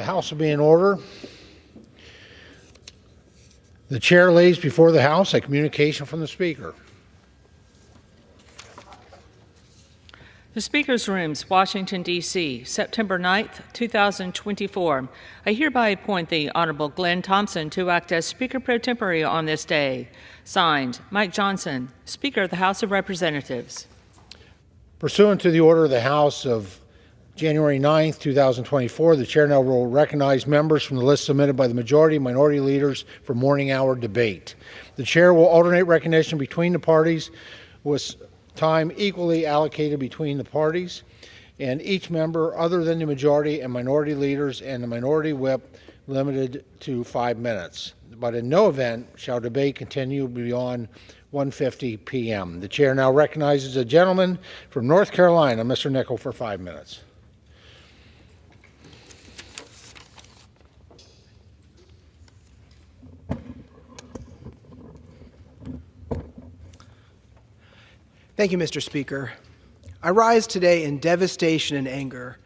House will be in order. The chair lays before the House a communication from the Speaker. The Speaker's Rooms, Washington, D.C., September 9th, 2024. I hereby appoint the Honorable Glenn Thompson to act as Speaker pro tempore on this day. Signed, Mike Johnson, Speaker of the House of Representatives. Pursuant to the order of the House of January 9th, 2024, the chair now will recognize members from the list submitted by the majority and minority leaders for morning hour debate. The chair will alternate recognition between the parties with time equally allocated between the parties, and each member other than the majority and minority leaders and the minority whip limited to 5 minutes. But in no event shall debate continue beyond 1:50 p.m. The chair now recognizes a gentleman from North Carolina, Mr. Nickel, for 5 minutes. Thank you, Mr. Speaker. I rise today in devastation and anger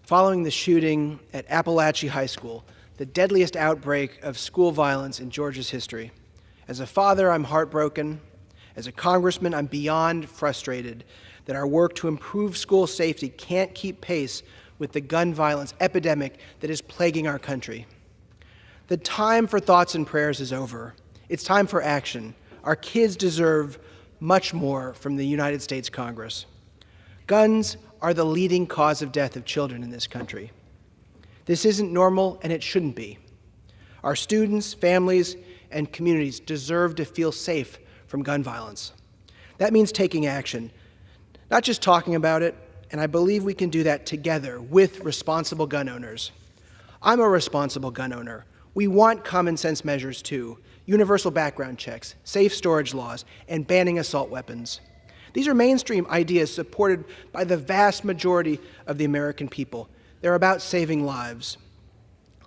following the shooting at Appalachia High School, the deadliest outbreak of school violence in Georgia's history. As a father, I'm heartbroken. As a congressman, I'm beyond frustrated that our work to improve school safety can't keep pace with the gun violence epidemic that is plaguing our country. The time for thoughts and prayers is over. It's time for action. Our kids deserve much more from the United States Congress. Guns are the leading cause of death of children in this country. This isn't normal, and it shouldn't be. Our students, families, and communities deserve to feel safe from gun violence. That means taking action, not just talking about it, and I believe we can do that together with responsible gun owners. I'm a responsible gun owner. We want common sense measures too. Universal background checks, safe storage laws, and banning assault weapons. These are mainstream ideas supported by the vast majority of the American people. They're about saving lives.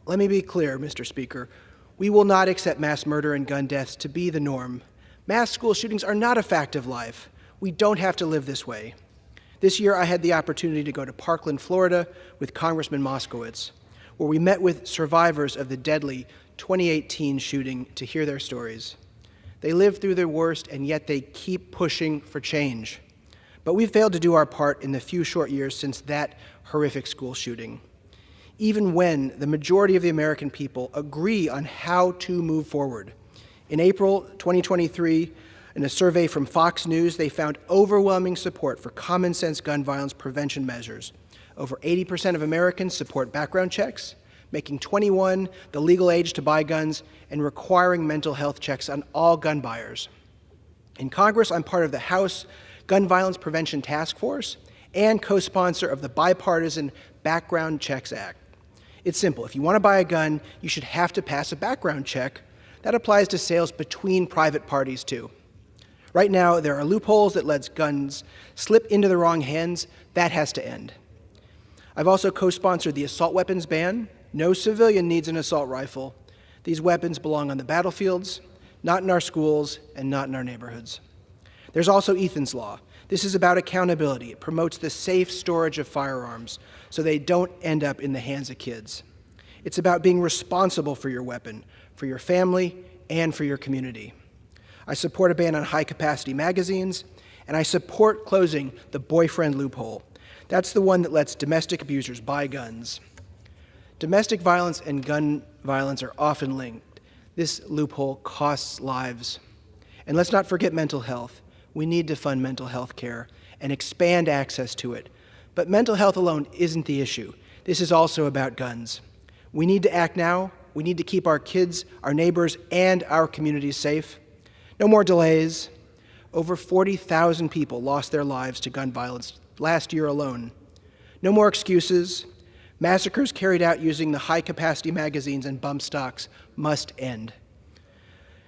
Let me be clear, Mr. Speaker. We will not accept mass murder and gun deaths to be the norm. Mass school shootings are not a fact of life. We don't have to live this way. This year, I had the opportunity to go to Parkland, Florida with Congressman Moskowitz, where we met with survivors of the deadly 2018 shooting to hear their stories. They lived through their worst, and yet they keep pushing for change. But we've failed to do our part in the few short years since that horrific school shooting. Even when the majority of the American people agree on how to move forward. In April 2023, in a survey from Fox News, they found overwhelming support for common sense gun violence prevention measures. Over 80% of Americans support background checks, making 21 the legal age to buy guns, and requiring mental health checks on all gun buyers. In Congress, I'm part of the House Gun Violence Prevention Task Force and co-sponsor of the Bipartisan Background Checks Act. It's simple. If you want to buy a gun, you should have to pass a background check. That applies to sales between private parties, too. Right now, there are loopholes that lets guns slip into the wrong hands. That has to end. I've also co-sponsored the assault weapons ban. No civilian needs an assault rifle. These weapons belong on the battlefields, not in our schools, and not in our neighborhoods. There's also Ethan's Law. This is about accountability. It promotes the safe storage of firearms so they don't end up in the hands of kids. It's about being responsible for your weapon, for your family, and for your community. I support a ban on high-capacity magazines, and I support closing the boyfriend loophole. That's the one that lets domestic abusers buy guns. Domestic violence and gun violence are often linked. This loophole costs lives. And let's not forget mental health. We need to fund mental health care and expand access to it. But mental health alone isn't the issue. This is also about guns. We need to act now. We need to keep our kids, our neighbors, and our communities safe. No more delays. Over 40,000 people lost their lives to gun violence last year alone. No more excuses. Massacres carried out using the high-capacity magazines and bump stocks must end.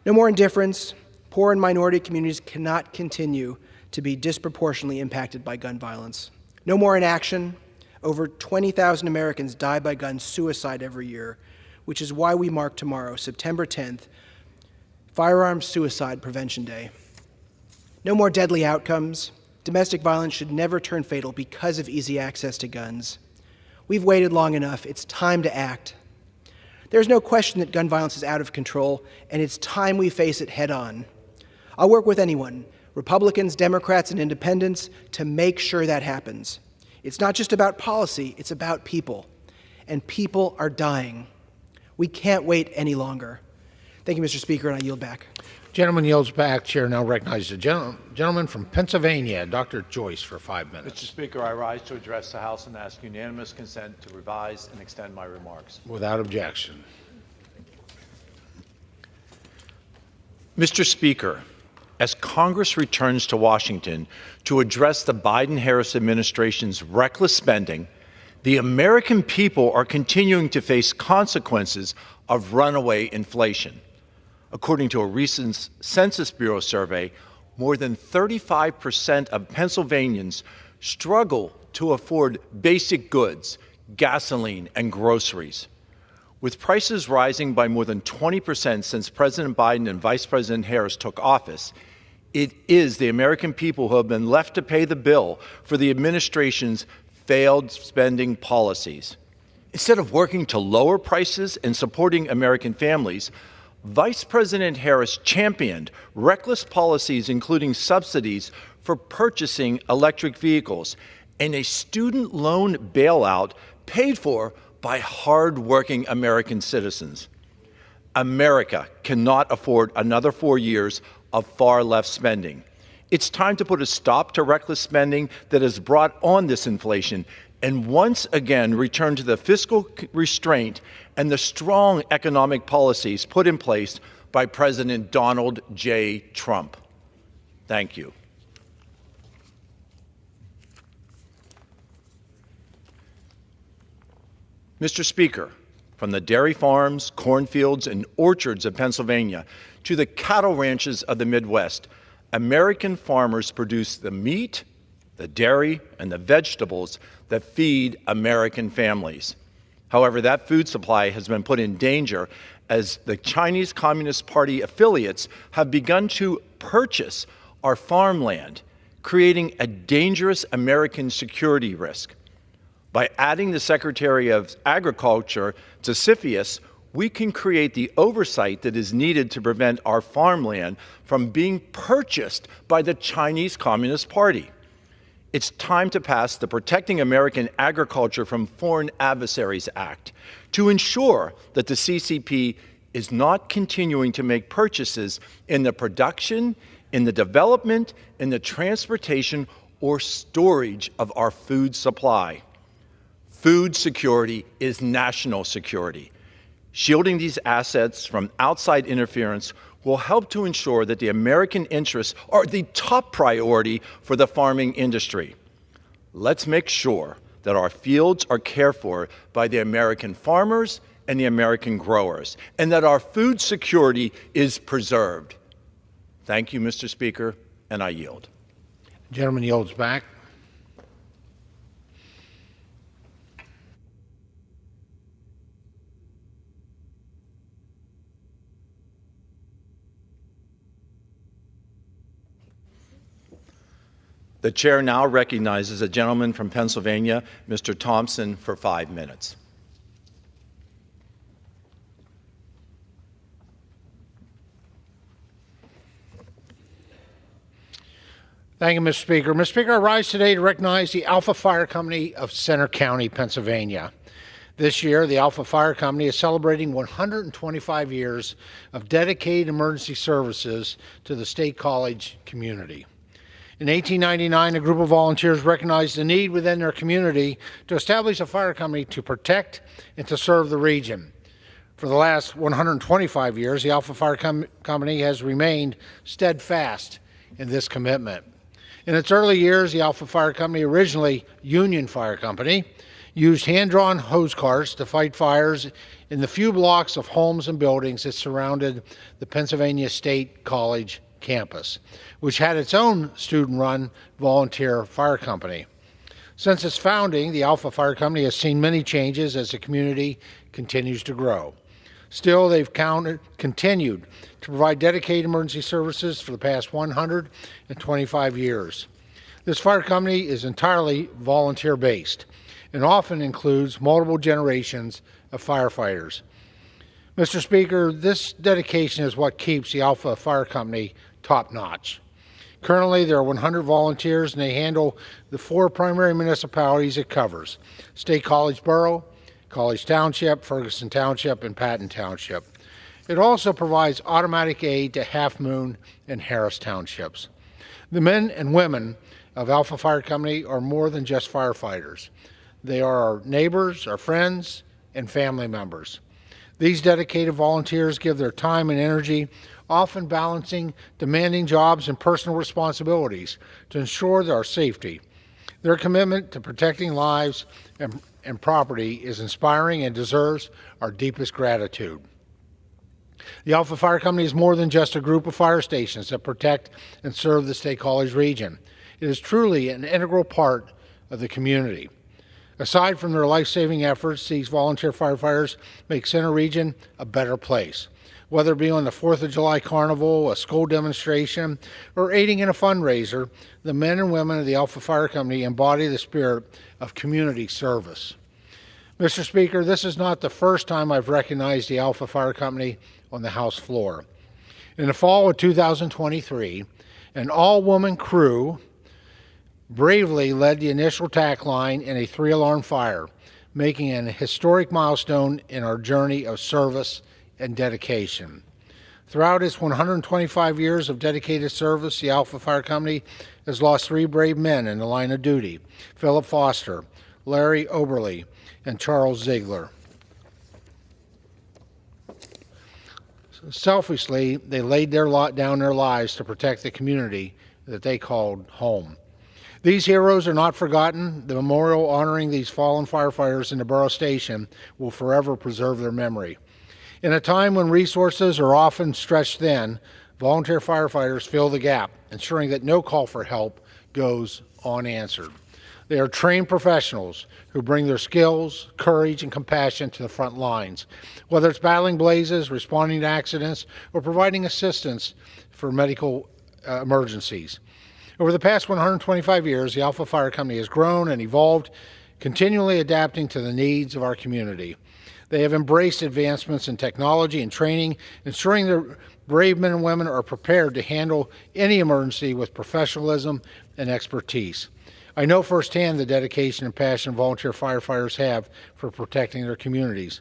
No more indifference. Poor and minority communities cannot continue to be disproportionately impacted by gun violence. No more inaction. Over 20,000 Americans die by gun suicide every year, which is why we mark tomorrow, September 10th, Firearms Suicide Prevention Day. No more deadly outcomes. Domestic violence should never turn fatal because of easy access to guns. We've waited long enough. It's time to act. There's no question that gun violence is out of control, and it's time we face it head on. I'll work with anyone, Republicans, Democrats, and independents, to make sure that happens. It's not just about policy, it's about people. And people are dying. We can't wait any longer. Thank you, Mr. Speaker, and I yield back. Gentleman yields back. Chair now recognizes the gentleman from Pennsylvania, Dr. Joyce, for 5 minutes. Mr. Speaker, I rise to address the House and ask unanimous consent to revise and extend my remarks. Without objection. Mr. Speaker, as Congress returns to Washington to address the Biden-Harris administration's reckless spending, the American people are continuing to face consequences of runaway inflation. According to a recent Census Bureau survey, more than 35% of Pennsylvanians struggle to afford basic goods, gasoline, and groceries. With prices rising by more than 20% since President Biden and Vice President Harris took office, it is the American people who have been left to pay the bill for the administration's failed spending policies. Instead of working to lower prices and supporting American families, Vice President Harris championed reckless policies including subsidies for purchasing electric vehicles and a student loan bailout paid for by hard-working American citizens. America cannot afford another 4 years of far-left spending. It's time to put a stop to reckless spending that has brought on this inflation and once again return to the fiscal restraint and the strong economic policies put in place by President Donald J. Trump. Thank you. Mr. Speaker, from the dairy farms, cornfields, and orchards of Pennsylvania to the cattle ranches of the Midwest, American farmers produce the meat, the dairy, and the vegetables that feed American families. However, that food supply has been put in danger as the Chinese Communist Party affiliates have begun to purchase our farmland, creating a dangerous American security risk. By adding the Secretary of Agriculture to CFIUS, we can create the oversight that is needed to prevent our farmland from being purchased by the Chinese Communist Party. It's time to pass the Protecting American Agriculture from Foreign Adversaries Act to ensure that the CCP is not continuing to make purchases in the production, in the development, in the transportation, or storage of our food supply. Food security is national security. Shielding these assets from outside interference will help to ensure that the American interests are the top priority for the farming industry. Let's make sure that our fields are cared for by the American farmers and the American growers, and that our food security is preserved. Thank you, Mr. Speaker, and I yield. Gentleman yields back. The chair now recognizes a gentleman from Pennsylvania, Mr. Thompson, for 5 minutes. Thank you, Mr. Speaker. Mr. Speaker, I rise today to recognize the Alpha Fire Company of Center County, Pennsylvania. This year, the Alpha Fire Company is celebrating 125 years of dedicated emergency services to the State College community. In 1899, a group of volunteers recognized the need within their community to establish a fire company to protect and to serve the region. For the last 125 years, the Alpha Fire Company has remained steadfast in this commitment. In its early years, the Alpha Fire Company, originally Union Fire Company, used hand-drawn hose carts to fight fires in the few blocks of homes and buildings that surrounded the Pennsylvania State College campus, which had its own student-run volunteer fire company. Since its founding, the Alpha Fire Company has seen many changes as the community continues to grow. Still, they've continued to provide dedicated emergency services for the past 125 years. This fire company is entirely volunteer-based and often includes multiple generations of firefighters. Mr. Speaker, this dedication is what keeps the Alpha Fire Company top-notch. Currently, there are 100 volunteers, and they handle the 4 primary municipalities it covers: State College Borough, College Township, Ferguson Township, and Patton Township. It also provides automatic aid to Half Moon and Harris Townships. The men and women of Alpha Fire Company are more than just firefighters. They are our neighbors, our friends, and family members. These dedicated volunteers give their time and energy, often balancing demanding jobs and personal responsibilities to ensure our safety. Their commitment to protecting lives and property is inspiring and deserves our deepest gratitude. The Alpha Fire Company is more than just a group of fire stations that protect and serve the State College region. It is truly an integral part of the community. Aside from their life-saving efforts, these volunteer firefighters make Center Region a better place. Whether it be on the 4th of July Carnival, a school demonstration, or aiding in a fundraiser, the men and women of the Alpha Fire Company embody the spirit of community service. Mr. Speaker, this is not the first time I've recognized the Alpha Fire Company on the House floor. In the fall of 2023, an all-woman crew bravely led the initial tack line in a 3-alarm fire, making an historic milestone in our journey of service and dedication. Throughout its 125 years of dedicated service, the Alpha Fire Company has lost 3 brave men in the line of duty: Philip Foster, Larry Oberly, and Charles Ziegler. Selfishly, they laid down their lives to protect the community that they called home. These heroes are not forgotten. The memorial honoring these fallen firefighters in the Borough Station will forever preserve their memory. In a time when resources are often stretched thin, volunteer firefighters fill the gap, ensuring that no call for help goes unanswered. They are trained professionals who bring their skills, courage, and compassion to the front lines, whether it's battling blazes, responding to accidents, or providing assistance for medical emergencies. Over the past 125 years, the Alpha Fire Company has grown and evolved, continually adapting to the needs of our community. They have embraced advancements in technology and training, ensuring their brave men and women are prepared to handle any emergency with professionalism and expertise. I know firsthand the dedication and passion volunteer firefighters have for protecting their communities.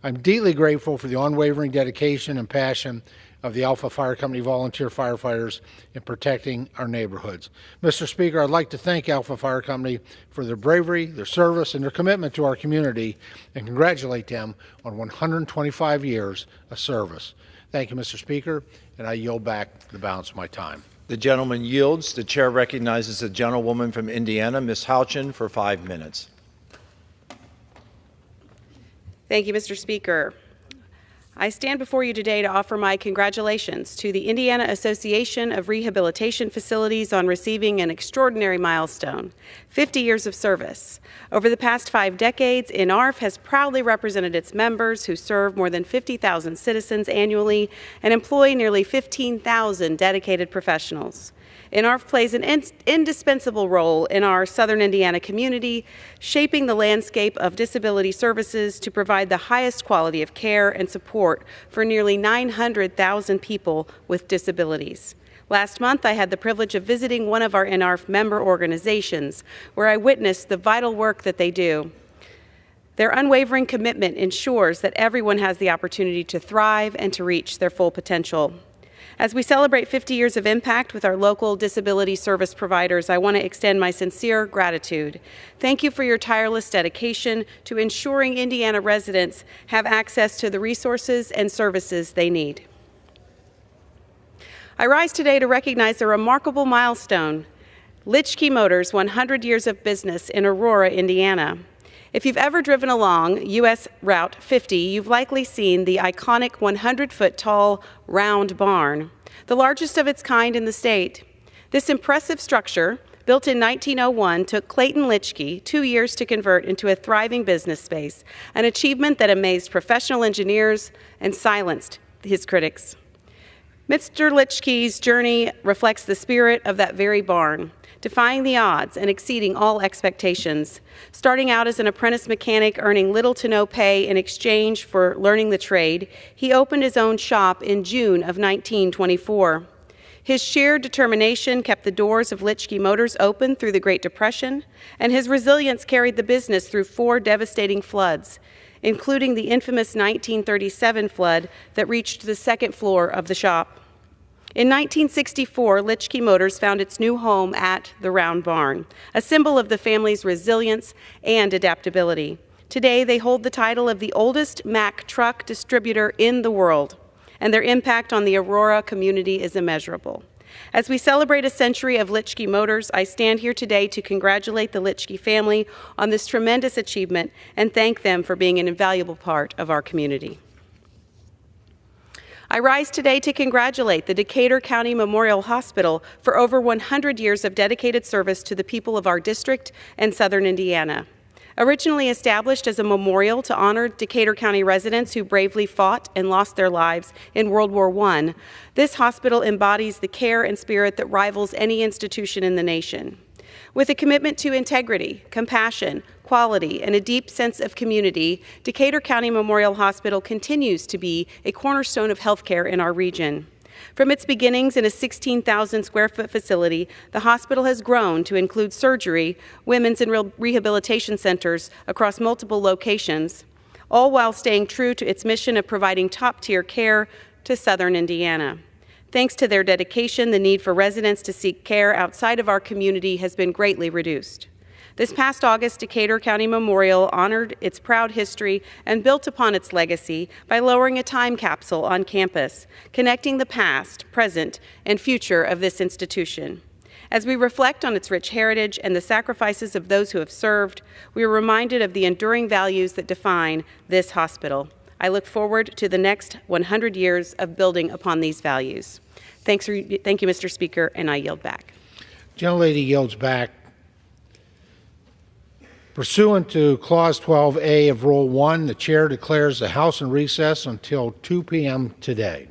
I'm deeply grateful for the unwavering dedication and passion of the Alpha Fire Company volunteer firefighters in protecting our neighborhoods. Mr. Speaker, I'd like to thank Alpha Fire Company for their bravery, their service, and their commitment to our community, and congratulate them on 125 years of service. Thank you, Mr. Speaker, and I yield back the balance of my time. The gentleman yields. The chair recognizes the gentlewoman from Indiana, Ms. Houchin, for 5 minutes. Thank you, Mr. Speaker. I stand before you today to offer my congratulations to the Indiana Association of Rehabilitation Facilities on receiving an extraordinary milestone, 50 years of service. Over the past 5 decades, INARF has proudly represented its members who serve more than 50,000 citizens annually and employ nearly 15,000 dedicated professionals. INARF plays an indispensable role in our southern Indiana community, shaping the landscape of disability services to provide the highest quality of care and support for nearly 900,000 people with disabilities. Last month, I had the privilege of visiting one of our INARF member organizations, where I witnessed the vital work that they do. Their unwavering commitment ensures that everyone has the opportunity to thrive and to reach their full potential. As we celebrate 50 years of impact with our local disability service providers, I want to extend my sincere gratitude. Thank you for your tireless dedication to ensuring Indiana residents have access to the resources and services they need. I rise today to recognize a remarkable milestone, Litchkey Motors' 100 years of business in Aurora, Indiana. If you've ever driven along U.S. Route 50, you've likely seen the iconic 100-foot-tall round barn, the largest of its kind in the state. This impressive structure, built in 1901, took Clayton Litchkey 2 years to convert into a thriving business space, an achievement that amazed professional engineers and silenced his critics. Mr. Litchkey's journey reflects the spirit of that very barn. defying the odds and exceeding all expectations. Starting out as an apprentice mechanic earning little to no pay in exchange for learning the trade, he opened his own shop in June of 1924. His sheer determination kept the doors of Litchfield Motors open through the Great Depression, and his resilience carried the business through 4 devastating floods, including the infamous 1937 flood that reached the 2nd floor of the shop. In 1964, Litchfield Motors found its new home at the Round Barn, a symbol of the family's resilience and adaptability. Today, they hold the title of the oldest Mack truck distributor in the world, and their impact on the Aurora community is immeasurable. As we celebrate a century of Litchfield Motors, I stand here today to congratulate the Litchfield family on this tremendous achievement and thank them for being an invaluable part of our community. I rise today to congratulate the Decatur County Memorial Hospital for over 100 years of dedicated service to the people of our district and southern Indiana. Originally established as a memorial to honor Decatur County residents who bravely fought and lost their lives in World War I, this hospital embodies the care and spirit that rivals any institution in the nation. With a commitment to integrity, compassion, quality, and a deep sense of community, Decatur County Memorial Hospital continues to be a cornerstone of healthcare in our region. From its beginnings in a 16,000 square foot facility, the hospital has grown to include surgery, women's and rehabilitation centers across multiple locations, all while staying true to its mission of providing top-tier care to southern Indiana. Thanks to their dedication, the need for residents to seek care outside of our community has been greatly reduced. This past August, Decatur County Memorial honored its proud history and built upon its legacy by lowering a time capsule on campus, connecting the past, present, and future of this institution. As we reflect on its rich heritage and the sacrifices of those who have served, we are reminded of the enduring values that define this hospital. I look forward to the next 100 years of building upon these values. Thank you, Mr. Speaker, and I yield back. Gentlelady yields back. Pursuant to Clause 12A of Rule 1, the Chair declares the House in recess until 2 p.m. today.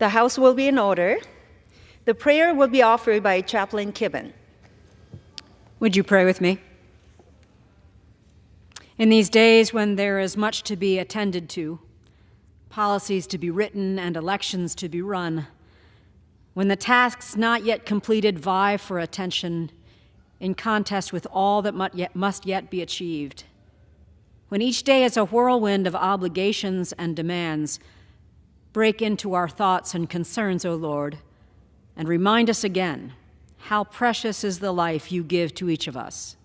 The House will be in order. The prayer will be offered by Chaplain Kibben. Would you pray with me? In these days when there is much to be attended to, policies to be written and elections to be run, when the tasks not yet completed vie for attention in contest with all that must yet be achieved, when each day is a whirlwind of obligations and demands, break into our thoughts and concerns, O Lord, and remind us again how precious is the life you give to each of us.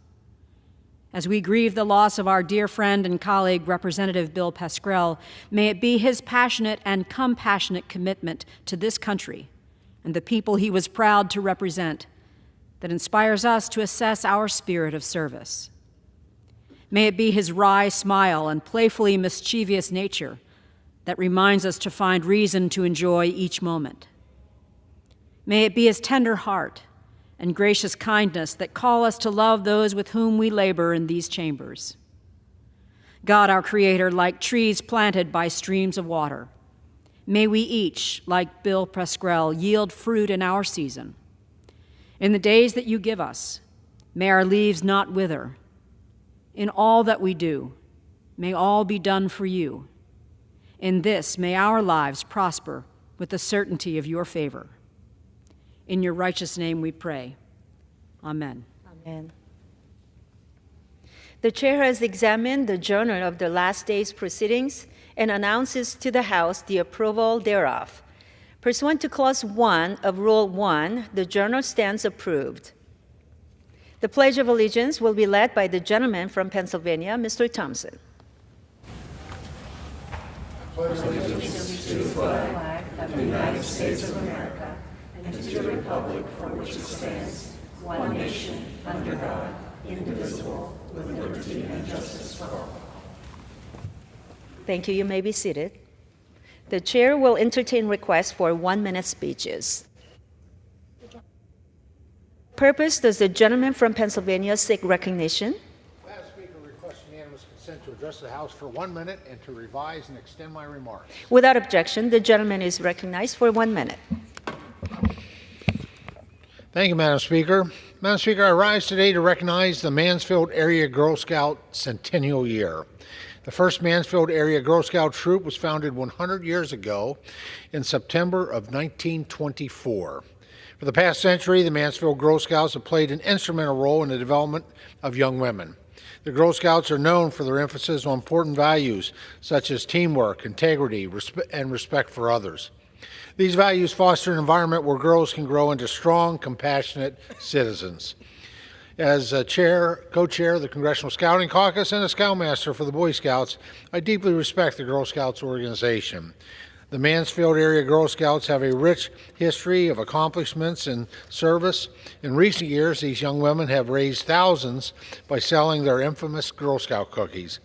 As we grieve the loss of our dear friend and colleague, Representative Bill Pascrell, may it be his passionate and compassionate commitment to this country and the people he was proud to represent that inspires us to assess our spirit of service. May it be his wry smile and playfully mischievous nature that reminds us to find reason to enjoy each moment. May it be his tender heart and gracious kindness that call us to love those with whom we labor in these chambers. God, our Creator, like trees planted by streams of water, may we each, like Bill Pascrell, yield fruit in our season. In the days that you give us, may our leaves not wither. In all that we do, may all be done for you. In this, may our lives prosper with the certainty of your favor. In your righteous name we pray. Amen. Amen. The chair has examined the journal of the last day's proceedings and announces to the House the approval thereof. Pursuant to Clause 1 of Rule 1, the journal stands approved. The Pledge of Allegiance will be led by the gentleman from Pennsylvania, Mr. Thompson. Pledge allegiance to the flag of the United States of America and to the republic for which it stands, one nation, under God, indivisible, with liberty and justice for all. Thank you. You may be seated. The chair will entertain requests for 1-minute speeches. Purpose does the gentleman from Pennsylvania seek recognition? Madam Speaker, request unanimous consent to address the House for 1 minute and to revise and extend my remarks. Without objection, the gentleman is recognized for 1 minute. Thank you, Madam Speaker. Madam Speaker, I rise today to recognize the Mansfield Area Girl Scout Centennial Year. The first Mansfield Area Girl Scout troop was founded 100 years ago in September of 1924. For the past century, the Mansfield Girl Scouts have played an instrumental role in the development of young women. The Girl Scouts are known for their emphasis on important values such as teamwork, integrity, and respect for others. These values foster an environment where girls can grow into strong, compassionate citizens. As co-chair of the Congressional Scouting Caucus and a Scoutmaster for the Boy Scouts, I deeply respect the Girl Scouts organization. The Mansfield Area Girl Scouts have a rich history of accomplishments and service. In recent years, these young women have raised thousands by selling their infamous Girl Scout cookies.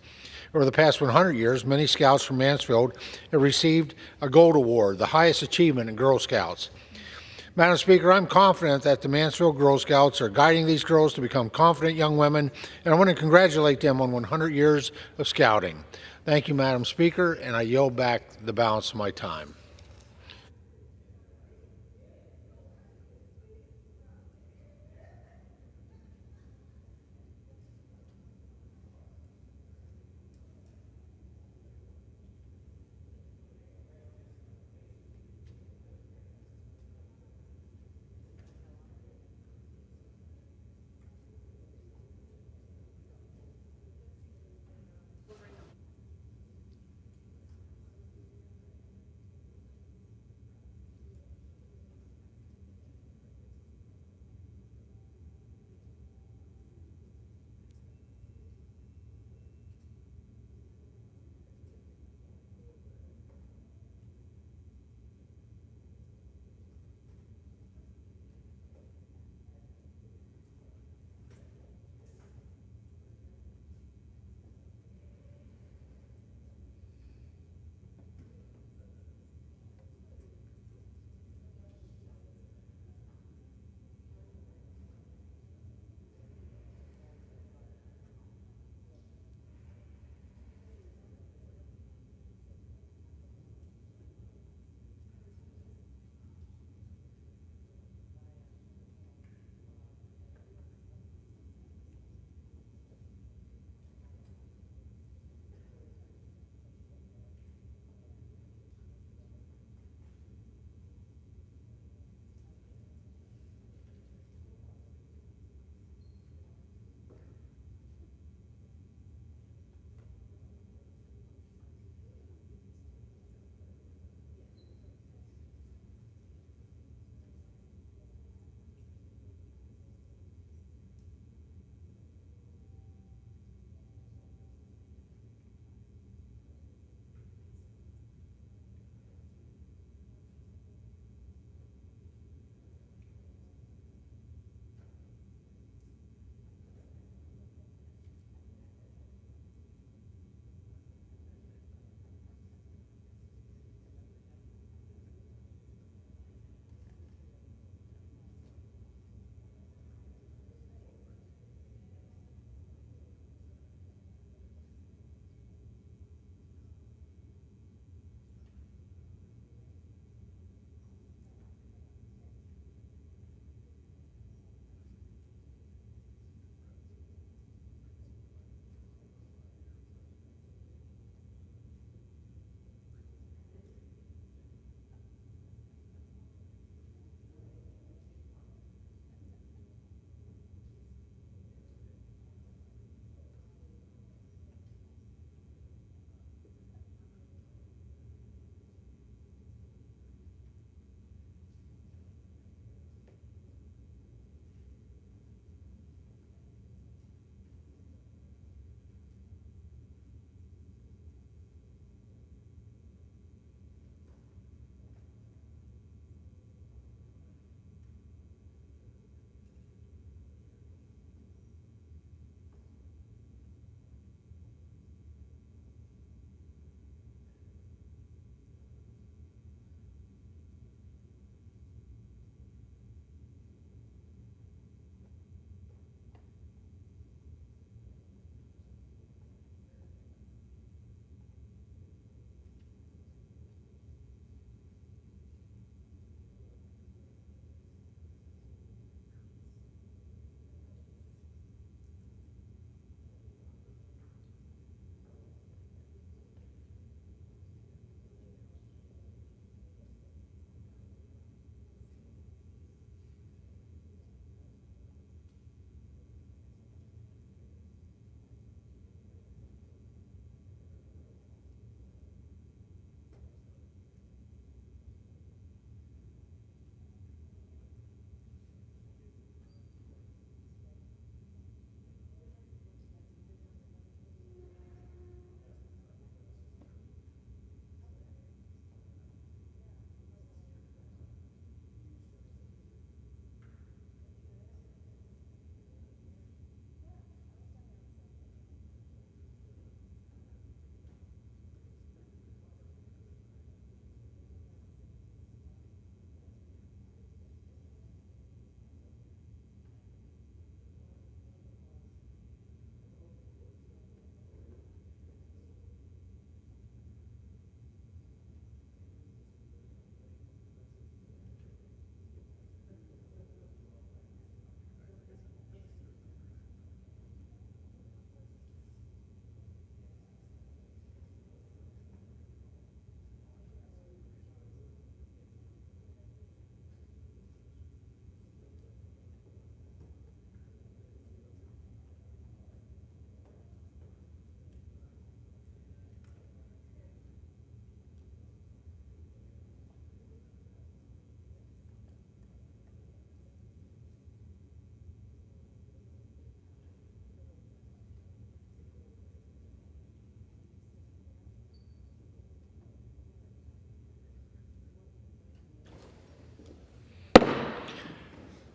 Over the past 100 years, many Scouts from Mansfield have received a Gold Award, the highest achievement in Girl Scouts. Madam Speaker, I'm confident that the Mansfield Girl Scouts are guiding these girls to become confident young women, and I want to congratulate them on 100 years of scouting. Thank you, Madam Speaker, and I yield back the balance of my time.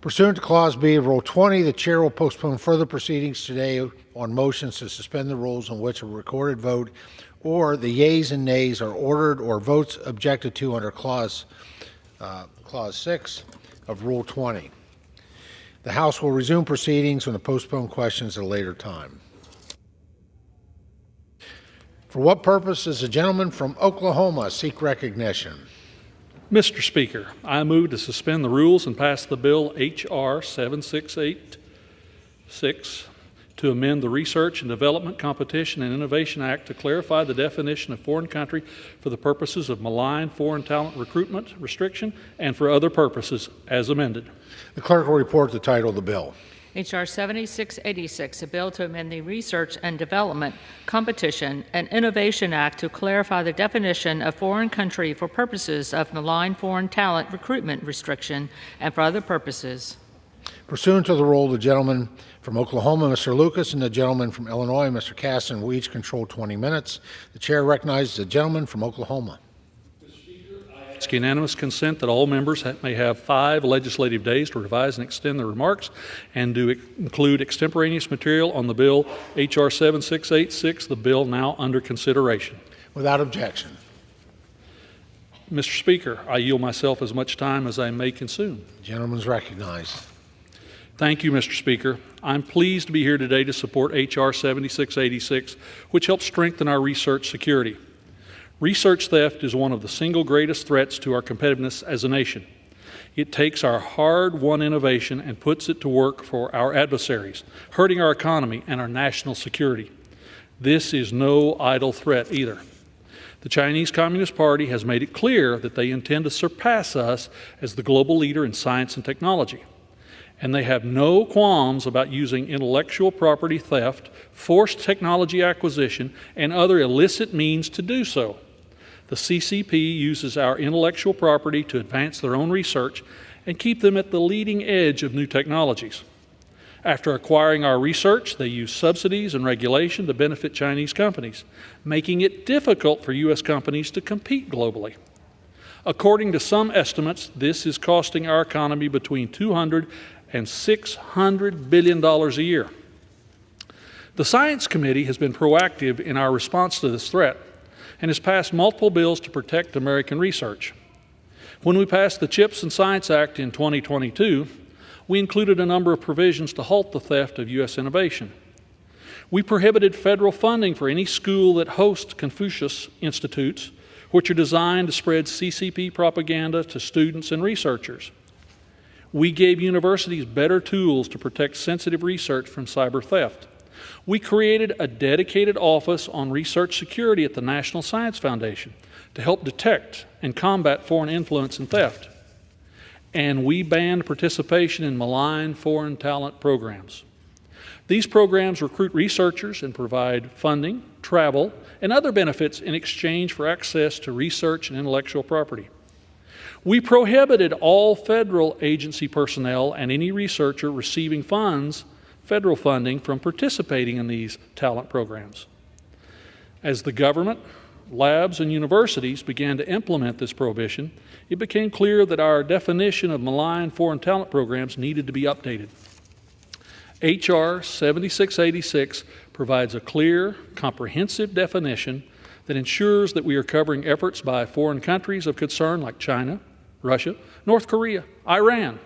Pursuant to Clause B of Rule 20, the Chair will postpone further proceedings today on motions to suspend the rules on which a recorded vote or the yeas and nays are ordered or votes objected to under Clause 6 of Rule 20. The House will resume proceedings on the postponed questions at a later time. For what purpose does the gentleman from Oklahoma seek recognition? Mr. Speaker, I move to suspend the rules and pass the bill H.R. 7686 to amend the Research and Development, Competition and Innovation Act to clarify the definition of foreign country for the purposes of malign foreign talent recruitment restriction and for other purposes as amended. The clerk will report the title of the bill. H.R. 7686, a bill to amend the Research and Development, Competition and Innovation Act to clarify the definition of foreign country for purposes of malign foreign talent recruitment restriction and for other purposes. Pursuant to the rule, the gentleman from Oklahoma, Mr. Lucas, and the gentleman from Illinois, Mr. Caston, will each control 20 minutes. The Chair recognizes the gentleman from Oklahoma. It's unanimous consent that all members may have 5 legislative days to revise and extend their remarks and to include extemporaneous material on the bill H.R. 7686, the bill now under consideration. Without objection. Mr. Speaker, I yield myself as much time as I may consume. The gentleman is recognized. Thank you, Mr. Speaker. I'm pleased to be here today to support H.R. 7686, which helps strengthen our research security. Research theft is one of the single greatest threats to our competitiveness as a nation. It takes our hard-won innovation and puts it to work for our adversaries, hurting our economy and our national security. This is no idle threat either. The Chinese Communist Party has made it clear that they intend to surpass us as the global leader in science and technology. And they have no qualms about using intellectual property theft, forced technology acquisition, and other illicit means to do so. The CCP uses our intellectual property to advance their own research and keep them at the leading edge of new technologies. After acquiring our research, they use subsidies and regulation to benefit Chinese companies, making it difficult for U.S. companies to compete globally. According to some estimates, this is costing our economy between $200 and $600 billion a year. The Science Committee has been proactive in our response to this threat and has passed multiple bills to protect American research. When we passed the CHIPS and Science Act in 2022, we included a number of provisions to halt the theft of U.S. innovation. We prohibited federal funding for any school that hosts Confucius Institutes, which are designed to spread CCP propaganda to students and researchers. We gave universities better tools to protect sensitive research from cyber theft. We created a dedicated office on research security at the National Science Foundation to help detect and combat foreign influence and theft. And we banned participation in malign foreign talent programs. These programs recruit researchers and provide funding, travel, and other benefits in exchange for access to research and intellectual property. We prohibited all federal agency personnel and any researcher receiving federal funding, from participating in these talent programs. As the government, labs, and universities began to implement this prohibition, it became clear that our definition of malign foreign talent programs needed to be updated. H.R. 7686 provides a clear, comprehensive definition that ensures that we are covering efforts by foreign countries of concern like China, Russia, North Korea, Iran.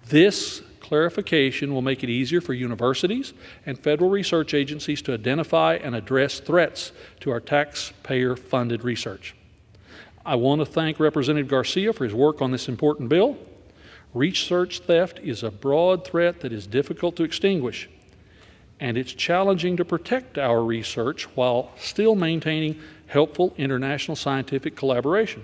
This clarification will make it easier for universities and federal research agencies to identify and address threats to our taxpayer-funded research. I want to thank Representative Garcia for his work on this important bill. Research theft is a broad threat that is difficult to extinguish, and it's challenging to protect our research while still maintaining helpful international scientific collaboration.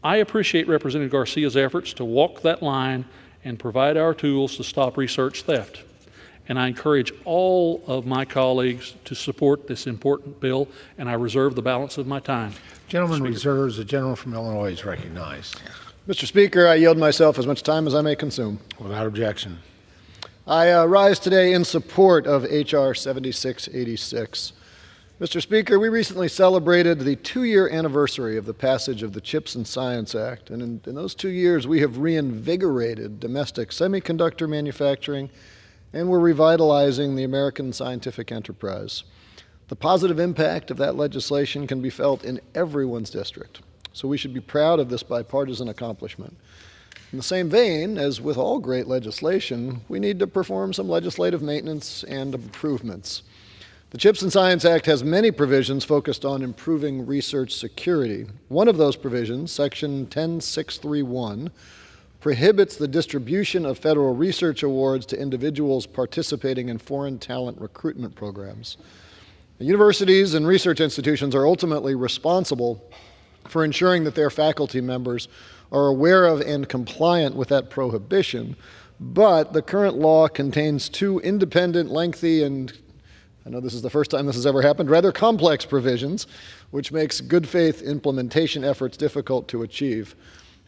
I appreciate Representative Garcia's efforts to walk that line and provide our tools to stop research theft. And I encourage all of my colleagues to support this important bill, and I reserve the balance of my time. Gentleman reserves. The gentleman from Illinois is recognized. Mr. Speaker, I yield myself as much time as I may consume. Without objection. I rise today in support of H.R. 7686. Mr. Speaker, we recently celebrated the 2-year anniversary of the passage of the CHIPS and Science Act, and in those 2 years we have reinvigorated domestic semiconductor manufacturing and we're revitalizing the American scientific enterprise. The positive impact of that legislation can be felt in everyone's district, so we should be proud of this bipartisan accomplishment. In the same vein, as with all great legislation, we need to perform some legislative maintenance and improvements. The CHIPS and Science Act has many provisions focused on improving research security. One of those provisions, Section 10631, prohibits the distribution of federal research awards to individuals participating in foreign talent recruitment programs. The universities and research institutions are ultimately responsible for ensuring that their faculty members are aware of and compliant with that prohibition, but the current law contains 2 independent, lengthy, and I know this is the first time this has ever happened, rather complex provisions, which makes good faith implementation efforts difficult to achieve.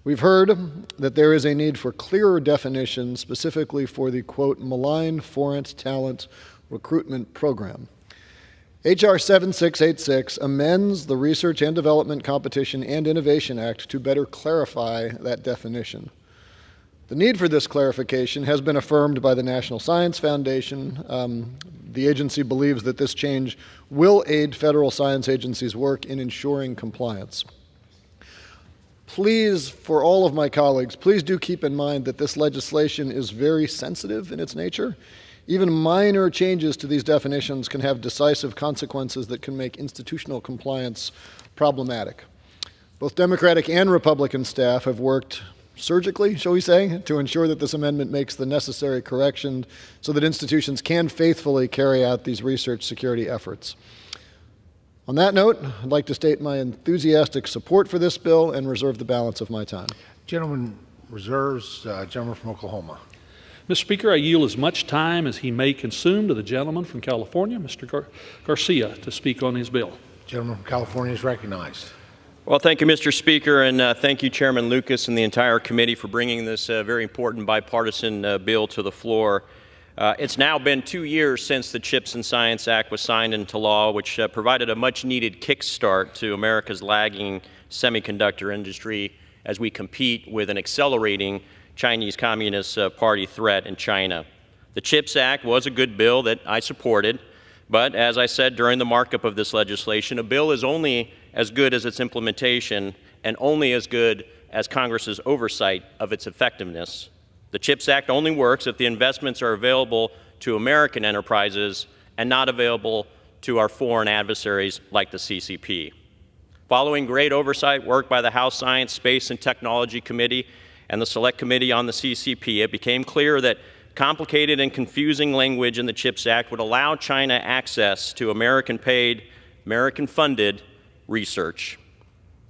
We've heard that there is a need for clearer definitions specifically for the, quote, malign foreign talent recruitment program. H.R. 7686 amends the Research and Development Competition and Innovation Act to better clarify that definition. The need for this clarification has been affirmed by the National Science Foundation. The agency believes that this change will aid federal science agencies' work in ensuring compliance. Please, for all of my colleagues, please do keep in mind that this legislation is very sensitive in its nature. Even minor changes to these definitions can have decisive consequences that can make institutional compliance problematic. Both Democratic and Republican staff have worked surgically, shall we say, to ensure that this amendment makes the necessary corrections so that institutions can faithfully carry out these research security efforts. On that note, I'd like to state my enthusiastic support for this bill and reserve the balance of my time. Gentleman reserves. Gentleman from Oklahoma. Mr. Speaker, I yield as much time as he may consume to the gentleman from California, Mr. Garcia, to speak on his bill. Gentleman from California is recognized. Well, thank you, Mr. Speaker, and thank you, Chairman Lucas and the entire committee for bringing this very important bipartisan bill to the floor. It's now been 2 years since the CHIPS and Science Act was signed into law, which provided a much-needed kickstart to America's lagging semiconductor industry as we compete with an accelerating Chinese Communist Party threat in China. The CHIPS Act was a good bill that I supported, but as I said during the markup of this legislation, a bill is only as good as its implementation and only as good as Congress's oversight of its effectiveness. The CHIPS Act only works if the investments are available to American enterprises and not available to our foreign adversaries like the CCP. Following great oversight work by the House Science, Space, and Technology Committee and the Select Committee on the CCP, it became clear that complicated and confusing language in the CHIPS Act would allow China access to American-paid, American-funded research.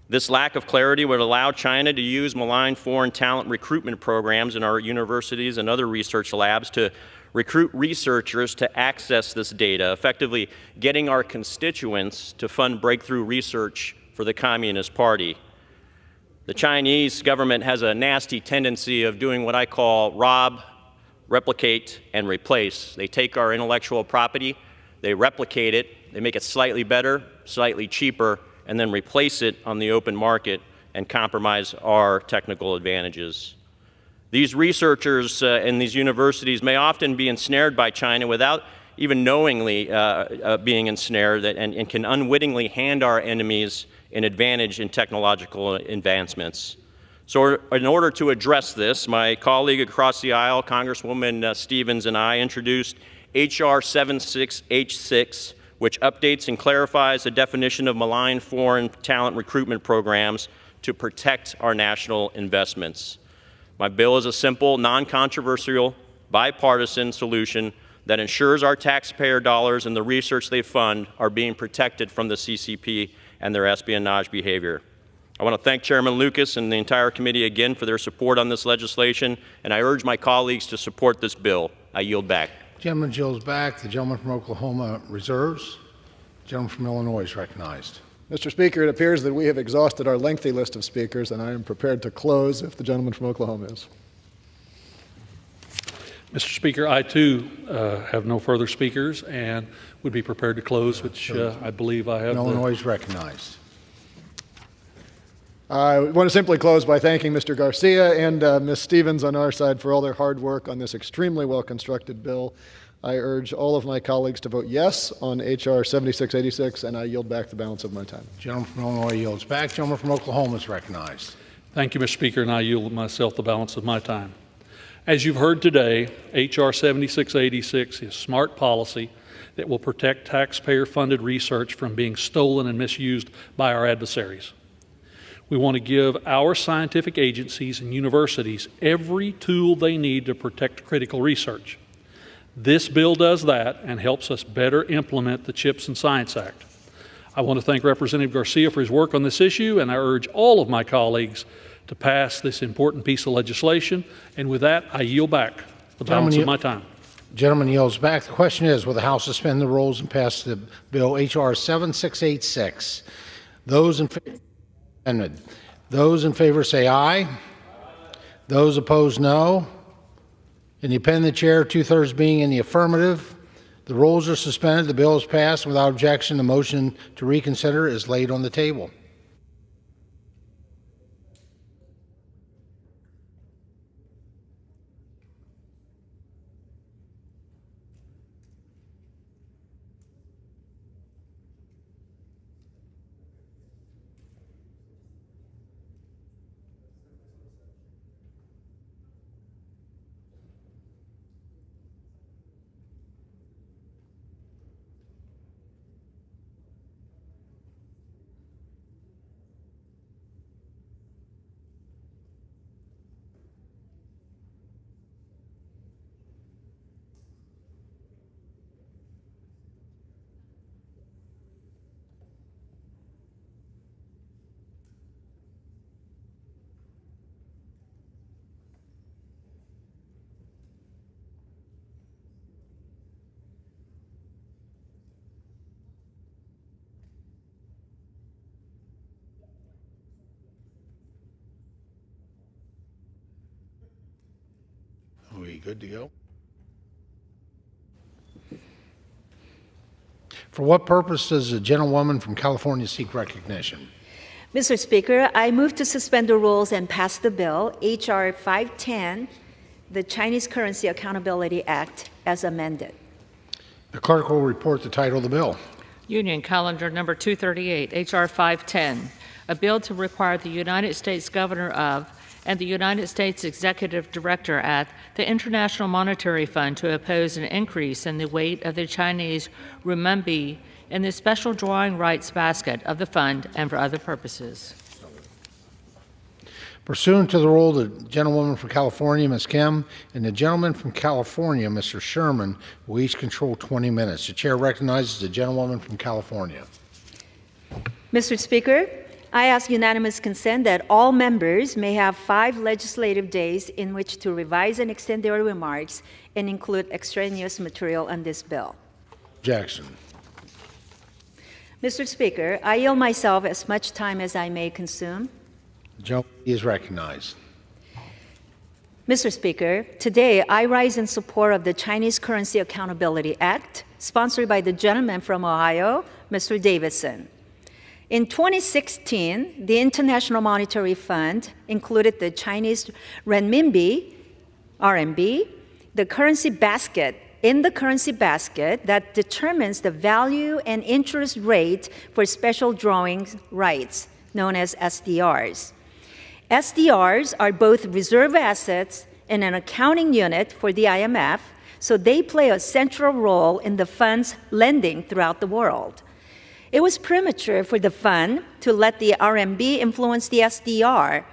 This lack of clarity would allow China to use malign foreign talent recruitment programs in our universities and other research labs to recruit researchers to access this data, effectively getting our constituents to fund breakthrough research for the Communist Party. The Chinese government has a nasty tendency of doing what I call rob, replicate, and replace. They take our intellectual property, they replicate it, they make it slightly better, slightly cheaper, and then replace it on the open market and compromise our technical advantages. These researchers in these universities may often be ensnared by China without even knowingly being ensnared and can unwittingly hand our enemies an advantage in technological advancements. So in order to address this, my colleague across the aisle, Congresswoman Stevens, and I introduced H.R. 7686, which updates and clarifies the definition of malign foreign talent recruitment programs to protect our national investments. My bill is a simple, non-controversial, bipartisan solution that ensures our taxpayer dollars and the research they fund are being protected from the CCP and their espionage behavior. I want to thank Chairman Lucas and the entire committee again for their support on this legislation, and I urge my colleagues to support this bill. I yield back. Gentleman yields back. The gentleman from Oklahoma reserves. The gentleman from Illinois is recognized. Mr. Speaker, it appears that we have exhausted our lengthy list of speakers, and I am prepared to close if the gentleman from Oklahoma is. Mr. Speaker, I too have no further speakers and would be prepared to close, which I believe I have. Illinois is recognized. I want to simply close by thanking Mr. Garcia and Ms. Stevens on our side for all their hard work on this extremely well-constructed bill. I urge all of my colleagues to vote yes on H.R. 7686, and I yield back the balance of my time. Gentleman from Illinois yields back. Gentleman from Oklahoma is recognized. Thank you, Mr. Speaker, and I yield myself the balance of my time. As you've heard today, H.R. 7686 is smart policy that will protect taxpayer-funded research from being stolen and misused by our adversaries. We want to give our scientific agencies and universities every tool they need to protect critical research. This bill does that and helps us better implement the CHIPS and Science Act. I want to thank Representative Garcia for his work on this issue, and I urge all of my colleagues to pass this important piece of legislation. And with that, I yield back the balance of my time. Gentleman yields back. The question is, will the House suspend the rules and pass the bill H.R. 7686? Those in favor say aye. Those opposed, no. In the opinion of the chair, 2/3 being in the affirmative, the rules are suspended. The bill is passed without objection. The motion to reconsider is laid on the table. Are we good to go? For what purpose does the gentlewoman from California seek recognition? Mr. Speaker, I move to suspend the rules and pass the bill, H.R. 510, the Chinese Currency Accountability Act, as amended. The clerk will report the title of the bill. Union Calendar Number 238, H.R. 510, a bill to require the United States Governor of and the United States Executive Director at the International Monetary Fund to oppose an increase in the weight of the Chinese renminbi in the special drawing rights basket of the fund and for other purposes. Pursuant to the rule, the gentlewoman from California, Ms. Kim, and the gentleman from California, Mr. Sherman, will each control 20 minutes. The chair recognizes the gentlewoman from California. Mr. Speaker, I ask unanimous consent that all members may have 5 legislative days in which to revise and extend their remarks and include extraneous material on this bill. Objection. Mr. Speaker, I yield myself as much time as I may consume. The gentleman is recognized. Mr. Speaker, today I rise in support of the Chinese Currency Accountability Act, sponsored by the gentleman from Ohio, Mr. Davidson. In 2016, the International Monetary Fund included the Chinese renminbi, RMB, the currency basket, in the currency basket that determines the value and interest rate for special drawing rights, known as SDRs. SDRs are both reserve assets and an accounting unit for the IMF, so they play a central role in the fund's lending throughout the world. It was premature for the fund to let the RMB influence the SDR,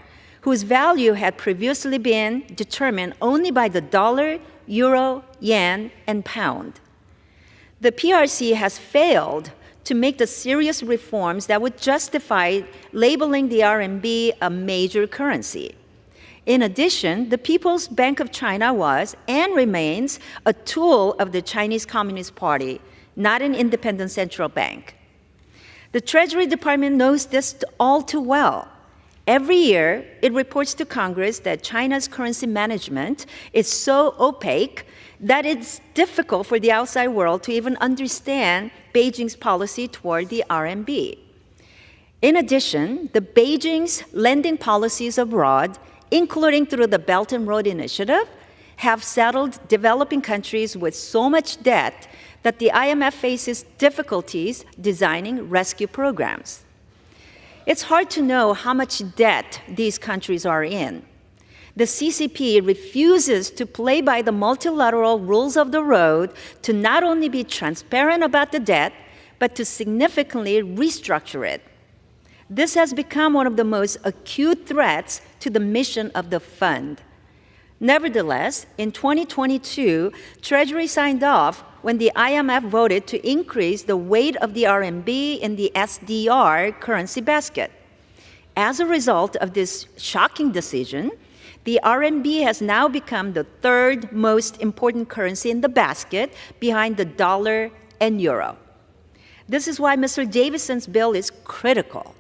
whose value had previously been determined only by the dollar, euro, yen, and pound. The PRC has failed to make the serious reforms that would justify labeling the RMB a major currency. In addition, the People's Bank of China was and remains a tool of the Chinese Communist Party, not an independent central bank. The Treasury Department knows this all too well. Every year, it reports to Congress that China's currency management is so opaque that it's difficult for the outside world to even understand Beijing's policy toward the RMB. In addition, Beijing's lending policies abroad, including through the Belt and Road Initiative, have saddled developing countries with so much debt that the IMF faces difficulties designing rescue programs. It's hard to know how much debt these countries are in. The CCP refuses to play by the multilateral rules of the road to not only be transparent about the debt, but to significantly restructure it. This has become one of the most acute threats to the mission of the fund. Nevertheless, in 2022, Treasury signed off when the IMF voted to increase the weight of the RMB in the SDR currency basket. As a result of this shocking decision, the RMB has now become the third most important currency in the basket behind the dollar and euro. This is why Mr. Davison's bill is critical.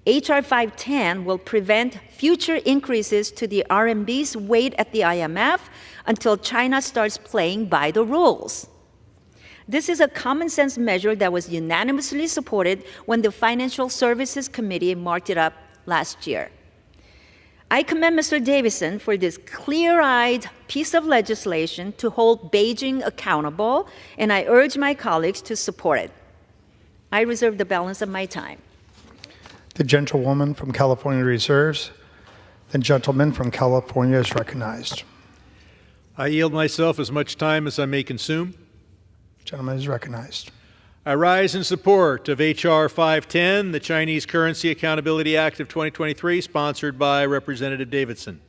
H.R. 510 will prevent future increases to the RMB's weight at the IMF until China starts playing by the rules. This is a common sense measure that was unanimously supported when the Financial Services Committee marked it up last year. I commend Mr. Davison for this clear-eyed piece of legislation to hold Beijing accountable, and I urge my colleagues to support it. I reserve the balance of my time. The gentlewoman from California reserves. The gentleman from California is recognized. I yield myself as much time as I may consume. Gentleman is recognized. I rise in support of H.R. 510, the Chinese Currency Accountability Act of 2023, sponsored by Representative Davidson.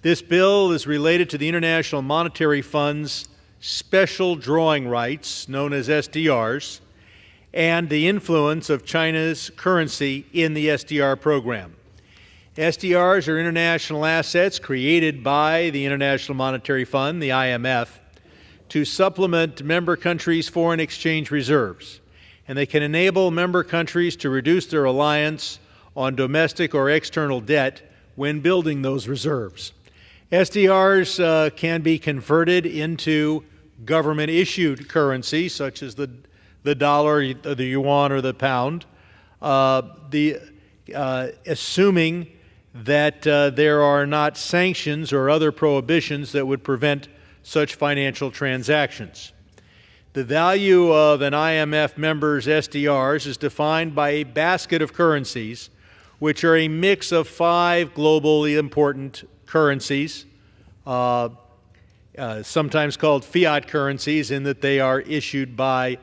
This bill is related to the International Monetary Fund's special drawing rights, known as SDRs, and the influence of China's currency in the SDR program. SDRs are international assets created by the International Monetary Fund, the IMF, to supplement member countries' foreign exchange reserves, and they can enable member countries to reduce their reliance on domestic or external debt when building those reserves. SDRs can be converted into government-issued currency, such as the dollar, the yuan, or the pound, assuming that there are not sanctions or other prohibitions that would prevent such financial transactions. The value of an IMF member's SDRs is defined by a basket of currencies, which are a mix of 5 globally important currencies, sometimes called fiat currencies, in that they are issued by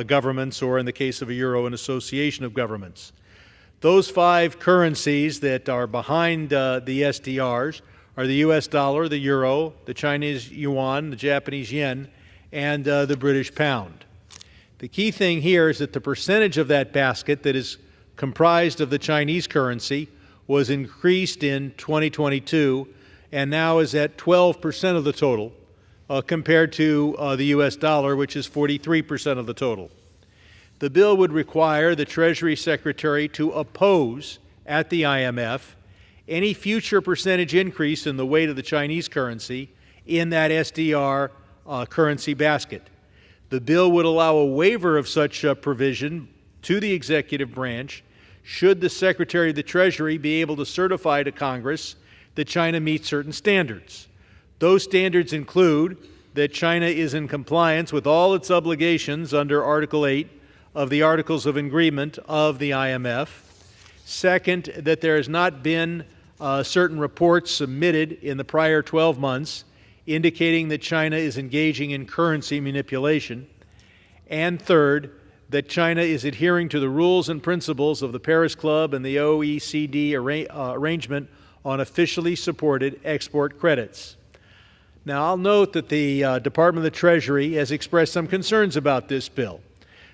governments, or in the case of a euro, an association of governments. Those 5 currencies that are behind the SDRs are the US dollar, the euro, the Chinese yuan, the Japanese yen, and the British pound. The key thing here is that the percentage of that basket that is comprised of the Chinese currency was increased in 2022 and now is at 12% of the total, compared to the US dollar, which is 43% of the total. The bill would require the Treasury Secretary to oppose at the IMF any future percentage increase in the weight of the Chinese currency in that SDR currency basket. The bill would allow a waiver of such provision to the executive branch should the Secretary of the Treasury be able to certify to Congress that China meets certain standards. Those standards include that China is in compliance with all its obligations under Article 8 of the Articles of Agreement of the IMF. Second, that there has not been certain reports submitted in the prior 12 months indicating that China is engaging in currency manipulation. And third, that China is adhering to the rules and principles of the Paris Club and the OECD arrangement on officially supported export credits. Now, I'll note that the Department of the Treasury has expressed some concerns about this bill,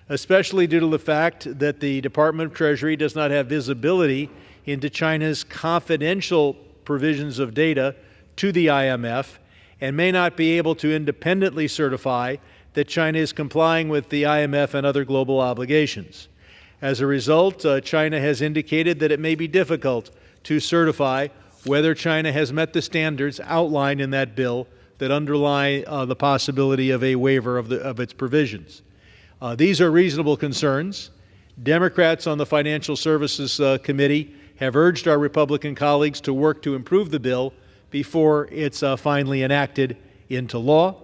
especially due to the fact that the Department of Treasury does not have visibility into China's confidential provisions of data to the IMF and may not be able to independently certify that China is complying with the IMF and other global obligations. As a result, China has indicated that it may be difficult to certify whether China has met the standards outlined in that bill that underlie the possibility of a waiver of its provisions. These are reasonable concerns. Democrats on the Financial Services Committee have urged our Republican colleagues to work to improve the bill before it's finally enacted into law.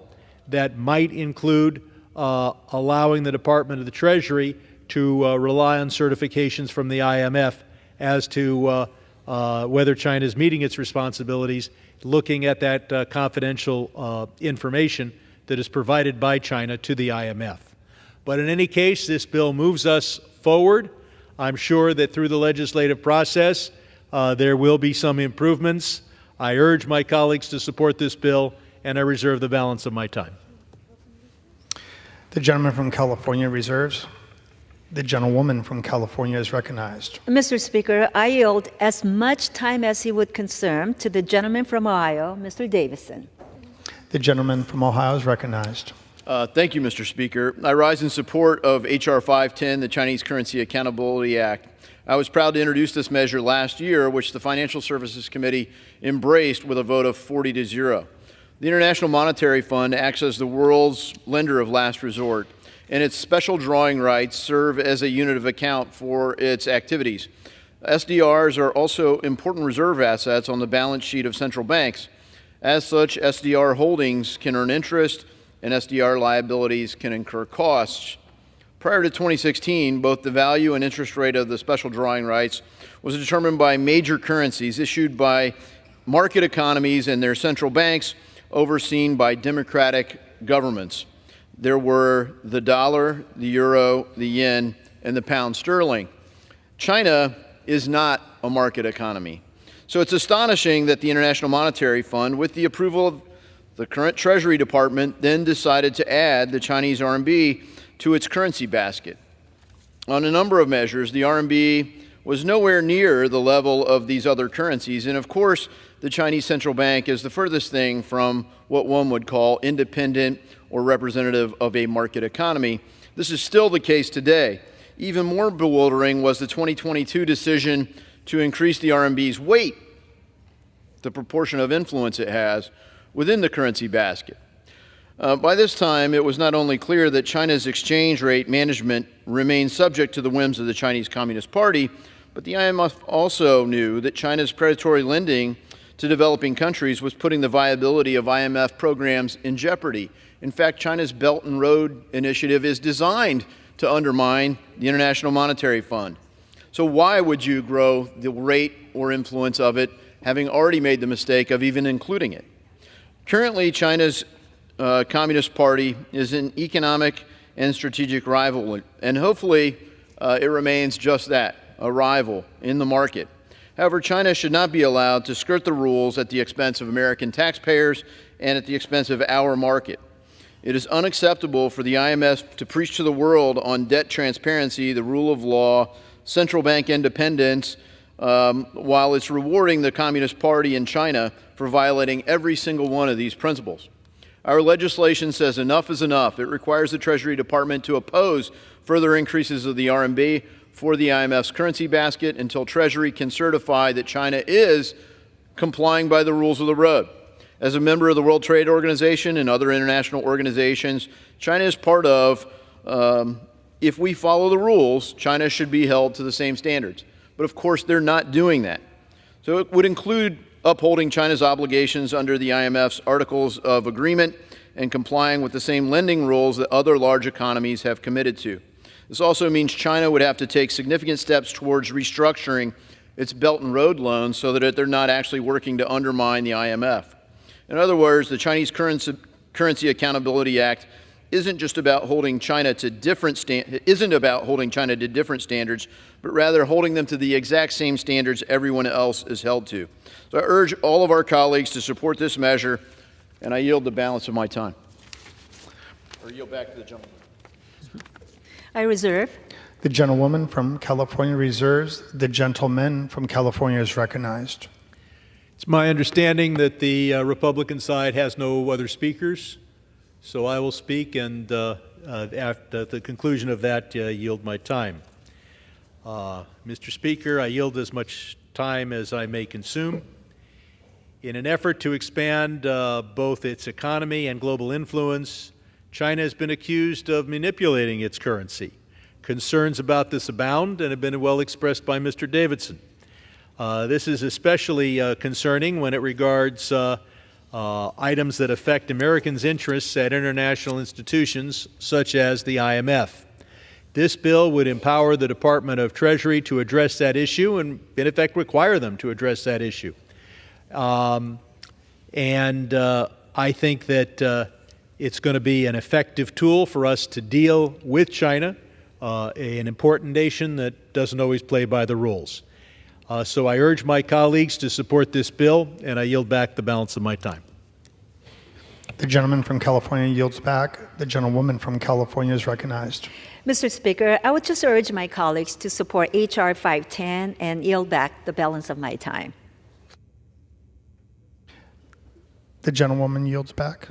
That might include allowing the Department of the Treasury to rely on certifications from the IMF as to whether China is meeting its responsibilities, looking at that confidential information that is provided by China to the IMF. But in any case, this bill moves us forward. I'm sure that through the legislative process, there will be some improvements. I urge my colleagues to support this bill, and I reserve the balance of my time. The gentleman from California reserves. The gentlewoman from California is recognized. Mr. Speaker, I yield as much time as he would consume to the gentleman from Ohio, Mr. Davison. The gentleman from Ohio is recognized. Thank you, Mr. Speaker. I rise in support of H.R. 510, the Chinese Currency Accountability Act. I was proud to introduce this measure last year, which the Financial Services Committee embraced with a vote of 40-0. The International Monetary Fund acts as the world's lender of last resort, and its special drawing rights serve as a unit of account for its activities. SDRs are also important reserve assets on the balance sheet of central banks. As such, SDR holdings can earn interest, and SDR liabilities can incur costs. Prior to 2016, both the value and interest rate of the special drawing rights was determined by major currencies issued by market economies and their central banks, overseen by democratic governments. There were the dollar, the euro, the yen, and the pound sterling. China is not a market economy. So it's astonishing that the International Monetary Fund, with the approval of the current Treasury Department, then decided to add the Chinese RMB to its currency basket. On a number of measures, the RMB was nowhere near the level of these other currencies, and of course, the Chinese central bank is the furthest thing from what one would call independent or representative of a market economy. This is still the case today. Even more bewildering was the 2022 decision to increase the RMB's weight, the proportion of influence it has within the currency basket. By this time, it was not only clear that China's exchange rate management remained subject to the whims of the Chinese Communist Party, but the IMF also knew that China's predatory lending to developing countries was putting the viability of IMF programs in jeopardy. In fact, China's Belt and Road Initiative is designed to undermine the International Monetary Fund. So why would you grow the rate or influence of it, having already made the mistake of even including it? Currently, China's Communist Party is an economic and strategic rival, and hopefully it remains just that, a rival in the market. However, China should not be allowed to skirt the rules at the expense of American taxpayers and at the expense of our market. It is unacceptable for the IMF to preach to the world on debt transparency, the rule of law, central bank independence, while it's rewarding the Communist Party in China for violating every single one of these principles. Our legislation says enough is enough. It requires the Treasury Department to oppose further increases of the RMB for the IMF's currency basket until Treasury can certify that China is complying by the rules of the road. As a member of the World Trade Organization and other international organizations, China is part of, if we follow the rules, China should be held to the same standards. But of course, they're not doing that. So it would include upholding China's obligations under the IMF's Articles of Agreement and complying with the same lending rules that other large economies have committed to. This also means China would have to take significant steps towards restructuring its Belt and Road loans so that they're not actually working to undermine the IMF. In other words, the Chinese Currency Accountability Act isn't just about holding China to different standards, but rather holding them to the exact same standards everyone else is held to. So I urge all of our colleagues to support this measure, and I yield the balance of my time. Or yield back to the gentleman. I reserve. The gentlewoman from California reserves. The gentleman from California is recognized. It's my understanding that the Republican side has no other speakers, so I will speak and after the conclusion of that yield my time. Mr. Speaker, I yield as much time as I may consume. In an effort to expand both its economy and global influence, China has been accused of manipulating its currency. Concerns about this abound and have been well expressed by Mr. Davidson. This is especially concerning when it regards items that affect Americans' interests at international institutions such as the IMF. This bill would empower the Department of Treasury to address that issue and, in effect, require them to address that issue. I think that it's going to be an effective tool for us to deal with China, an important nation that doesn't always play by the rules. So I urge my colleagues to support this bill, and I yield back the balance of my time. The gentleman from California yields back. The gentlewoman from California is recognized. Mr. Speaker, I would just urge my colleagues to support H.R. 510 and yield back the balance of my time. The gentlewoman yields back.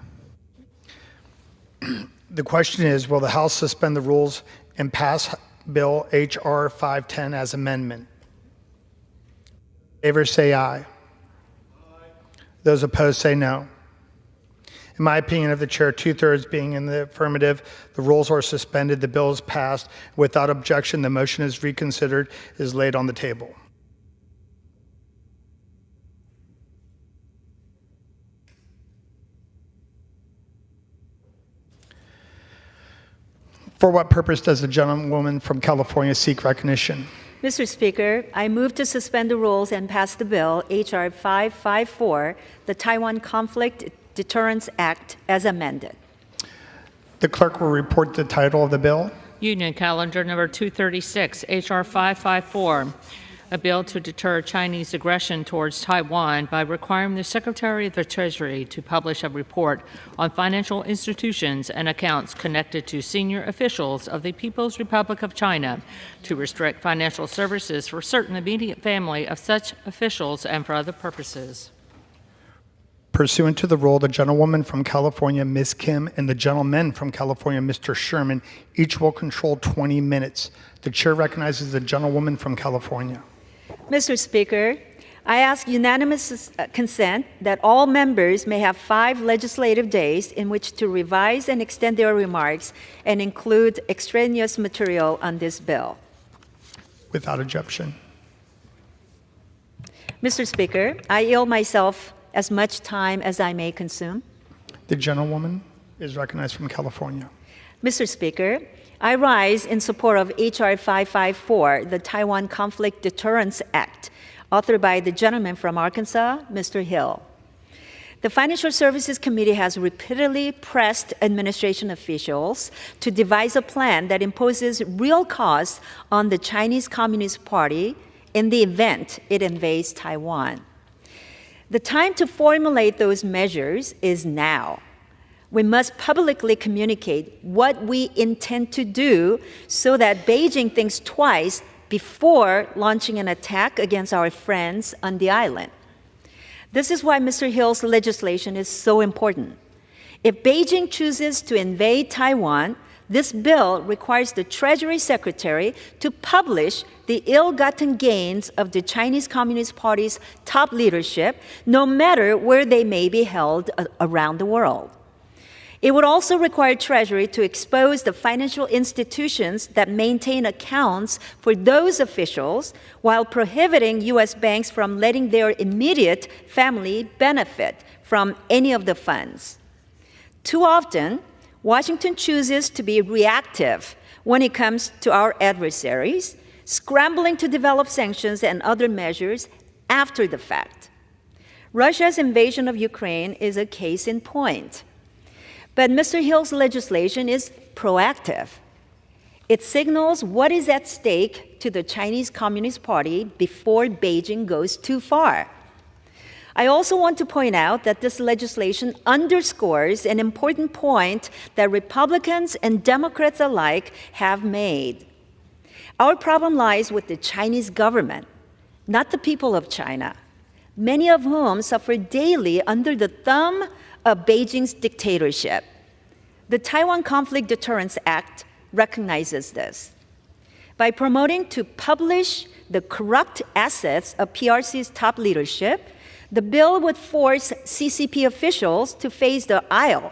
The question is, will the House suspend the rules and pass Bill H.R. 510 as amendment? In favor say aye. Aye. Those opposed say no. In my opinion, of the chair, 2/3 being in the affirmative, the rules are suspended, the bill is passed. Without objection, the motion is reconsidered, is laid on the table. For what purpose does the gentlewoman from California seek recognition? Mr. Speaker, I move to suspend the rules and pass the bill, H.R. 554, the Taiwan Conflict Deterrence Act, as amended. The clerk will report the title of the bill. Union Calendar number 236, H.R. 554, a bill to deter Chinese aggression towards Taiwan by requiring the Secretary of the Treasury to publish a report on financial institutions and accounts connected to senior officials of the People's Republic of China, to restrict financial services for certain immediate family of such officials and for other purposes. Pursuant to the rule, the gentlewoman from California, Ms. Kim, and the gentleman from California, Mr. Sherman, each will control 20 minutes. The chair recognizes the gentlewoman from California. Mr. Speaker, I ask unanimous consent that all members may have 5 legislative days in which to revise and extend their remarks and include extraneous material on this bill. Without objection. Mr. Speaker, I yield myself as much time as I may consume. The gentlewoman is recognized from California. Mr. Speaker, I rise in support of H.R. 554, the Taiwan Conflict Deterrence Act, authored by the gentleman from Arkansas, Mr. Hill. The Financial Services Committee has repeatedly pressed administration officials to devise a plan that imposes real costs on the Chinese Communist Party in the event it invades Taiwan. The time to formulate those measures is now. We must publicly communicate what we intend to do so that Beijing thinks twice before launching an attack against our friends on the island. This is why Mr. Hill's legislation is so important. If Beijing chooses to invade Taiwan, this bill requires the Treasury Secretary to publish the ill-gotten gains of the Chinese Communist Party's top leadership, no matter where they may be held around the world. It would also require Treasury to expose the financial institutions that maintain accounts for those officials while prohibiting U.S. banks from letting their immediate family benefit from any of the funds. Too often, Washington chooses to be reactive when it comes to our adversaries, scrambling to develop sanctions and other measures after the fact. Russia's invasion of Ukraine is a case in point. But Mr. Hill's legislation is proactive. It signals what is at stake to the Chinese Communist Party before Beijing goes too far. I also want to point out that this legislation underscores an important point that Republicans and Democrats alike have made. Our problem lies with the Chinese government, not the people of China, many of whom suffer daily under the thumb of Beijing's dictatorship. The Taiwan Conflict Deterrence Act recognizes this. By promoting to publish the corrupt assets of PRC's top leadership, the bill would force CCP officials to face the ire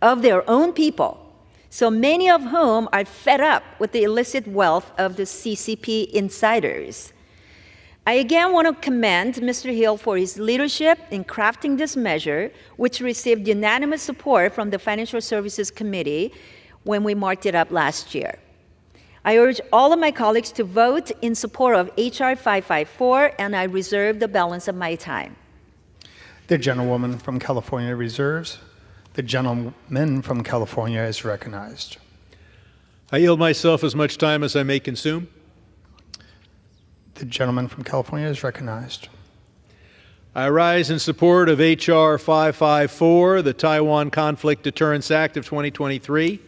of their own people, so many of whom are fed up with the illicit wealth of the CCP insiders. I again want to commend Mr. Hill for his leadership in crafting this measure, which received unanimous support from the Financial Services Committee when we marked it up last year. I urge all of my colleagues to vote in support of H.R. 554, and I reserve the balance of my time. The gentlewoman from California reserves. The gentleman from California is recognized. I yield myself as much time as I may consume. The gentleman from California is recognized. I rise in support of H.R. 554, the Taiwan Conflict Deterrence Act of 2023,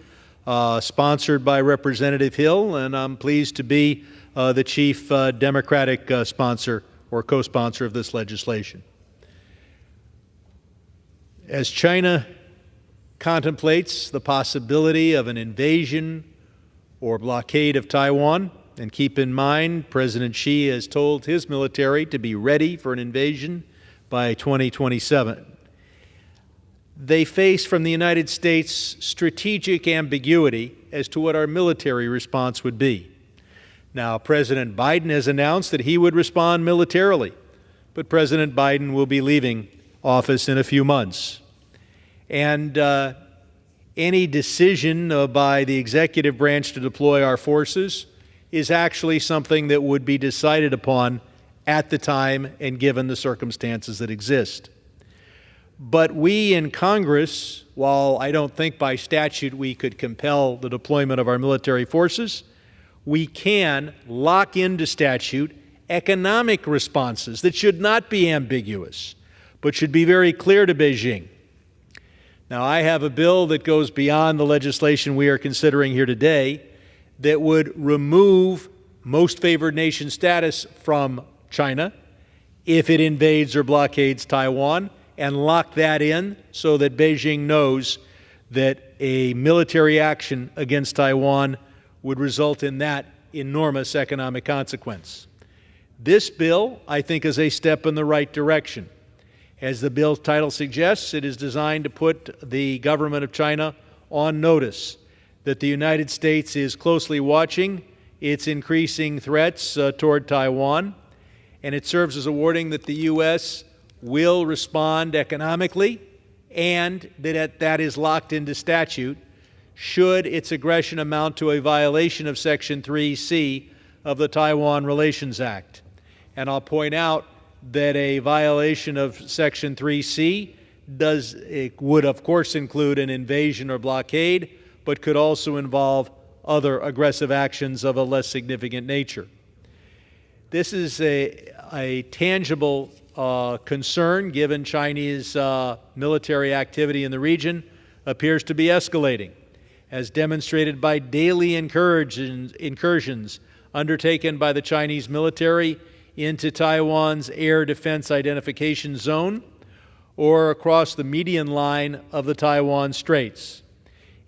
sponsored by Representative Hill, and I'm pleased to be the chief Democratic sponsor or co-sponsor of this legislation. As China contemplates the possibility of an invasion or blockade of Taiwan, and keep in mind, President Xi has told his military to be ready for an invasion by 2027. They face from the United States strategic ambiguity as to what our military response would be. Now, President Biden has announced that he would respond militarily, but President Biden will be leaving office in a few months. And any decision by the executive branch to deploy our forces is actually something that would be decided upon at the time and given the circumstances that exist. But we in Congress, while I don't think by statute we could compel the deployment of our military forces, we can lock into statute economic responses that should not be ambiguous, but should be very clear to Beijing. Now, I have a bill that goes beyond the legislation we are considering here today that would remove most favored nation status from China if it invades or blockades Taiwan, and lock that in so that Beijing knows that a military action against Taiwan would result in that enormous economic consequence. This bill, I think, is a step in the right direction. As the bill's title suggests, it is designed to put the government of China on notice that the United States is closely watching its increasing threats toward Taiwan, and it serves as a warning that the U.S. will respond economically and that is locked into statute should its aggression amount to a violation of Section 3C of the Taiwan Relations Act. And I'll point out that a violation of Section 3C would, of course, include an invasion or blockade, but could also involve other aggressive actions of a less significant nature. This is a tangible concern given Chinese military activity in the region appears to be escalating, as demonstrated by daily incursions undertaken by the Chinese military into Taiwan's air defense identification zone or across the median line of the Taiwan Straits.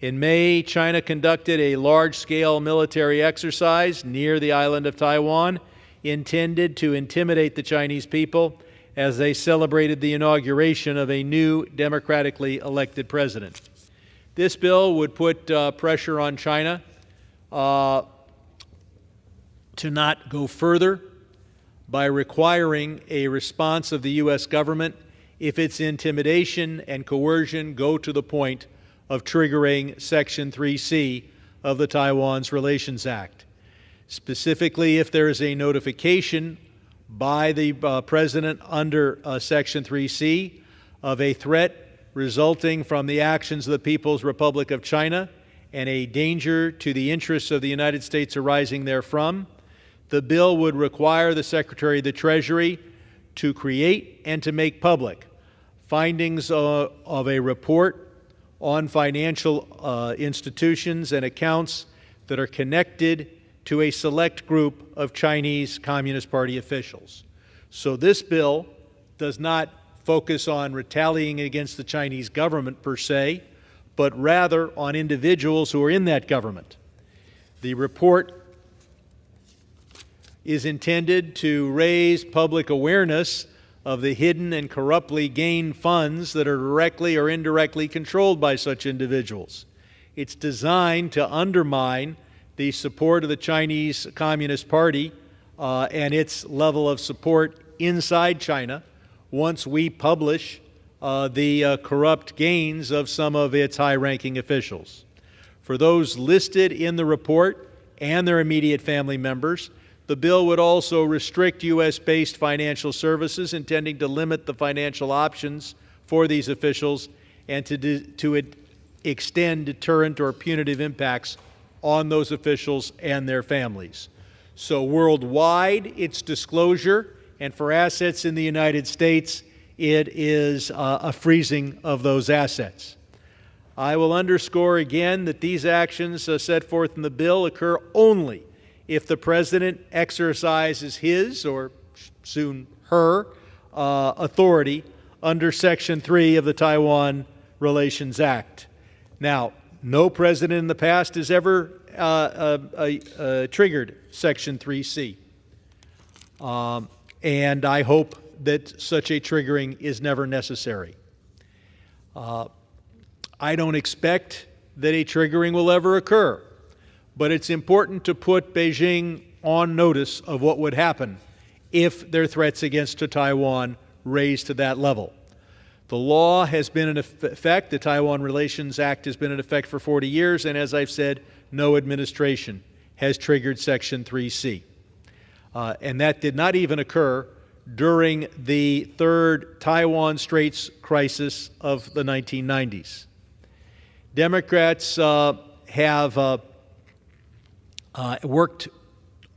In May, China conducted a large-scale military exercise near the island of Taiwan intended to intimidate the Chinese people as they celebrated the inauguration of a new democratically elected president. This bill would put pressure on China to not go further by requiring a response of the U.S. government if its intimidation and coercion go to the point of triggering Section 3C of the Taiwan's Relations Act. Specifically, if there is a notification by the President under Section 3C of a threat resulting from the actions of the People's Republic of China and a danger to the interests of the United States arising therefrom, the bill would require the Secretary of the Treasury to create and to make public findings of a report on financial institutions and accounts that are connected to a select group of Chinese Communist Party officials. So this bill does not focus on retaliating against the Chinese government per se, but rather on individuals who are in that government. The report is intended to raise public awareness of the hidden and corruptly gained funds that are directly or indirectly controlled by such individuals. It's designed to undermine the support of the Chinese Communist Party and its level of support inside China once we publish the corrupt gains of some of its high-ranking officials. For those listed in the report and their immediate family members, the bill would also restrict U.S.-based financial services, intending to limit the financial options for these officials and to extend deterrent or punitive impacts on those officials and their families. So worldwide, it's disclosure, and for assets in the United States, it is a freezing of those assets. I will underscore again that these actions set forth in the bill occur only if the President exercises his, or soon her, authority under Section 3 of the Taiwan Relations Act. Now, no president in the past has ever triggered Section 3C. And I hope that such a triggering is never necessary. I don't expect that a triggering will ever occur, but it's important to put Beijing on notice of what would happen if their threats against Taiwan raised to that level. The law has been in effect, the Taiwan Relations Act has been in effect for 40 years, and as I've said, no administration has triggered Section 3C. And that did not even occur during the third Taiwan Straits crisis of the 1990s. Democrats have worked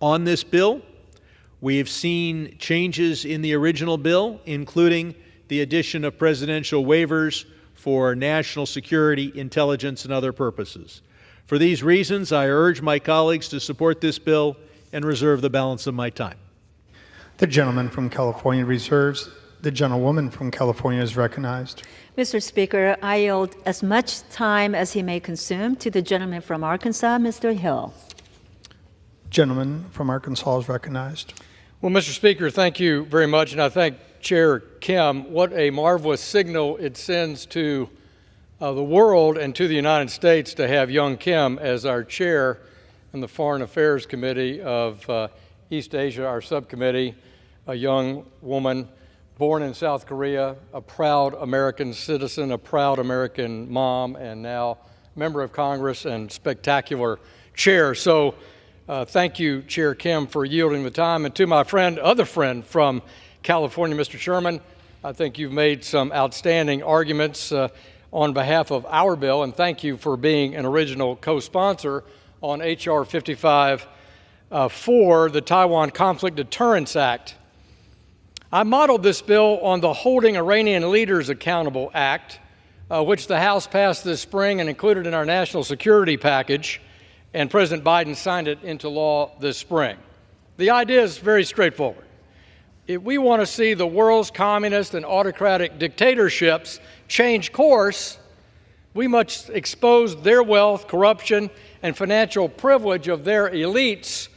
on this bill. We have seen changes in the original bill, including the addition of presidential waivers for national security, intelligence, and other purposes. For these reasons, I urge my colleagues to support this bill and reserve the balance of my time. The gentleman from California reserves. The gentlewoman from California is recognized. Mr. Speaker, I yield as much time as he may consume to the gentleman from Arkansas, Mr. Hill. Gentleman from Arkansas is recognized. Well, Mr. Speaker, thank you very much, and I thank Chair Kim. What a marvelous signal it sends to the world and to the United States to have young Kim as our chair in the Foreign Affairs Committee of East Asia, our subcommittee, a young woman born in South Korea, a proud American citizen, a proud American mom, and now member of Congress and spectacular chair. So thank you, Chair Kim, for yielding the time. And to my other friend from California, Mr. Sherman, I think you've made some outstanding arguments on behalf of our bill, and thank you for being an original co-sponsor on H.R. 55 for the Taiwan Conflict Deterrence Act. I modeled this bill on the Holding Iranian Leaders Accountable Act, which the House passed this spring and included in our national security package, and President Biden signed it into law this spring. The idea is very straightforward. If we want to see the world's communist and autocratic dictatorships change course, we must expose their wealth, corruption, and financial privilege of their elites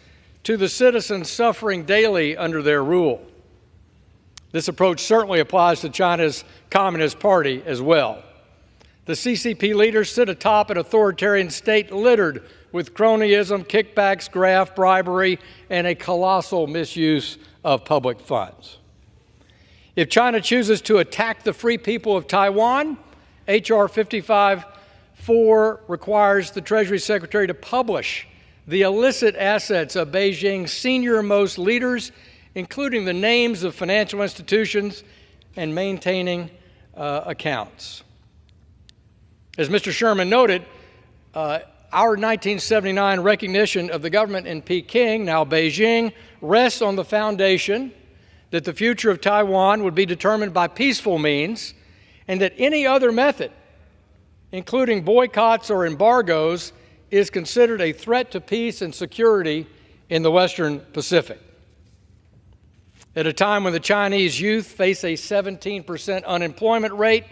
to the citizens suffering daily under their rule. This approach certainly applies to China's Communist Party as well. The CCP leaders sit atop an authoritarian state littered with cronyism, kickbacks, graft, bribery, and a colossal misuse of public funds. If China chooses to attack the free people of Taiwan, H.R. 55-4 requires the Treasury Secretary to publish the illicit assets of Beijing's senior-most leaders, including the names of financial institutions and maintaining accounts. As Mr. Sherman noted, our 1979 recognition of the government in Peking, now Beijing, rests on the foundation that the future of Taiwan would be determined by peaceful means, and that any other method, including boycotts or embargoes, is considered a threat to peace and security in the Western Pacific. At a time when the Chinese youth face a 17% unemployment rate,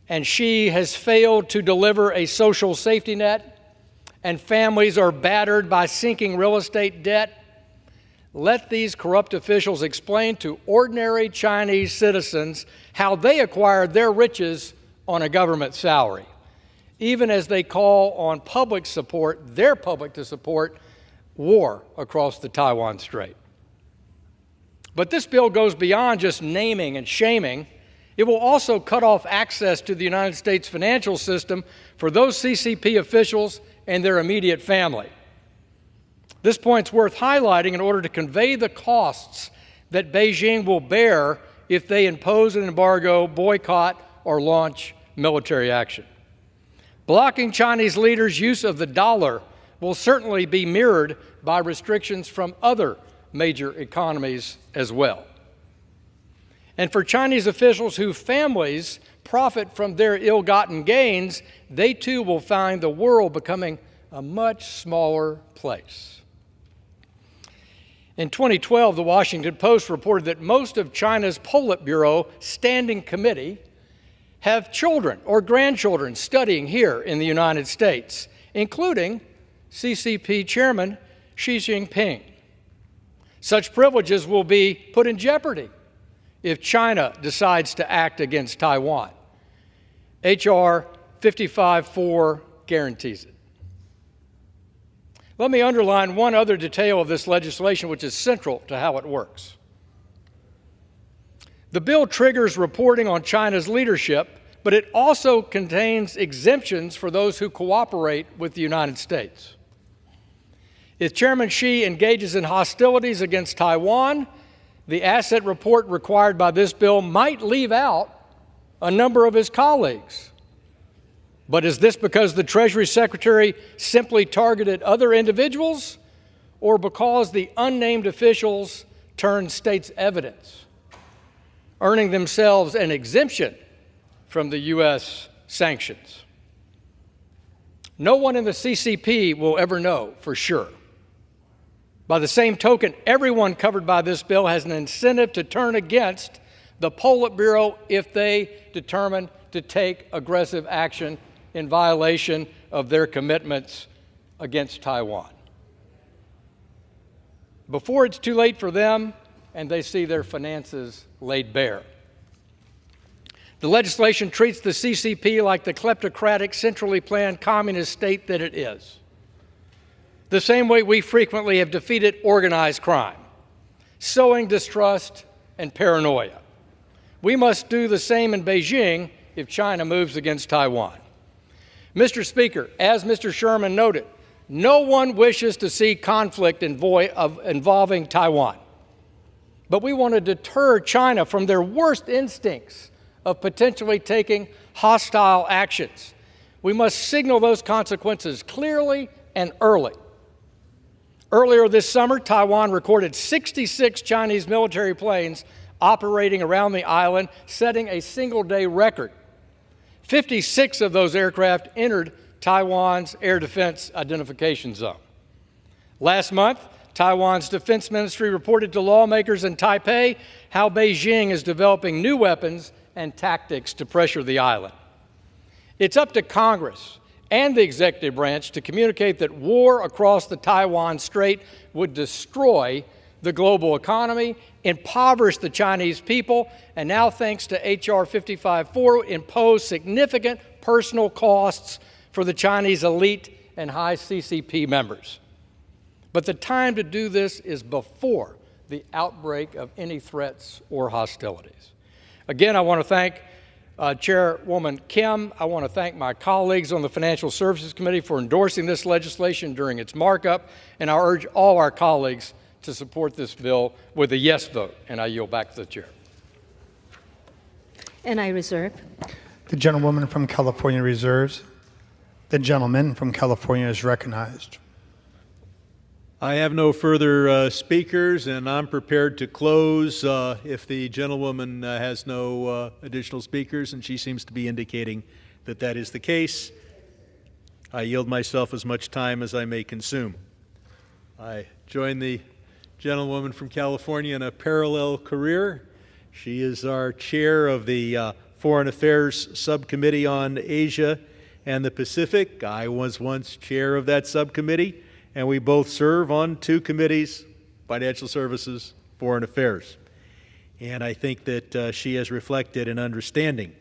and Xi has failed to deliver a social safety net, and families are battered by sinking real estate debt, let these corrupt officials explain to ordinary Chinese citizens how they acquired their riches on a government salary, even as they call on their public to support war across the Taiwan Strait. But this bill goes beyond just naming and shaming. It will also cut off access to the United States financial system for those CCP officials and their immediate family. This point's worth highlighting in order to convey the costs that Beijing will bear if they impose an embargo, boycott, or launch military action. Blocking Chinese leaders' use of the dollar will certainly be mirrored by restrictions from other major economies as well. And for Chinese officials whose families profit from their ill-gotten gains, they too will find the world becoming a much smaller place. In 2012, the Washington Post reported that most of China's Politburo Standing Committee have children or grandchildren studying here in the United States, including CCP Chairman Xi Jinping. Such privileges will be put in jeopardy if China decides to act against Taiwan. H.R. 55-4 guarantees it. Let me underline one other detail of this legislation which is central to how it works. The bill triggers reporting on China's leadership, but it also contains exemptions for those who cooperate with the United States. If Chairman Xi engages in hostilities against Taiwan, the asset report required by this bill might leave out a number of his colleagues. But is this because the Treasury Secretary simply targeted other individuals, or because the unnamed officials turned state's evidence, earning themselves an exemption from the U.S. sanctions? No one in the CCP will ever know for sure. By the same token, everyone covered by this bill has an incentive to turn against the Politburo if they determine to take aggressive action in violation of their commitments against Taiwan. Before it's too late for them and they see their finances laid bare. The legislation treats the CCP like the kleptocratic, centrally planned communist state that it is. The same way we frequently have defeated organized crime, sowing distrust and paranoia. We must do the same in Beijing if China moves against Taiwan. Mr. Speaker, as Mr. Sherman noted, no one wishes to see conflict involving Taiwan. But we want to deter China from their worst instincts of potentially taking hostile actions. We must signal those consequences clearly and early. Earlier this summer, Taiwan recorded 66 Chinese military planes operating around the island, setting a single-day record. 56 of those aircraft entered Taiwan's air defense identification zone. Last month, Taiwan's defense ministry reported to lawmakers in Taipei how Beijing is developing new weapons and tactics to pressure the island. It's up to Congress and the executive branch to communicate that war across the Taiwan Strait would destroy the global economy, impoverish the Chinese people, and now, thanks to H.R. 55-4, impose significant personal costs for the Chinese elite and high CCP members. But the time to do this is before the outbreak of any threats or hostilities. Again, I want to thank Chairwoman Kim. I want to thank my colleagues on the Financial Services Committee for endorsing this legislation during its markup, and I urge all our colleagues to support this bill with a yes vote, and I yield back to the chair. And I reserve. The gentlewoman from California reserves. The gentleman from California is recognized. I have no further speakers, and I'm prepared to close if the gentlewoman has no additional speakers, and she seems to be indicating that that is the case. I yield myself as much time as I may consume. I join the gentlewoman from California in a parallel career. She is our chair of the Foreign Affairs Subcommittee on Asia and the Pacific. I was once chair of that subcommittee, and we both serve on two committees Financial Services, Foreign Affairs. And I think that she has reflected an understanding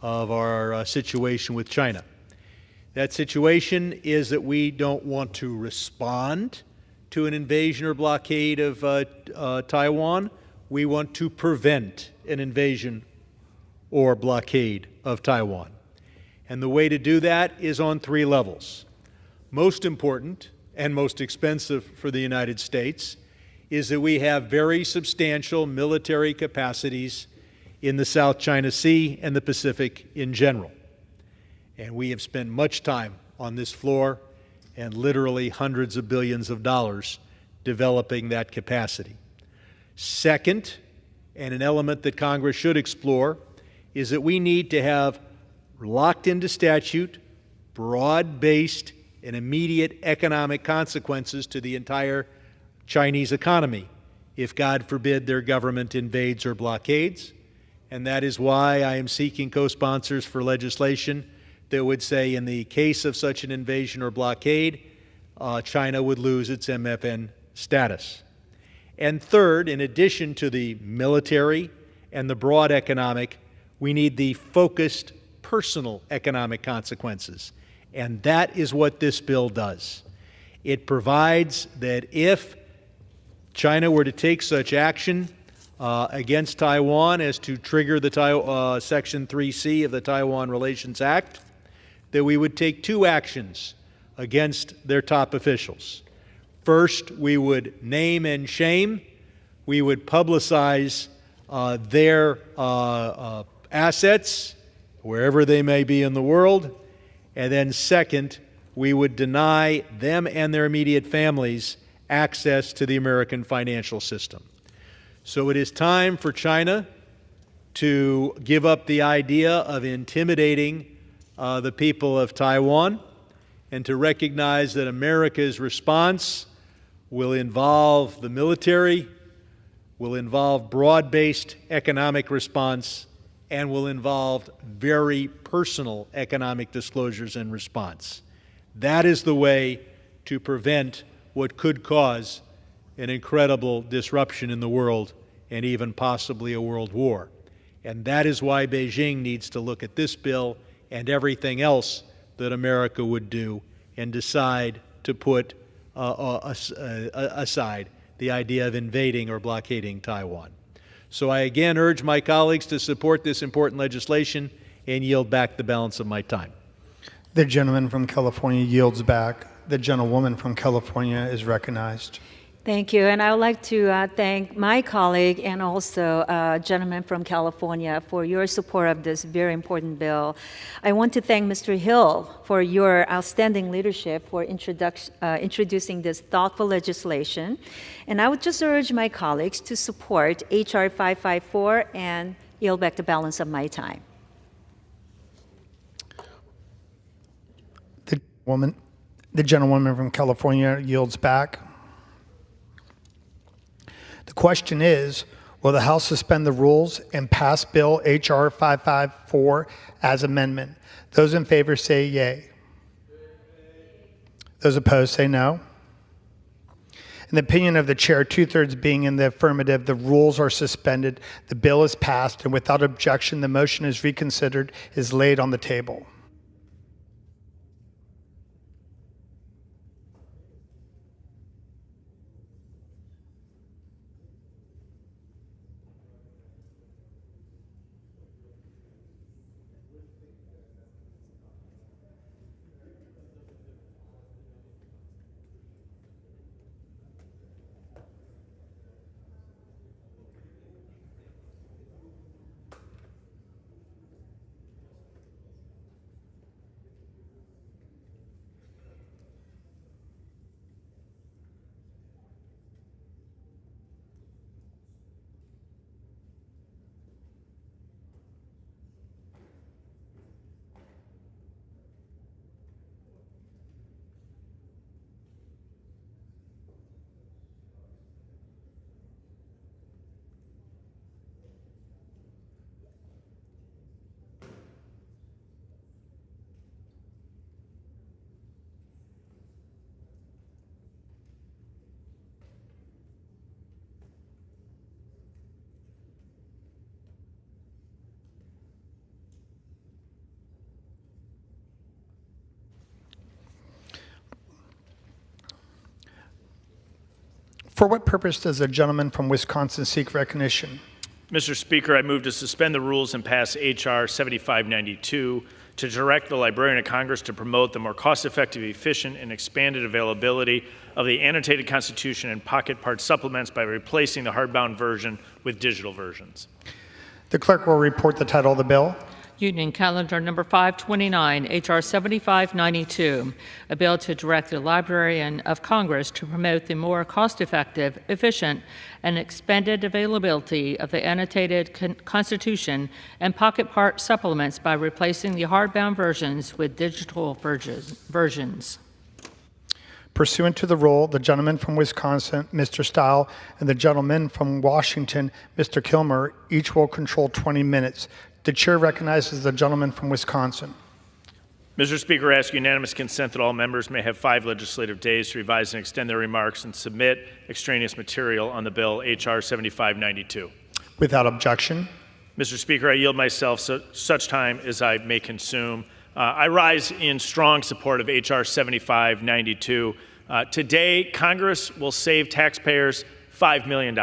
of our situation with China. That situation is that we don't want to respond to an invasion or blockade of Taiwan. We want to prevent an invasion or blockade of Taiwan. And the way to do that is on three levels. Most important and most expensive for the United States is that we have very substantial military capacities in the South China Sea and the Pacific in general. And we have spent much time on this floor and literally hundreds of billions of dollars developing that capacity. Second, and an element that Congress should explore, is that we need to have locked into statute, broad-based and immediate economic consequences to the entire Chinese economy if, God forbid, their government invades or blockades. And that is why I am seeking co-sponsors for legislation that would say in the case of such an invasion or blockade, China would lose its MFN status. And third, in addition to the military and the broad economic, we need the focused personal economic consequences. And that is what this bill does. It provides that if China were to take such action against Taiwan as to trigger the Section 3C of the Taiwan Relations Act, that we would take two actions against their top officials. First, we would name and shame. We would publicize their assets, wherever they may be in the world. And then second, we would deny them and their immediate families access to the American financial system. So it is time for China to give up the idea of intimidating the people of Taiwan and to recognize that America's response will involve the military, will involve broad-based economic response, and will involve very personal economic disclosures and response. That is the way to prevent what could cause an incredible disruption in the world and even possibly a world war. And that is why Beijing needs to look at this bill and everything else that America would do and decide to put aside the idea of invading or blockading Taiwan. So I again urge my colleagues to support this important legislation and yield back the balance of my time. The gentleman from California yields back. The gentlewoman from California is recognized. Thank you, and I would like to thank my colleague and also gentleman from California for your support of this very important bill. I want to thank Mr. Hill for your outstanding leadership for introducing this thoughtful legislation. And I would just urge my colleagues to support H.R. 554 and yield back the balance of my time. The gentlewoman from California yields back. The question is, will the House suspend the rules and pass Bill H.R. 554 as amendment? Those in favor say yea. Those opposed say no. In the opinion of the chair, 2/3 being in the affirmative, the rules are suspended, the bill is passed, and without objection, the motion is reconsidered, is laid on the table. For what purpose does the gentleman from Wisconsin seek recognition? Mr. Speaker, I move to suspend the rules and pass H.R. 7592 to direct the Librarian of Congress to promote the more cost-effective, efficient, and expanded availability of the annotated Constitution and pocket part supplements by replacing the hardbound version with digital versions. The clerk will report the title of the bill. Union Calendar Number 529, H.R. 7592, a bill to direct the Librarian of Congress to promote the more cost-effective, efficient, and expanded availability of the annotated Constitution and pocket part supplements by replacing the hardbound versions with digital versions. Pursuant to the rule, the gentleman from Wisconsin, Mr. Stile, and the gentleman from Washington, Mr. Kilmer, each will control 20 minutes. The chair recognizes the gentleman from Wisconsin. Mr. Speaker, I ask unanimous consent that all members may have 5 legislative days to revise and extend their remarks and submit extraneous material on the bill H.R. 7592. Without objection. Mr. Speaker, I yield myself such time as I may consume. I rise in strong support of H.R. 7592. Today, Congress will save taxpayers $5 million.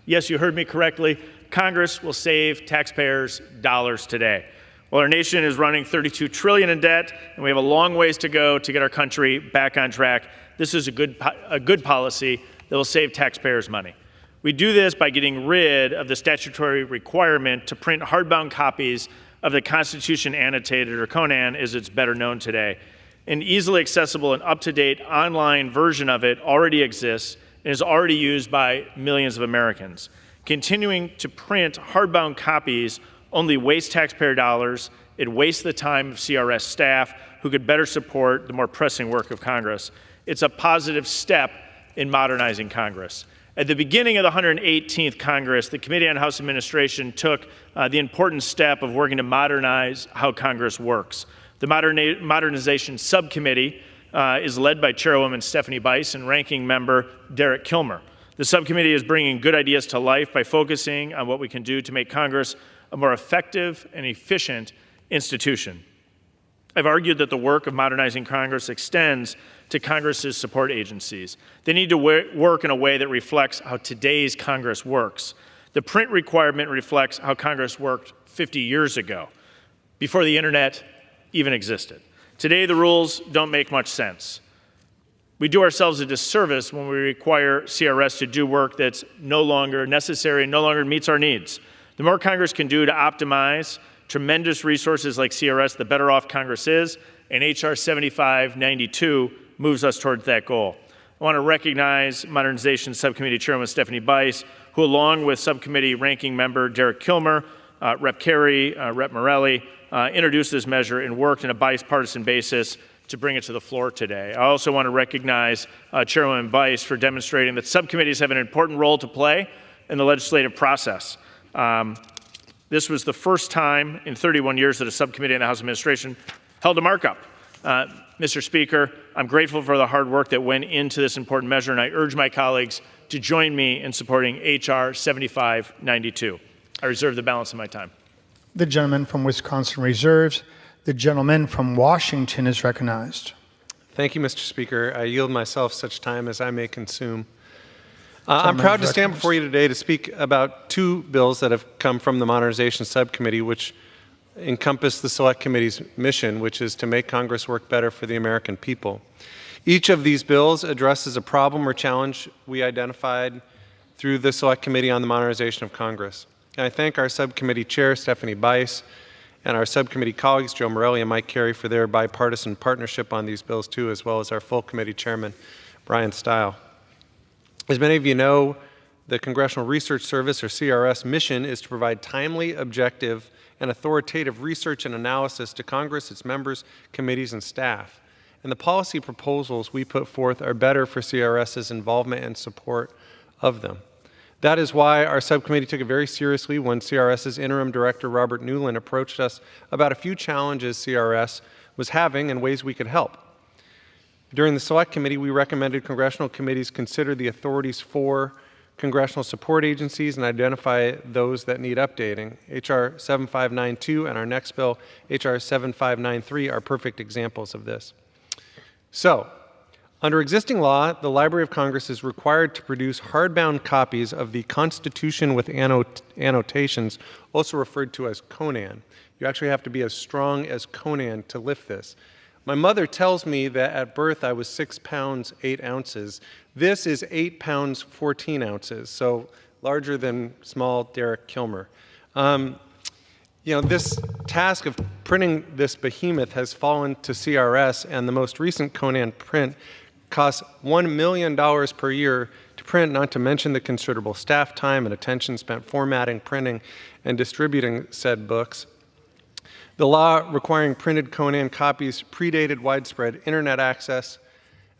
Yes, you heard me correctly. Congress will save taxpayers dollars today. While our nation is running $32 trillion in debt and we have a long ways to go to get our country back on track, this is a good policy that will save taxpayers money. We do this by getting rid of the statutory requirement to print hardbound copies of the Constitution annotated, or Conan as it's better known today. An easily accessible and up-to-date online version of it already exists and is already used by millions of Americans. Continuing to print hardbound copies only wastes taxpayer dollars. It wastes the time of CRS staff who could better support the more pressing work of Congress. It's a positive step in modernizing Congress. At the beginning of the 118th Congress, the Committee on House Administration took the important step of working to modernize how Congress works. The Modernization Subcommittee is led by Chairwoman Stephanie Bice and Ranking Member Derek Kilmer. The subcommittee is bringing good ideas to life by focusing on what we can do to make Congress a more effective and efficient institution. I've argued that the work of modernizing Congress extends to Congress's support agencies. They need to work in a way that reflects how today's Congress works. The print requirement reflects how Congress worked 50 years ago, before the internet even existed. Today, the rules don't make much sense. We do ourselves a disservice when we require CRS to do work that's no longer necessary and no longer meets our needs. The more Congress can do to optimize tremendous resources like CRS, the better off Congress is, and H.R. 7592 moves us towards that goal. I want to recognize Modernization Subcommittee Chairwoman Stephanie Bice, who along with Subcommittee Ranking Member Derek Kilmer, Rep. Carey, Rep. Morelli, introduced this measure and worked on a bipartisan basis to bring it to the floor today. I also want to recognize Chairwoman Bice for demonstrating that subcommittees have an important role to play in the legislative process. This was the first time in 31 years that a subcommittee in the House Administration held a markup. Mr. Speaker, I'm grateful for the hard work that went into this important measure, and I urge my colleagues to join me in supporting H.R. 7592. I reserve the balance of my time. The gentleman from Wisconsin reserves. The gentleman from Washington is recognized. Thank you, Mr. Speaker. I yield myself such time as I may consume. I'm proud to stand before you today to speak about 2 bills that have come from the Modernization Subcommittee, which encompass the Select Committee's mission, which is to make Congress work better for the American people. Each of these bills addresses a problem or challenge we identified through the Select Committee on the Modernization of Congress. And I thank our subcommittee chair, Stephanie Bice, and our subcommittee colleagues, Joe Morelli and Mike Carey, for their bipartisan partnership on these bills too, as well as our full committee chairman, Brian Stile. As many of you know, the Congressional Research Service, or CRS, mission is to provide timely, objective, and authoritative research and analysis to Congress, its members, committees, and staff. And the policy proposals we put forth are better for CRS's involvement and support of them. That is why our subcommittee took it very seriously when CRS's interim director, Robert Newland, approached us about a few challenges CRS was having and ways we could help. During the Select Committee, we recommended congressional committees consider the authorities for congressional support agencies and identify those that need updating. H.R. 7592 and our next bill, H.R. 7593, are perfect examples of this. So, Under existing law, the Library of Congress is required to produce hardbound copies of the Constitution with annotations, also referred to as Conan. You actually have to be as strong as Conan to lift this. My mother tells me that at birth I was 6 pounds 8 ounces. This is 8 pounds 14 ounces, so larger than small Derek Kilmer. This task of printing this behemoth has fallen to CRS, and the most recent Conan print costs $1 million per year to print, not to mention the considerable staff time and attention spent formatting, printing, and distributing said books. The law requiring printed Conan copies predated widespread internet access,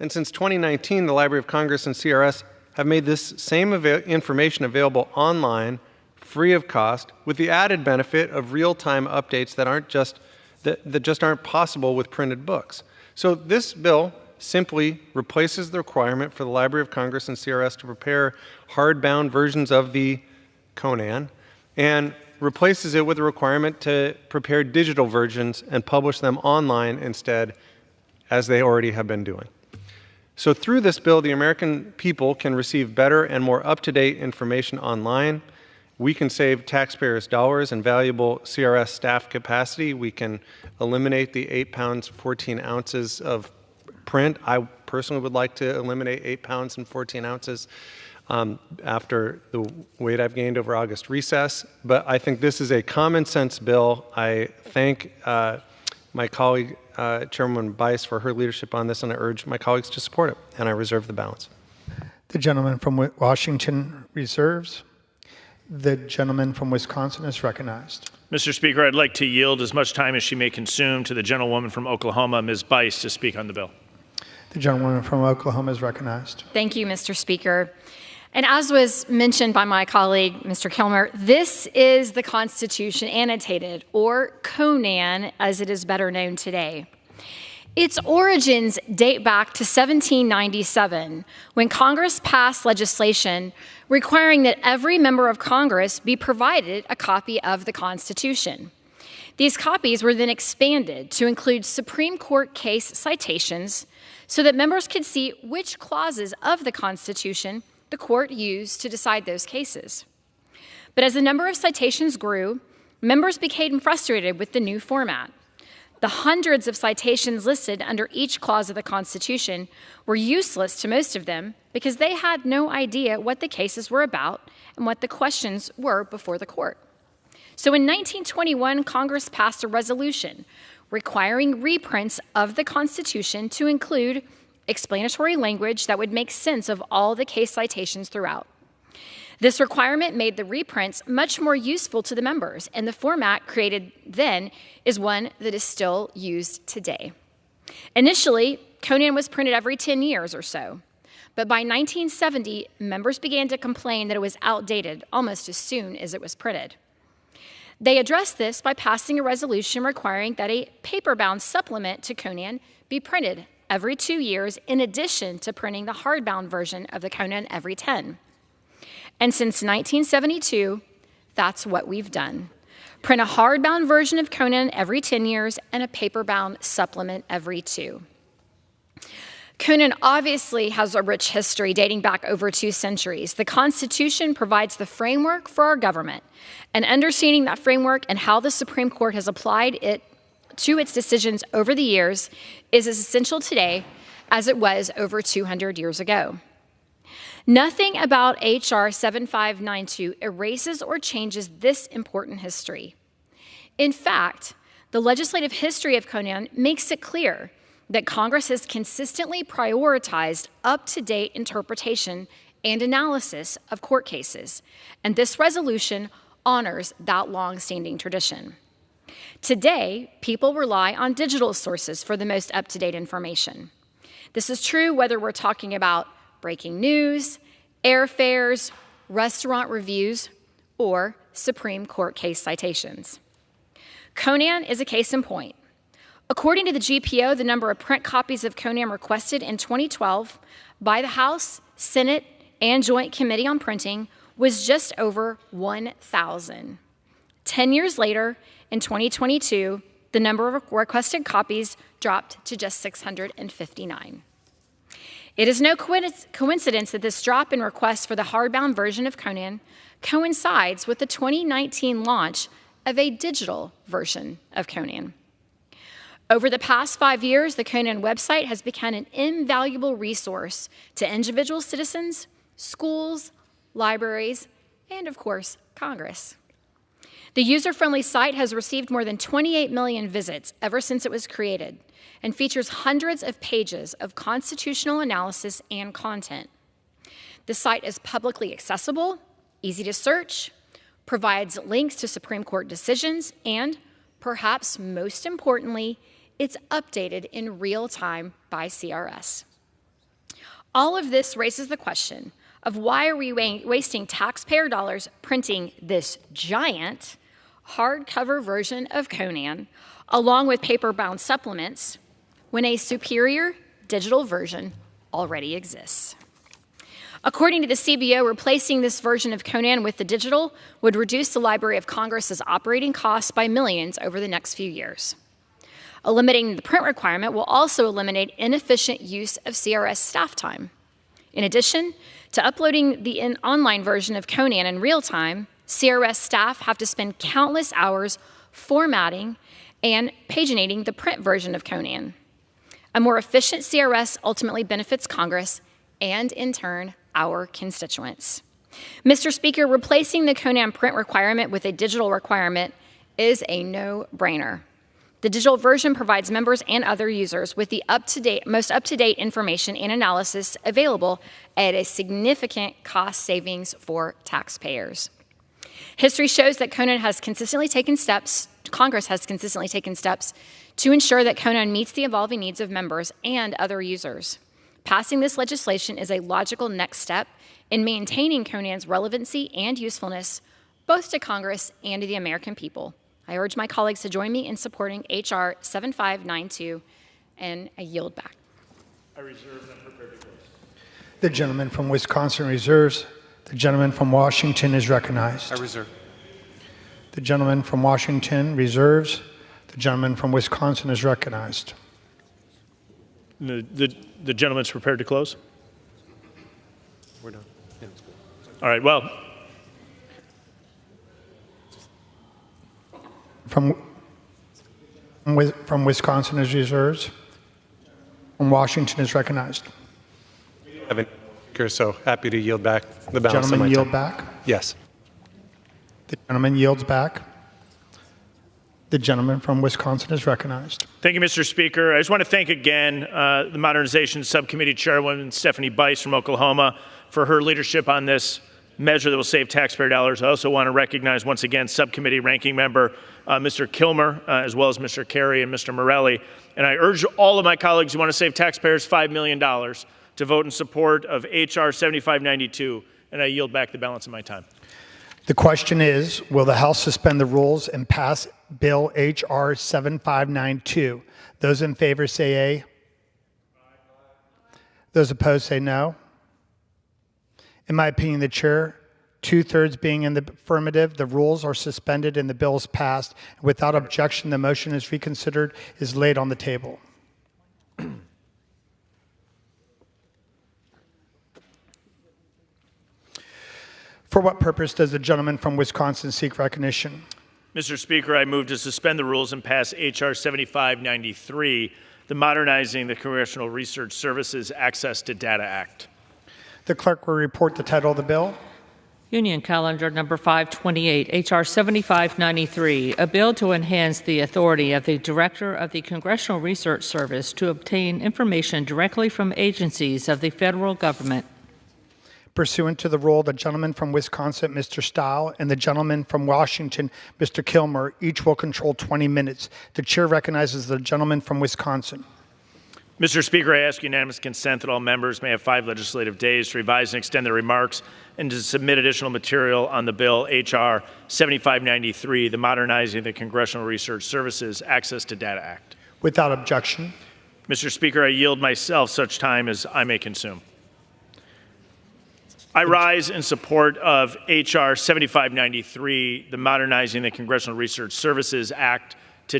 and since 2019, the Library of Congress and CRS have made this same information available online, free of cost, with the added benefit of real-time updates that just aren't possible with printed books. So this bill simply replaces the requirement for the Library of Congress and CRS to prepare hardbound versions of the Conan and replaces it with a requirement to prepare digital versions and publish them online instead, as they already have been doing. So through this bill, the American people can receive better and more up-to-date information online. We can save taxpayers' dollars and valuable CRS staff capacity. We can eliminate the 8 pounds 14 ounces of print. I personally would like to eliminate 8 pounds and 14 ounces after the weight I've gained over August recess. But I think this is a common sense bill. I thank my colleague, Chairwoman Bice, for her leadership on this, and I urge my colleagues to support it, and I reserve the balance. The gentleman from Washington reserves. The gentleman from Wisconsin is recognized. Mr. Speaker, I'd like to yield as much time as she may consume to the gentlewoman from Oklahoma, Ms. Bice, to speak on the bill. The gentlewoman from Oklahoma is recognized. Thank you, Mr. Speaker. And as was mentioned by my colleague, Mr. Kilmer, this is the Constitution annotated, or Conan, as it is better known today. Its origins date back to 1797, when Congress passed legislation requiring that every member of Congress be provided a copy of the Constitution. These copies were then expanded to include Supreme Court case citations so that members could see which clauses of the Constitution the court used to decide those cases. But as the number of citations grew, members became frustrated with the new format. The hundreds of citations listed under each clause of the Constitution were useless to most of them because they had no idea what the cases were about and what the questions were before the court. So in 1921, Congress passed a resolution requiring reprints of the Constitution to include explanatory language that would make sense of all the case citations throughout. This requirement made the reprints much more useful to the members, and the format created then is one that is still used today. Initially, Conan was printed every 10 years or so, but by 1970, members began to complain that it was outdated almost as soon as it was printed. They addressed this by passing a resolution requiring that a paper-bound supplement to Conan be printed every 2 years, in addition to printing the hardbound version of the Conan every 10. And since 1972, that's what we've done. Print a hardbound version of Conan every 10 years and a paper-bound supplement every 2. Conan obviously has a rich history dating back over 2 centuries. The Constitution provides the framework for our government, and understanding that framework and how the Supreme Court has applied it to its decisions over the years is as essential today as it was over 200 years ago. Nothing about H.R. 7592 erases or changes this important history. In fact, the legislative history of Conan makes it clear that Congress has consistently prioritized up-to-date interpretation and analysis of court cases, and this resolution honors that long-standing tradition. Today, people rely on digital sources for the most up-to-date information. This is true whether we're talking about breaking news, airfares, restaurant reviews, or Supreme Court case citations. Conan is a case in point. According to the GPO, the number of print copies of Conan requested in 2012 by the House, Senate, and Joint Committee on Printing was just over 1,000. 10 years later, in 2022, the number of requested copies dropped to just 659. It is no coincidence that this drop in requests for the hardbound version of Conan coincides with the 2019 launch of a digital version of Conan. Over the past 5 years, the Conan website has become an invaluable resource to individual citizens, schools, libraries, and of course, Congress. The user-friendly site has received more than 28 million visits ever since it was created and features hundreds of pages of constitutional analysis and content. The site is publicly accessible, easy to search, provides links to Supreme Court decisions, and, perhaps most importantly, it's updated in real time by CRS. All of this raises the question of why are we wasting taxpayer dollars printing this giant hardcover version of Conan along with paper-bound supplements when a superior digital version already exists. According to the CBO, replacing this version of Conan with the digital would reduce the Library of Congress's operating costs by millions over the next few years. Eliminating the print requirement will also eliminate inefficient use of CRS staff time. In addition to uploading the online version of Conan in real time, CRS staff have to spend countless hours formatting and paginating the print version of Conan. A more efficient CRS ultimately benefits Congress and, in turn, our constituents. Mr. Speaker, replacing the Conan print requirement with a digital requirement is a no-brainer. The digital version provides members and other users with the most up-to-date information and analysis available at a significant cost savings for taxpayers. History shows that Congress has consistently taken steps to ensure that Conan meets the evolving needs of members and other users. Passing this legislation is a logical next step in maintaining Conan's relevancy and usefulness both to Congress and to the American people. I urge my colleagues to join me in supporting H.R. 7592, and I yield back. I reserve and prepare to close. The gentleman from Wisconsin reserves. The gentleman from Washington is recognized. I reserve. The gentleman from Washington reserves. The gentleman from Wisconsin is recognized. The gentleman's prepared to close? We're done. Yeah. All right, well. From Wisconsin is reserved. From Washington is recognized. So happy to yield back the balance of my Gentleman yield time. back. Yes. The gentleman yields back. The gentleman from Wisconsin is recognized. Thank you, Mr. Speaker. I just want to thank again the Modernization Subcommittee Chairwoman Stephanie Bice from Oklahoma for her leadership on this measure that will save taxpayer dollars. I also want to recognize once again Subcommittee Ranking Member Mr. Kilmer, as well as Mr. Carey and Mr. Morelli. And I urge all of my colleagues who want to save taxpayers $5 million to vote in support of H.R. 7592, and I yield back the balance of my time. The question is, will the House suspend the rules and pass Bill H.R. 7592? Those in favor say aye. Those opposed say no. In my opinion, the chair, 2/3 being in the affirmative, the rules are suspended and the bill is passed. Without objection, the motion is reconsidered, is laid on the table. For what purpose does the gentleman from Wisconsin seek recognition? Mr. Speaker, I move to suspend the rules and pass H.R. 7593, the Modernizing the Congressional Research Services Access to Data Act. The clerk will report the title of the bill. Union Calendar Number 528, H.R. 7593, a bill to enhance the authority of the Director of the Congressional Research Service to obtain information directly from agencies of the federal government. Pursuant to the rule, the gentleman from Wisconsin, Mr. Stahl, and the gentleman from Washington, Mr. Kilmer, each will control 20 minutes. The chair recognizes the gentleman from Wisconsin. Mr. Speaker, I ask unanimous consent that all members may have 5 legislative days to revise and extend their remarks and to submit additional material on the bill H.R. 7593, the Modernizing the Congressional Research Services Access to Data Act. Without objection. Mr. Speaker, I yield myself such time as I may consume. I rise in support of H.R. 7593, the Modernizing the Congressional Research Services Act to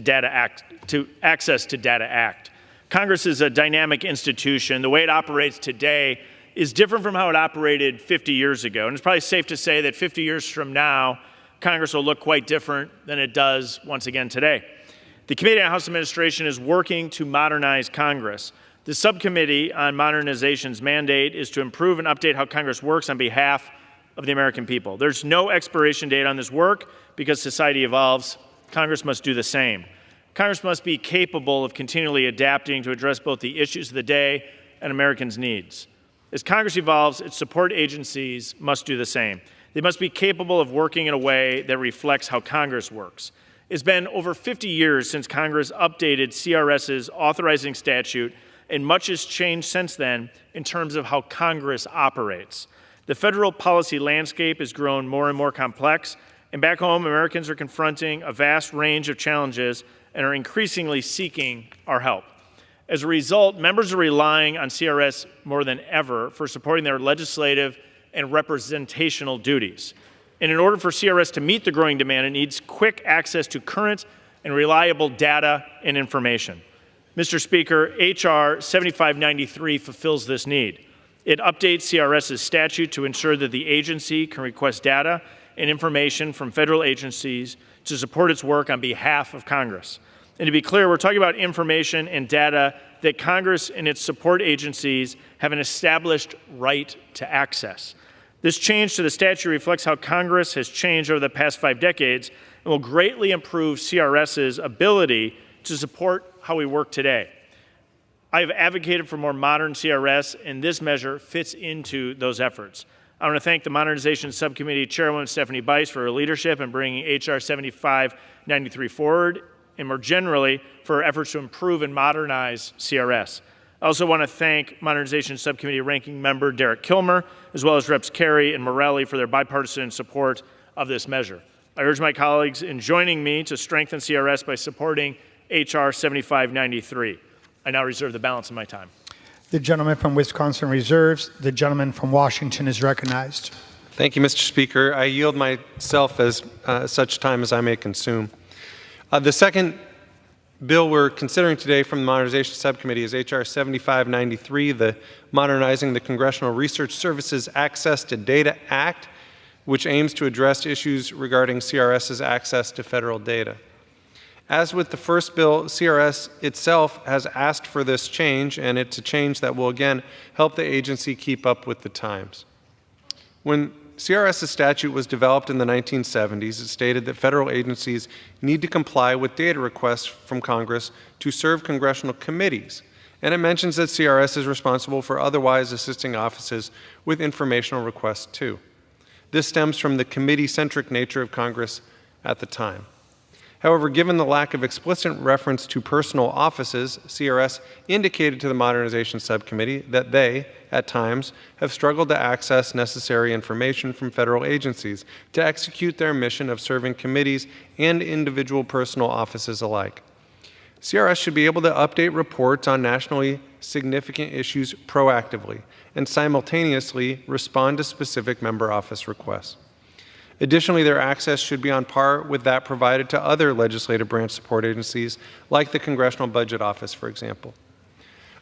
Access to Data Act. Congress is a dynamic institution. The way it operates today is different from how it operated 50 years ago. And it's probably safe to say that 50 years from now, Congress will look quite different than it does once again today. The Committee on House Administration is working to modernize Congress. The Subcommittee on Modernization's mandate is to improve and update how Congress works on behalf of the American people. There's no expiration date on this work because society evolves. Congress must do the same. Congress must be capable of continually adapting to address both the issues of the day and Americans' needs. As Congress evolves, its support agencies must do the same. They must be capable of working in a way that reflects how Congress works. It's been over 50 years since Congress updated CRS's authorizing statute, and much has changed since then in terms of how Congress operates. The federal policy landscape has grown more and more complex, and back home, Americans are confronting a vast range of challenges and are increasingly seeking our help. As a result, members are relying on CRS more than ever for supporting their legislative and representational duties. And in order for CRS to meet the growing demand, it needs quick access to current and reliable data and information. Mr. Speaker, H.R. 7593 fulfills this need. It updates CRS's statute to ensure that the agency can request data and information from federal agencies to support its work on behalf of Congress. And to be clear, we're talking about information and data that Congress and its support agencies have an established right to access. This change to the statute reflects how Congress has changed over the past 5 decades and will greatly improve CRS's ability to support how we work today. I have advocated for more modern CRS, and this measure fits into those efforts. I want to thank the Modernization Subcommittee Chairwoman Stephanie Bice for her leadership in bringing H.R. 7593 forward, and more generally, for her efforts to improve and modernize CRS. I also want to thank Modernization Subcommittee Ranking Member Derek Kilmer, as well as Reps. Carey and Morelli for their bipartisan support of this measure. I urge my colleagues in joining me to strengthen CRS by supporting H.R. 7593. I now reserve the balance of my time. The gentleman from Wisconsin reserves. The gentleman from Washington is recognized. Thank you, Mr. Speaker. I yield myself as such time as I may consume. The second bill we're considering today from the Modernization Subcommittee is H.R. 7593, the Modernizing the Congressional Research Services Access to Data Act, which aims to address issues regarding CRS's access to federal data. As with the first bill, CRS itself has asked for this change, and it's a change that will again help the agency keep up with the times. When CRS's statute was developed in the 1970s, it stated that federal agencies need to comply with data requests from Congress to serve congressional committees, and it mentions that CRS is responsible for otherwise assisting offices with informational requests too. This stems from the committee-centric nature of Congress at the time. However, given the lack of explicit reference to personal offices, CRS indicated to the Modernization Subcommittee that they, at times, have struggled to access necessary information from federal agencies to execute their mission of serving committees and individual personal offices alike. CRS should be able to update reports on nationally significant issues proactively and simultaneously respond to specific member office requests. Additionally, their access should be on par with that provided to other legislative branch support agencies, like the Congressional Budget Office, for example.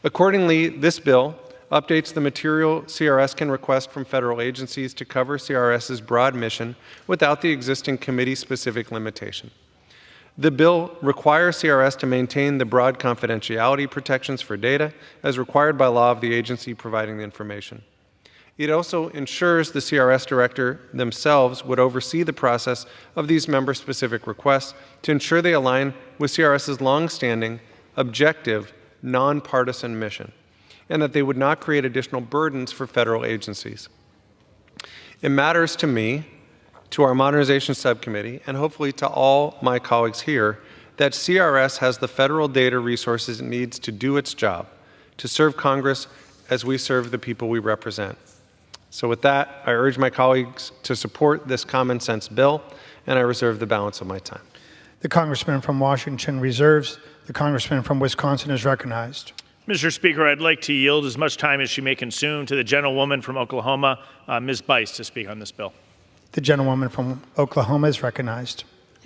Accordingly, this bill updates the material CRS can request from federal agencies to cover CRS's broad mission without the existing committee-specific limitation. The bill requires CRS to maintain the broad confidentiality protections for data as required by law of the agency providing the information. It also ensures the CRS director themselves would oversee the process of these member-specific requests to ensure they align with CRS's longstanding, objective, nonpartisan mission, and that they would not create additional burdens for federal agencies. It matters to me, to our Modernization Subcommittee, and hopefully to all my colleagues here, that CRS has the federal data resources it needs to do its job, to serve Congress as we serve the people we represent. So with that, I urge my colleagues to support this common sense bill, and I reserve the balance of my time. The congressman from Washington reserves. The congressman from Wisconsin is recognized. Mr. Speaker, I'd like to yield as much time as she may consume to the gentlewoman from Oklahoma, Ms. Bice, to speak on this bill. The gentlewoman from Oklahoma is recognized.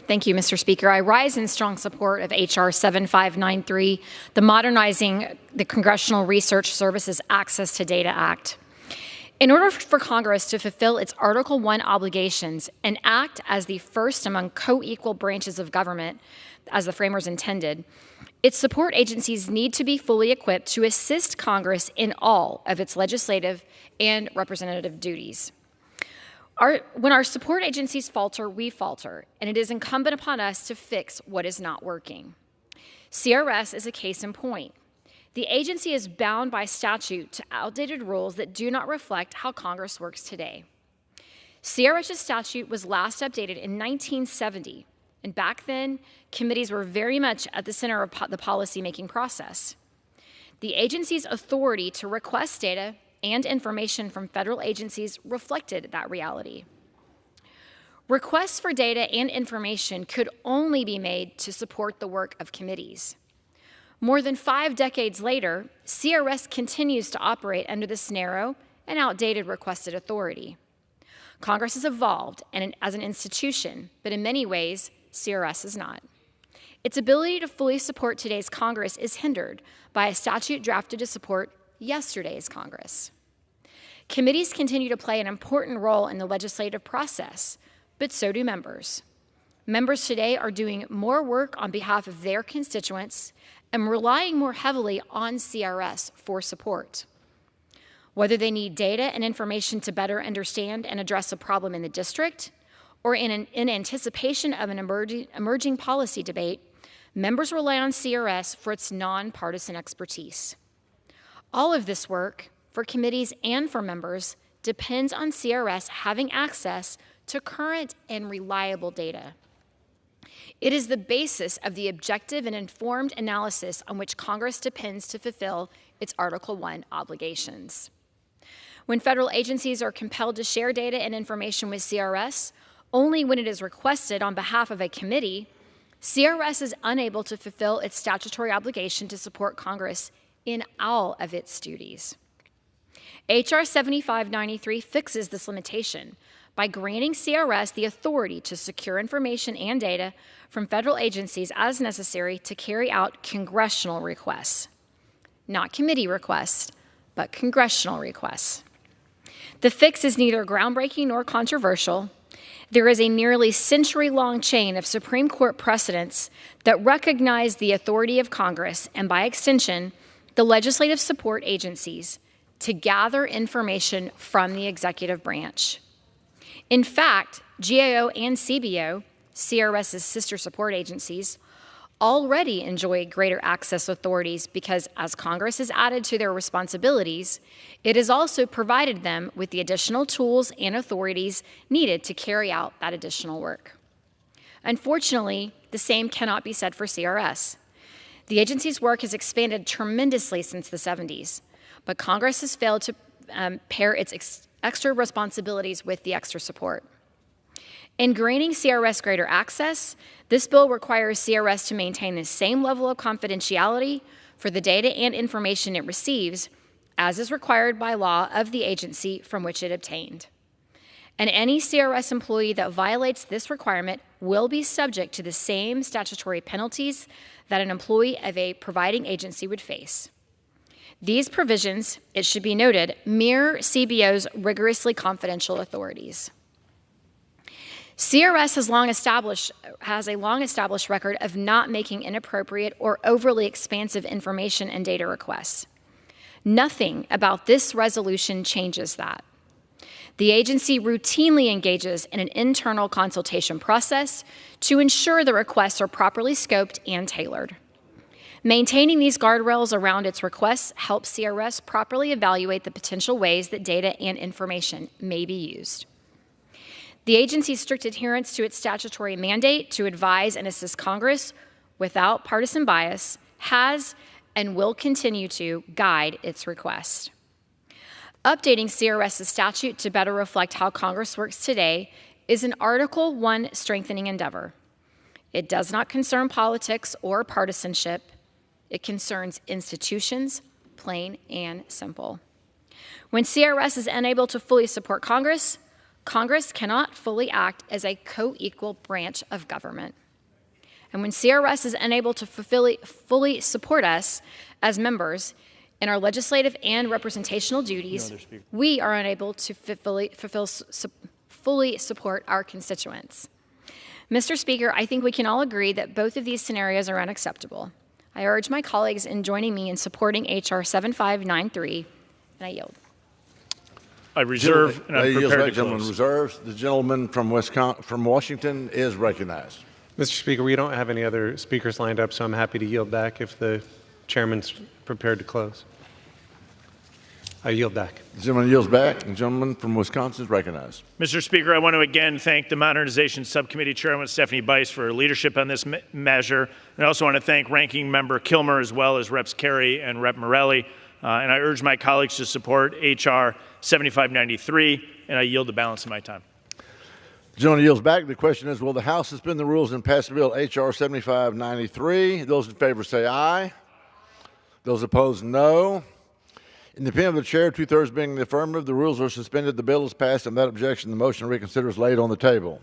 Thank you, Mr. Speaker. I rise in strong support of H.R. 7593, the Modernizing the Congressional Research Services Access to Data Act. In order for Congress to fulfill its Article I obligations and act as the first among co-equal branches of government, as the framers intended, its support agencies need to be fully equipped to assist Congress in all of its legislative and representative duties. When our support agencies falter, we falter, and it is incumbent upon us to fix what is not working. CRS is a case in point. The agency is bound by statute to outdated rules that do not reflect how Congress works today. CRS's statute was last updated in 1970, and back then, committees were very much at the center of the policymaking process. The agency's authority to request data and information from federal agencies reflected that reality. Requests for data and information could only be made to support the work of committees. More than 5 decades later, CRS continues to operate under this narrow and outdated requested authority. Congress has evolved as an institution, but in many ways, CRS is not. Its ability to fully support today's Congress is hindered by a statute drafted to support yesterday's Congress. Committees continue to play an important role in the legislative process, but so do members. Members today are doing more work on behalf of their constituents and relying more heavily on CRS for support. Whether they need data and information to better understand and address a problem in the district, or in anticipation of an emerging policy debate, members rely on CRS for its nonpartisan expertise. All of this work, for committees and for members, depends on CRS having access to current and reliable data. It is the basis of the objective and informed analysis on which Congress depends to fulfill its Article I obligations. When federal agencies are compelled to share data and information with CRS, only when it is requested on behalf of a committee, CRS is unable to fulfill its statutory obligation to support Congress in all of its duties. H.R. 7593 fixes this limitation by granting CRS the authority to secure information and data from federal agencies as necessary to carry out congressional requests. Not committee requests, but congressional requests. The fix is neither groundbreaking nor controversial. There is a nearly century-long chain of Supreme Court precedents that recognize the authority of Congress and, by extension, the legislative support agencies to gather information from the executive branch. In fact, GAO and CBO, CRS's sister support agencies, already enjoy greater access authorities because as Congress has added to their responsibilities, it has also provided them with the additional tools and authorities needed to carry out that additional work. Unfortunately, the same cannot be said for CRS. The agency's work has expanded tremendously since the 70s, but Congress has failed to pair its extra responsibilities with the extra support. In granting CRS greater access, this bill requires CRS to maintain the same level of confidentiality for the data and information it receives as is required by law of the agency from which it obtained. And any CRS employee that violates this requirement will be subject to the same statutory penalties that an employee of a providing agency would face. These provisions, it should be noted, mirror CBO's rigorously confidential authorities. CRS has a long-established record of not making inappropriate or overly expansive information and data requests. Nothing about this resolution changes that. The agency routinely engages in an internal consultation process to ensure the requests are properly scoped and tailored. Maintaining these guardrails around its requests helps CRS properly evaluate the potential ways that data and information may be used. The agency's strict adherence to its statutory mandate to advise and assist Congress without partisan bias has and will continue to guide its request. Updating CRS's statute to better reflect how Congress works today is an Article I strengthening endeavor. It does not concern politics or partisanship. It concerns institutions, plain and simple. When CRS is unable to fully support Congress, Congress cannot fully act as a co-equal branch of government. And when CRS is unable to fully support us as members in our legislative and representational duties, we are unable to fully support our constituents. Mr. Speaker, I think we can all agree that both of these scenarios are unacceptable. I urge my colleagues in joining me in supporting H.R. 7593, and I yield. I reserve, and I'm prepared to close. Reserves. The gentleman from Washington is recognized. Mr. Speaker, we don't have any other speakers lined up, so I'm happy to yield back if the chairman's prepared to close. I yield back. The gentleman yields back. The gentleman from Wisconsin is recognized. Mr. Speaker, I want to again thank the Modernization Subcommittee Chairwoman Stephanie Bice for her leadership on this measure. And I also want to thank Ranking Member Kilmer as well as Reps Carey and Rep Morelli. And I urge my colleagues to support H.R. 7593, and I yield the balance of my time. The gentleman yields back. The question is, will the House suspend the rules and pass the bill H.R. 7593? Those in favor say aye. Those opposed, no. In the opinion of the chair, 2/3 being in the affirmative, the rules are suspended, the bill is passed, and without objection, the motion to reconsider is laid on the table.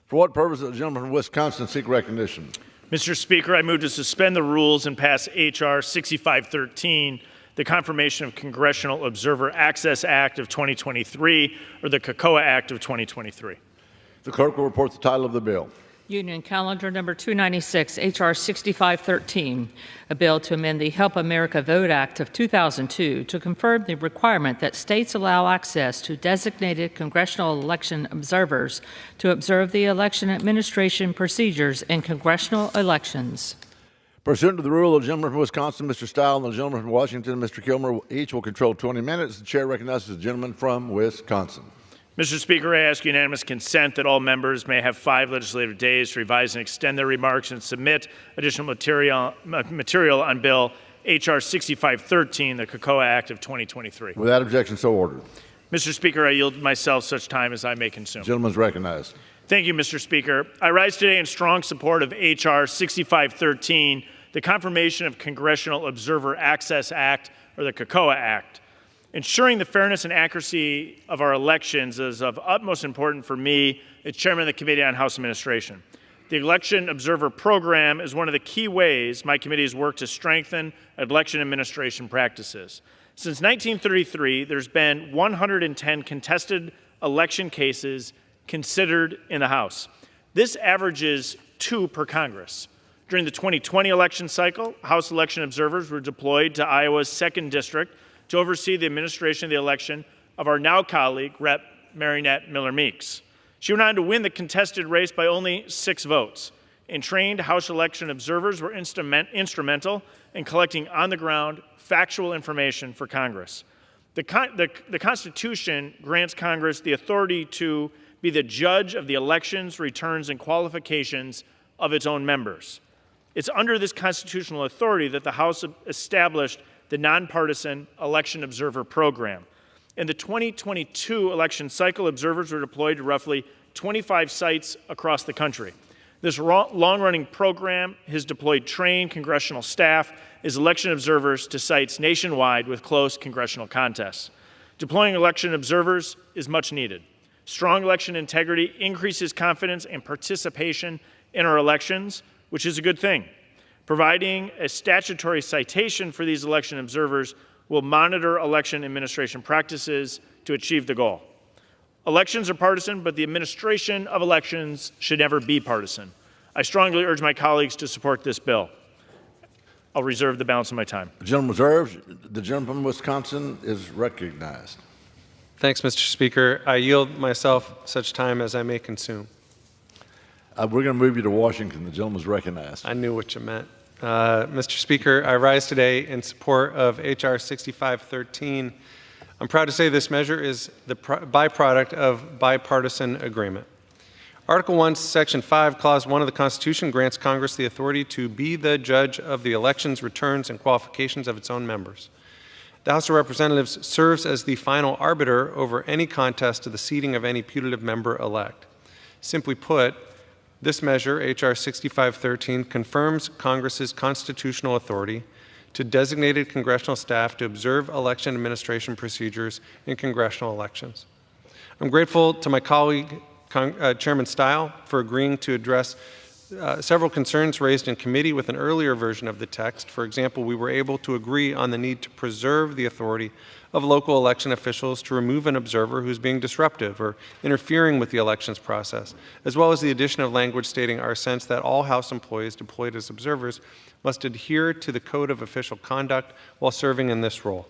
For what purpose does the gentleman from Wisconsin seek recognition? Mr. Speaker, I move to suspend the rules and pass H.R. 6513, the Confirmation of Congressional Observer Access Act of 2023, or the COCOA Act of 2023. The clerk will report the title of the bill. Union Calendar Number 296, H.R. 6513, a bill to amend the Help America Vote Act of 2002 to confirm the requirement that states allow access to designated congressional election observers to observe the election administration procedures in congressional elections. Pursuant to the rule, the gentleman from Wisconsin, Mr. Stile, and the gentleman from Washington, Mr. Kilmer, each will control 20 minutes. The chair recognizes the gentleman from Wisconsin. Mr. Speaker, I ask unanimous consent that all members may have 5 legislative days to revise and extend their remarks and submit additional material on Bill H.R. 6513, the COCOA Act of 2023. Without objection, so ordered. Mr. Speaker, I yield myself such time as I may consume. The gentleman is recognized. Thank you, Mr. Speaker. I rise today in strong support of H.R. 6513, the Confirmation of Congressional Observer Access Act, or the COCOA Act. Ensuring the fairness and accuracy of our elections is of utmost importance for me as Chairman of the Committee on House Administration. The Election Observer Program is one of the key ways my committee has worked to strengthen election administration practices. Since 1933, there's been 110 contested election cases considered in the House. This averages 2 per Congress. During the 2020 election cycle, House election observers were deployed to Iowa's 2nd District to oversee the administration of the election of our now colleague, Rep. Marinette Miller-Meeks. She went on to win the contested race by only 6 votes, and trained House election observers were instrumental in collecting on-the-ground factual information for Congress. The Constitution grants Congress the authority to be the judge of the elections, returns, and qualifications of its own members. It's under this constitutional authority that the House established the nonpartisan Election Observer Program. In the 2022 election cycle, observers were deployed to roughly 25 sites across the country. This long-running program has deployed trained congressional staff as election observers to sites nationwide with close congressional contests. Deploying election observers is much needed. Strong election integrity increases confidence and participation in our elections, which is a good thing. Providing a statutory citation for these election observers will monitor election administration practices to achieve the goal. Elections are partisan, but the administration of elections should never be partisan. I strongly urge my colleagues to support this bill. I'll reserve the balance of my time. The gentleman reserves. The gentleman from Wisconsin is recognized. Thanks, Mr. Speaker. I yield myself such time as I may consume. We're going to move you to Washington. The gentleman is recognized. I knew what you meant. Mr. Speaker, I rise today in support of H.R. 6513. I'm proud to say this measure is the byproduct of bipartisan agreement. Article 1, Section 5, Clause 1 of the Constitution grants Congress the authority to be the judge of the elections, returns, and qualifications of its own members. The House of Representatives serves as the final arbiter over any contest to the seating of any putative member-elect. Simply put, this measure, H.R. 6513, confirms Congress's constitutional authority to designated congressional staff to observe election administration procedures in congressional elections. I'm grateful to my colleague, Chairman Stile, for agreeing to address several concerns raised in committee with an earlier version of the text. For example, we were able to agree on the need to preserve the authority of local election officials to remove an observer who's being disruptive or interfering with the elections process, as well as the addition of language stating our sense that all House employees deployed as observers must adhere to the Code of Official Conduct while serving in this role.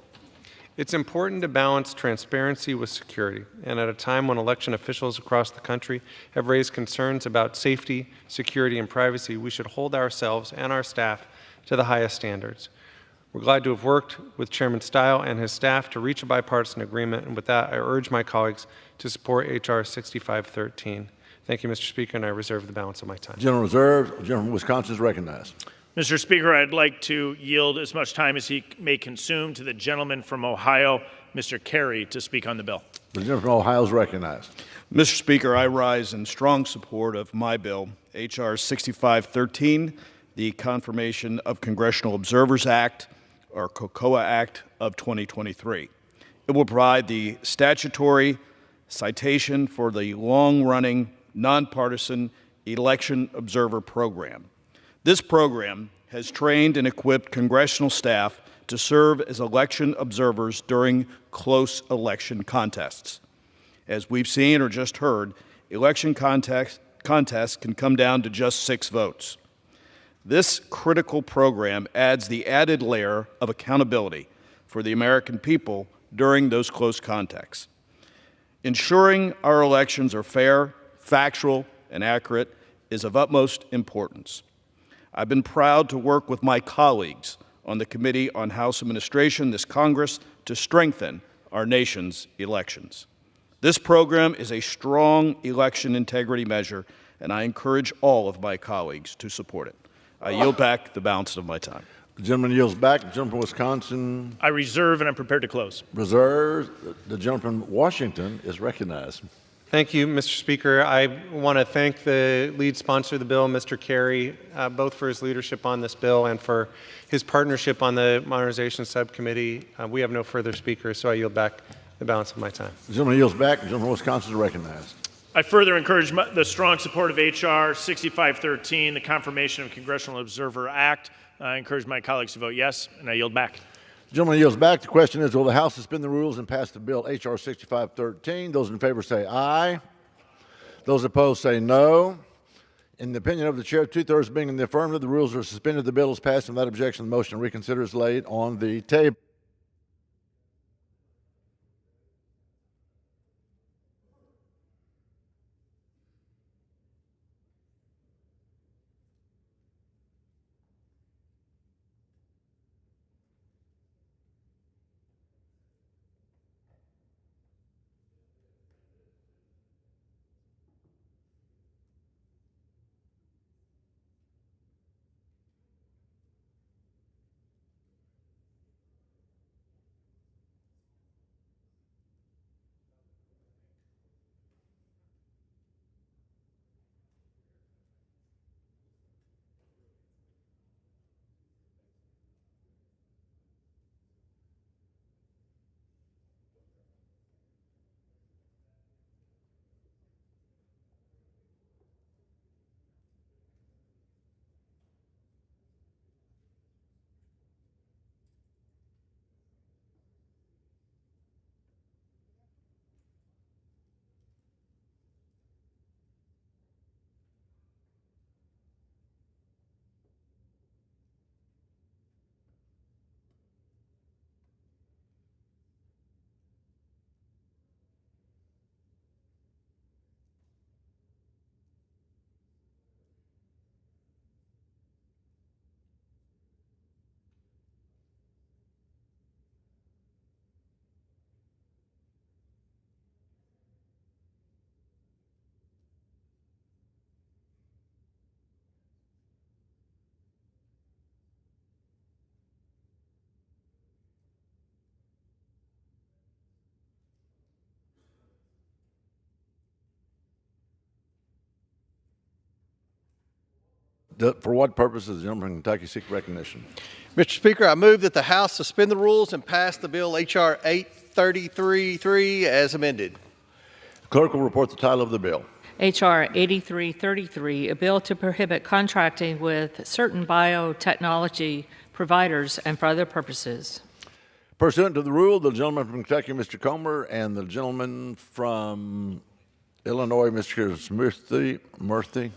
It's important to balance transparency with security, and at a time when election officials across the country have raised concerns about safety, security, and privacy, we should hold ourselves and our staff to the highest standards. We're glad to have worked with Chairman Stile and his staff to reach a bipartisan agreement, and with that, I urge my colleagues to support H.R. 6513. Thank you, Mr. Speaker, and I reserve the balance of my time. General reserved. The gentleman from Wisconsin is recognized. Mr. Speaker, I'd like to yield as much time as he may consume to the gentleman from Ohio, Mr. Kerry, to speak on the bill. The gentleman from Ohio is recognized. Mr. Speaker, I rise in strong support of my bill, H.R. 6513, the Confirmation of Congressional Observers Act, or COCOA Act of 2023. It will provide the statutory citation for the long-running, nonpartisan election observer program. This program has trained and equipped congressional staff to serve as election observers during close election contests. As we've seen or just heard, election contests can come down to just 6 votes. This critical program adds the added layer of accountability for the American people during those close contests. Ensuring our elections are fair, factual, and accurate is of utmost importance. I've been proud to work with my colleagues on the Committee on House Administration this Congress to strengthen our nation's elections. This program is a strong election integrity measure, and I encourage all of my colleagues to support it. I yield back the balance of my time. The gentleman yields back. The gentleman from Wisconsin. I reserve, and I'm prepared to close. Reserves. The gentleman from Washington is recognized. Thank you, Mr. Speaker. I want to thank the lead sponsor of the bill, Mr. Kerry, both for his leadership on this bill and for his partnership on the Modernization Subcommittee. We have no further speakers, so I yield back the balance of my time. The gentleman yields back. The gentleman from Wisconsin is recognized. I further encourage the strong support of H.R. 6513, the Confirmation of Congressional Observer Act. I encourage my colleagues to vote yes, and I yield back. The gentleman yields back. The question is, will the House suspend the rules and pass the bill H.R. 6513? Those in favor say aye. Those opposed say no. In the opinion of the chair, 2/3 being in the affirmative, the rules are suspended. The bill is passed, and without objection, the motion to reconsider is laid on the table. For what purpose does the gentleman from Kentucky seek recognition? Mr. Speaker, I move that the House suspend the rules and pass the bill H.R. 8333 as amended. Clerk will report the title of the bill. H.R. 8333, a bill to prohibit contracting with certain biotechnology providers and for other purposes. Pursuant to the rule, the gentleman from Kentucky, Mr. Comer, and the gentleman from Illinois, Mr. Murthy,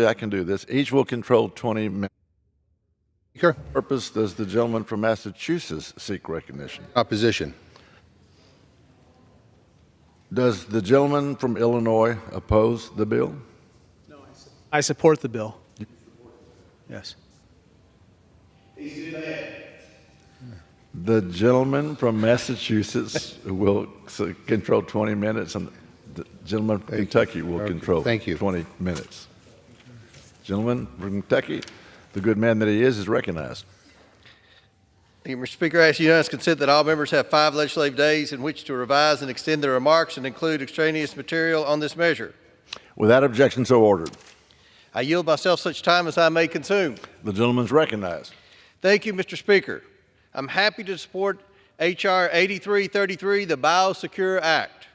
I can do this. Each will control 20 minutes. Speaker. Purpose does the gentleman from Massachusetts seek recognition? Opposition. Does the gentleman from Illinois oppose the bill? No, I support the bill. Yes. The gentleman from Massachusetts will control 20 minutes, and the gentleman from Kentucky will control 20 minutes. Gentleman from Kentucky, the good man that he is recognized. Thank you, Mr. Speaker. I ask unanimous consent that all members have 5 legislative days in which to revise and extend their remarks and include extraneous material on this measure. Without objection, so ordered. I yield myself such time as I may consume. The gentleman's recognized. Thank you, Mr. Speaker. I'm happy to support H.R. 8333, the Biosecure Act.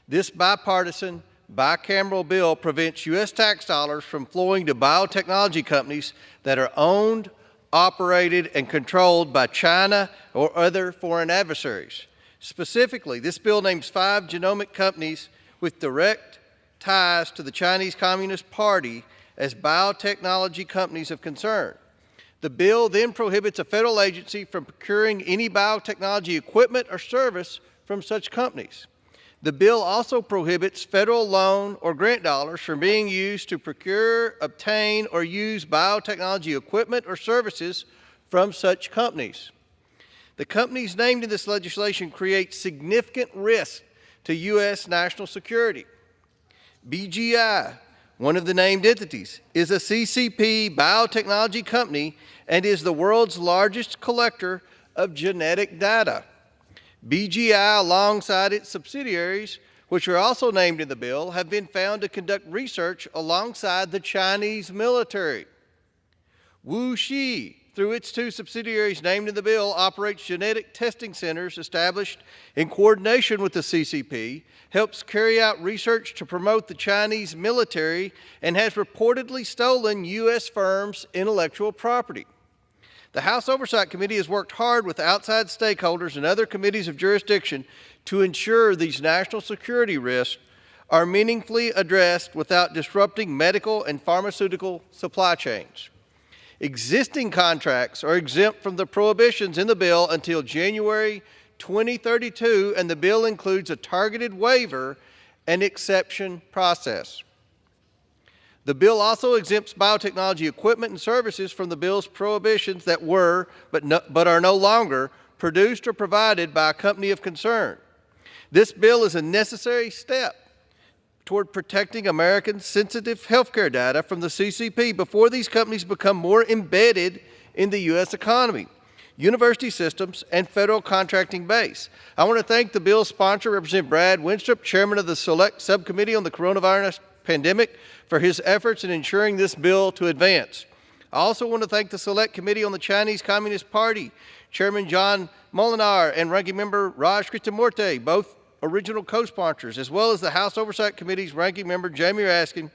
This bipartisan, bicameral bill prevents U.S. tax dollars from flowing to biotechnology companies that are owned, operated, and controlled by China or other foreign adversaries. Specifically, this bill names 5 genomic companies with direct ties to the Chinese Communist Party as biotechnology companies of concern. The bill then prohibits a federal agency from procuring any biotechnology equipment or service from such companies. The bill also prohibits federal loan or grant dollars from being used to procure, obtain, or use biotechnology equipment or services from such companies. The companies named in this legislation create significant risk to U.S. national security. BGI, one of the named entities, is a CCP biotechnology company and is the world's largest collector of genetic data. BGI, alongside its subsidiaries, which are also named in the bill, have been found to conduct research alongside the Chinese military. WuXi, through its 2 subsidiaries named in the bill, operates genetic testing centers established in coordination with the CCP, helps carry out research to promote the Chinese military, and has reportedly stolen U.S. firms' intellectual property. The House Oversight Committee has worked hard with outside stakeholders and other committees of jurisdiction to ensure these national security risks are meaningfully addressed without disrupting medical and pharmaceutical supply chains. Existing contracts are exempt from the prohibitions in the bill until January 2032, and the bill includes a targeted waiver and exception process. The bill also exempts biotechnology equipment and services from the bill's prohibitions that were, but are no longer, produced or provided by a company of concern. This bill is a necessary step toward protecting American sensitive healthcare data from the CCP before these companies become more embedded in the U.S. economy, university systems, and federal contracting base. I want to thank the bill's sponsor, Representative Brad Winstrup, chairman of the Select Subcommittee on the Coronavirus Pandemic, for his efforts in ensuring this bill to advance. I also want to thank the Select Committee on the Chinese Communist Party, Chairman John Molinar and Ranking Member Raj Krishnamurti, both original co-sponsors, as well as the House Oversight Committee's Ranking Member Jamie Raskin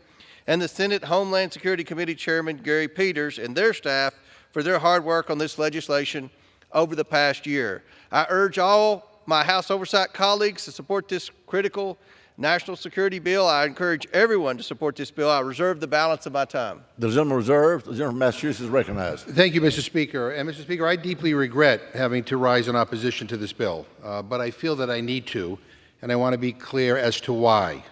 and the Senate Homeland Security Committee Chairman Gary Peters and their staff for their hard work on this legislation over the past year. I urge all my House Oversight colleagues to support this critical national security bill. I encourage everyone to support this bill. I reserve the balance of my time. The gentleman reserved. The gentleman from Massachusetts is recognized. Thank you, Mr. Speaker. And Mr. Speaker, I deeply regret having to rise in opposition to this bill, but I feel that I need to, and I want to be clear as to why.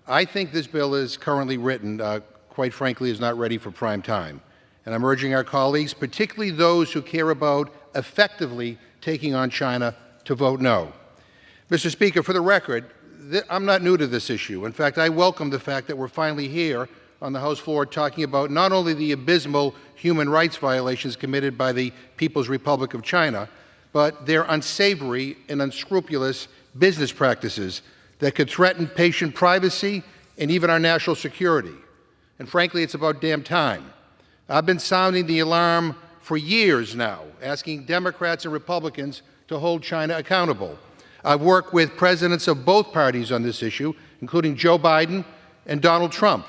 I think this bill is currently written, quite frankly, is not ready for prime time. And I'm urging our colleagues, particularly those who care about effectively taking on China, to vote no. Mr. Speaker, for the record, I'm not new to this issue. In fact, I welcome the fact that we're finally here on the House floor talking about not only the abysmal human rights violations committed by the People's Republic of China, but their unsavory and unscrupulous business practices that could threaten patient privacy and even our national security. and frankly, it's about damn time. I've been sounding the alarm for years now, asking Democrats and Republicans to hold China accountable. I've worked with presidents of both parties on this issue, including Joe Biden and Donald Trump.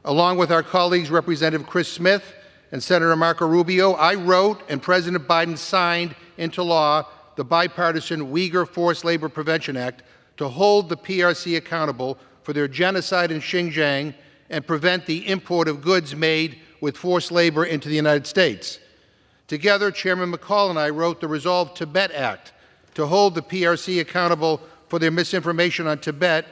Along with our colleagues, Representative Chris Smith and Senator Marco Rubio, I wrote and President Biden signed into law the bipartisan Uyghur Forced Labor Prevention Act to hold the PRC accountable for their genocide in Xinjiang and prevent the import of goods made with forced labor into the United States. Together, Chairman McCall and I wrote the Resolve Tibet Act to hold the PRC accountable for their misinformation on Tibet,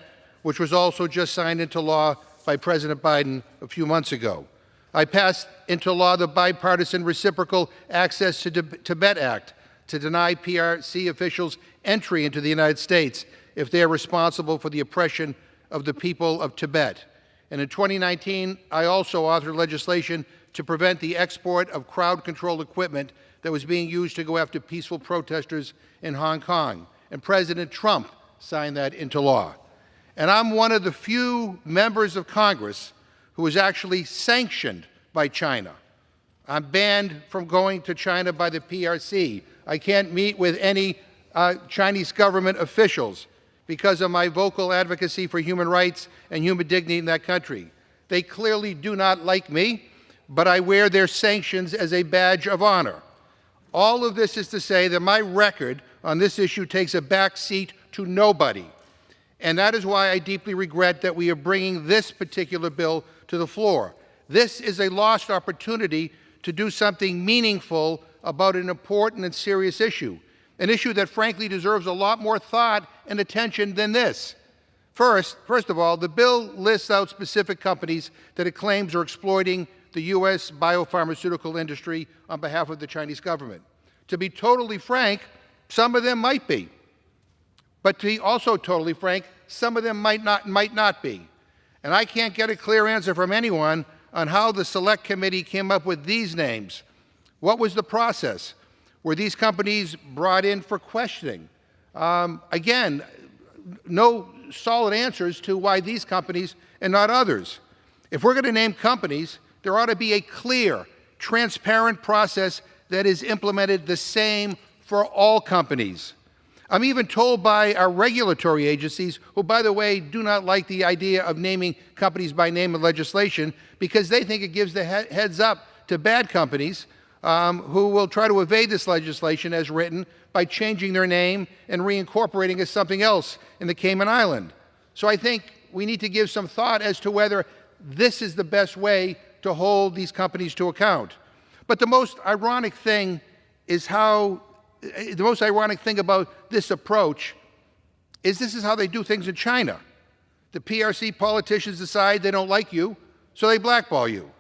which was also just signed into law by President Biden a few months ago. I passed into law the Bipartisan Reciprocal Access to Tibet Act to deny PRC officials entry into the United States if they are responsible for the oppression of the people of Tibet. And in 2019, I also authored legislation to prevent the export of crowd-control equipment that was being used to go after peaceful protesters in Hong Kong. And President Trump signed that into law. And I'm one of the few members of Congress who was actually sanctioned by China. I'm banned from going to China by the PRC. I can't meet with any Chinese government officials because of my vocal advocacy for human rights and human dignity in that country. They clearly do not like me, but I wear their sanctions as a badge of honor. All of this is to say that my record on this issue takes a back seat to nobody. And that is why I deeply regret that we are bringing this particular bill to the floor. This is a lost opportunity to do something meaningful about an important and serious issue, an issue that frankly deserves a lot more thought and attention than this. First of all, the bill lists out specific companies that it claims are exploiting the U.S. biopharmaceutical industry on behalf of the Chinese government. To be totally frank, some of them might be. But to be also totally frank, some of them might not be. And I can't get a clear answer from anyone on how the Select Committee came up with these names. What was the process? Were these companies brought in for questioning? Again, no solid answers to why these companies and not others. If we're going to name companies, there ought to be a clear, transparent process that is implemented the same for all companies. I'm even told by our regulatory agencies, who, by the way, do not like the idea of naming companies by name in legislation because they think it gives the heads up to bad companies who will try to evade this legislation as written by changing their name and reincorporating as something else in the Cayman Island. So I think we need to give some thought as to whether this is the best way to hold these companies to account. But the most ironic thing about this approach is this is how they do things in China. The PRC politicians decide they don't like you, so they blackball you.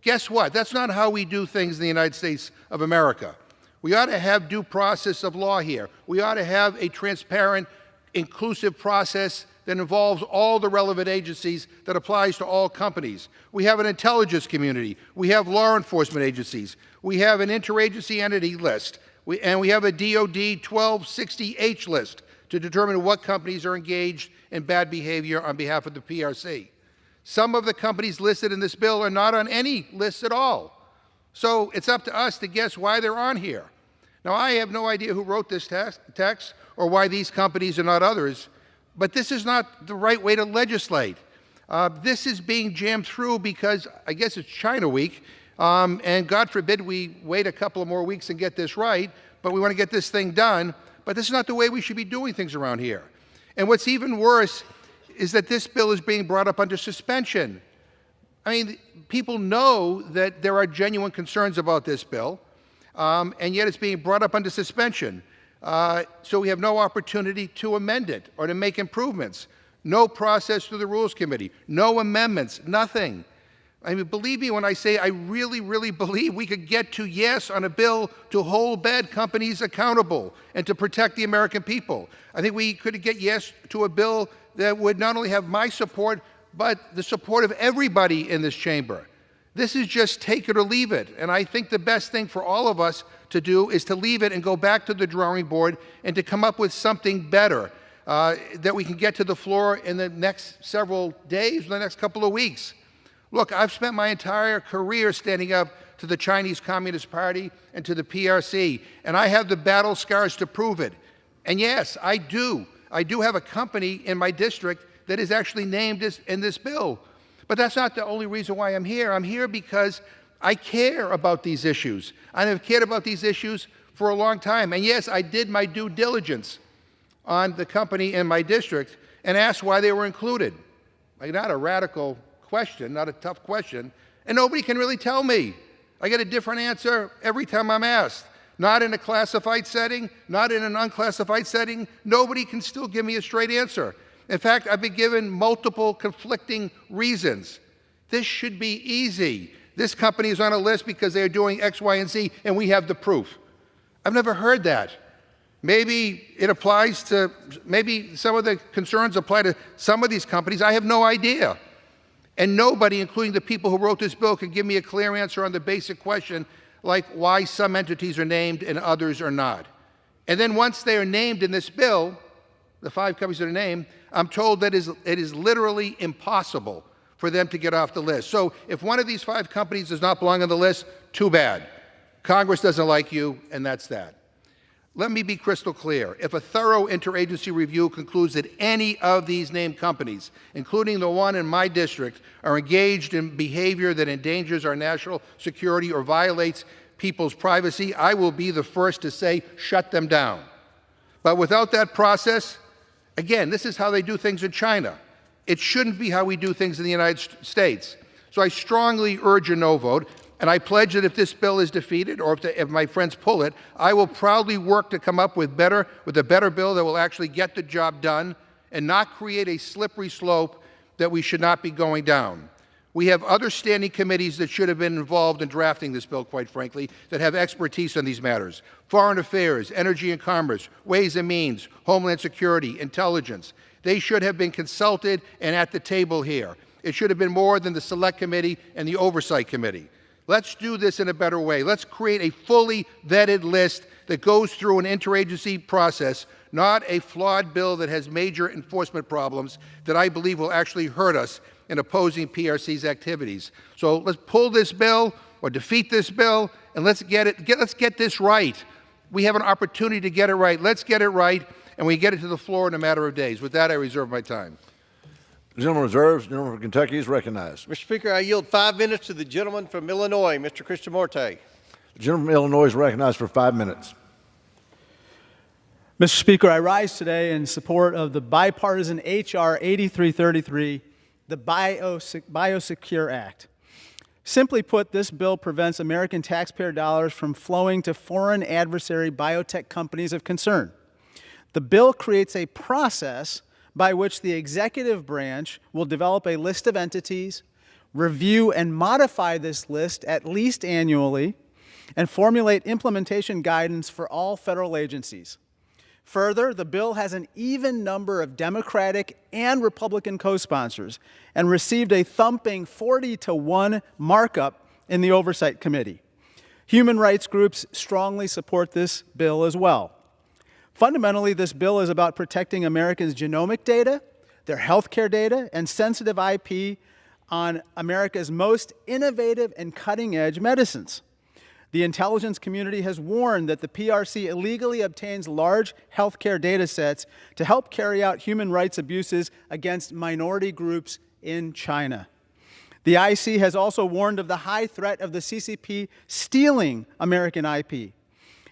Guess what? That's not how we do things in the United States of America. We ought to have due process of law here. We ought to have a transparent, inclusive process that involves all the relevant agencies that applies to all companies. We have an intelligence community. We have law enforcement agencies. We have an interagency entity list. And we have a DOD 1260H list to determine what companies are engaged in bad behavior on behalf of the PRC. Some of the companies listed in this bill are not on any lists at all. So it's up to us to guess why they're on here. Now, I have no idea who wrote this text or why these companies are not others, but this is not the right way to legislate. This is being jammed through because I guess it's China Week, and God forbid we wait a couple of more weeks and get this right, but we want to get this thing done. But this is not the way we should be doing things around here. And what's even worse is that this bill is being brought up under suspension. I mean, people know that there are genuine concerns about this bill, and yet it's being brought up under suspension. So we have no opportunity to amend it or to make improvements. No process through the Rules Committee, no amendments, nothing. I mean, believe me when I say I really, really believe we could get to yes on a bill to hold bad companies accountable and to protect the American people. I think we could get yes to a bill that would not only have my support, but the support of everybody in this chamber. This is just take it or leave it. And I think the best thing for all of us to do is to leave it and go back to the drawing board and to come up with something better that we can get to the floor in the next several days, the next couple of weeks. Look, I've spent my entire career standing up to the Chinese Communist Party and to the PRC, and I have the battle scars to prove it. And yes, I do have a company in my district that is actually named in this bill. But that's not the only reason why I'm here. I'm here because I care about these issues. I have cared about these issues for a long time. And yes, I did my due diligence on the company in my district and asked why they were included. Like, not a radical question, not a tough question, and nobody can really tell me. I get a different answer every time I'm asked. Not in a classified setting, not in an unclassified setting. Nobody can still give me a straight answer. In fact, I've been given multiple conflicting reasons. This should be easy. This company is on a list because they are doing X, Y, and Z, and we have the proof. I've never heard that. Maybe it applies to, maybe some of the concerns apply to some of these companies. I have no idea. And nobody, including the people who wrote this bill, can give me a clear answer on the basic question, like why some entities are named and others are not. And then once they are named in this bill, the 5 companies that are named, I'm told that it is literally impossible for them to get off the list. So if one of these 5 companies does not belong on the list, too bad. Congress doesn't like you, and that's that. Let me be crystal clear. If a thorough interagency review concludes that any of these named companies, including the one in my district, are engaged in behavior that endangers our national security or violates people's privacy, I will be the first to say, shut them down. But without that process, again, this is how they do things in China. It shouldn't be how we do things in the United States. So I strongly urge a no vote. And I pledge that if this bill is defeated, or if my friends pull it, I will proudly work to come up with a better bill that will actually get the job done and not create a slippery slope that we should not be going down. We have other standing committees that should have been involved in drafting this bill, quite frankly, that have expertise on these matters. Foreign Affairs, Energy and Commerce, Ways and Means, Homeland Security, Intelligence. They should have been consulted and at the table here. It should have been more than the Select Committee and the Oversight Committee. Let's do this in a better way. Let's create a fully vetted list that goes through an interagency process, not a flawed bill that has major enforcement problems that I believe will actually hurt us in opposing PRC's activities. So let's pull this bill or defeat this bill, and let's get this right. We have an opportunity to get it right. Let's get it right, and we get it to the floor in a matter of days. With that, I reserve my time. The gentleman reserves. The gentleman from Kentucky is recognized. Mr. Speaker, I yield 5 minutes to the gentleman from Illinois, Mr. Krishnamurti. The gentleman from Illinois is recognized for 5 minutes. Mr. Speaker, I rise today in support of the bipartisan H.R. 8333, the Biosecure Act. Simply put, this bill prevents American taxpayer dollars from flowing to foreign adversary biotech companies of concern. The bill creates a process by which the executive branch will develop a list of entities, review and modify this list at least annually, and formulate implementation guidance for all federal agencies. Further, the bill has an even number of Democratic and Republican co-sponsors and received a thumping 40-to-1 markup in the Oversight Committee. Human rights groups strongly support this bill as well. Fundamentally, this bill is about protecting Americans' genomic data, their healthcare data, and sensitive IP on America's most innovative and cutting-edge medicines. The intelligence community has warned that the PRC illegally obtains large healthcare data sets to help carry out human rights abuses against minority groups in China. The IC has also warned of the high threat of the CCP stealing American IP.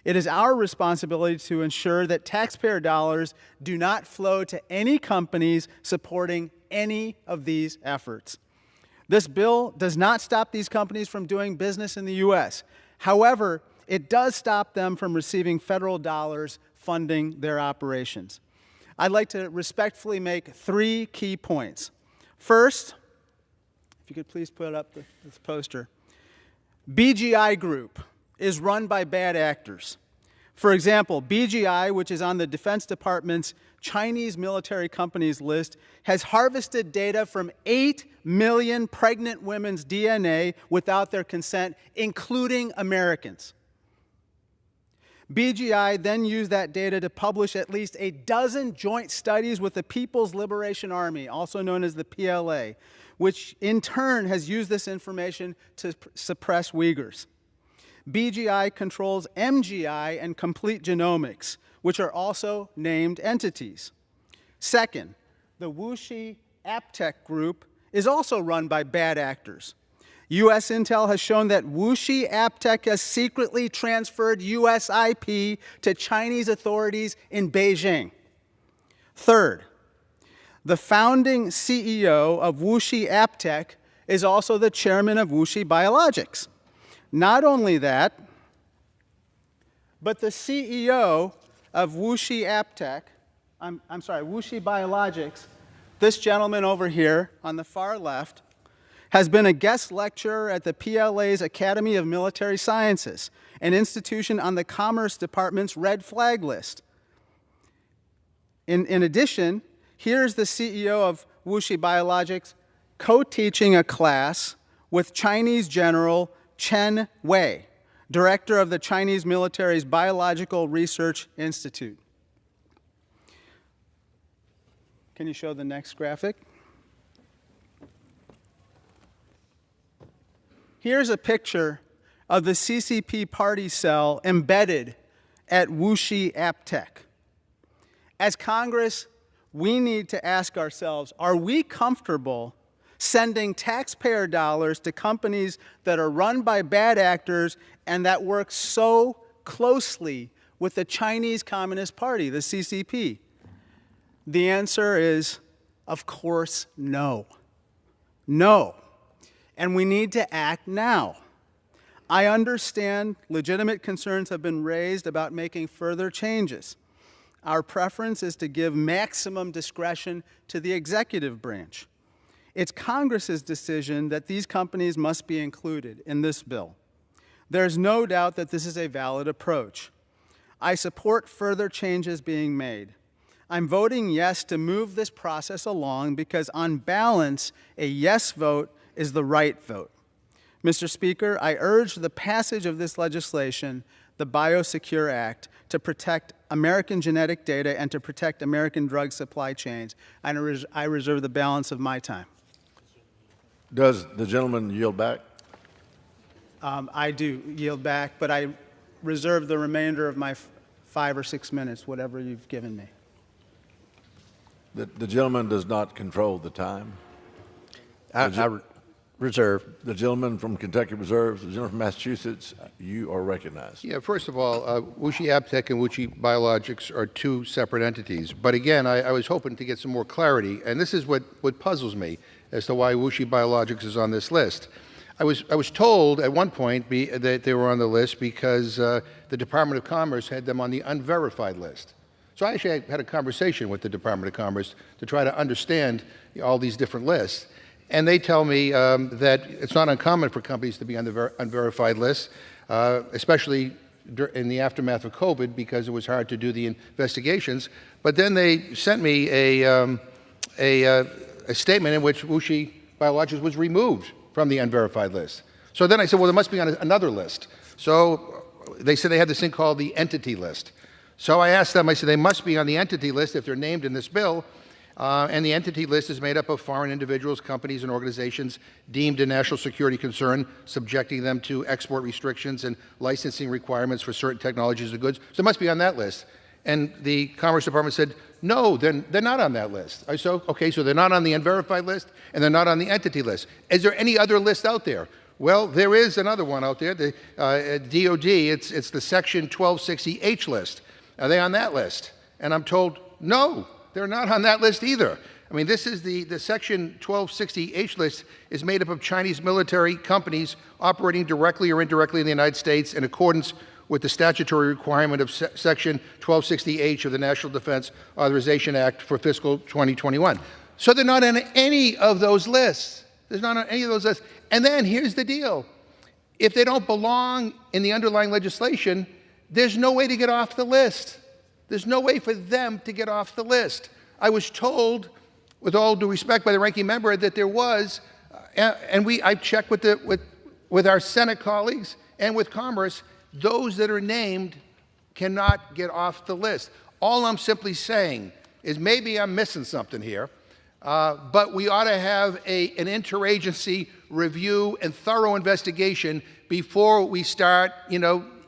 It is our responsibility to ensure that taxpayer dollars do not flow to any companies supporting any of these efforts. This bill does not stop these companies from doing business in the U.S. However, it does stop them from receiving federal dollars funding their operations. I'd like to respectfully make 3 key points. First, if you could please put up this poster. BGI Group is run by bad actors. For example, BGI, which is on the Defense Department's Chinese military companies list, has harvested data from 8 million pregnant women's DNA without their consent, including Americans. BGI then used that data to publish at least a dozen joint studies with the People's Liberation Army, also known as the PLA, which in turn has used this information to suppress Uyghurs. BGI controls MGI and Complete Genomics, which are also named entities. Second, the Wuxi AppTech group is also run by bad actors. U.S. intel has shown that Wuxi AppTech has secretly transferred U.S. IP to Chinese authorities in Beijing. Third, the founding CEO of Wuxi AppTech is also the chairman of Wuxi Biologics. Not only that, but the CEO of Wuxi AppTech, Wuxi Biologics, this gentleman over here on the far left, has been a guest lecturer at the PLA's Academy of Military Sciences, an institution on the Commerce Department's red flag list. In addition, here's the CEO of Wuxi Biologics co-teaching a class with Chinese General Chen Wei, director of the Chinese military's Biological Research Institute. Can you show the next graphic? Here's a picture of the CCP party cell embedded at Wuxi AppTech. As Congress, we need to ask ourselves, are we comfortable sending taxpayer dollars to companies that are run by bad actors and that work so closely with the Chinese Communist Party, the CCP? The answer is, of course, no. No. And we need to act now. I understand legitimate concerns have been raised about making further changes. Our preference is to give maximum discretion to the executive branch. It's Congress's decision that these companies must be included in this bill. There's no doubt that this is a valid approach. I support further changes being made. I'm voting yes to move this process along because on balance, a yes vote is the right vote. Mr. Speaker, I urge the passage of this legislation, the Biosecure Act, to protect American genetic data and to protect American drug supply chains. And I reserve the balance of my time. Does the gentleman yield back? I do yield back, but I reserve the remainder of my 5 or 6 minutes, whatever you've given me. The gentleman does not control the time. I reserve. The gentleman from Kentucky reserves. The gentleman from Massachusetts, you are recognized. Yeah, first of all, Wuxi AppTech and Wuxi Biologics are two separate entities. But again, I was hoping to get some more clarity, and this is what puzzles me as to why Wuxi Biologics is on this list. I was told at one point that they were on the list because the Department of Commerce had them on the unverified list. So I actually had a conversation with the Department of Commerce to try to understand all these different lists. And they tell me that it's not uncommon for companies to be on the unverified list, especially in the aftermath of COVID, because it was hard to do the investigations. But then they sent me a statement in which Wuxi Biologics was removed from the unverified list. So then I said, well, it must be on another list. So they said they had this thing called the entity list. So I asked them, I said, they must be on the entity list if they're named in this bill. And the entity list is made up of foreign individuals, companies, and organizations deemed a national security concern, subjecting them to export restrictions and licensing requirements for certain technologies or goods. So it must be on that list. And the Commerce Department said, no, they're not on that list. I said, okay, so they're not on the unverified list, and they're not on the entity list. Is there any other list out there? Well, there is another one out there, the DOD. It's the Section 1260H list. Are they on that list? And I'm told, no, they're not on that list either. I mean, this is the Section 1260H list is made up of Chinese military companies operating directly or indirectly in the United States in accordance with the statutory requirement of Section 1260H of the National Defense Authorization Act for fiscal 2021. So they're not on any of those lists. They're not on any of those lists. And then here's the deal. If they don't belong in the underlying legislation, there's no way to get off the list. There's no way for them to get off the list. I was told, with all due respect by the ranking member, that there was, and I checked with our Senate colleagues and with Commerce, those that are named cannot get off the list. All I'm simply saying is maybe I'm missing something here, But we ought to have an interagency review and thorough investigation before we start,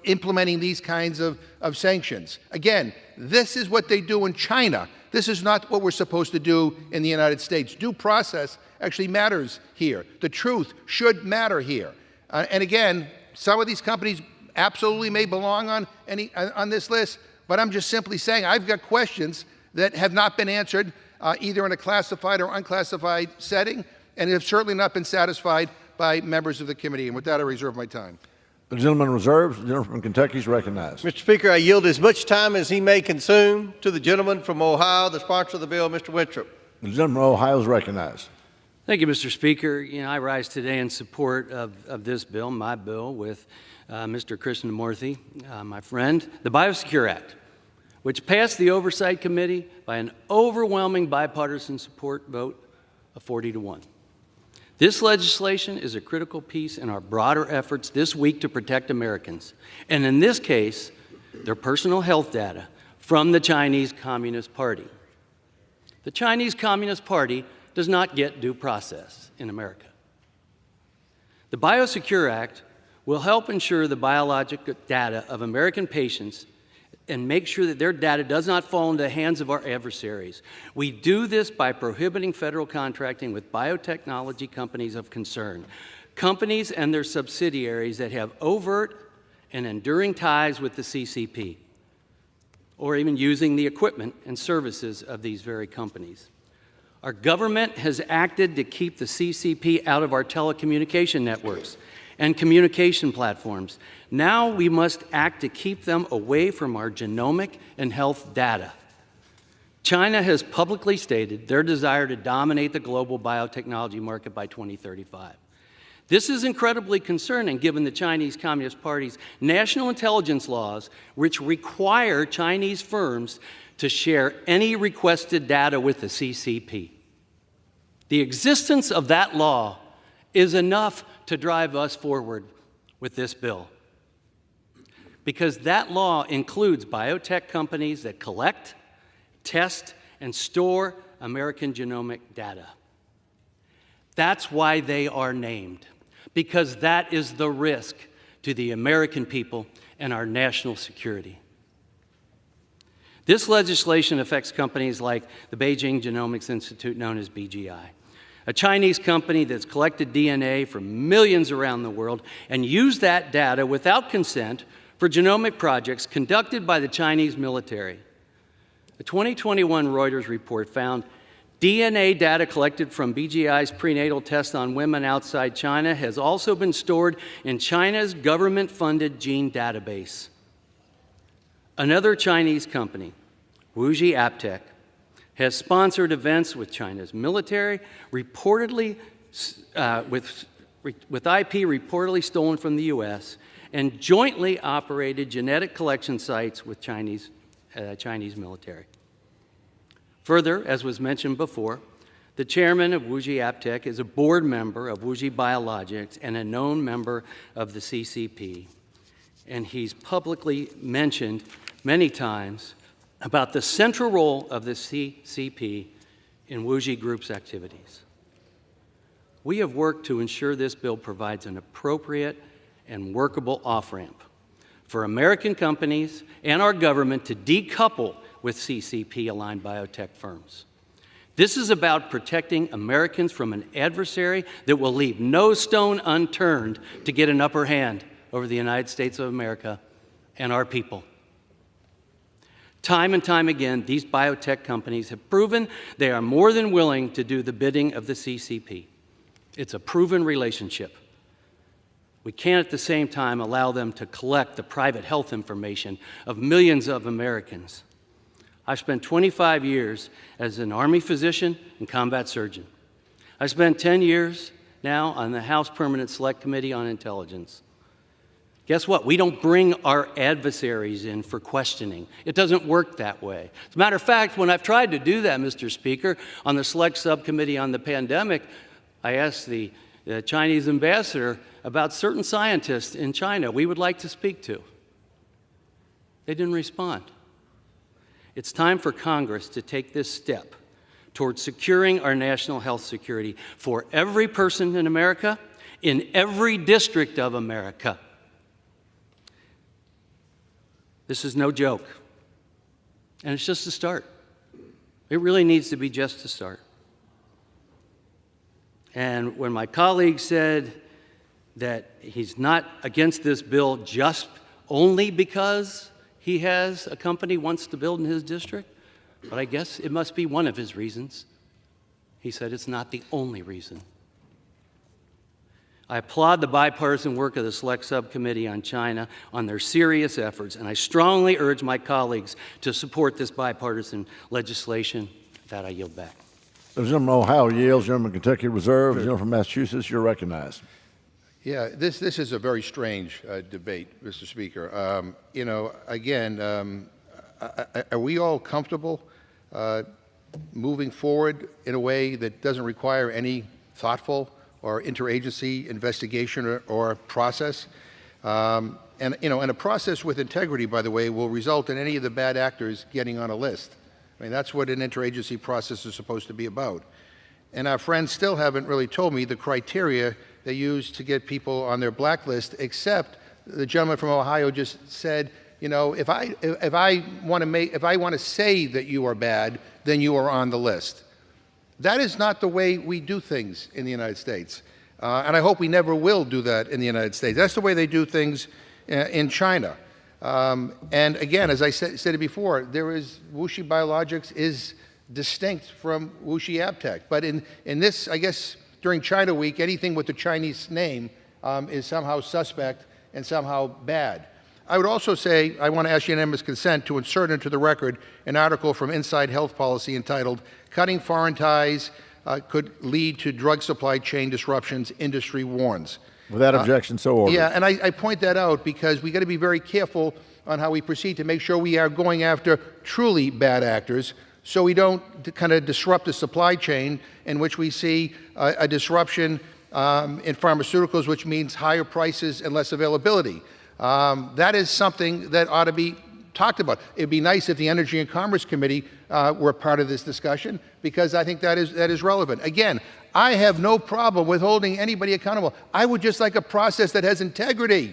implementing these kinds of sanctions. Again, this is what they do in China. This is not what we're supposed to do in the United States. Due process actually matters here. The truth should matter here. And again, some of these companies absolutely may belong on this list, but I'm just simply saying I've got questions that have not been answered either in a classified or unclassified setting, and have certainly not been satisfied by members of the committee. And with that, I reserve my time. The gentleman reserves. The gentleman from Kentucky is recognized. Mr. Speaker, I yield as much time as he may consume to the gentleman from Ohio, the sponsor of the bill, Mr. Winthrop. The gentleman from Ohio is recognized. Thank you, Mr. Speaker. I rise today in support of this bill, my bill, with Mr. Krishnamurthy, my friend, the Biosecure Act, which passed the Oversight Committee by an overwhelming bipartisan support vote of 40-1. This legislation is a critical piece in our broader efforts this week to protect Americans, and in this case, their personal health data from the Chinese Communist Party. The Chinese Communist Party does not get due process in America. The Biosecure Act will help ensure the biological data of American patients and make sure that their data does not fall into the hands of our adversaries. We do this by prohibiting federal contracting with biotechnology companies of concern, companies and their subsidiaries that have overt and enduring ties with the CCP, or even using the equipment and services of these very companies. Our government has acted to keep the CCP out of our telecommunication networks and communication platforms. Now we must act to keep them away from our genomic and health data. China has publicly stated their desire to dominate the global biotechnology market by 2035. This is incredibly concerning given the Chinese Communist Party's national intelligence laws, which require Chinese firms to share any requested data with the CCP. The existence of that law is enough to drive us forward with this bill, because that law includes biotech companies that collect, test, and store American genomic data. That's why they are named, because that is the risk to the American people and our national security. This legislation affects companies like the Beijing Genomics Institute, known as BGI, a Chinese company that's collected DNA from millions around the world and used that data without consent for genomic projects conducted by the Chinese military. A 2021 Reuters report found DNA data collected from BGI's prenatal test on women outside China has also been stored in China's government-funded gene database. Another Chinese company, Wuxi AppTec, has sponsored events with China's military, reportedly with IP reportedly stolen from the U.S., and jointly operated genetic collection sites with Chinese military. Further, as was mentioned before, the chairman of Wuxi AppTec is a board member of Wuxi Biologics and a known member of the CCP. And he's publicly mentioned many times about the central role of the CCP in Wuxi Group's activities. We have worked to ensure this bill provides an appropriate and workable off-ramp for American companies and our government to decouple with CCP-aligned biotech firms. This is about protecting Americans from an adversary that will leave no stone unturned to get an upper hand over the United States of America and our people. Time and time again, these biotech companies have proven they are more than willing to do the bidding of the CCP. It's a proven relationship. We can't at the same time allow them to collect the private health information of millions of Americans. I've spent 25 years as an Army physician and combat surgeon. I spent 10 years now on the House Permanent Select Committee on Intelligence. Guess what? We don't bring our adversaries in for questioning. It doesn't work that way. As a matter of fact, when I've tried to do that, Mr. Speaker, on the Select Subcommittee on the pandemic, I asked the Chinese ambassador about certain scientists in China we would like to speak to. They didn't respond. It's time for Congress to take this step towards securing our national health security for every person in America, in every district of America. This is no joke. And it's just a start. It really needs to be just a start. And when my colleague said that he's not against this bill just only because he has a company wants to build in his district, but I guess it must be one of his reasons. He said it's not the only reason. I applaud the bipartisan work of the Select Subcommittee on China on their serious efforts, and I strongly urge my colleagues to support this bipartisan legislation. With that, I yield back. The gentleman from Ohio yields. Gentleman from Kentucky reserves. The gentleman from Massachusetts, you're recognized. Yeah, this is a very strange debate, Mr. Speaker. You know, again, are we all comfortable moving forward in a way that doesn't require any thoughtful or interagency investigation or process? And a process with integrity, by the way, will result in any of the bad actors getting on a list. I mean, that's what an interagency process is supposed to be about. And our friends still haven't really told me the criteria they use to get people on their blacklist, except the gentleman from Ohio just said, you know, if I want to say that you are bad, then you are on the list. That is not the way we do things in the United States. And I hope we never will do that in the United States. That's the way they do things in China. And again, as I said it before, WuXi Biologics is distinct from WuXi AppTec. But in this, I guess, during China Week, anything with the Chinese name is somehow suspect and somehow bad. I would also say I want to ask unanimous consent to insert into the record an article from Inside Health Policy entitled "Cutting Foreign Ties Could Lead to Drug Supply Chain Disruptions, Industry Warns." Without objection, so ordered. Yeah, and I point that out because we got to be very careful on how we proceed to make sure we are going after truly bad actors, so we don't kind of disrupt the supply chain in which we see a disruption in pharmaceuticals, which means higher prices and less availability. That is something that ought to be talked about. It'd be nice if the Energy and Commerce Committee were part of this discussion, because I think that is relevant. Again, I have no problem with holding anybody accountable. I would just like a process that has integrity.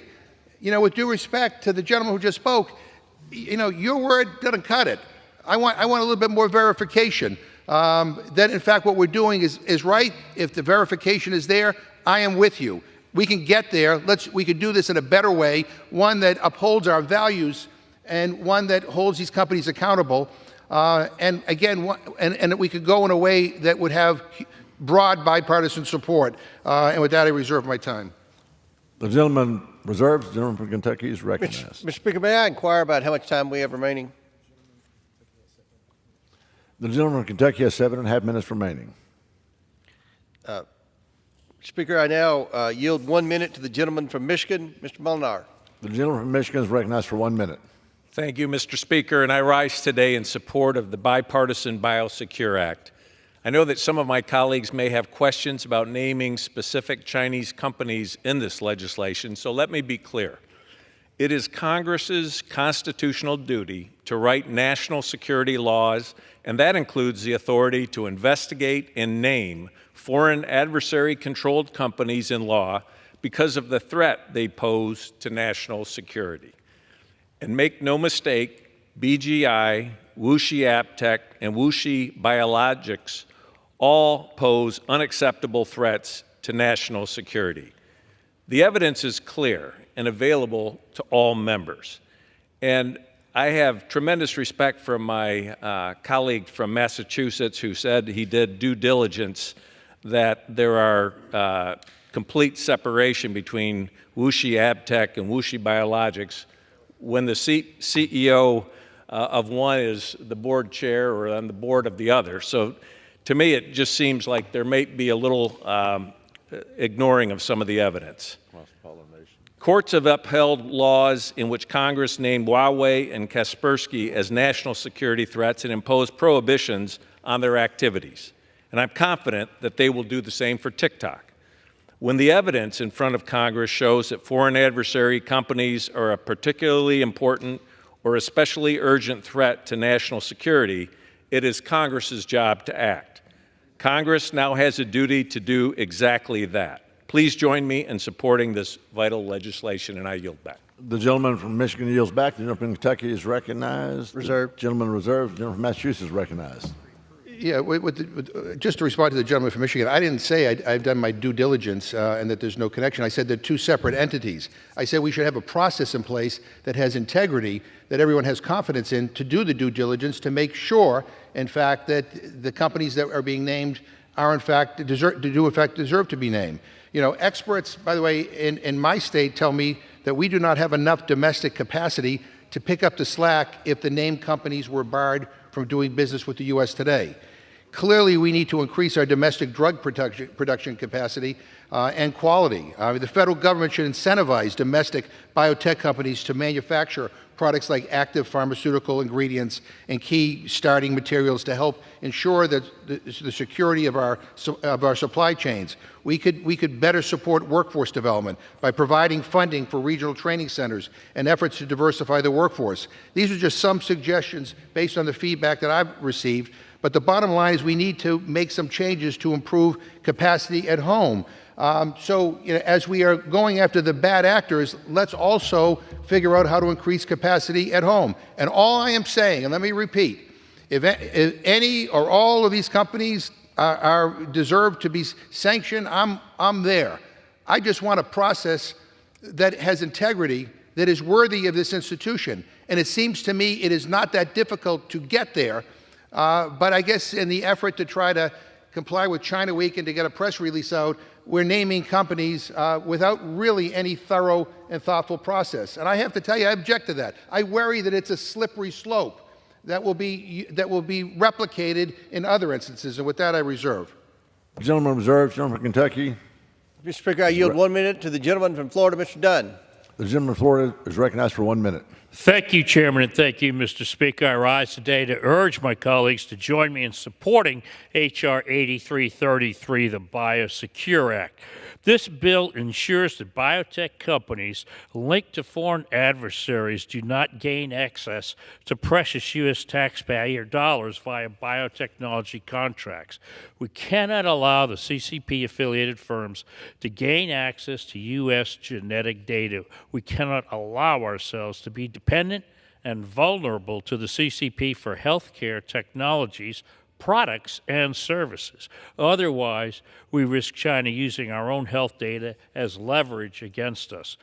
You know, with due respect to the gentleman who just spoke, you know, your word doesn't cut it. I want a little bit more verification that, in fact, what we're doing is right. If the verification is there, I am with you. We can get there. We could do this in a better way, one that upholds our values and one that holds these companies accountable. And again, and that we could go in a way that would have broad bipartisan support. And with that, I reserve my time. The gentleman reserves. The gentleman from Kentucky is recognized. Mr. Speaker, may I inquire about how much time we have remaining? The gentleman from Kentucky has 7.5 minutes remaining. Speaker, I now yield 1 minute to the gentleman from Michigan, Mr. Molinar. The gentleman from Michigan is recognized for 1 minute. Thank you, Mr. Speaker, and I rise today in support of the Bipartisan Biosecure Act. I know that some of my colleagues may have questions about naming specific Chinese companies in this legislation, so let me be clear. It is Congress's constitutional duty to write national security laws, and that includes the authority to investigate and name foreign adversary-controlled companies in law because of the threat they pose to national security. And make no mistake, BGI, WuXi AppTec, and WuXi Biologics all pose unacceptable threats to national security. The evidence is clear and available to all members. And I have tremendous respect for my colleague from Massachusetts who said he did due diligence that there are complete separation between WuXi AppTec and WuXi Biologics when the CEO of one is the board chair or on the board of the other. So to me, it just seems like there may be a little ignoring of some of the evidence. Courts have upheld laws in which Congress named Huawei and Kaspersky as national security threats and imposed prohibitions on their activities. And I'm confident that they will do the same for TikTok. When the evidence in front of Congress shows that foreign adversary companies are a particularly important or especially urgent threat to national security, It is Congress's job to act. Congress now has a duty to do exactly that. Please join me in supporting this vital legislation, and I yield back. The gentleman from Michigan yields back. The gentleman from Kentucky is recognized. Reserved. The gentleman reserved. The gentleman from Massachusetts is recognized. Yeah, just to respond to the gentleman from Michigan, I didn't say I've done my due diligence and that there's no connection. I said they're two separate entities. I said we should have a process in place that has integrity, that everyone has confidence in, to do the due diligence, to make sure, in fact, that the companies that are being named are, in fact, deserve to be named. You know, experts, by the way, in my state tell me that we do not have enough domestic capacity to pick up the slack if the named companies were barred from doing business with the U.S. today. Clearly, we need to increase our domestic drug production capacity and quality. The federal government should incentivize domestic biotech companies to manufacture products like active pharmaceutical ingredients and key starting materials to help ensure that the security of our supply chains. We could better support workforce development by providing funding for regional training centers and efforts to diversify the workforce. These are just some suggestions based on the feedback that I've received, but the bottom line is we need to make some changes to improve capacity at home. So, you know, as we are going after the bad actors, let's also figure out how to increase capacity at home. And all I am saying, and let me repeat, if any or all of these companies deserve to be sanctioned, I'm there. I just want a process that has integrity, that is worthy of this institution. And it seems to me it is not that difficult to get there. But I guess in the effort to try to comply with China Week and to get a press release out, we're naming companies without really any thorough and thoughtful process. And I have to tell you, I object to that. I worry that it's a slippery slope that will be replicated in other instances. And with that, I reserve. The gentleman reserved. Gentleman from Kentucky. Mr. Speaker, I yield 1 minute to the gentleman from Florida, Mr. Dunn. The gentleman from Florida is recognized for 1 minute. Thank you, Chairman, and thank you, Mr. Speaker. I rise today to urge my colleagues to join me in supporting H.R. 8333, the Biosecure Act. This bill ensures that biotech companies linked to foreign adversaries do not gain access to precious U.S. taxpayer dollars via biotechnology contracts. We cannot allow the CCP-affiliated firms to gain access to U.S. genetic data. We cannot allow ourselves to be dependent and vulnerable to the CCP for healthcare technologies, products, and services. Otherwise, we risk China using our own health data as leverage against us.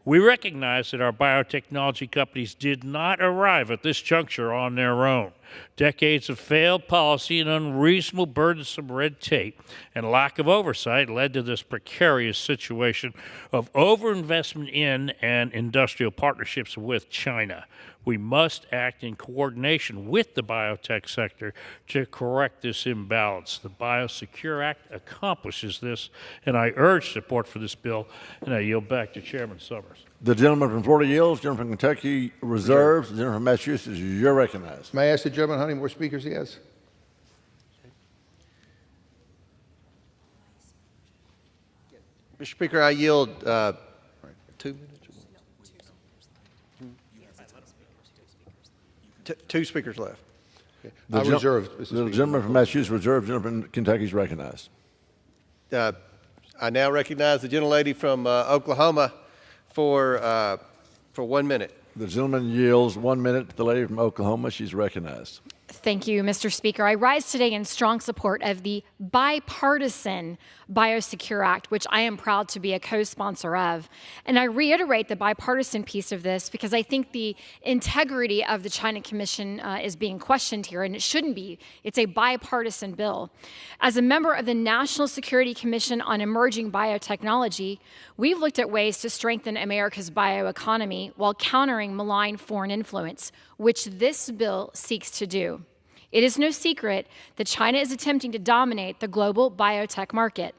We recognize that our biotechnology companies did not arrive at this juncture on their own. Decades of failed policy and unreasonable burdensome red tape and lack of oversight led to this precarious situation of overinvestment in and industrial partnerships with China. We must act in coordination with the biotech sector to correct this imbalance. The Biosecure Act accomplishes this, and I urge support for this bill, and I yield back to Chairman Summers. The gentleman from Florida yields. The gentleman from Kentucky reserves. The gentleman from Massachusetts, you're recognized. May I ask the gentleman how many more speakers he has? Mr. Speaker, I yield 2 minutes. Two speakers left. Okay. I reserve. The gentleman from Massachusetts reserved. The gentleman from Kentucky is recognized. I now recognize the gentlelady from Oklahoma for 1 minute. The gentleman yields 1 minute to the lady from Oklahoma. She's recognized. Thank you, Mr. Speaker. I rise today in strong support of the bipartisan Biosecure Act, which I am proud to be a co-sponsor of. And I reiterate the bipartisan piece of this because I think the integrity of the China Commission is being questioned here, and it shouldn't be. It's a bipartisan bill. As a member of the National Security Commission on Emerging Biotechnology, we've looked at ways to strengthen America's bioeconomy while countering malign foreign influence, which this bill seeks to do. It is no secret that China is attempting to dominate the global biotech market.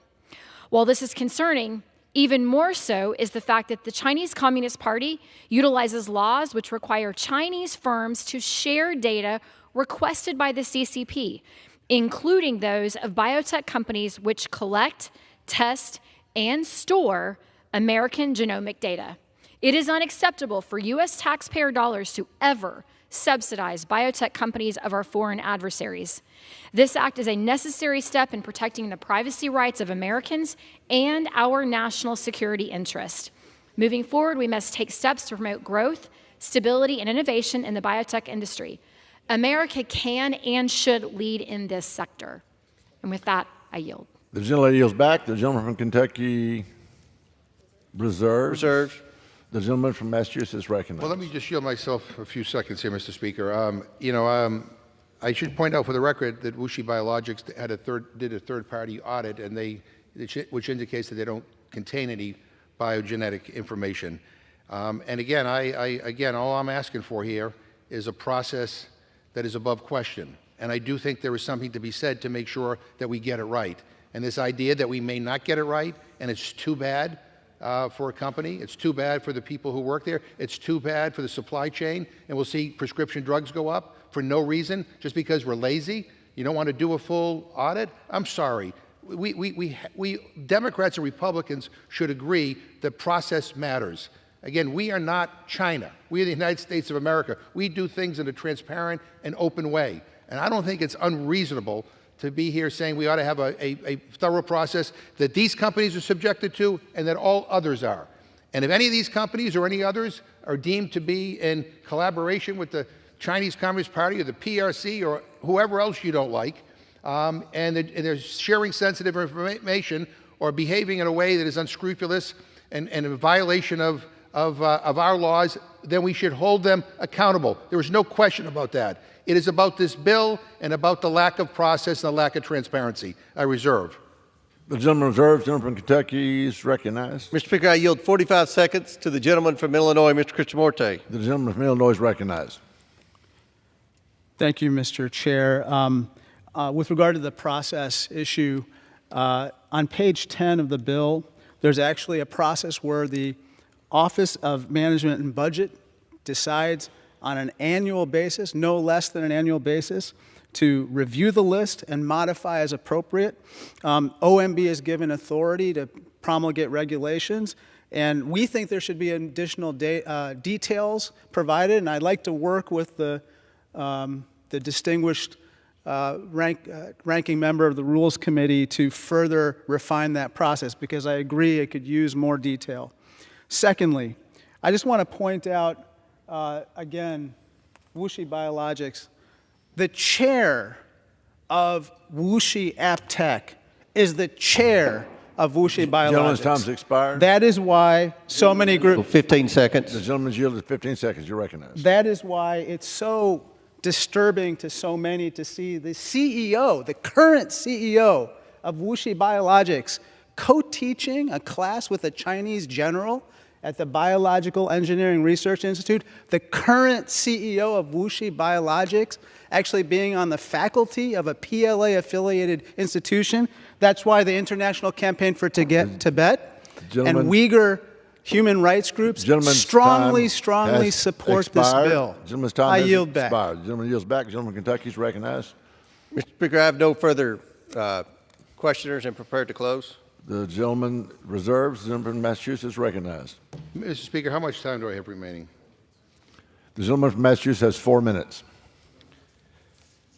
While this is concerning, even more so is the fact that the Chinese Communist Party utilizes laws which require Chinese firms to share data requested by the CCP, including those of biotech companies which collect, test, and store American genomic data. It is unacceptable for U.S. taxpayer dollars to ever subsidize biotech companies of our foreign adversaries. This act is a necessary step in protecting the privacy rights of Americans and our national security interest. Moving forward, we must take steps to promote growth, stability, and innovation in the biotech industry. America can and should lead in this sector. And with that, I yield. The gentleman yields back. The gentleman from Kentucky reserves. The gentleman from Massachusetts recognized. Well, let me just yield myself a few seconds here, Mr. Speaker. I should point out for the record that WuXi Biologics did a third-party audit, which indicates that they don't contain any biogenetic information. And again, all I'm asking for here is a process that is above question. And I do think there is something to be said to make sure that we get it right. And this idea that we may not get it right, and it's too bad for a company, it's too bad for the people who work there, it's too bad for the supply chain, and we'll see prescription drugs go up for no reason, just because we're lazy. You don't want to do a full audit? I'm sorry. We Democrats and Republicans should agree that process matters. Again, we are not China. We are the United States of America. We do things in a transparent and open way. And I don't think it's unreasonable to be here saying we ought to have a thorough process that these companies are subjected to and that all others are. And if any of these companies or any others are deemed to be in collaboration with the Chinese Communist Party or the PRC or whoever else you don't like, and they're sharing sensitive information or behaving in a way that is unscrupulous and in violation of our laws, then we should hold them accountable. There is no question about that. It is about this bill and about the lack of process and the lack of transparency. I reserve. The gentleman reserves. The gentleman from Kentucky is recognized. Mr. Speaker, I yield 45 seconds to the gentleman from Illinois, Mr. Krishnamurti. The gentleman from Illinois is recognized. Thank you, Mr. Chair. With regard to the process issue, on page 10 of the bill, there's actually a process where the Office of Management and Budget decides on an annual basis, no less than an annual basis, to review the list and modify as appropriate. OMB is given authority to promulgate regulations, and we think there should be additional details provided, and I'd like to work with the distinguished ranking member of the Rules Committee to further refine that process, because I agree it could use more detail. Secondly, I just want to point out, again, WuXi Biologics, the chair of WuXi AppTech is the chair of WuXi Biologics. Gentleman's time's expired. That is why so many groups... 15 seconds. The gentleman's yielded 15 seconds. You're recognized. That is why it's so disturbing to so many to see the CEO, the current CEO of WuXi Biologics, co-teaching a class with a Chinese general at the Biological Engineering Research Institute, the current CEO of WuXi Biologics actually being on the faculty of a PLA-affiliated institution. That's why the International Campaign for Tibet and Uyghur human rights groups strongly support this bill. Gentleman's time I has yield back. expired. The gentleman yields back. The gentleman from Kentucky is recognized. Mr. Speaker, I have no further questioners and prepared to close. The gentleman reserves. The gentleman from Massachusetts is recognized. Mr. Speaker, how much time do I have remaining? The gentleman from Massachusetts has 4 minutes.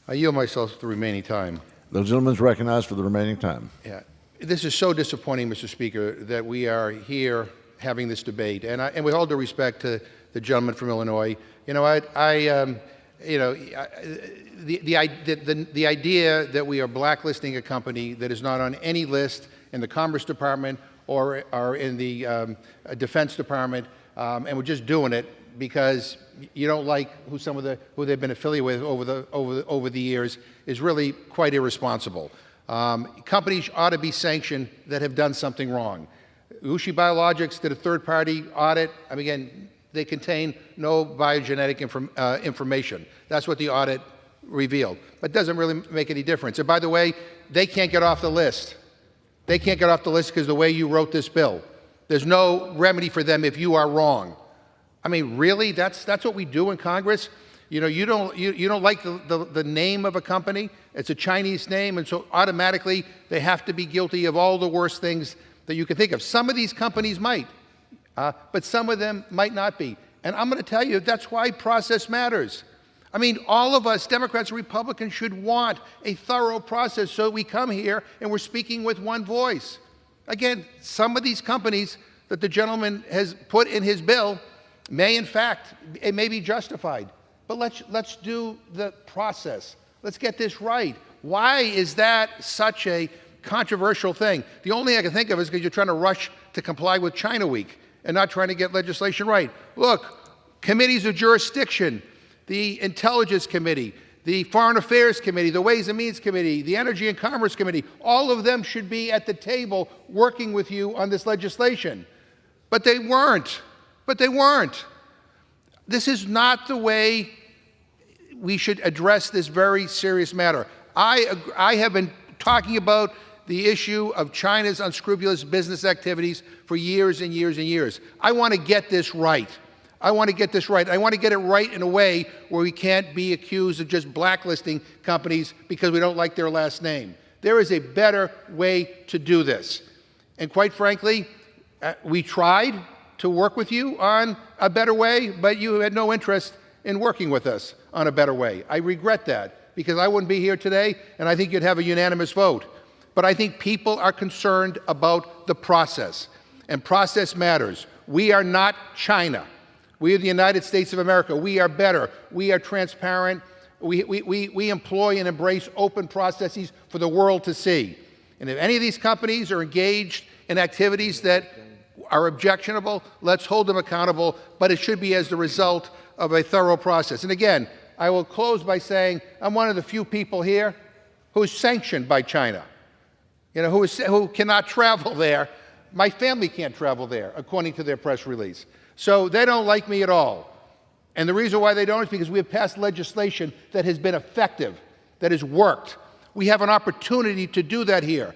I yield myself the remaining time. The gentleman is recognized for the remaining time. Yeah. This is so disappointing, Mr. Speaker, that we are here having this debate. And with all due respect to the gentleman from Illinois, the idea that we are blacklisting a company that is not on any list in the Commerce Department or in the Defense Department, and we're just doing it because you don't like who they've been affiliated with over the years, is really quite irresponsible. Companies ought to be sanctioned that have done something wrong. WuXi Biologics did a third-party audit. I mean, again, they contain no biogenetic information. That's what the audit revealed. But it doesn't really make any difference. And by the way, they can't get off the list. They can't get off the list because of the way you wrote this bill. There's no remedy for them if you are wrong. I mean, really? That's what we do in Congress? You know, you don't like the name of a company. It's a Chinese name, and so automatically they have to be guilty of all the worst things that you can think of. Some of these companies might, but some of them might not be. And I'm going to tell you, that's why process matters. I mean, all of us, Democrats and Republicans, should want a thorough process so we come here and we're speaking with one voice. Again, some of these companies that the gentleman has put in his bill may, in fact, it may be justified. But let's do the process. Let's get this right. Why is that such a controversial thing? The only thing I can think of is because you're trying to rush to comply with China Week and not trying to get legislation right. Look, committees of jurisdiction, the Intelligence Committee, the Foreign Affairs Committee, the Ways and Means Committee, the Energy and Commerce Committee, all of them should be at the table working with you on this legislation. But they weren't. This is not the way we should address this very serious matter. I have been talking about the issue of China's unscrupulous business activities for years and years and years. I want to get this right. I want to get it right in a way where we can't be accused of just blacklisting companies because we don't like their last name. There is a better way to do this. And quite frankly, we tried to work with you on a better way, but you had no interest in working with us on a better way. I regret that because I wouldn't be here today, and I think you'd have a unanimous vote. But I think people are concerned about the process, and process matters. We are not China. We are the United States of America. We are better. We are transparent. We employ and embrace open processes for the world to see. And if any of these companies are engaged in activities that are objectionable, let's hold them accountable, but it should be as the result of a thorough process. And again, I will close by saying I'm one of the few people here who is sanctioned by China, who cannot travel there. My family can't travel there, according to their press release. So they don't like me at all. And the reason why they don't is because we have passed legislation that has been effective, that has worked. We have an opportunity to do that here.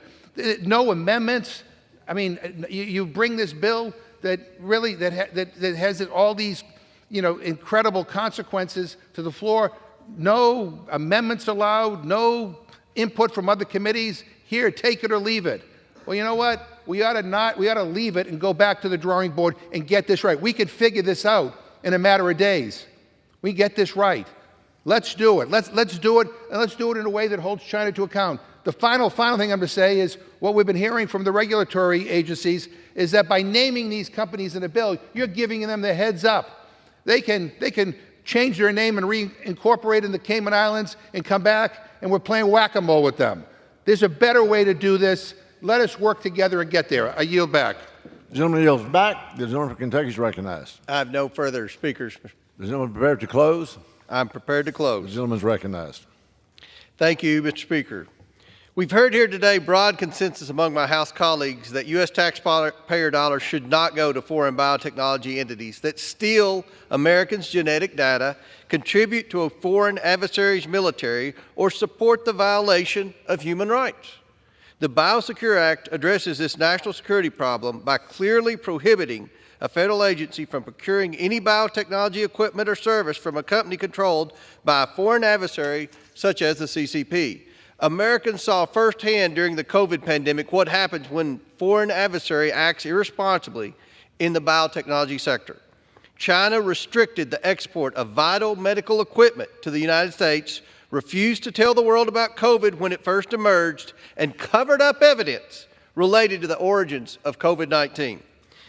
No amendments. I mean, you bring this bill that really that has all these, incredible consequences to the floor. No amendments allowed. No input from other committees. Here, take it or leave it. Well, you know what? We ought to leave it and go back to the drawing board and get this right. We could figure this out in a matter of days. We get this right. Let's do it. Let's do it, and let's do it in a way that holds China to account. The final thing I'm going to say is what we've been hearing from the regulatory agencies is that by naming these companies in a bill, you're giving them the heads up. They can change their name and reincorporate in the Cayman Islands and come back, and we're playing whack-a-mole with them. There's a better way to do this. Let us work together and get there. I yield back. The gentleman yields back. The gentleman from Kentucky is recognized. I have no further speakers. The gentleman prepared to close. I'm prepared to close. The gentleman is recognized. Thank you, Mr. Speaker. We've heard here today broad consensus among my House colleagues that U.S. taxpayer dollars should not go to foreign biotechnology entities that steal Americans' genetic data, contribute to a foreign adversary's military, or support the violation of human rights. The Biosecure Act addresses this national security problem by clearly prohibiting a federal agency from procuring any biotechnology equipment or service from a company controlled by a foreign adversary such as the CCP. Americans saw firsthand during the COVID pandemic what happens when foreign adversary acts irresponsibly in the biotechnology sector. China restricted the export of vital medical equipment to the United States, refused to tell the world about COVID when it first emerged, and covered up evidence related to the origins of COVID-19.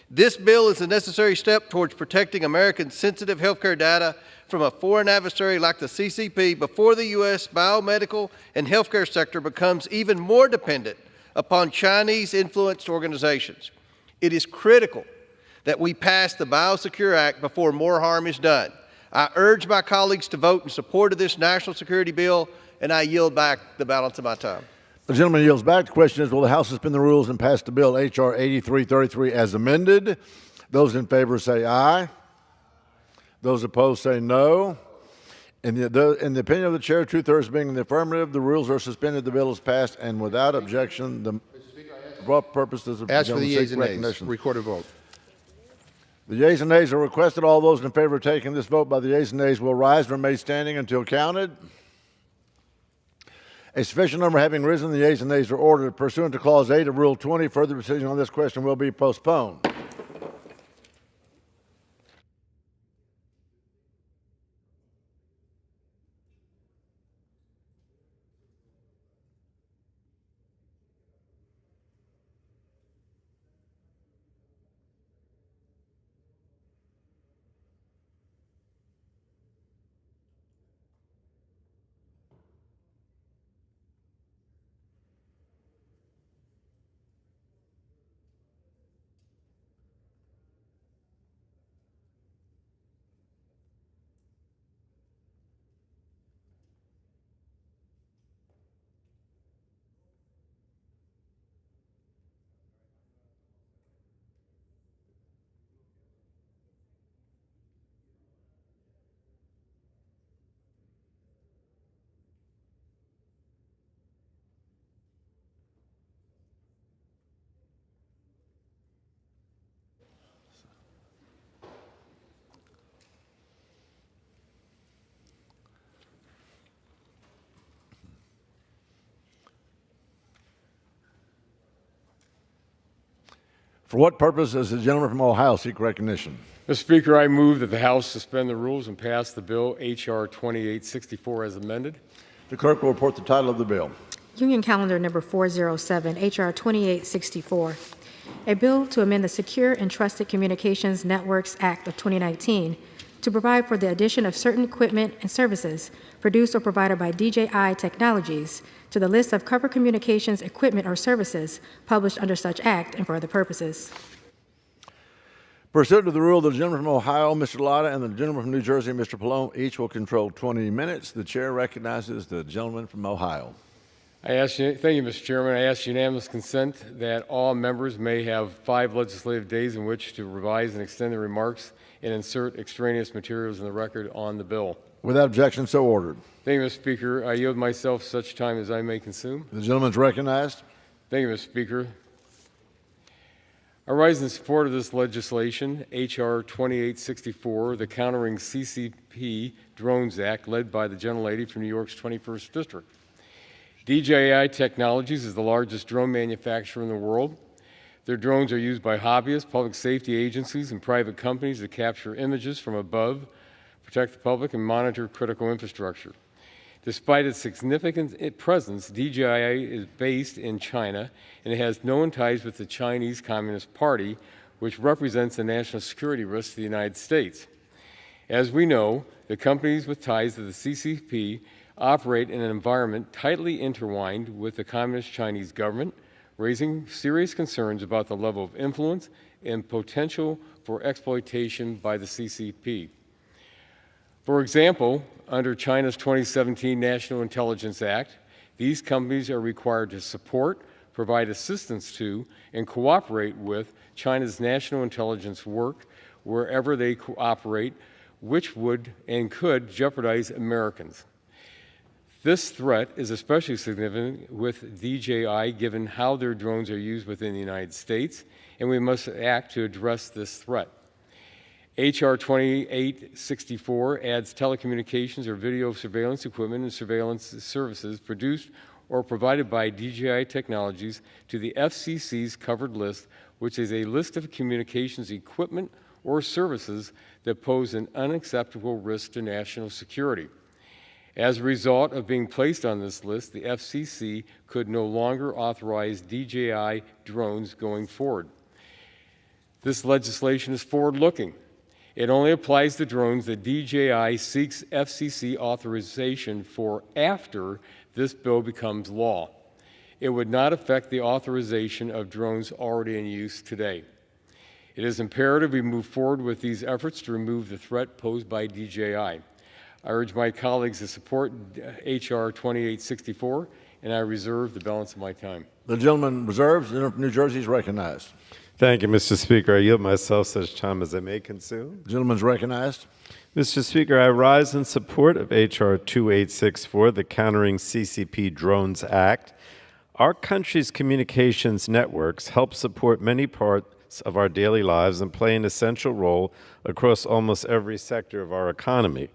This bill is a necessary step towards protecting Americans' sensitive healthcare data from a foreign adversary like the CCP before the U.S. biomedical and healthcare sector becomes even more dependent upon Chinese-influenced organizations. It is critical that we pass the Biosecure Act before more harm is done. I urge my colleagues to vote in support of this national security bill, and I yield back the balance of my time. The gentleman yields back. The question is, will the House suspend the rules and pass the bill H.R. 8333 as amended? Those in favor say aye. Those opposed say no. In the opinion of the chair, 2/3 being in the affirmative, the rules are suspended, the bill is passed, and without objection, the purposes of Ask for the yeas and nays. Recorded vote. The yeas and nays are requested. All those in favor of taking this vote by the yeas and nays will rise and remain standing until counted. A sufficient number having risen, the yeas and nays are ordered. Pursuant to Clause 8 of Rule 20, further decision on this question will be postponed. For what purpose does the gentleman from Ohio seek recognition? Mr. Speaker, I move that the House suspend the rules and pass the bill H.R. 2864 as amended. The clerk will report the title of the bill. Union Calendar Number 407, H.R. 2864, a bill to amend the Secure and Trusted Communications Networks Act of 2019 to provide for the addition of certain equipment and services produced or provided by DJI Technologies to the list of covered communications equipment or services published under such act and for other purposes. Pursuant to the rule, the gentleman from Ohio, Mr. Latta, and the gentleman from New Jersey, Mr. Pallone, each will control 20 minutes. The chair recognizes the gentleman from Ohio. Thank you, Mr. Chairman. I ask unanimous consent that all members may have 5 legislative days in which to revise and extend their remarks and insert extraneous materials in the record on the bill. Without objection, so ordered. Thank you, Mr. Speaker. I yield myself such time as I may consume. The gentleman is recognized. Thank you, Mr. Speaker. I rise in support of this legislation, H.R. 2864, the Countering CCP Drones Act, led by the gentlelady from New York's 21st District. DJI Technologies is the largest drone manufacturer in the world. Their drones are used by hobbyists, public safety agencies, and private companies to capture images from above, protect the public, and monitor critical infrastructure. Despite its significant presence, DJI is based in China, and it has known ties with the Chinese Communist Party, which represents a national security risk to the United States. As we know, the companies with ties to the CCP operate in an environment tightly intertwined with the Communist Chinese government, raising serious concerns about the level of influence and potential for exploitation by the CCP. For example, under China's 2017 National Intelligence Act, these companies are required to support, provide assistance to, and cooperate with China's national intelligence work wherever they cooperate, which would and could jeopardize Americans. This threat is especially significant with DJI given how their drones are used within the United States, and we must act to address this threat. H.R. 2864 adds telecommunications or video surveillance equipment and surveillance services produced or provided by DJI Technologies to the FCC's covered list, which is a list of communications equipment or services that pose an unacceptable risk to national security. As a result of being placed on this list, the FCC could no longer authorize DJI drones going forward. This legislation is forward-looking. It only applies to drones that DJI seeks FCC authorization for after this bill becomes law. It would not affect the authorization of drones already in use today. It is imperative we move forward with these efforts to remove the threat posed by DJI. I urge my colleagues to support H.R. 2864, and I reserve the balance of my time. The gentleman reserves. The gentleman from New Jersey is recognized. Thank you, Mr. Speaker. I yield myself such time as I may consume. The gentleman is recognized. Mr. Speaker, I rise in support of H.R. 2864, the Countering CCP Drones Act. Our country's communications networks help support many parts of our daily lives and play an essential role across almost every sector of our economy.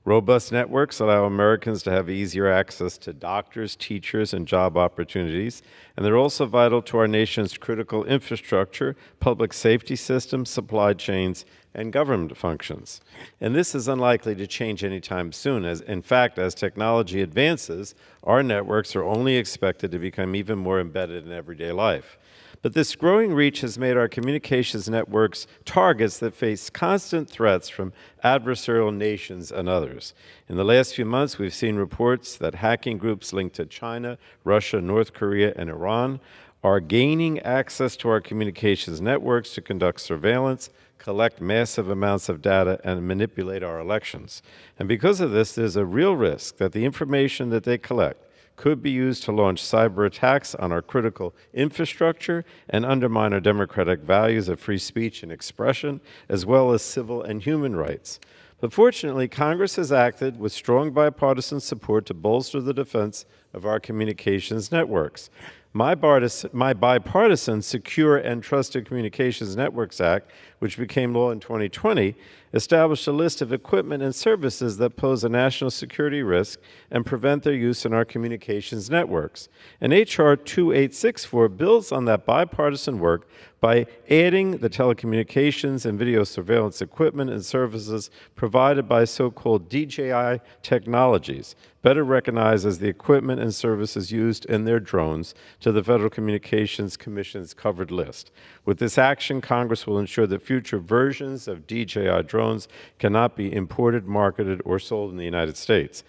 Robust networks allow Americans to have easier access to doctors, teachers, and job opportunities, and they're also vital to our nation's critical infrastructure, public safety systems, supply chains, and government functions. And this is unlikely to change anytime soon. In fact, as technology advances, our networks are only expected to become even more embedded in everyday life. But this growing reach has made our communications networks targets that face constant threats from adversarial nations and others. In the last few months, we've seen reports that hacking groups linked to China, Russia, North Korea, and Iran are gaining access to our communications networks to conduct surveillance, collect massive amounts of data, and manipulate our elections. And because of this, there's a real risk that the information that they collect could be used to launch cyber attacks on our critical infrastructure and undermine our democratic values of free speech and expression, as well as civil and human rights. But fortunately, Congress has acted with strong bipartisan support to bolster the defense of our communications networks. My bipartisan Secure and Trusted Communications Networks Act, which became law in 2020, established a list of equipment and services that pose a national security risk and prevent their use in our communications networks. And H.R. 2864 builds on that bipartisan work by adding the telecommunications and video surveillance equipment and services provided by so-called DJI technologies, better recognized as the equipment and services used in their drones, to the Federal Communications Commission's covered list. With this action, Congress will ensure that future versions of DJI drones cannot be imported, marketed, or sold in the United States.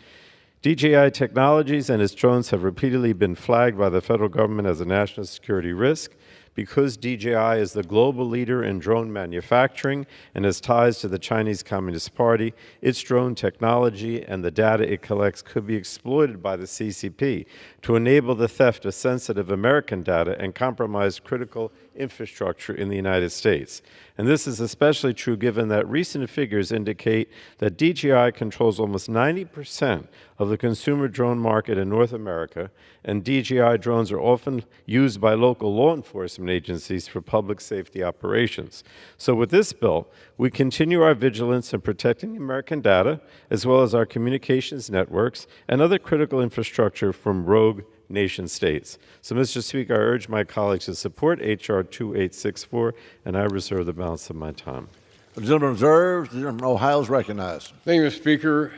DJI Technologies and its drones have repeatedly been flagged by the federal government as a national security risk. Because DJI is the global leader in drone manufacturing and has ties to the Chinese Communist Party, its drone technology and the data it collects could be exploited by the CCP to enable the theft of sensitive American data and compromise critical infrastructure in the United States. And this is especially true given that recent figures indicate that DJI controls almost 90% of the consumer drone market in North America, and DJI drones are often used by local law enforcement agencies for public safety operations. So with this bill, we continue our vigilance in protecting American data, as well as our communications networks and other critical infrastructure from rogue nation states. So, Mr. Speaker, I urge my colleagues to support H.R. 2864, and I reserve the balance of my time. The gentleman reserves. The gentleman from Ohio is recognized. Thank you, Mr. Speaker.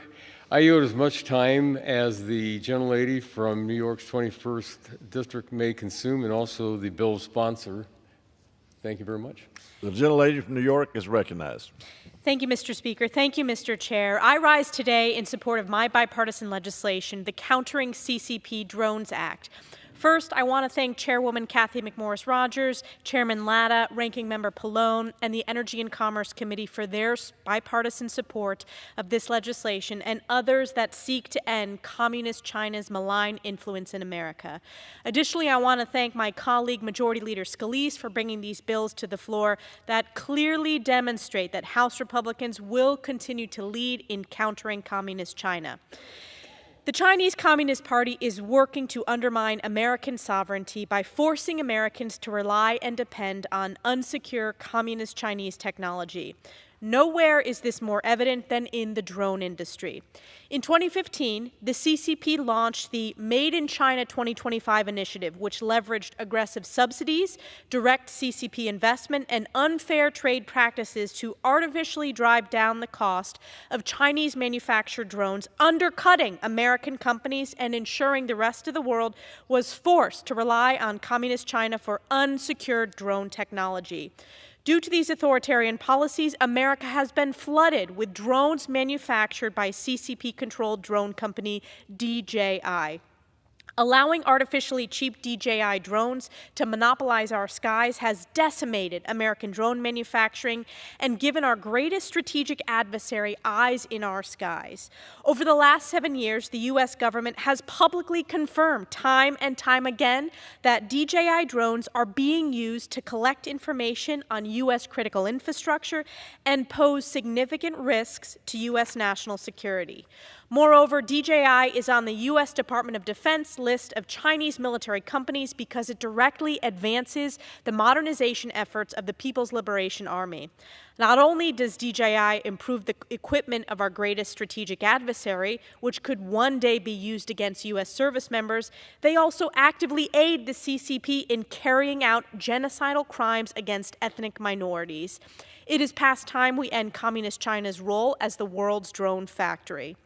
I yield as much time as the gentlelady from New York's 21st District may consume, and also the bill's sponsor. Thank you very much. The gentlelady from New York is recognized. Thank you, Mr. Speaker. Thank you, Mr. Chair. I rise today in support of my bipartisan legislation, the Countering CCP Drones Act. First, I want to thank Chairwoman Kathy McMorris-Rodgers, Chairman Latta, Ranking Member Pallone, and the Energy and Commerce Committee for their bipartisan support of this legislation and others that seek to end Communist China's malign influence in America. Additionally, I want to thank my colleague, Majority Leader Scalise, for bringing these bills to the floor that clearly demonstrate that House Republicans will continue to lead in countering Communist China. The Chinese Communist Party is working to undermine American sovereignty by forcing Americans to rely and depend on unsecure Communist Chinese technology. Nowhere is this more evident than in the drone industry. In 2015, the CCP launched the Made in China 2025 initiative, which leveraged aggressive subsidies, direct CCP investment, and unfair trade practices to artificially drive down the cost of Chinese manufactured drones, undercutting American companies and ensuring the rest of the world was forced to rely on Communist China for unsecured drone technology. Due to these authoritarian policies, America has been flooded with drones manufactured by CCP-controlled drone company DJI. Allowing artificially cheap DJI drones to monopolize our skies has decimated American drone manufacturing and given our greatest strategic adversary eyes in our skies. Over the last 7 years, the U.S. government has publicly confirmed time and time again that DJI drones are being used to collect information on U.S. critical infrastructure and pose significant risks to U.S. national security. Moreover, DJI is on the U.S. Department of Defense list of Chinese military companies because it directly advances the modernization efforts of the People's Liberation Army. Not only does DJI improve the equipment of our greatest strategic adversary, which could one day be used against U.S. service members, they also actively aid the CCP in carrying out genocidal crimes against ethnic minorities. It is past time we end Communist China's role as the world's drone factory.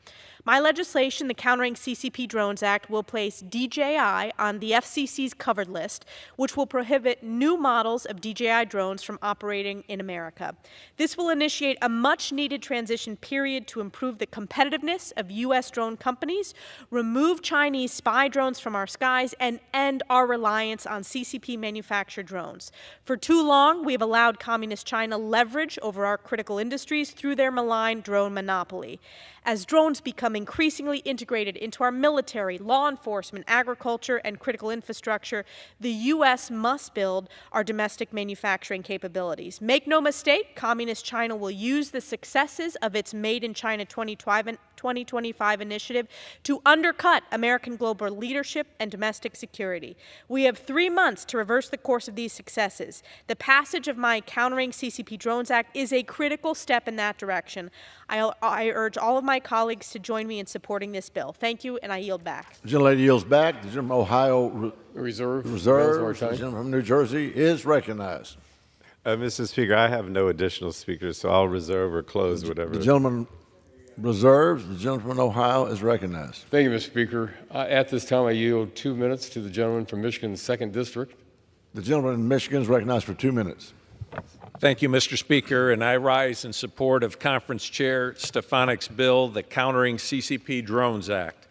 My legislation, the Countering CCP Drones Act, will place DJI on the FCC's covered list, which will prohibit new models of DJI drones from operating in America. This will initiate a much-needed transition period to improve the competitiveness of U.S. drone companies, remove Chinese spy drones from our skies, and end our reliance on CCP-manufactured drones. For too long, we have allowed Communist China leverage over our critical industries through their malign drone monopoly. As drones become increasingly integrated into our military, law enforcement, agriculture, and critical infrastructure, the U.S. must build our domestic manufacturing capabilities. Make no mistake, Communist China will use the successes of its Made in China 2025 initiative to undercut American global leadership and domestic security. We have 3 months to reverse the course of these successes. The passage of my Countering CCP Drones Act is a critical step in that direction. I urge all of my colleagues to join me in supporting this bill. Thank you, and I yield back. The gentlelady yields back. The gentleman from Ohio Reserve. The gentleman from New Jersey is recognized. Mr. Speaker, I have no additional speakers, so I'll reserve or close whatever. The gentleman reserves. The gentleman from Ohio is recognized. Thank you, Mr. Speaker. At this time, I yield 2 minutes to the gentleman from Michigan's 2nd District. The gentleman in Michigan is recognized for 2 minutes. Thank you, Mr. Speaker, and I rise in support of Conference Chair Stefanik's bill, the Countering CCP Drones Act.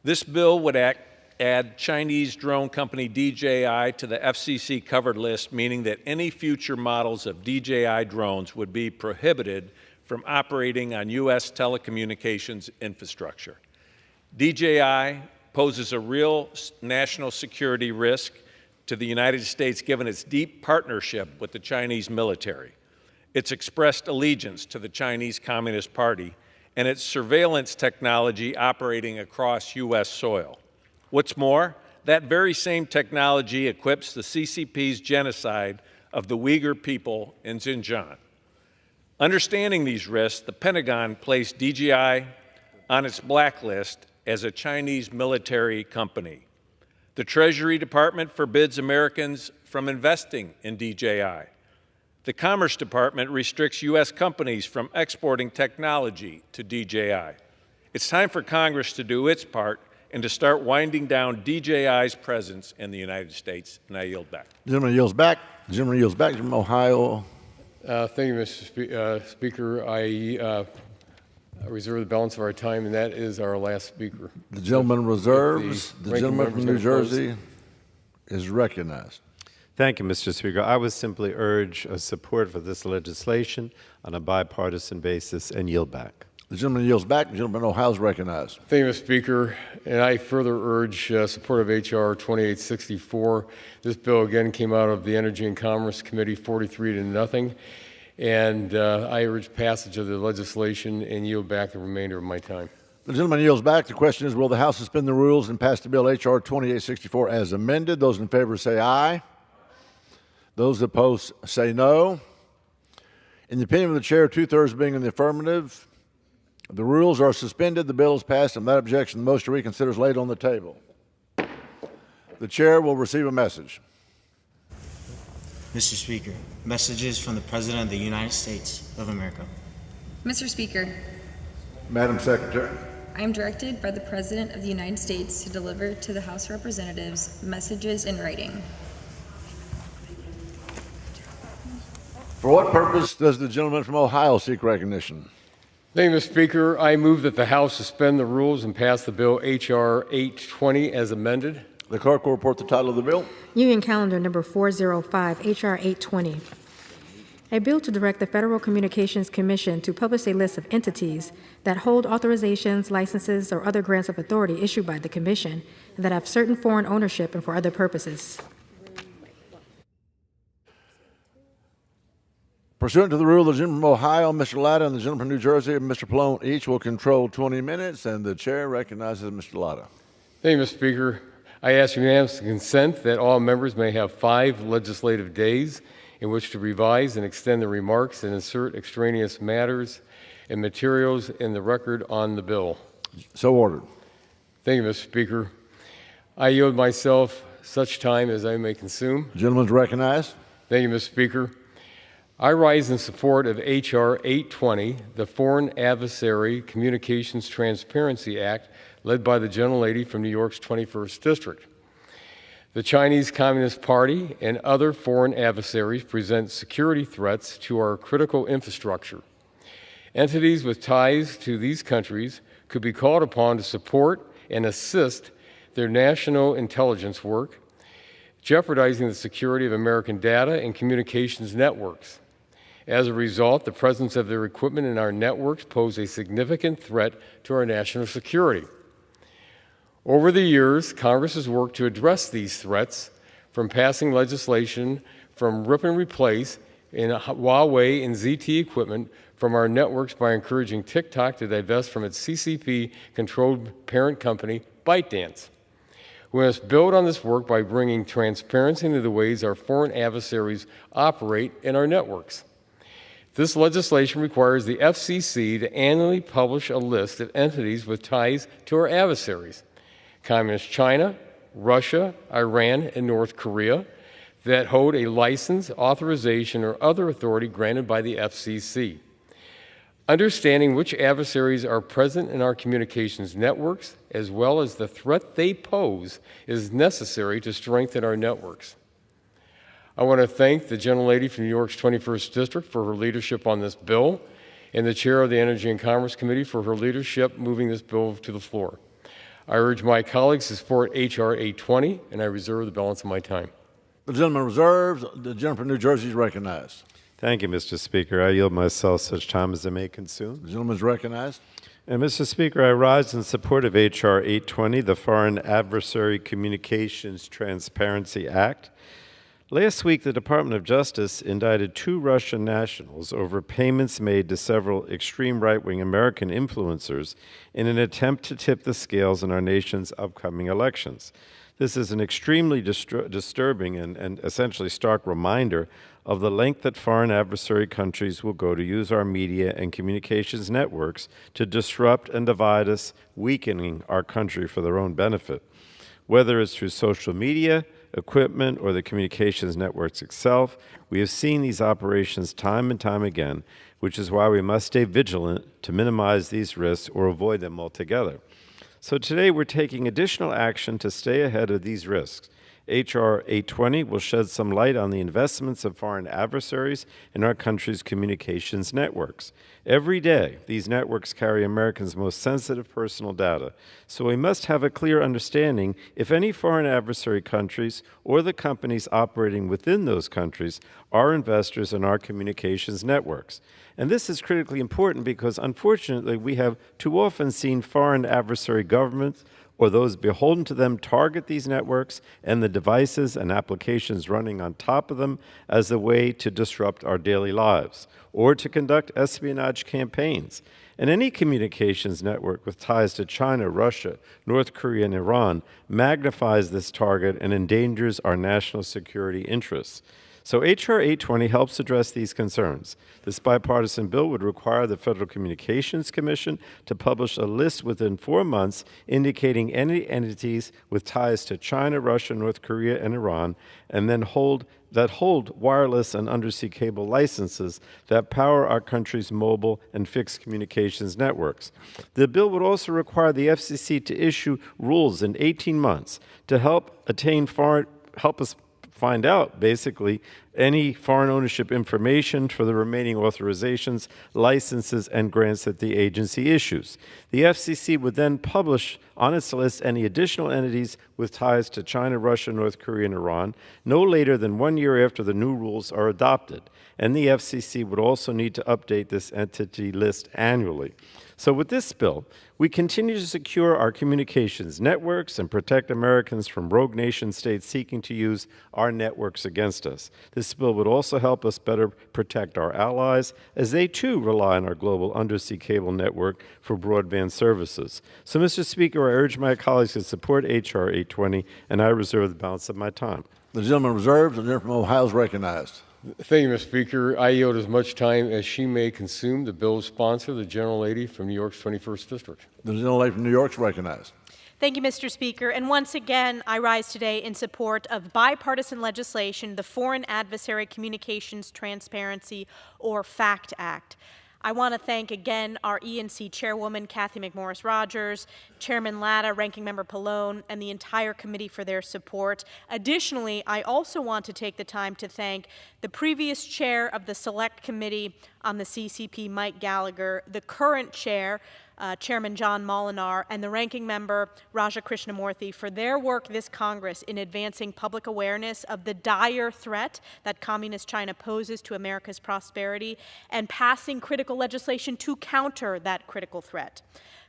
This bill would add Chinese drone company DJI to the FCC covered list, meaning that any future models of DJI drones would be prohibited from operating on U.S. telecommunications infrastructure. DJI poses a real national security risk to the United States given its deep partnership with the Chinese military, its expressed allegiance to the Chinese Communist Party, and its surveillance technology operating across U.S. soil. What's more, that very same technology equips the CCP's genocide of the Uyghur people in Xinjiang. Understanding these risks, the Pentagon placed DJI on its blacklist as a Chinese military company. The Treasury Department forbids Americans from investing in DJI. The Commerce Department restricts U.S. companies from exporting technology to DJI. It's time for Congress to do its part and to start winding down DJI's presence in the United States. And I yield back. The gentleman yields back. The gentleman yields back from Ohio. Thank you, Mr. Speaker. I reserve the balance of our time, and that is our last speaker. The gentleman reserves. The gentleman from New Jersey is recognized. Thank you, Mr. Speaker. I would simply urge support for this legislation on a bipartisan basis and yield back. The gentleman yields back. The gentleman from Ohio is recognized. Thank you, Mr. Speaker. And I further urge support of H.R. 2864. This bill again came out of the Energy and Commerce Committee 43-0. And I urge passage of the legislation and yield back the remainder of my time. The gentleman yields back. The question is, will the House suspend the rules and pass the bill H.R. 2864 as amended? Those in favor say aye. Those opposed say no. In the opinion of the chair, 2/3 being in the affirmative, the rules are suspended. The bill is passed, and without objection, the motion to reconsider is laid on the table. The chair will receive a message. Mr. Speaker, messages from the President of the United States of America. Mr. Speaker, Madam Secretary. I am directed by the President of the United States to deliver to the House of Representatives messages in writing. For what purpose does the gentleman from Ohio seek recognition? Thank you, Mr. Speaker. I move that the House suspend the rules and pass the bill H.R. 820 as amended. The clerk will report the title of the bill. Union Calendar number 405, H.R. 820. A bill to direct the Federal Communications Commission to publish a list of entities that hold authorizations, licenses, or other grants of authority issued by the Commission and that have certain foreign ownership and for other purposes. Pursuant to the rule, the gentleman from Ohio, Mr. Latta, and the gentleman from New Jersey, Mr. Pallone, each will control 20 minutes, and the chair recognizes Mr. Latta. Thank you, Mr. Speaker. I ask unanimous consent that all members may have 5 legislative days in which to revise and extend the remarks and insert extraneous matters and materials in the record on the bill. So ordered. Thank you, Mr. Speaker. I yield myself such time as I may consume. The gentleman is recognized. Thank you, Mr. Speaker. I rise in support of H.R. 820, the Foreign Adversary Communications Transparency Act, led by the gentlelady from New York's 21st District. The Chinese Communist Party and other foreign adversaries present security threats to our critical infrastructure. Entities with ties to these countries could be called upon to support and assist their national intelligence work, jeopardizing the security of American data and communications networks. As a result, the presence of their equipment in our networks pose a significant threat to our national security. Over the years, Congress has worked to address these threats, from passing legislation from rip and replace in Huawei and ZTE equipment from our networks by encouraging TikTok to divest from its CCP-controlled parent company, ByteDance. We must build on this work by bringing transparency into the ways our foreign adversaries operate in our networks. This legislation requires the FCC to annually publish a list of entities with ties to our adversaries: Communist China, Russia, Iran, and North Korea, that hold a license, authorization, or other authority granted by the FCC. Understanding which adversaries are present in our communications networks, as well as the threat they pose, is necessary to strengthen our networks. I want to thank the gentlelady from New York's 21st District for her leadership on this bill, and the chair of the Energy and Commerce Committee for her leadership moving this bill to the floor. I urge my colleagues to support H.R. 820, and I reserve the balance of my time. The gentleman reserves. The gentleman from New Jersey is recognized. Thank you, Mr. Speaker. I yield myself such time as I may consume. The gentleman is recognized. And Mr. Speaker, I rise in support of H.R. 820, the Foreign Adversary Communications Transparency Act. Last week, the Department of Justice indicted 2 Russian nationals over payments made to several extreme right-wing American influencers in an attempt to tip the scales in our nation's upcoming elections. This is an extremely disturbing and essentially stark reminder of the length that foreign adversary countries will go to use our media and communications networks to disrupt and divide us, weakening our country for their own benefit. Whether it's through social media, equipment, or the communications networks itself, we have seen these operations time and time again, which is why we must stay vigilant to minimize these risks or avoid them altogether. So today we're taking additional action to stay ahead of these risks. H.R. 820 will shed some light on the investments of foreign adversaries in our country's communications networks. Every day, these networks carry Americans' most sensitive personal data, so we must have a clear understanding if any foreign adversary countries or the companies operating within those countries are investors in our communications networks. And this is critically important because, unfortunately, we have too often seen foreign adversary governments or those beholden to them target these networks and the devices and applications running on top of them as a way to disrupt our daily lives or to conduct espionage campaigns. And any communications network with ties to China, Russia, North Korea, and Iran magnifies this target and endangers our national security interests. So H.R. 820 helps address these concerns. This bipartisan bill would require the Federal Communications Commission to publish a list within 4 months indicating any entities with ties to China, Russia, North Korea, and Iran, and then hold wireless and undersea cable licenses that power our country's mobile and fixed communications networks. The bill would also require the FCC to issue rules in 18 months to help us find out, basically, any foreign ownership information for the remaining authorizations, licenses, and grants that the agency issues. The FCC would then publish on its list any additional entities with ties to China, Russia, North Korea, and Iran, no later than 1 year after the new rules are adopted. And the FCC would also need to update this entity list annually. So with this bill, we continue to secure our communications networks and protect Americans from rogue nation states seeking to use our networks against us. This bill would also help us better protect our allies, as they too rely on our global undersea cable network for broadband services. So, Mr. Speaker, I urge my colleagues to support H.R. 820, and I reserve the balance of my time. The gentleman reserves. The gentleman from Ohio is recognized. Thank you, Mr. Speaker. I yield as much time as she may consume. The bill's sponsor, the gentlelady from New York's 21st District. The gentlelady from New York is recognized. Thank you, Mr. Speaker. And once again, I rise today in support of bipartisan legislation, the Foreign Adversary Communications Transparency, or FACT Act. I want to thank again our E&C Chairwoman, Cathy McMorris-Rogers, Chairman Latta, Ranking Member Pallone, and the entire committee for their support. Additionally, I also want to take the time to thank the previous chair of the Select Committee on the CCP, Mike Gallagher, the current chair, Chairman John Molinar, and the Ranking Member, Raja Krishnamurthy, for their work this Congress in advancing public awareness of the dire threat that Communist China poses to America's prosperity and passing critical legislation to counter that critical threat.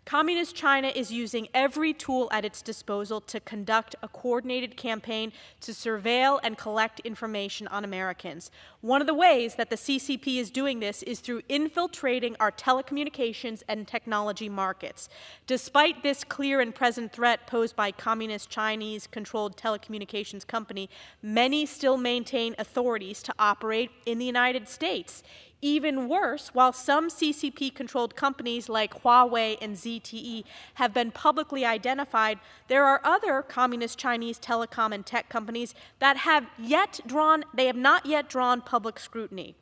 Communist China is using every tool at its disposal to conduct a coordinated campaign to surveil and collect information on Americans. One of the ways that the CCP is doing this is through infiltrating our telecommunications and technology markets. Despite this clear and present threat posed by Communist Chinese-controlled telecommunications company, many still maintain authorities to operate in the United States. Even worse, while some CCP-controlled companies like Huawei and ZTE have been publicly identified, there are other communist Chinese telecom and tech companies that have not yet drawn public scrutiny.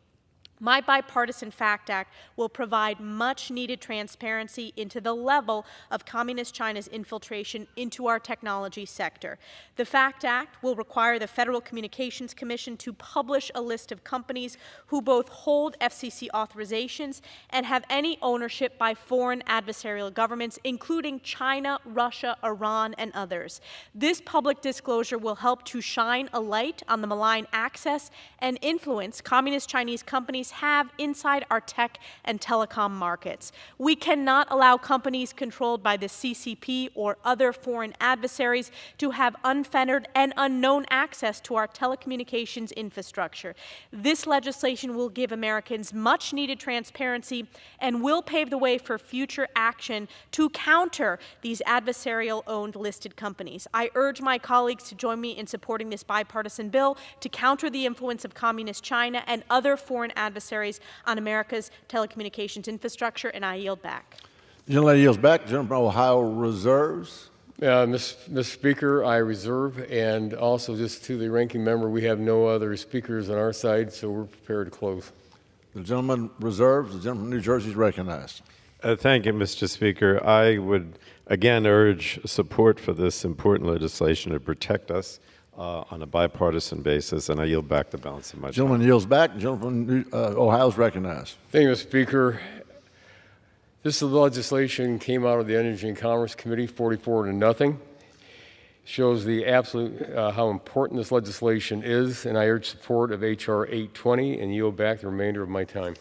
My Bipartisan FACT Act will provide much-needed transparency into the level of Communist China's infiltration into our technology sector. The FACT Act will require the Federal Communications Commission to publish a list of companies who both hold FCC authorizations and have any ownership by foreign adversarial governments, including China, Russia, Iran, and others. This public disclosure will help to shine a light on the malign access and influence Communist Chinese companies have inside our tech and telecom markets. We cannot allow companies controlled by the CCP or other foreign adversaries to have unfettered and unknown access to our telecommunications infrastructure. This legislation will give Americans much needed transparency and will pave the way for future action to counter these adversarial-owned listed companies. I urge my colleagues to join me in supporting this bipartisan bill to counter the influence of Communist China and other foreign adversaries on America's telecommunications infrastructure, and I yield back. The gentlelady yields back. The gentleman from Ohio reserves. Mr. Speaker, I reserve, and also just to the ranking member, we have no other speakers on our side, so we're prepared to close. The gentleman reserves. The gentleman from New Jersey is recognized. Thank you, Mr. Speaker. I would again urge support for this important legislation to protect us on a bipartisan basis, and I yield back the balance of my time. Gentleman yields back. The gentleman from Ohio is recognized. Thank you, Mr. Speaker. This legislation came out of the Energy and Commerce Committee, 44-0. Shows the absolute how important this legislation is, and I urge support of H.R. 820 and yield back the remainder of my time.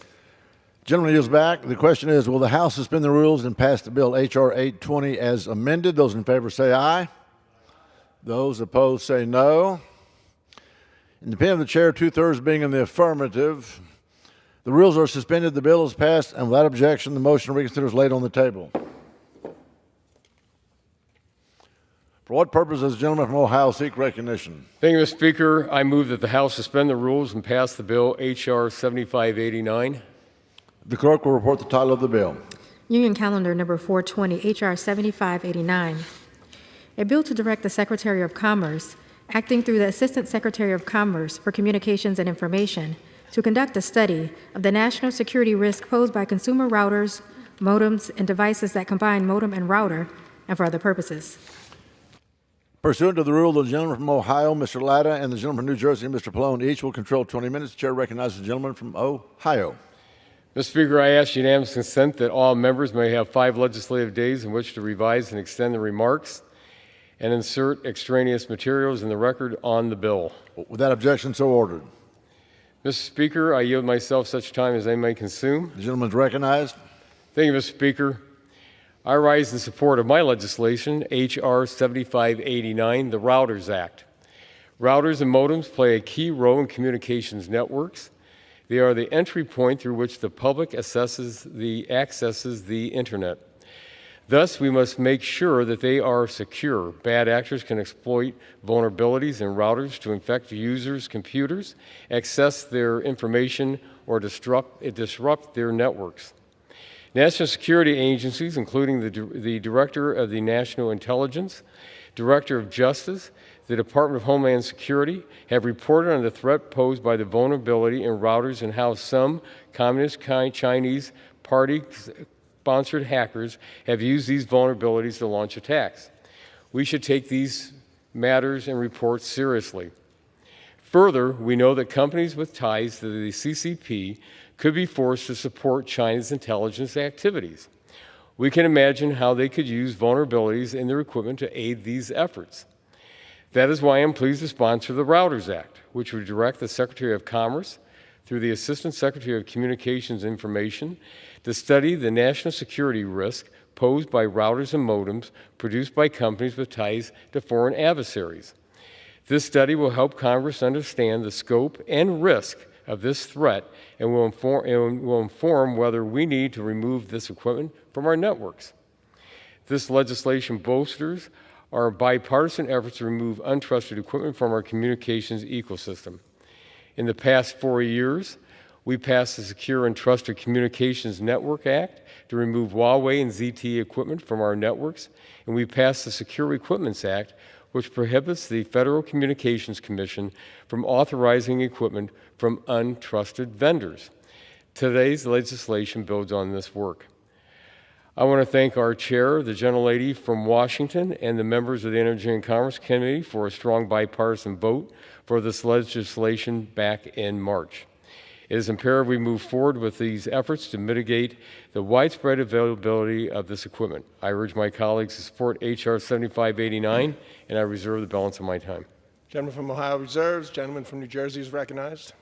Gentleman yields back. The question is, will the House suspend the rules and pass the bill H.R. 820 as amended? Those in favor say aye. Those opposed say no. In the opinion of the chair, 2/3 being in the affirmative, the rules are suspended, the bill is passed, and without objection, the motion to reconsider is laid on the table. For what purpose does the gentleman from Ohio seek recognition? Thank you, Mr. Speaker. I move that the House suspend the rules and pass the bill H.R. 7589. The clerk will report the title of the bill. Union Calendar Number 420, H.R. 7589. A bill to direct the Secretary of Commerce, acting through the Assistant Secretary of Commerce for Communications and Information, to conduct a study of the national security risk posed by consumer routers, modems, and devices that combine modem and router, and for other purposes. Pursuant to the rule, the gentleman from Ohio, Mr. Latta, and the gentleman from New Jersey, Mr. Pallone, each will control 20 minutes. The chair recognizes the gentleman from Ohio. Mr. Speaker, I ask unanimous consent that all members may have 5 legislative days in which to revise and extend the remarks and insert extraneous materials in the record on the bill. Without objection, so ordered. Mr. Speaker, I yield myself such time as I may consume. The gentleman is recognized. Thank you, Mr. Speaker. I rise in support of my legislation, H.R. 7589, the Routers Act. Routers and modems play a key role in communications networks. They are the entry point through which the public accesses the internet. Thus, we must make sure that they are secure. Bad actors can exploit vulnerabilities in routers to infect users' computers, access their information, or disrupt their networks. National security agencies, including the Director of the National Intelligence, Director of Justice, the Department of Homeland Security, have reported on the threat posed by the vulnerability in routers and how some communist Chinese party-sponsored hackers have used these vulnerabilities to launch attacks. We should take these matters and reports seriously. Further, we know that companies with ties to the CCP could be forced to support China's intelligence activities. We can imagine how they could use vulnerabilities in their equipment to aid these efforts. That is why I'm pleased to sponsor the Routers Act, which would direct the Secretary of Commerce, through the Assistant Secretary of Communications and Information, to study the national security risk posed by routers and modems produced by companies with ties to foreign adversaries. This study will help Congress understand the scope and risk of this threat and will inform whether we need to remove this equipment from our networks. This legislation bolsters our bipartisan efforts to remove untrusted equipment from our communications ecosystem. In the past 4 years, We passed the Secure and Trusted Communications Network Act to remove Huawei and ZTE equipment from our networks, and we passed the Secure Equipments Act, which prohibits the Federal Communications Commission from authorizing equipment from untrusted vendors. Today's legislation builds on this work. I want to thank our chair, the gentlelady from Washington, and the members of the Energy and Commerce Committee for a strong bipartisan vote for this legislation back in March. It is imperative we move forward with these efforts to mitigate the widespread availability of this equipment. I urge my colleagues to support H.R. 7589, and I reserve the balance of my time. Gentleman from Ohio reserves. Gentleman from New Jersey is recognized.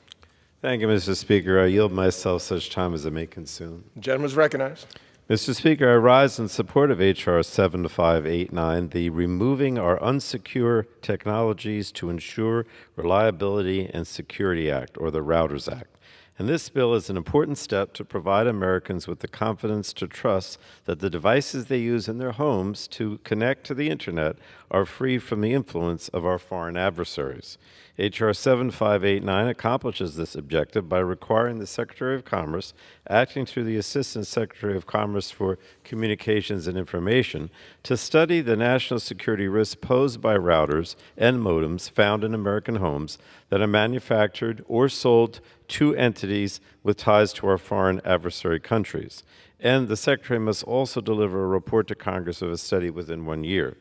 Thank you, Mr. Speaker. I yield myself such time as it may consume. The gentleman is recognized. Mr. Speaker, I rise in support of H.R. 7589, the Removing Our Unsecure Technologies to Ensure Reliability and Security Act, or the Routers Act. And this bill is an important step to provide Americans with the confidence to trust that the devices they use in their homes to connect to the Internet are free from the influence of our foreign adversaries. H.R. 7589 accomplishes this objective by requiring the Secretary of Commerce, acting through the Assistant Secretary of Commerce for Communications and Information, to study the national security risks posed by routers and modems found in American homes that are manufactured or sold to entities with ties to our foreign adversary countries. And the Secretary must also deliver a report to Congress of a study within 1 year.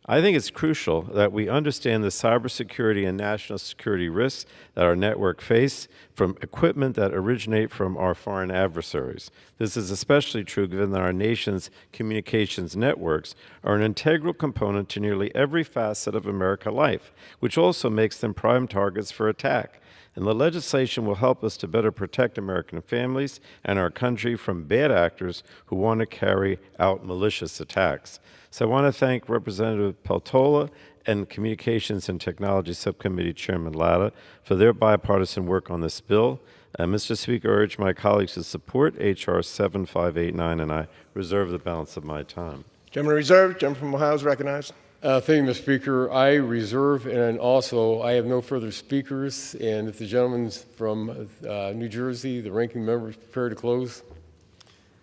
I think it's crucial that we understand the cybersecurity and national security risks that our network face from equipment that originate from our foreign adversaries. This is especially true given that our nation's communications networks are an integral component to nearly every facet of American life, which also makes them prime targets for attack. And the legislation will help us to better protect American families and our country from bad actors who want to carry out malicious attacks. So I want to thank Representative Peltola and Communications and Technology Subcommittee Chairman Latta for their bipartisan work on this bill. Mr. Speaker, I urge my colleagues to support H.R. 7589, and I reserve the balance of my time. Gentleman reserved. Gentleman from Ohio is recognized. Thank you, Mr. Speaker. I reserve, and also I have no further speakers. And if the gentleman from New Jersey, the ranking member, is prepared to close.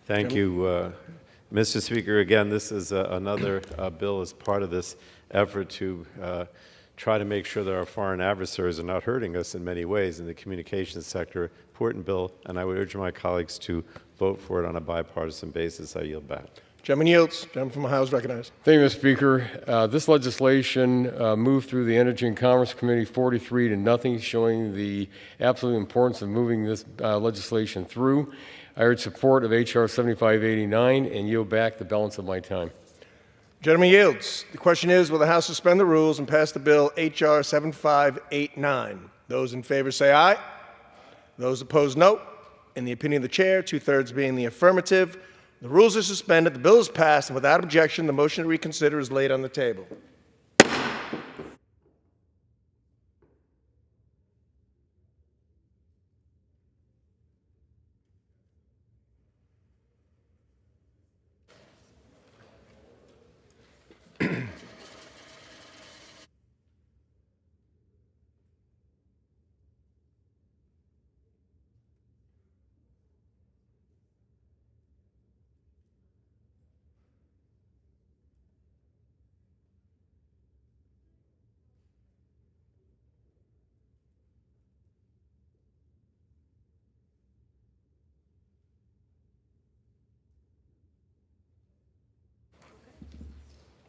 Thank you, Mr. Speaker. Again, this is another bill as part of this effort to try to make sure that our foreign adversaries are not hurting us in many ways in the communications sector. Important bill, and I would urge my colleagues to vote for it on a bipartisan basis. I yield back. Gentleman yields. Gentleman from Ohio is recognized. Thank you, Mr. Speaker. This legislation moved through the Energy and Commerce Committee 43 to nothing, showing the absolute importance of moving this legislation through. I urge support of H.R. 7589 and yield back the balance of my time. Gentleman yields. The question is, will the House suspend the rules and pass the bill H.R. 7589? Those in favor say aye. Those opposed, no. In the opinion of the chair, 2/3 being the affirmative, the rules are suspended, the bill is passed, and without objection, the motion to reconsider is laid on the table.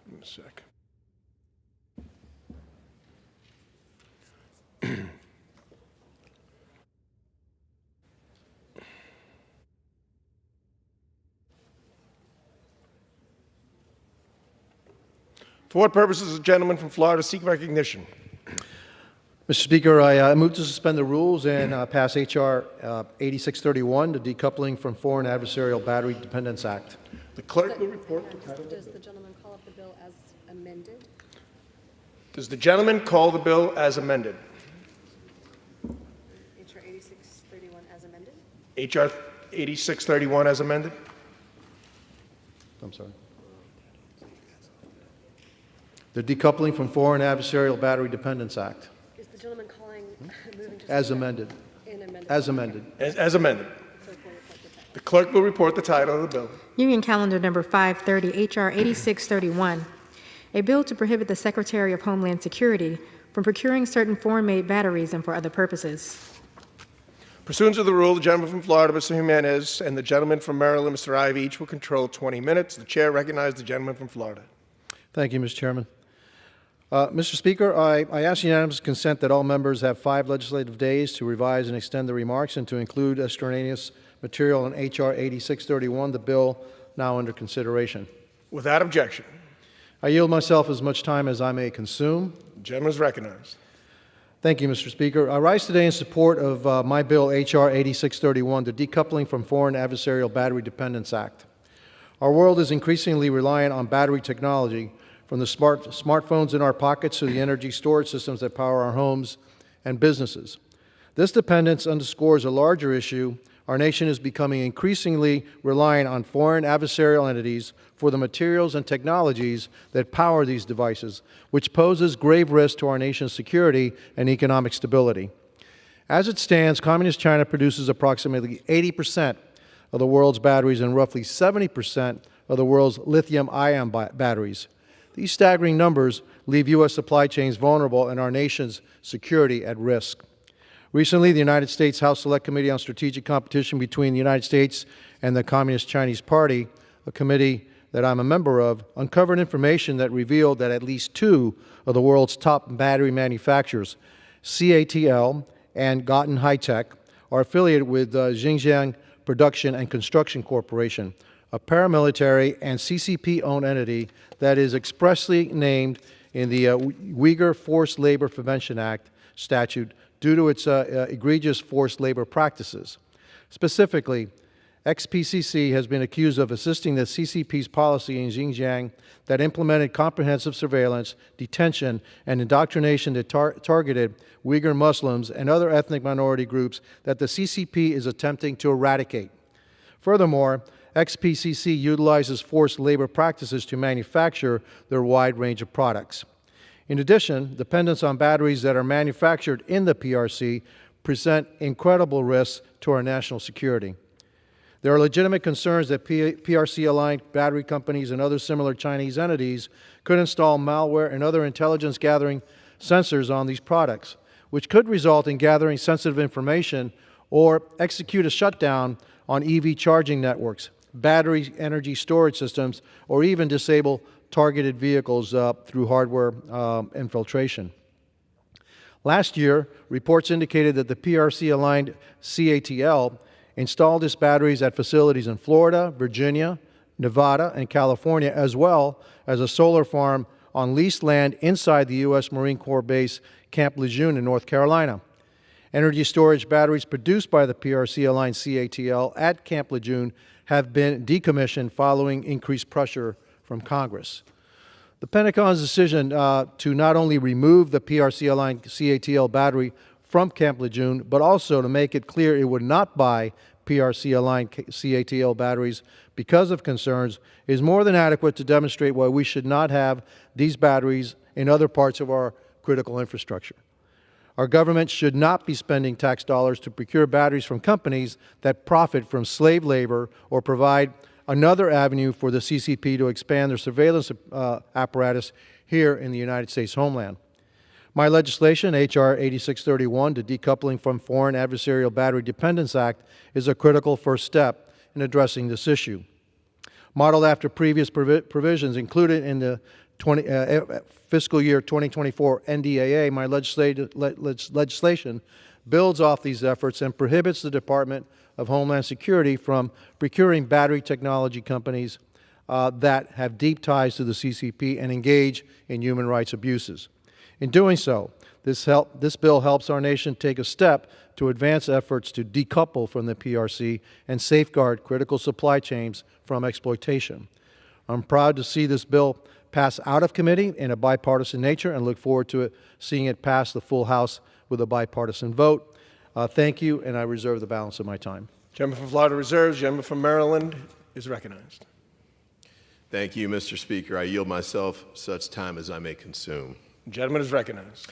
Give me a sec. For what purposes does the gentleman from Florida seek recognition? Mr. Speaker, I move to suspend the rules and pass H.R. 8631, the Decoupling from Foreign Adversarial Battery Dependence Act. The clerk will report the title. Does the gentleman call up the bill as amended? Does the gentleman call the bill as amended? H.R. 8631 as amended? H.R. 8631 as amended? I'm sorry. The Decoupling from Foreign Adversarial Battery Dependence Act. Is the gentleman calling moving to as amended? In amendment. As amended. As amended. The clerk will report the title of the bill. Union Calendar Number 530, H.R. 8631, a bill to prohibit the Secretary of Homeland Security from procuring certain foreign-made batteries and for other purposes. Pursuant to the rule, the gentleman from Florida, Mr. Jimenez, and the gentleman from Maryland, Mr. Ivey, each will control 20 minutes. The chair recognizes the gentleman from Florida. Thank you, Mr. Chairman. Mr. Speaker, I ask unanimous consent that all members have 5 legislative days to revise and extend the remarks and to include extraneous material in H.R. 8631, the bill now under consideration. Without objection. I yield myself as much time as I may consume. The gentleman is recognized. Thank you, Mr. Speaker. I rise today in support of my bill, H.R. 8631, the Decoupling from Foreign Adversarial Battery Dependence Act. Our world is increasingly reliant on battery technology, from the smartphones in our pockets to the energy storage systems that power our homes and businesses. This dependence underscores a larger issue. Our nation is becoming increasingly reliant on foreign adversarial entities for the materials and technologies that power these devices, which poses grave risk to our nation's security and economic stability. As it stands, Communist China produces approximately 80% of the world's batteries and roughly 70% of the world's lithium-ion batteries. These staggering numbers leave U.S. supply chains vulnerable and our nation's security at risk. Recently, the United States House Select Committee on Strategic Competition between the United States and the Communist Chinese Party, a committee that I'm a member of, uncovered information that revealed that at least 2 of the world's top battery manufacturers, CATL and Gotten High-Tech, are affiliated with Xinjiang Production and Construction Corporation, a paramilitary and CCP-owned entity that is expressly named in the Uyghur Forced Labor Prevention Act statute due to its egregious forced labor practices. Specifically, XPCC has been accused of assisting the CCP's policy in Xinjiang that implemented comprehensive surveillance, detention, and indoctrination that targeted Uyghur Muslims and other ethnic minority groups that the CCP is attempting to eradicate. Furthermore, XPCC utilizes forced labor practices to manufacture their wide range of products. In addition, dependence on batteries that are manufactured in the PRC present incredible risks to our national security. There are legitimate concerns that PRC-aligned battery companies and other similar Chinese entities could install malware and other intelligence-gathering sensors on these products, which could result in gathering sensitive information or execute a shutdown on EV charging networks, battery energy storage systems, or even disable targeted vehicles through hardware infiltration. Last year, reports indicated that the PRC-aligned CATL installed its batteries at facilities in Florida, Virginia, Nevada, and California, as well as a solar farm on leased land inside the U.S. Marine Corps base Camp Lejeune in North Carolina. Energy storage batteries produced by the PRC-aligned CATL at Camp Lejeune have been decommissioned following increased pressure from Congress. The Pentagon's decision to not only remove the PRC-aligned CATL battery from Camp Lejeune, but also to make it clear it would not buy PRC-aligned CATL batteries because of concerns, is more than adequate to demonstrate why we should not have these batteries in other parts of our critical infrastructure. Our government should not be spending tax dollars to procure batteries from companies that profit from slave labor or provide another avenue for the CCP to expand their surveillance apparatus here in the United States homeland. My legislation, H.R. 8631, the Decoupling from Foreign Adversarial Battery Dependence Act, is a critical first step in addressing this issue. Modeled after previous provisions included in the fiscal year 2024 NDAA, my legislation builds off these efforts and prohibits the Department of Homeland Security from procuring battery technology companies that have deep ties to the CCP and engage in human rights abuses. In doing so, this bill helps our nation take a step to advance efforts to decouple from the PRC and safeguard critical supply chains from exploitation. I'm proud to see this bill pass out of committee in a bipartisan nature and look forward to seeing it pass the full House with a bipartisan vote. Thank you, and I reserve the balance of my time. Gentleman from Florida reserves. Gentleman from Maryland is recognized. Thank you, Mr. Speaker. I yield myself such time as I may consume. The gentleman is recognized.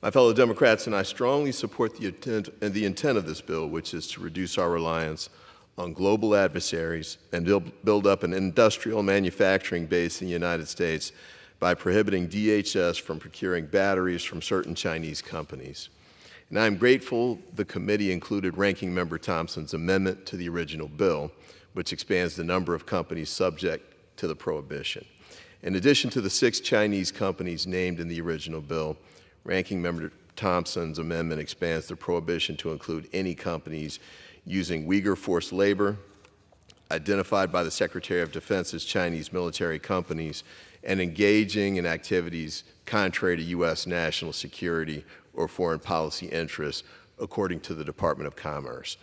My fellow Democrats and I strongly support the intent of this bill, which is to reduce our reliance on global adversaries and build up an industrial manufacturing base in the United States by prohibiting DHS from procuring batteries from certain Chinese companies. And I'm grateful the committee included Ranking Member Thompson's amendment to the original bill, which expands the number of companies subject to the prohibition. In addition to the 6 Chinese companies named in the original bill, Ranking Member Thompson's amendment expands the prohibition to include any companies using Uyghur forced labor, identified by the Secretary of Defense as Chinese military companies, and engaging in activities contrary to U.S. national security or foreign policy interests, according to the Department of Commerce.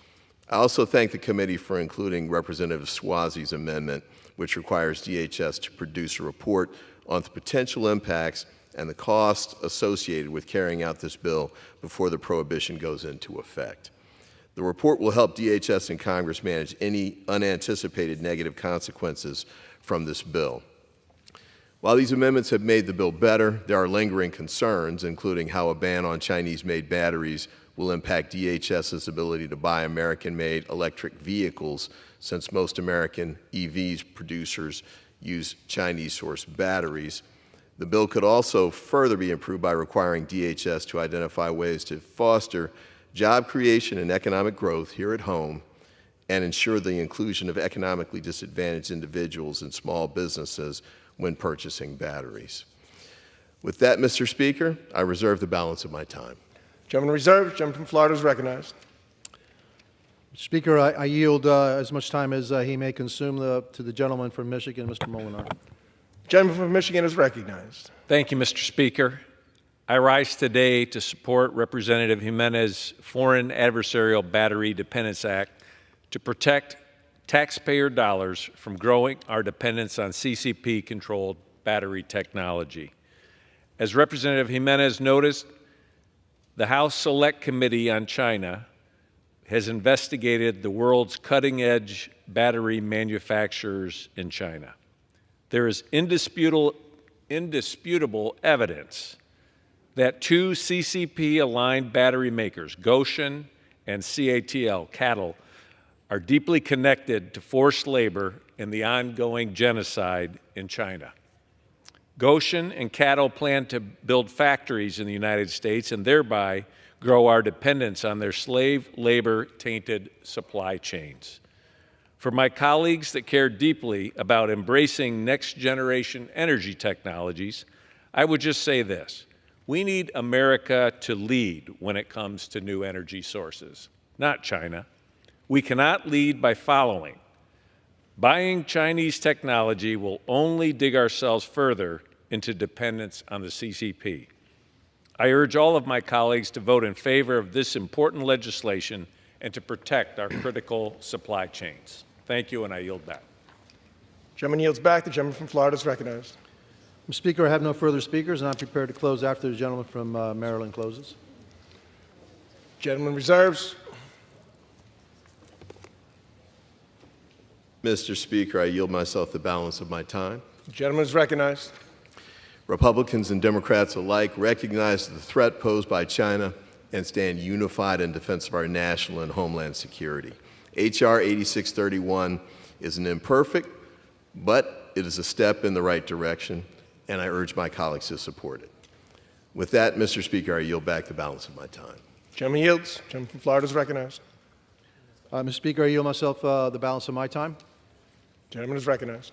I also thank the committee for including Representative Swazi's amendment, which requires DHS to produce a report on the potential impacts and the costs associated with carrying out this bill before the prohibition goes into effect. The report will help DHS and Congress manage any unanticipated negative consequences from this bill. While these amendments have made the bill better, there are lingering concerns, including how a ban on Chinese-made batteries will impact DHS's ability to buy American-made electric vehicles, since most American EVs producers use Chinese-sourced batteries. The bill could also further be improved by requiring DHS to identify ways to foster job creation and economic growth here at home and ensure the inclusion of economically disadvantaged individuals and small businesses when purchasing batteries. With that, Mr. Speaker, I reserve the balance of my time. Gentleman reserved. Gentleman from Florida is recognized. Mr. Speaker, I yield as much time as he may consume to the gentleman from Michigan, Mr. Molinar. Gentleman from Michigan is recognized. Thank you, Mr. Speaker. I rise today to support Representative Jimenez's Foreign Adversarial Battery Dependence Act to protect taxpayer dollars from growing our dependence on CCP-controlled battery technology. As Representative Jimenez noticed, the House Select Committee on China has investigated the world's cutting-edge battery manufacturers in China. There is indisputable evidence that 2 CCP-aligned battery makers, Goshen and CATL, Cattle, are deeply connected to forced labor and the ongoing genocide in China. Goshen and Cattle plan to build factories in the United States and thereby grow our dependence on their slave labor-tainted supply chains. For my colleagues that care deeply about embracing next-generation energy technologies, I would just say this. We need America to lead when it comes to new energy sources, not China. We cannot lead by following. Buying Chinese technology will only dig ourselves further into dependence on the CCP. I urge all of my colleagues to vote in favor of this important legislation and to protect our critical supply chains. Thank you, and I yield back. Gentleman yields back. The gentleman from Florida is recognized. Mr. Speaker, I have no further speakers, and I'm prepared to close after the gentleman from Maryland closes. Gentleman reserves. Mr. Speaker, I yield myself the balance of my time. The gentleman is recognized. Republicans and Democrats alike recognize the threat posed by China and stand unified in defense of our national and homeland security. H.R. 8631 is an imperfect, but it is a step in the right direction, and I urge my colleagues to support it. With that, Mr. Speaker, I yield back the balance of my time. Gentleman yields. Gentleman from Florida is recognized. Mr. Speaker, I yield myself the balance of my time. Gentleman is recognized.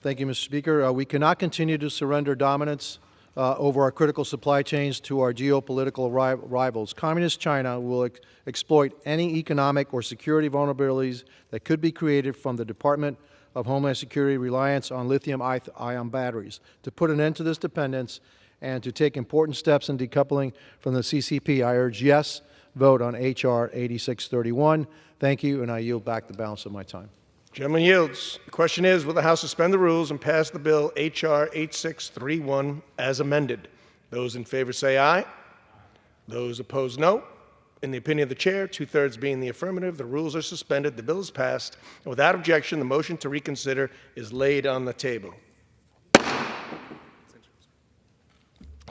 Thank you, Mr. Speaker. We cannot continue to surrender dominance over our critical supply chains to our geopolitical rivals. Communist China will exploit any economic or security vulnerabilities that could be created from the Department of Homeland Security reliance on lithium-ion batteries. To put an end to this dependence and to take important steps in decoupling from the CCP, I urge yes vote on H.R. 8631. Thank you, and I yield back the balance of my time. Gentleman yields. The question is, will the House suspend the rules and pass the bill H.R. 8631 as amended? Those in favor say aye. Those opposed, no. In the opinion of the chair, 2/3 being the affirmative, the rules are suspended, the bill is passed, and without objection, the motion to reconsider is laid on the table.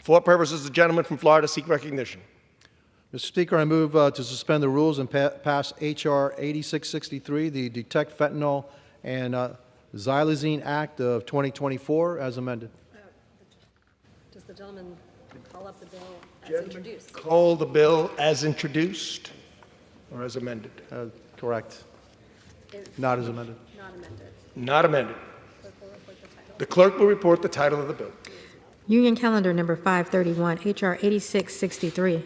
For what purpose does the gentleman from Florida seek recognition? Mr. Speaker, I move to suspend the rules and pass H.R. 8663, the Detect Fentanyl and Xylazine Act of 2024, as amended. Does the gentleman call up the bill as introduced? Call the bill as introduced or as amended? Correct. Not as amended. Not amended. Not amended. The clerk will report the title of the bill. Union Calendar Number 531, H.R. 8663.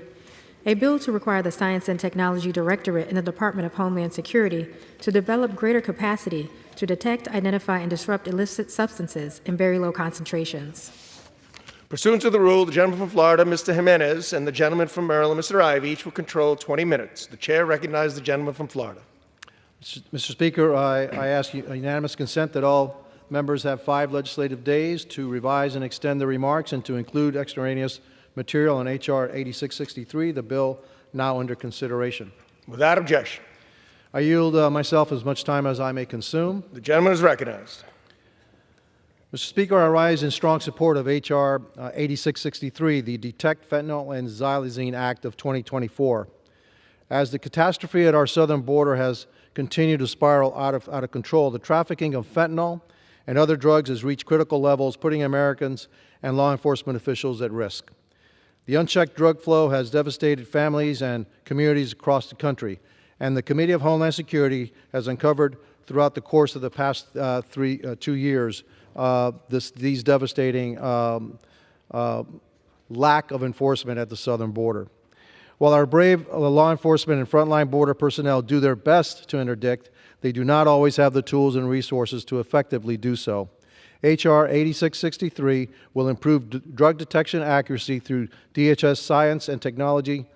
A bill to require the Science and Technology Directorate in the Department of Homeland Security to develop greater capacity to detect, identify, and disrupt illicit substances in very low concentrations. Pursuant to the rule, the gentleman from Florida, Mr. Jimenez, and the gentleman from Maryland, Mr. Ivey, each will control 20 minutes. The chair recognizes the gentleman from Florida. Mr. Speaker, I ask unanimous consent that all members have 5 legislative days to revise and extend their remarks and to include extraneous material on H.R. 8663, the bill now under consideration. Without objection. I yield myself as much time as I may consume. The gentleman is recognized. Mr. Speaker, I rise in strong support of H.R. 8663, the Detect Fentanyl and Xylazine Act of 2024. As the catastrophe at our southern border has continued to spiral out of control, the trafficking of fentanyl and other drugs has reached critical levels, putting Americans and law enforcement officials at risk. The unchecked drug flow has devastated families and communities across the country, and the Committee of Homeland Security has uncovered throughout the course of the past 2 years these devastating lack of enforcement at the southern border. While our brave law enforcement and frontline border personnel do their best to interdict, they do not always have the tools and resources to effectively do so. H.R. 8663 will improve drug detection accuracy through DHS Science and Technology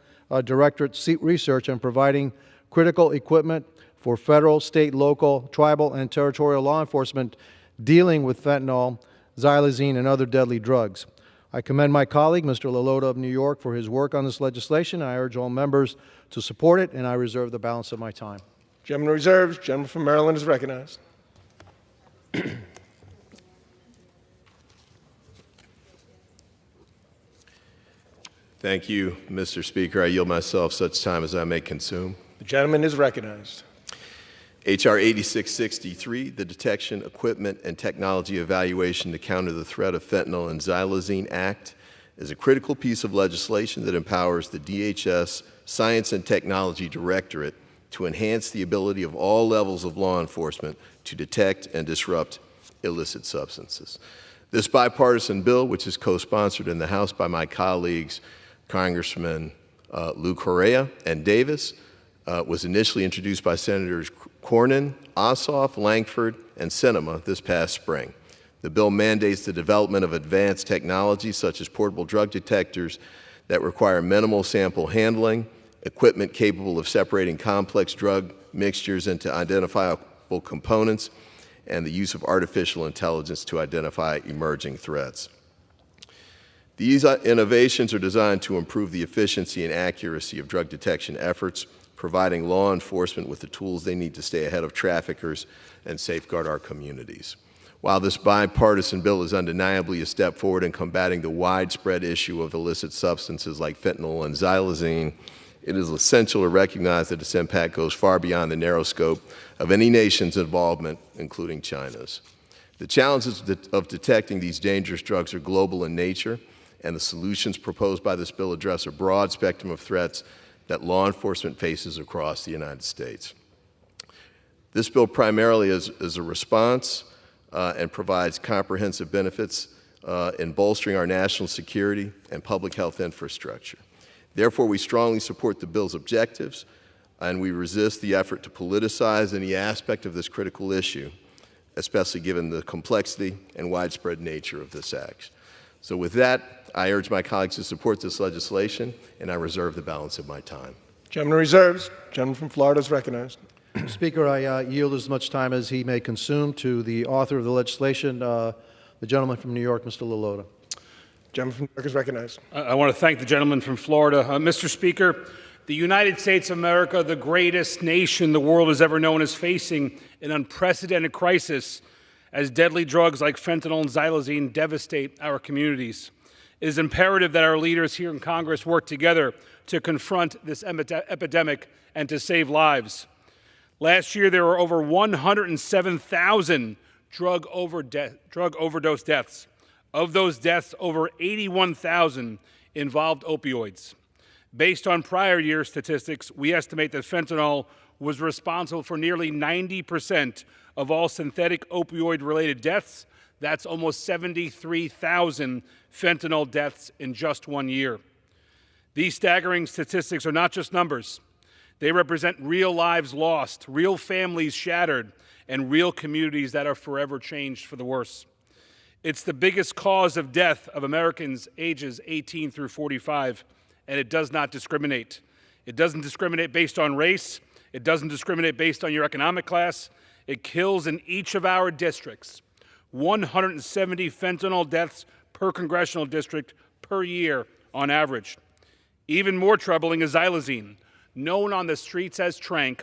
Directorate research and providing critical equipment for federal, state, local, tribal, and territorial law enforcement dealing with fentanyl, xylazine, and other deadly drugs. I commend my colleague, Mr. Lilloda of New York, for his work on this legislation. I urge all members to support it, and I reserve the balance of my time. Gentleman reserves. Gentleman from Maryland is recognized. Thank you, Mr. Speaker. I yield myself such time as I may consume. The gentleman is recognized. H.R. 8663, the Detection, Equipment, and Technology Evaluation to Counter the Threat of Fentanyl and Xylazine Act, is a critical piece of legislation that empowers the DHS Science and Technology Directorate to enhance the ability of all levels of law enforcement to detect and disrupt illicit substances. This bipartisan bill, which is co-sponsored in the House by my colleagues, Congressman Lou Correa and Davis, was initially introduced by Senators Cornyn, Ossoff, Lankford, and Sinema this past spring. The bill mandates the development of advanced technology such as portable drug detectors that require minimal sample handling, equipment capable of separating complex drug mixtures into identifiable components, and the use of artificial intelligence to identify emerging threats. These innovations are designed to improve the efficiency and accuracy of drug detection efforts, providing law enforcement with the tools they need to stay ahead of traffickers and safeguard our communities. While this bipartisan bill is undeniably a step forward in combating the widespread issue of illicit substances like fentanyl and xylazine, it is essential to recognize that its impact goes far beyond the narrow scope of any nation's involvement, including China's. The challenges of detecting these dangerous drugs are global in nature, and the solutions proposed by this bill address a broad spectrum of threats that law enforcement faces across the United States. This bill primarily is a response and provides comprehensive benefits in bolstering our national security and public health infrastructure. Therefore, we strongly support the bill's objectives, and we resist the effort to politicize any aspect of this critical issue, especially given the complexity and widespread nature of this act. So with that, I urge my colleagues to support this legislation, and I reserve the balance of my time. Gentleman reserves. Gentleman from Florida is recognized. Speaker, I yield as much time as he may consume to the author of the legislation, the gentleman from New York, Mr. Lilloda. Gentleman from New York is recognized. I want to thank the gentleman from Florida. Mr. Speaker, the United States of America, the greatest nation the world has ever known, is facing an unprecedented crisis as deadly drugs like fentanyl and xylazine devastate our communities. It is imperative that our leaders here in Congress work together to confront this epidemic and to save lives. Last year, there were over 107,000 drug overdose deaths. Of those deaths, over 81,000 involved opioids. Based on prior year statistics, we estimate that fentanyl was responsible for nearly 90% of all synthetic opioid-related deaths. That's almost 73,000 fentanyl deaths in just 1 year. These staggering statistics are not just numbers. They represent real lives lost, real families shattered, and real communities that are forever changed for the worse. It's the biggest cause of death of Americans ages 18 through 45, and it does not discriminate. It doesn't discriminate based on race. It doesn't discriminate based on your economic class. It kills in each of our districts 170 fentanyl deaths per congressional district per year on average. Even more troubling is xylazine, known on the streets as tranq,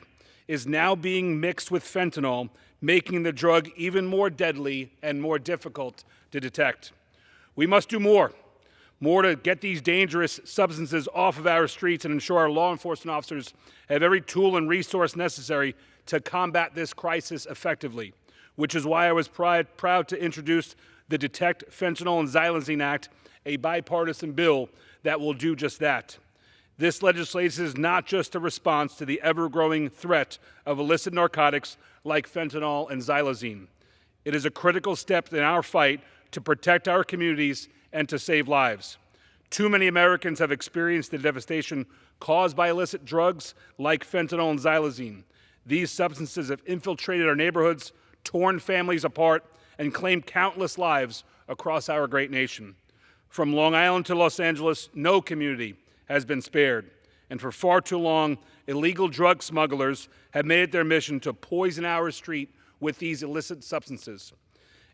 is now being mixed with fentanyl, making the drug even more deadly and more difficult to detect. We must do more to get these dangerous substances off of our streets and ensure our law enforcement officers have every tool and resource necessary to combat this crisis effectively, which is why I was proud to introduce the Detect Fentanyl and Xylazine Act, a bipartisan bill that will do just that. This legislation is not just a response to the ever-growing threat of illicit narcotics like fentanyl and xylazine. It is a critical step in our fight to protect our communities and to save lives. Too many Americans have experienced the devastation caused by illicit drugs like fentanyl and xylazine. These substances have infiltrated our neighborhoods, torn families apart, and claimed countless lives across our great nation. From Long Island to Los Angeles, no community has been spared. And for far too long, illegal drug smugglers have made it their mission to poison our street with these illicit substances.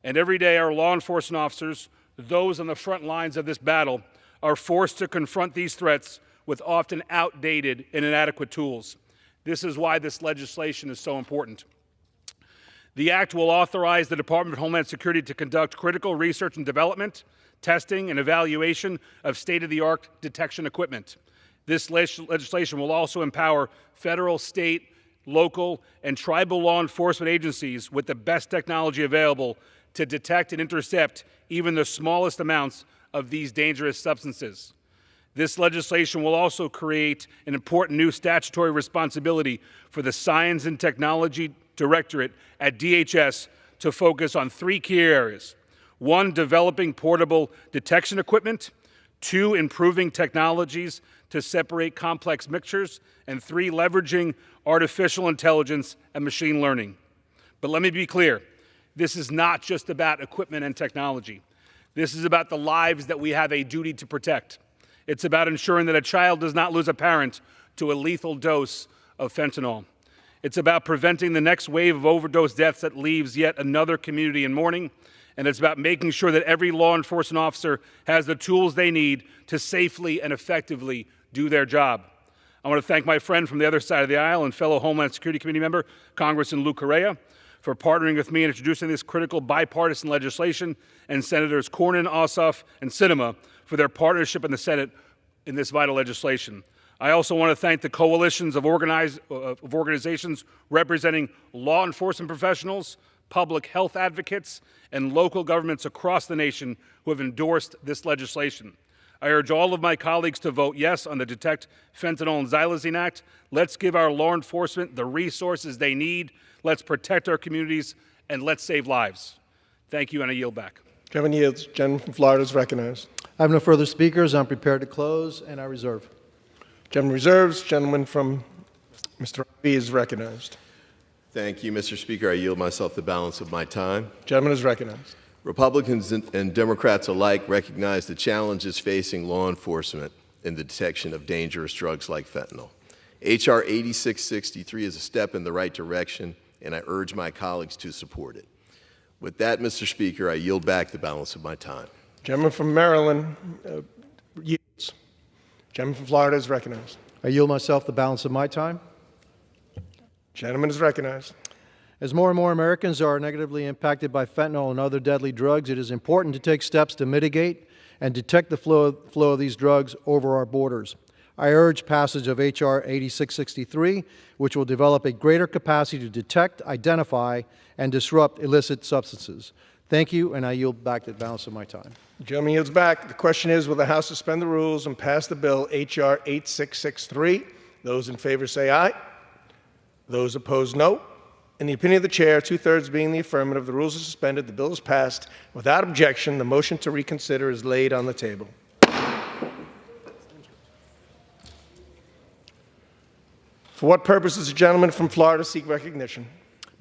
And every day, our law enforcement officers, those on the front lines of this battle, are forced to confront these threats with often outdated and inadequate tools. This is why this legislation is so important. The Act will authorize the Department of Homeland Security to conduct critical research and development, testing, and evaluation of state-of-the-art detection equipment. This legislation will also empower federal, state, local, and tribal law enforcement agencies with the best technology available to detect and intercept even the smallest amounts of these dangerous substances. This legislation will also create an important new statutory responsibility for the Science and Technology Directorate at DHS to focus on 3 key areas. 1, developing portable detection equipment. 2, improving technologies to separate complex mixtures. And 3, leveraging artificial intelligence and machine learning. But let me be clear, this is not just about equipment and technology. This is about the lives that we have a duty to protect. It's about ensuring that a child does not lose a parent to a lethal dose of fentanyl. It's about preventing the next wave of overdose deaths that leaves yet another community in mourning. And it's about making sure that every law enforcement officer has the tools they need to safely and effectively do their job. I want to thank my friend from the other side of the aisle and fellow Homeland Security Committee member, Congressman Lou Correa, for partnering with me in introducing this critical bipartisan legislation, and Senators Cornyn, Ossoff, and Sinema for their partnership in the Senate in this vital legislation. I also want to thank the coalitions of organizations representing law enforcement professionals, public health advocates, and local governments across the nation who have endorsed this legislation. I urge all of my colleagues to vote yes on the Detect Fentanyl and Xylazine Act. Let's give our law enforcement the resources they need. Let's protect our communities, and let's save lives. Thank you, and I yield back. Gentleman yields. Gentleman from Florida is recognized. I have no further speakers. I'm prepared to close, and I reserve. Gentleman reserves. Gentleman from Mr. B is recognized. Thank you, Mr. Speaker. I yield myself the balance of my time. Gentleman is recognized. Republicans and Democrats alike recognize the challenges facing law enforcement in the detection of dangerous drugs like fentanyl. H.R. 8663 is a step in the right direction, and I urge my colleagues to support it. With that, Mr. Speaker, I yield back the balance of my time. Gentleman from Maryland yields. Gentleman from Florida is recognized. I yield myself the balance of my time. Gentleman is recognized. As more and more Americans are negatively impacted by fentanyl and other deadly drugs, it is important to take steps to mitigate and detect the flow of these drugs over our borders. I urge passage of H.R. 8663, which will develop a greater capacity to detect, identify, and disrupt illicit substances. Thank you, and I yield back the balance of my time. The gentleman yields back. The question is, will the House suspend the rules and pass the bill H.R. 8663? Those in favor say aye. Those opposed, no. In the opinion of the chair, two-thirds being the affirmative, the rules are suspended, the bill is passed. Without objection, the motion to reconsider is laid on the table. For what purpose does the gentleman from Florida seek recognition?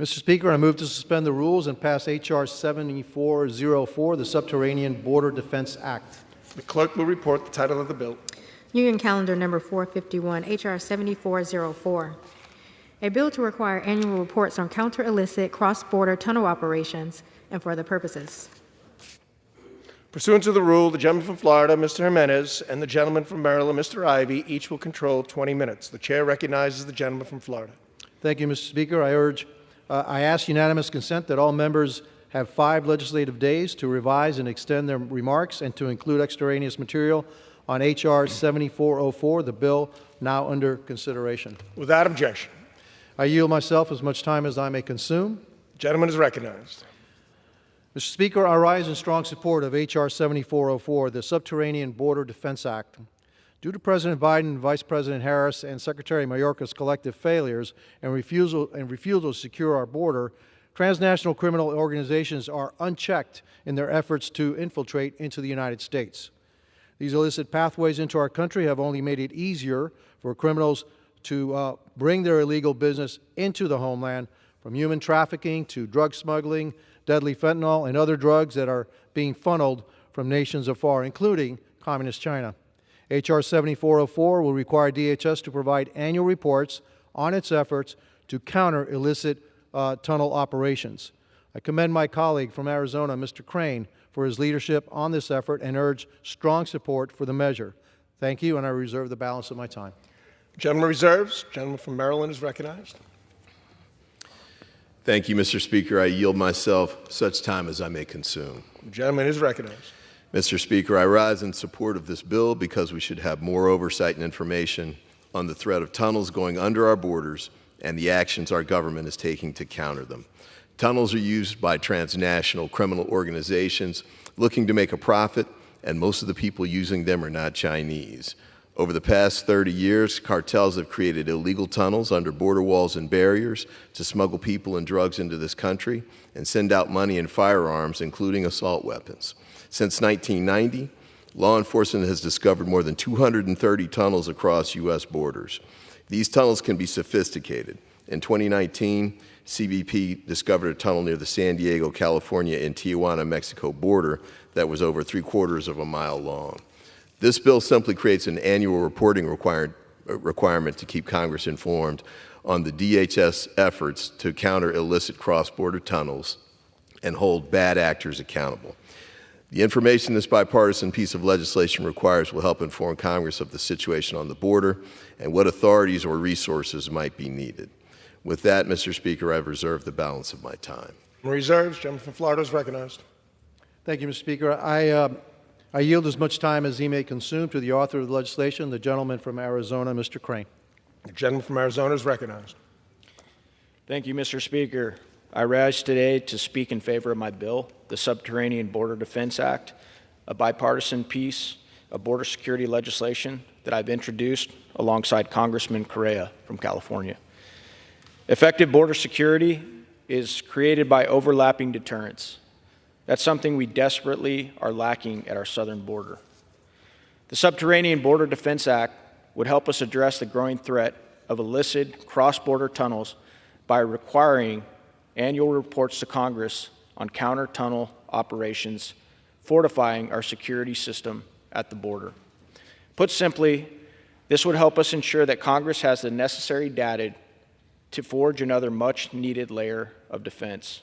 Mr. Speaker, I move to suspend the rules and pass H.R. 7404, the Subterranean Border Defense Act. The clerk will report the title of the bill. Union Calendar Number 451, H.R. 7404. A bill to require annual reports on counter-illicit cross-border tunnel operations and for other purposes. Pursuant to the rule, the gentleman from Florida, Mr. Jimenez, and the gentleman from Maryland, Mr. Ivey, each will control 20 minutes. The chair recognizes the gentleman from Florida. Thank you, Mr. Speaker. I ask unanimous consent that all members have 5 legislative days to revise and extend their remarks and to include extraneous material on H.R. 7404, the bill now under consideration. Without objection. I yield myself as much time as I may consume. The gentleman is recognized. Mr. Speaker, I rise in strong support of H.R. 7404, the Subterranean Border Defense Act. Due to President Biden, Vice President Harris, and Secretary Mayorkas' collective failures and refusal to secure our border, transnational criminal organizations are unchecked in their efforts to infiltrate into the United States. These illicit pathways into our country have only made it easier for criminals to bring their illegal business into the homeland, from human trafficking to drug smuggling, deadly fentanyl, and other drugs that are being funneled from nations afar, including Communist China. H.R. 7404 will require DHS to provide annual reports on its efforts to counter illicit tunnel operations. I commend my colleague from Arizona, Mr. Crane, for his leadership on this effort and urge strong support for the measure. Thank you, and I reserve the balance of my time. Gentleman reserves. Gentleman from Maryland is recognized. Thank you, Mr. Speaker. I yield myself such time as I may consume. The gentleman is recognized. Mr. Speaker, I rise in support of this bill because we should have more oversight and information on the threat of tunnels going under our borders and the actions our government is taking to counter them. Tunnels are used by transnational criminal organizations looking to make a profit, and most of the people using them are not Chinese. Over the past 30 years, cartels have created illegal tunnels under border walls and barriers to smuggle people and drugs into this country and send out money and firearms, including assault weapons. Since 1990, law enforcement has discovered more than 230 tunnels across U.S. borders. These tunnels can be sophisticated. In 2019, CBP discovered a tunnel near the San Diego, California, and Tijuana, Mexico border that was over 3/4 of a mile long. This bill simply creates an annual reporting requirement to keep Congress informed on the DHS efforts to counter illicit cross-border tunnels and hold bad actors accountable. The information this bipartisan piece of legislation requires will help inform Congress of the situation on the border and what authorities or resources might be needed. With that, Mr. Speaker, I've reserved the balance of my time. Reserves. Gentleman from Florida is recognized. Thank you, Mr. Speaker. I yield as much time as he may consume to the author of the legislation, the gentleman from Arizona, Mr. Crane. The gentleman from Arizona is recognized. Thank you, Mr. Speaker. I rise today to speak in favor of my bill, the Subterranean Border Defense Act, a bipartisan piece of border security legislation that I've introduced alongside Congressman Correa from California. Effective border security is created by overlapping deterrence. That's something we desperately are lacking at our southern border. The Subterranean Border Defense Act would help us address the growing threat of illicit cross-border tunnels by requiring annual reports to Congress on counter-tunnel operations, fortifying our security system at the border. Put simply, this would help us ensure that Congress has the necessary data to forge another much-needed layer of defense.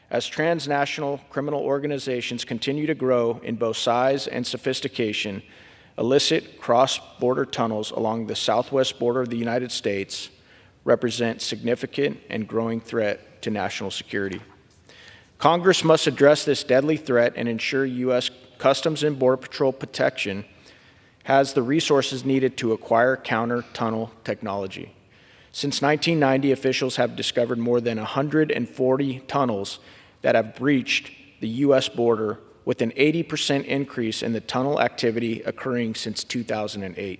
As transnational criminal organizations continue to grow in both size and sophistication, illicit cross-border tunnels along the southwest border of the United States represent significant and growing threat to national security. Congress must address this deadly threat and ensure U.S. Customs and Border Patrol protection has the resources needed to acquire counter-tunnel technology. Since 1990, officials have discovered more than 140 tunnels that have breached the U.S. border, with an 80% increase in the tunnel activity occurring since 2008.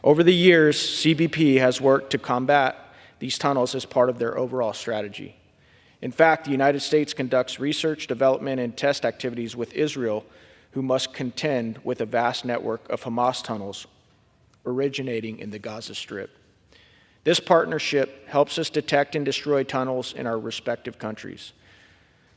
Over the years, CBP has worked to combat these tunnels as part of their overall strategy. In fact, the United States conducts research, development, and test activities with Israel, who must contend with a vast network of Hamas tunnels originating in the Gaza Strip. This partnership helps us detect and destroy tunnels in our respective countries.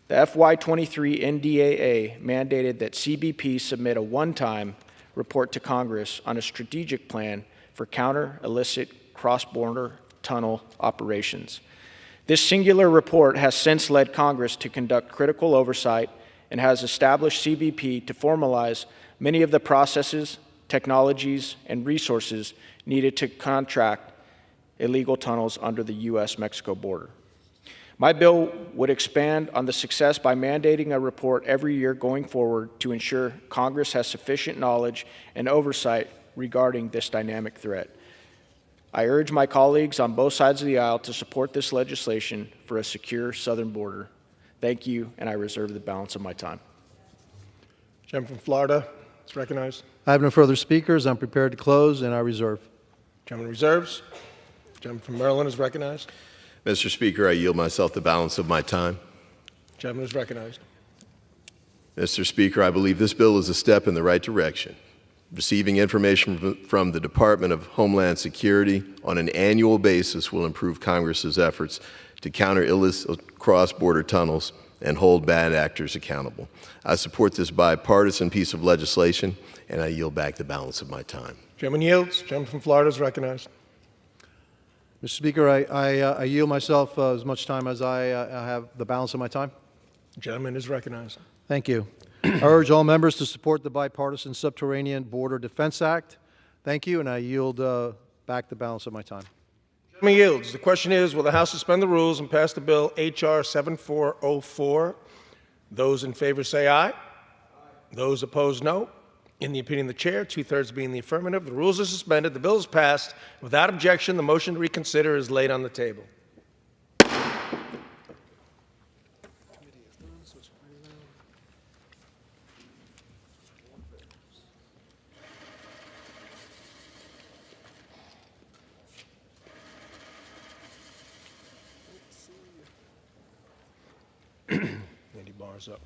The FY23 NDAA mandated that CBP submit a one-time report to Congress on a strategic plan for counter-illicit cross-border tunnel operations. This singular report has since led Congress to conduct critical oversight and has established CBP to formalize many of the processes, technologies, and resources needed to contract illegal tunnels under the U.S.-Mexico border. My bill would expand on the success by mandating a report every year going forward to ensure Congress has sufficient knowledge and oversight regarding this dynamic threat. I urge my colleagues on both sides of the aisle to support this legislation for a secure southern border. Thank you, and I reserve the balance of my time. Gentleman from Florida is recognized. I have no further speakers. I'm prepared to close, and I reserve. Gentleman reserves. Gentleman from Maryland is recognized. Mr. Speaker, I yield myself the balance of my time. Gentleman is recognized. Mr. Speaker, I believe this bill is a step in the right direction. Receiving information from the Department of Homeland Security on an annual basis will improve Congress's efforts to counter illicit cross-border tunnels and hold bad actors accountable. I support this bipartisan piece of legislation, and I yield back the balance of my time. Gentleman yields. Gentleman from Florida is recognized. Mr. Speaker, I yield myself as much time as I have the balance of my time. Gentleman is recognized. Thank you. I urge all members to support the Bipartisan Subterranean Border Defense Act. Thank you, and I yield back the balance of my time. Gentleman yields. The question is, will the House suspend the rules and pass the bill H.R. 7404? Those in favor say aye. Those opposed, no. In the opinion of the chair, two-thirds being the affirmative, the rules are suspended, the bill is passed. Without objection, the motion to reconsider is laid on the table. Andy Barr's up.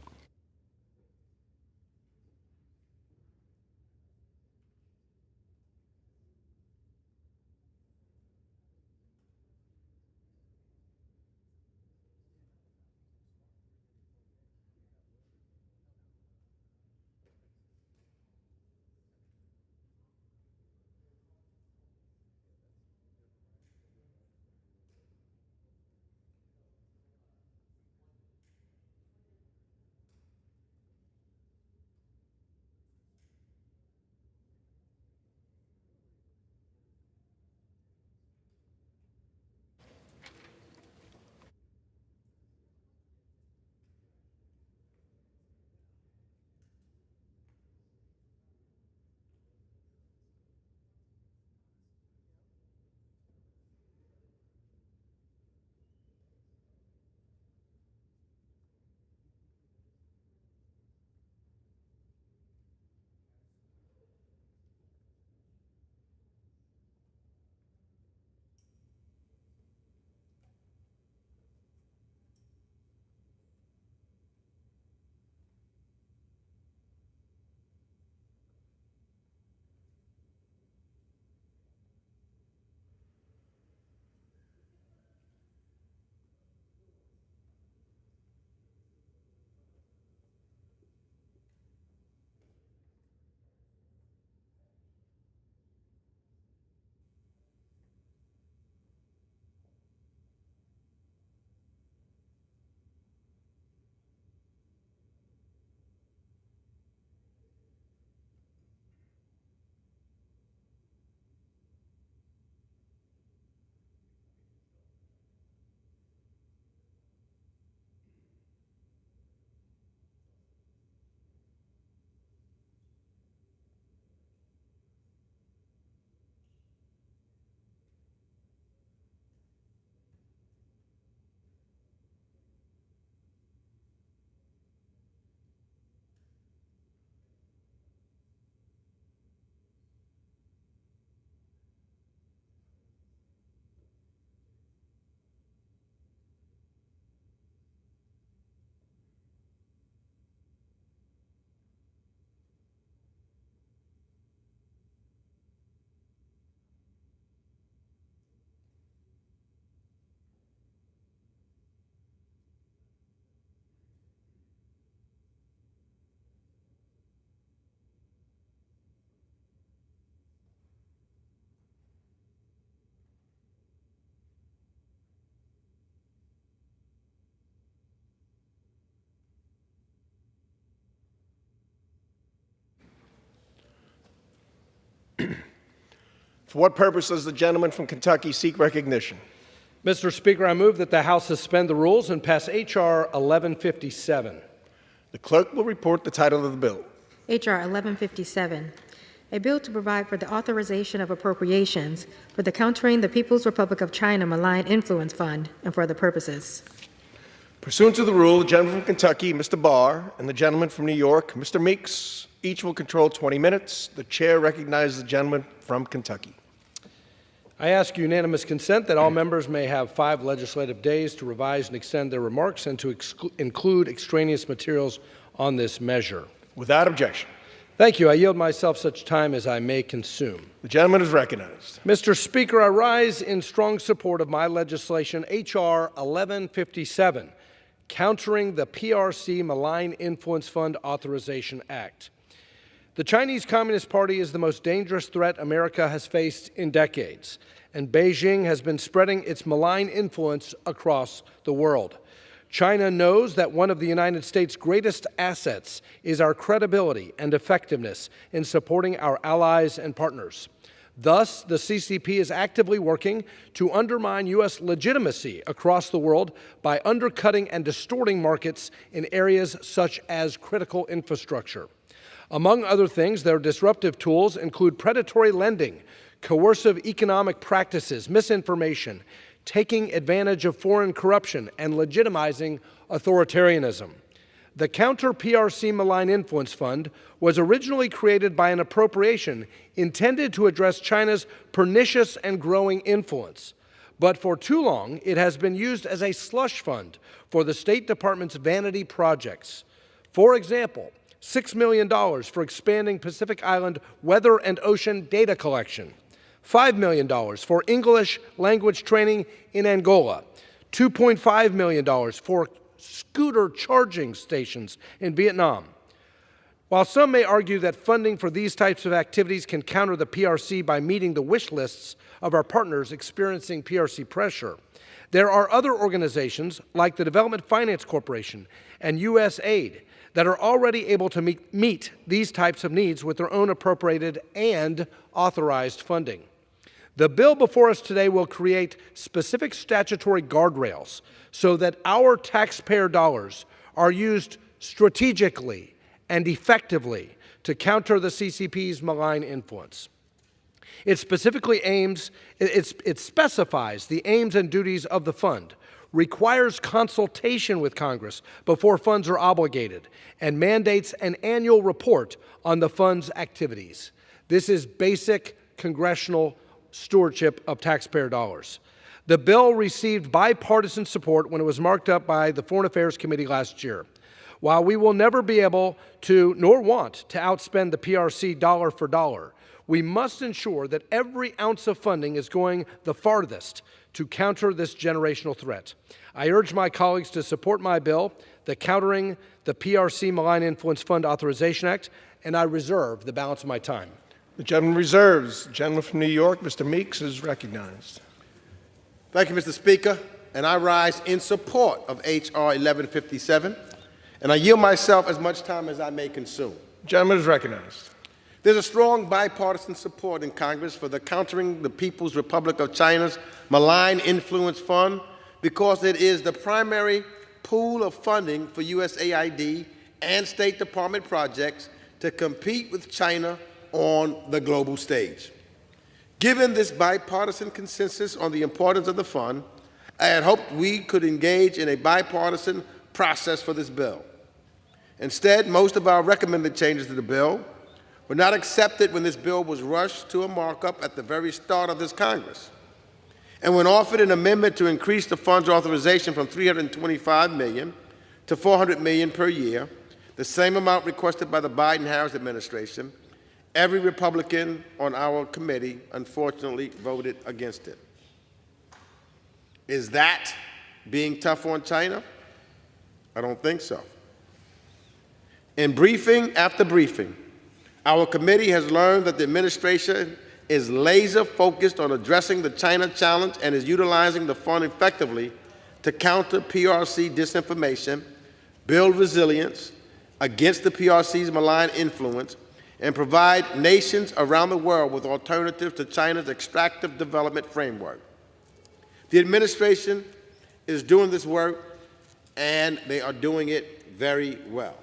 For what purpose does the gentleman from Kentucky seek recognition? Mr. Speaker, I move that the House suspend the rules and pass H.R. 1157. The clerk will report the title of the bill. H.R. 1157, a bill to provide for the authorization of appropriations for the Countering the People's Republic of China Malign Influence Fund and for other purposes. Pursuant to the rule, the gentleman from Kentucky, Mr. Barr, and the gentleman from New York, Mr. Meeks, each will control 20 minutes. The chair recognizes the gentleman from Kentucky. I ask unanimous consent that all members may have 5 legislative days to revise and extend their remarks and to include extraneous materials on this measure. Without objection. Thank you. I yield myself such time as I may consume. The gentleman is recognized. Mr. Speaker, I rise in strong support of my legislation, H.R. 1157, Countering the PRC Malign Influence Fund Authorization Act. The Chinese Communist Party is the most dangerous threat America has faced in decades, and Beijing has been spreading its malign influence across the world. China knows that one of the United States' greatest assets is our credibility and effectiveness in supporting our allies and partners. Thus, the CCP is actively working to undermine U.S. legitimacy across the world by undercutting and distorting markets in areas such as critical infrastructure. Among other things, their disruptive tools include predatory lending, coercive economic practices, misinformation, taking advantage of foreign corruption, and legitimizing authoritarianism. The Counter-PRC Malign Influence Fund was originally created by an appropriation intended to address China's pernicious and growing influence. But for too long, it has been used as a slush fund for the State Department's vanity projects. For example, $6 million for expanding Pacific Island weather and ocean data collection, $5 million for English language training in Angola, $2.5 million for scooter charging stations in Vietnam. While some may argue that funding for these types of activities can counter the PRC by meeting the wish lists of our partners experiencing PRC pressure, there are other organizations like the Development Finance Corporation and USAID that are already able to meet these types of needs with their own appropriated and authorized funding. The bill before us today will create specific statutory guardrails so that our taxpayer dollars are used strategically and effectively to counter the CCP's malign influence. It specifies the aims and duties of the fund, requires consultation with Congress before funds are obligated, and mandates an annual report on the fund's activities. This is basic congressional stewardship of taxpayer dollars. The bill received bipartisan support when it was marked up by the Foreign Affairs Committee last year. While we will never be able to, nor want to outspend the PRC dollar for dollar, we must ensure that every ounce of funding is going the farthest to counter this generational threat. I urge my colleagues to support my bill, the Countering the PRC Malign Influence Fund Authorization Act, and I reserve the balance of my time. The gentleman reserves. The gentleman from New York, Mr. Meeks, is recognized. Thank you, Mr. Speaker, and I rise in support of H.R. 1157, and I yield myself as much time as I may consume. The gentleman is recognized. There's a strong bipartisan support in Congress for the Countering the People's Republic of China's Malign Influence Fund because it is the primary pool of funding for USAID and State Department projects to compete with China on the global stage. Given this bipartisan consensus on the importance of the fund, I had hoped we could engage in a bipartisan process for this bill. Instead, most of our recommended changes to the bill were not accepted when this bill was rushed to a markup at the very start of this Congress. And when offered an amendment to increase the fund's authorization from $325 million to $400 million per year, the same amount requested by the Biden-Harris administration, every Republican on our committee, unfortunately, voted against it. Is that being tough on China? I don't think so. In briefing after briefing, our committee has learned that the administration is laser-focused on addressing the China challenge and is utilizing the fund effectively to counter PRC disinformation, build resilience against the PRC's malign influence, and provide nations around the world with alternatives to China's extractive development framework. The administration is doing this work, and they are doing it very well.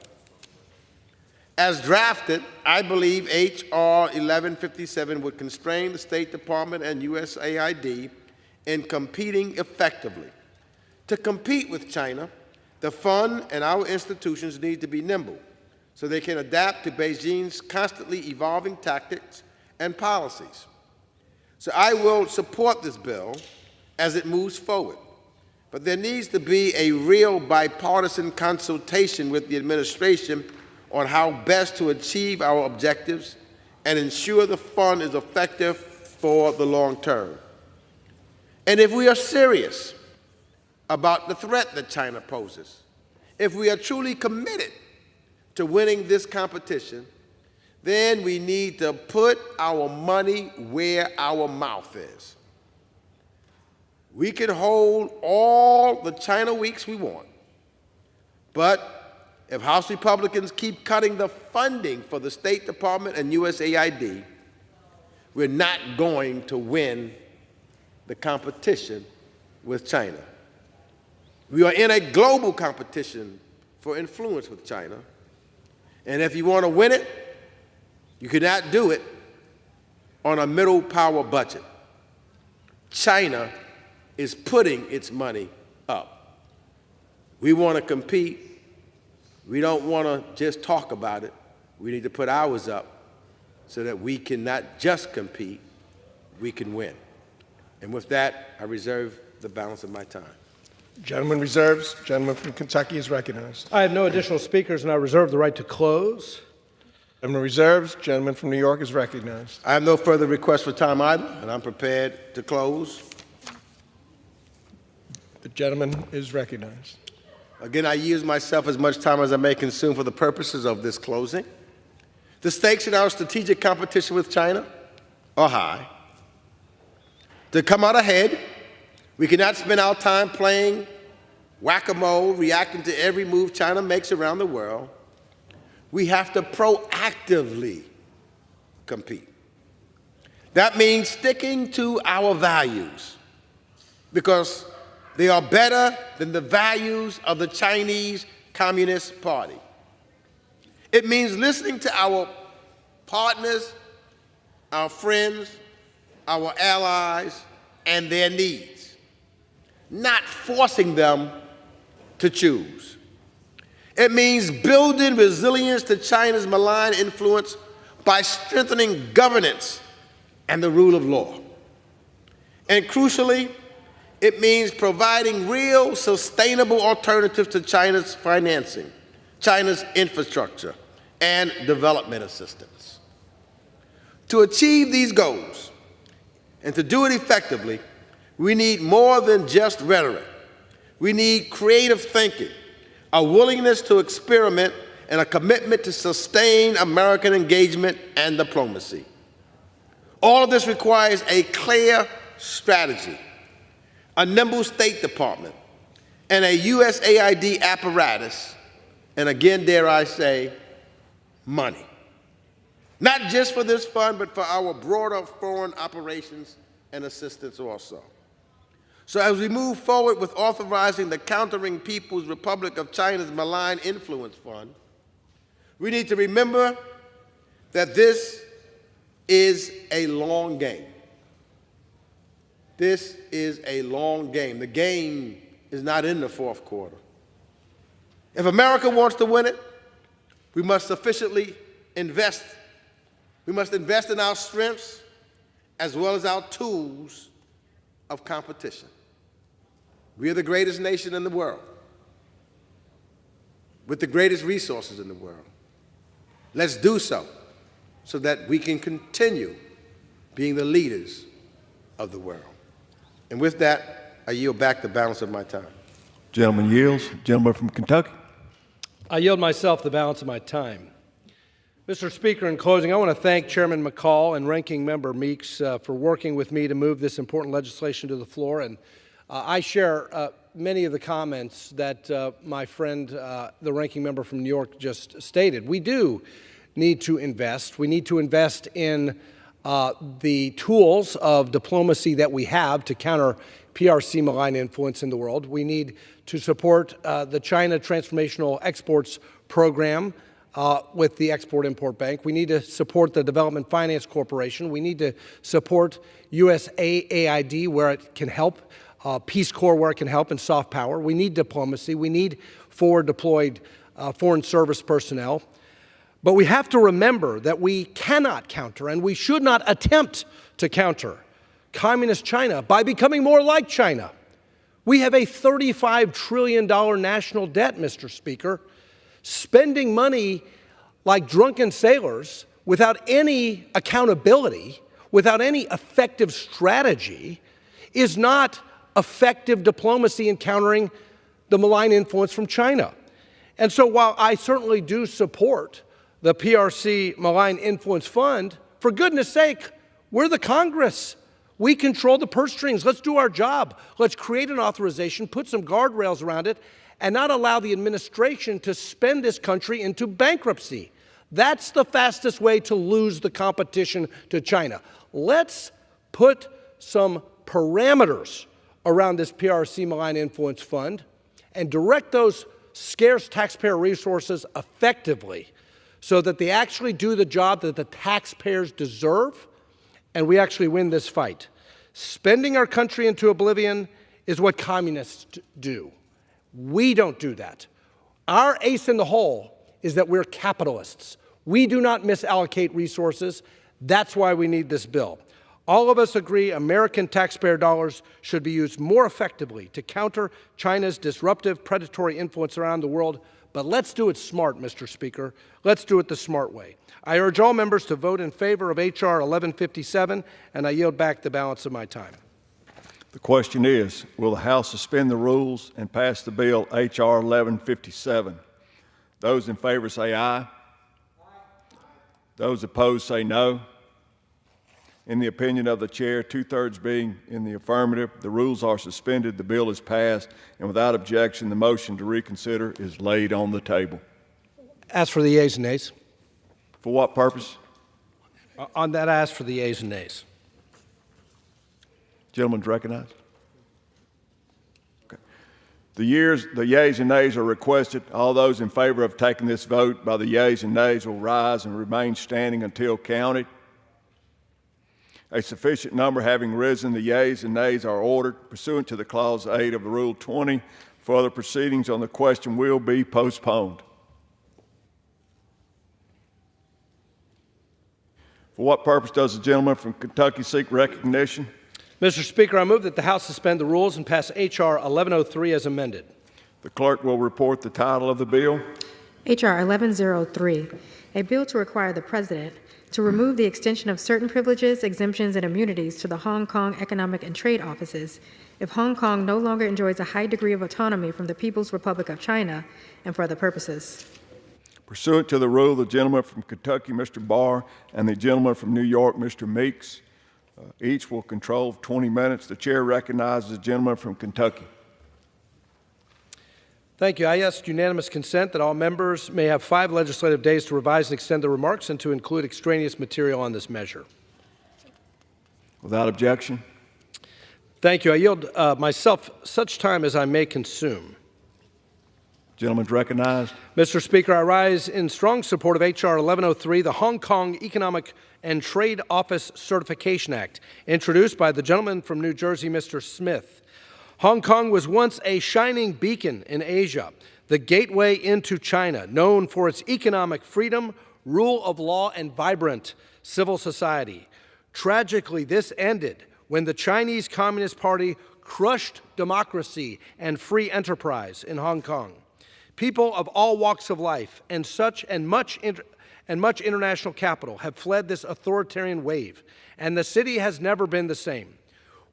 As drafted, I believe H.R. 1157 would constrain the State Department and USAID in competing effectively. To compete with China, the fund and our institutions need to be nimble so they can adapt to Beijing's constantly evolving tactics and policies. So I will support this bill as it moves forward. But there needs to be a real bipartisan consultation with the administration on how best to achieve our objectives and ensure the fund is effective for the long term. And if we are serious about the threat that China poses, if we are truly committed to winning this competition, then we need to put our money where our mouth is. We can hold all the China weeks we want, but if House Republicans keep cutting the funding for the State Department and USAID, we're not going to win the competition with China. We are in a global competition for influence with China, and if you want to win it, you cannot do it on a middle power budget. China is putting its money up. We want to compete. We don't want to just talk about it. We need to put ours up so that we can not just compete, we can win. And with that, I reserve the balance of my time. Gentleman reserves. Gentleman from Kentucky is recognized. I have no additional speakers, and I reserve the right to close. Gentleman reserves. Gentleman from New York is recognized. I have no further requests for time either, and I'm prepared to close. The gentleman is recognized. Again, I use myself as much time as I may consume for the purposes of this closing. The stakes in our strategic competition with China are high. To come out ahead, we cannot spend our time playing whack-a-mole, reacting to every move China makes around the world. We have to proactively compete. That means sticking to our values, because they are better than the values of the Chinese Communist Party. It means listening to our partners, our friends, our allies, and their needs, not forcing them to choose. It means building resilience to China's malign influence by strengthening governance and the rule of law. And crucially, it means providing real, sustainable alternatives to China's financing, China's infrastructure, and development assistance. To achieve these goals, and to do it effectively, we need more than just rhetoric. We need creative thinking, a willingness to experiment, and a commitment to sustain American engagement and diplomacy. All of this requires a clear strategy, a nimble State Department, and a USAID apparatus, and again, dare I say, money. Not just for this fund, but for our broader foreign operations and assistance also. So as we move forward with authorizing the Countering People's Republic of China's Malign Influence Fund, we need to remember that this is a long game. This is a long game. The game is not in the fourth quarter. If America wants to win it, we must sufficiently invest. We must invest in our strengths as well as our tools of competition. We are the greatest nation in the world, with the greatest resources in the world. Let's do so that we can continue being the leaders of the world. And with that, I yield back the balance of my time. Gentleman yields. Gentleman from Kentucky. I yield myself the balance of my time. Mr. Speaker, in closing, I want to thank Chairman McCall and Ranking Member Meeks for working with me to move this important legislation to the floor. And I share many of the comments that my friend, the Ranking Member from New York, just stated. We do need to invest. We need to invest in the tools of diplomacy that we have to counter PRC malign influence in the world. We need to support the China Transformational Exports Program with the Export-Import Bank. We need to support the Development Finance Corporation. We need to support USAID where it can help, Peace Corps where it can help, and soft power. We need diplomacy. We need forward deployed foreign service personnel. But we have to remember that we cannot counter, and we should not attempt to counter, Communist China by becoming more like China. We have a $35 trillion national debt, Mr. Speaker. Spending money like drunken sailors without any accountability, without any effective strategy, is not effective diplomacy in countering the malign influence from China. And so while I certainly do support the PRC Malign Influence Fund, for goodness sake, we're the Congress. We control the purse strings. Let's do our job. Let's create an authorization, put some guardrails around it, and not allow the administration to spend this country into bankruptcy. That's the fastest way to lose the competition to China. Let's put some parameters around this PRC Malign Influence Fund and direct those scarce taxpayer resources effectively so that they actually do the job that the taxpayers deserve, and we actually win this fight. Spending our country into oblivion is what communists do. We don't do that. Our ace in the hole is that we're capitalists. We do not misallocate resources. That's why we need this bill. All of us agree American taxpayer dollars should be used more effectively to counter China's disruptive, predatory influence around the world. But let's do it smart, Mr. Speaker. Let's do it the smart way. I urge all members to vote in favor of H.R. 1157, and I yield back the balance of my time. The question is, will the House suspend the rules and pass the bill H.R. 1157? Those in favor say aye. Those opposed say no. In the opinion of the chair, two-thirds being in the affirmative, the rules are suspended, the bill is passed, and without objection, the motion to reconsider is laid on the table. Ask for the yeas and nays. For what purpose? On that, I ask for the yeas and nays. Gentleman's recognized. Okay. The yeas and nays are requested. All those in favor of taking this vote by the yeas and nays will rise and remain standing until counted. A sufficient number having risen, the yeas and nays are ordered pursuant to the Clause 8 of the Rule 20. Further proceedings on the question will be postponed. For what purpose does the gentleman from Kentucky seek recognition? Mr. Speaker, I move that the House suspend the rules and pass H.R. 1103 as amended. The clerk will report the title of the bill. H.R. 1103, a bill to require the President to remove the extension of certain privileges, exemptions, and immunities to the Hong Kong Economic and Trade Offices if Hong Kong no longer enjoys a high degree of autonomy from the People's Republic of China and for other purposes. Pursuant to the rule, the gentleman from Kentucky, Mr. Barr, and the gentleman from New York, Mr. Meeks, each will control 20 minutes. The chair recognizes the gentleman from Kentucky. Thank you. I ask unanimous consent that all members may have 5 legislative days to revise and extend their remarks and to include extraneous material on this measure. Without objection. Thank you. I yield myself such time as I may consume. Gentleman's recognized. Mr. Speaker, I rise in strong support of H.R. 1103, the Hong Kong Economic and Trade Office Certification Act, introduced by the gentleman from New Jersey, Mr. Smith. Hong Kong was once a shining beacon in Asia, the gateway into China, known for its economic freedom, rule of law, and vibrant civil society. Tragically, this ended when the Chinese Communist Party crushed democracy and free enterprise in Hong Kong. People of all walks of life and much international capital have fled this authoritarian wave, and the city has never been the same.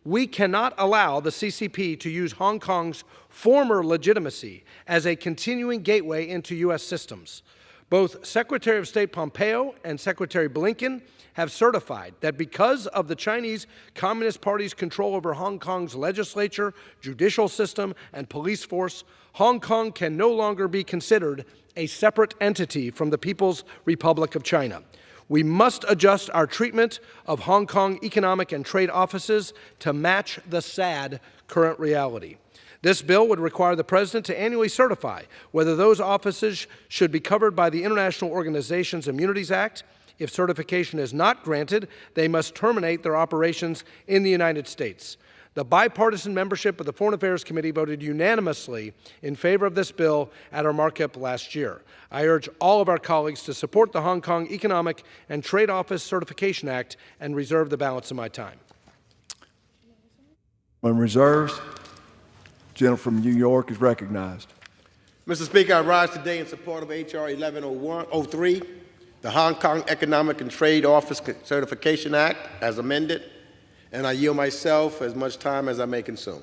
We cannot allow the CCP to use Hong Kong's former legitimacy as a continuing gateway into U.S. systems. Both Secretary of State Pompeo and Secretary Blinken have certified that because of the Chinese Communist Party's control over Hong Kong's legislature, judicial system, and police force, Hong Kong can no longer be considered a separate entity from the People's Republic of China. We must adjust our treatment of Hong Kong economic and trade offices to match the sad current reality. This bill would require the President to annually certify whether those offices should be covered by the International Organizations Immunities Act. If certification is not granted, they must terminate their operations in the United States. The bipartisan membership of the Foreign Affairs Committee voted unanimously in favor of this bill at our markup last year. I urge all of our colleagues to support the Hong Kong Economic and Trade Office Certification Act and reserve the balance of my time. On reserves, the gentleman from New York is recognized. Mr. Speaker, I rise today in support of H.R. 1103, the Hong Kong Economic and Trade Office Certification Act, as amended, and I yield myself as much time as I may consume.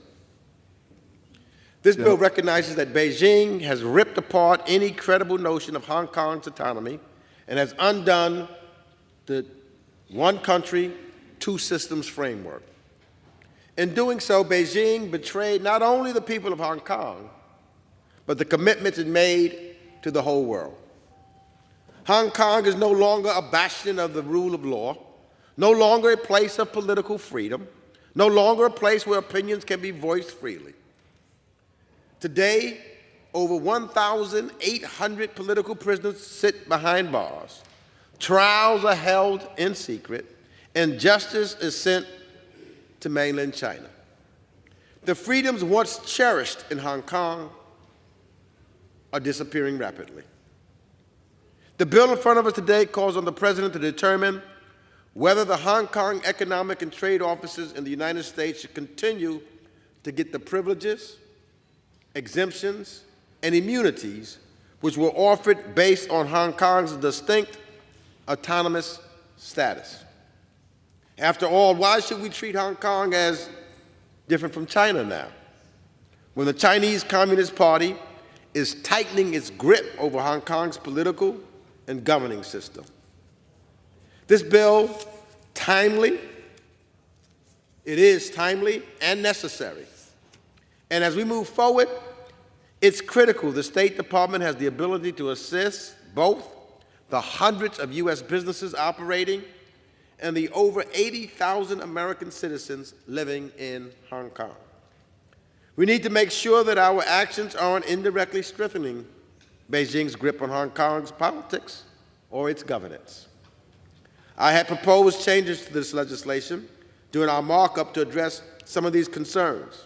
This bill recognizes that Beijing has ripped apart any credible notion of Hong Kong's autonomy and has undone the one country, two systems framework. In doing so, Beijing betrayed not only the people of Hong Kong, but the commitments it made to the whole world. Hong Kong is no longer a bastion of the rule of law, no longer a place of political freedom, no longer a place where opinions can be voiced freely. Today, over 1,800 political prisoners sit behind bars, trials are held in secret, and justice is sent to mainland China. The freedoms once cherished in Hong Kong are disappearing rapidly. The bill in front of us today calls on the President to determine whether the Hong Kong economic and trade offices in the United States should continue to get the privileges, exemptions, and immunities which were offered based on Hong Kong's distinct autonomous status. After all, why should we treat Hong Kong as different from China now, when the Chinese Communist Party is tightening its grip over Hong Kong's political and governing system? This bill, it is timely and necessary. And as we move forward, it's critical the State Department has the ability to assist both the hundreds of U.S. businesses operating and the over 80,000 American citizens living in Hong Kong. We need to make sure that our actions aren't indirectly strengthening Beijing's grip on Hong Kong's politics or its governance. I had proposed changes to this legislation during our markup to address some of these concerns.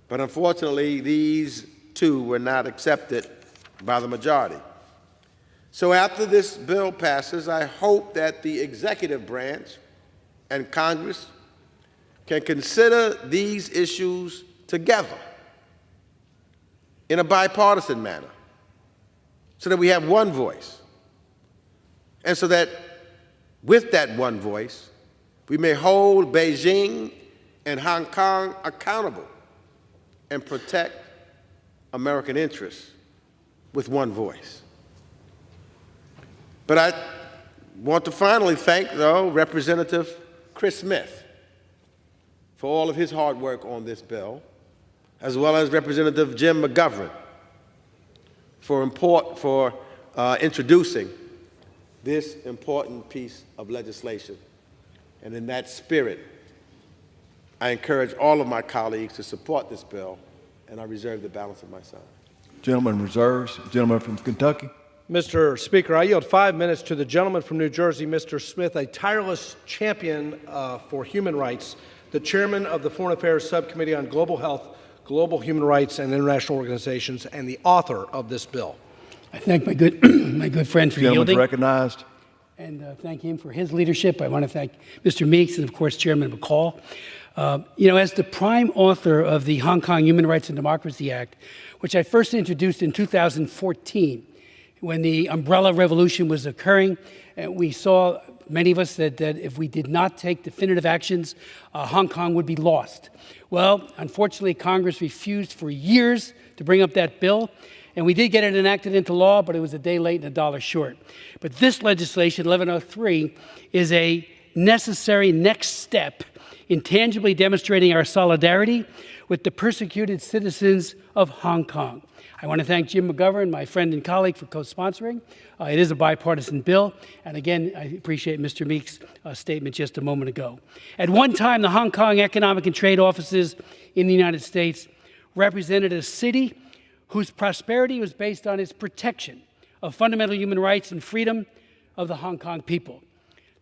But unfortunately, these too were not accepted by the majority. So after this bill passes, I hope that the executive branch and Congress can consider these issues together in a bipartisan manner so that we have one voice, and so that with that one voice, we may hold Beijing and Hong Kong accountable and protect American interests with one voice. But I want to finally thank, though, Representative Chris Smith for all of his hard work on this bill, as well as Representative Jim McGovern for introducing this important piece of legislation. And in that spirit, I encourage all of my colleagues to support this bill, and I reserve the balance of my time. Gentleman reserves. Gentleman from Kentucky. Mr. Speaker, I yield 5 minutes to the gentleman from New Jersey, Mr. Smith, a tireless champion for human rights, the chairman of the Foreign Affairs Subcommittee on Global Health, Global Human Rights, and International Organizations, and the author of this bill. I thank my good friend for yielding. Recognized. And thank him for his leadership. I want to thank Mr. Meeks and, of course, Chairman McCall. As the prime author of the Hong Kong Human Rights and Democracy Act, which I first introduced in 2014, when the umbrella revolution was occurring, we saw, many of us, that if we did not take definitive actions, Hong Kong would be lost. Well, unfortunately, Congress refused for years to bring up that bill. And we did get it enacted into law, but it was a day late and a dollar short. But this legislation, 1103, is a necessary next step in tangibly demonstrating our solidarity with the persecuted citizens of Hong Kong. I want to thank Jim McGovern, my friend and colleague, for co-sponsoring. It is a bipartisan bill. And again, I appreciate Mr. Meek's statement just a moment ago. At one time, the Hong Kong Economic and Trade Offices in the United States represented a city whose prosperity was based on its protection of fundamental human rights and freedom of the Hong Kong people.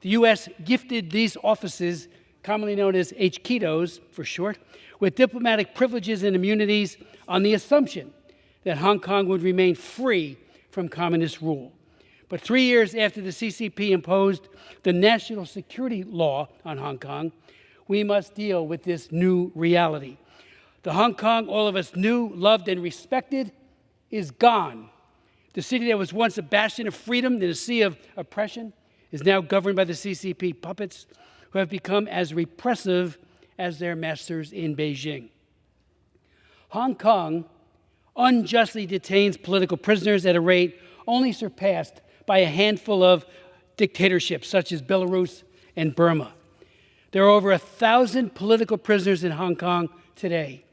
The U.S. gifted these offices, commonly known as HKIDOs for short, with diplomatic privileges and immunities on the assumption that Hong Kong would remain free from communist rule. But 3 years after the CCP imposed the national security law on Hong Kong, we must deal with this new reality. The Hong Kong all of us knew, loved, and respected is gone. The city that was once a bastion of freedom in a sea of oppression is now governed by the CCP puppets who have become as repressive as their masters in Beijing. Hong Kong unjustly detains political prisoners at a rate only surpassed by a handful of dictatorships such as Belarus and Burma. There are over 1,000 political prisoners in Hong Kong today.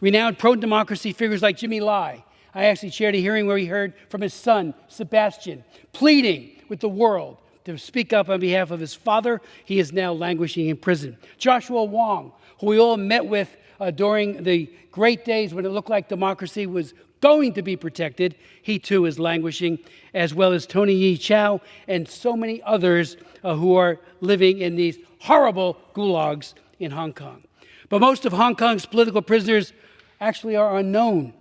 Renowned pro-democracy figures like Jimmy Lai. I actually chaired a hearing where he heard from his son, Sebastian, pleading with the world to speak up on behalf of his father. He is now languishing in prison. Joshua Wong, who we all met with during the great days when it looked like democracy was going to be protected, he too is languishing, as well as Tony Yi Chow and so many others who are living in these horrible gulags in Hong Kong. But most of Hong Kong's political prisoners actually are unknown.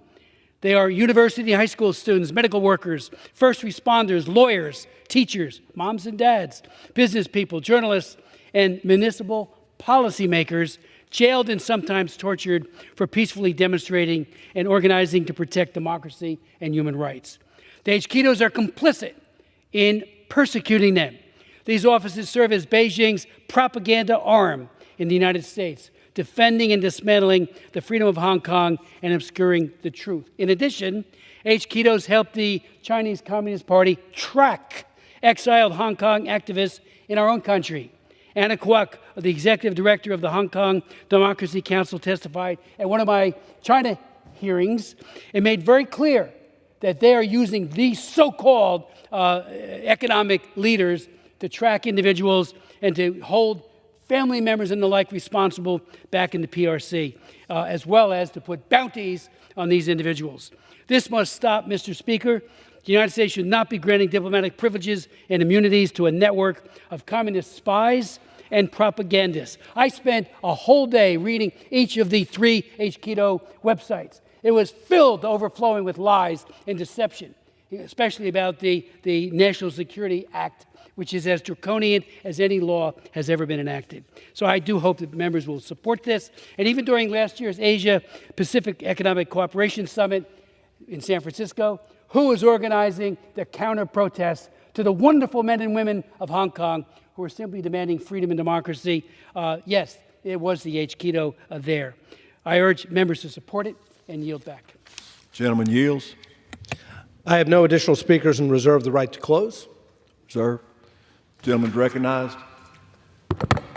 They are university and high school students, medical workers, first responders, lawyers, teachers, moms and dads, business people, journalists, and municipal policymakers, jailed and sometimes tortured for peacefully demonstrating and organizing to protect democracy and human rights. The HKIDOs are complicit in persecuting them. These offices serve as Beijing's propaganda arm in the United States, defending and dismantling the freedom of Hong Kong and obscuring the truth. In addition, HKIDOs help the Chinese Communist Party track exiled Hong Kong activists in our own country. Anna Kwok, the executive director of the Hong Kong Democracy Council, testified at one of my China hearings and made very clear that they are using these so-called economic leaders to track individuals and to hold family members and the like responsible back in the PRC, as well as to put bounties on these individuals. This must stop, Mr. Speaker. The United States should not be granting diplomatic privileges and immunities to a network of communist spies and propagandists. I spent a whole day reading each of the 3 HKIDO websites. It was filled to overflowing with lies and deception, especially about the National Security Act, which is as draconian as any law has ever been enacted. So I do hope that members will support this. And even during last year's Asia-Pacific Economic Cooperation Summit in San Francisco, who was organizing the counter-protests to the wonderful men and women of Hong Kong who were simply demanding freedom and democracy? Yes, it was the HKIDO there. I urge members to support it and yield back. Gentleman yields. I have no additional speakers and reserve the right to close. Reserve. Gentleman recognized.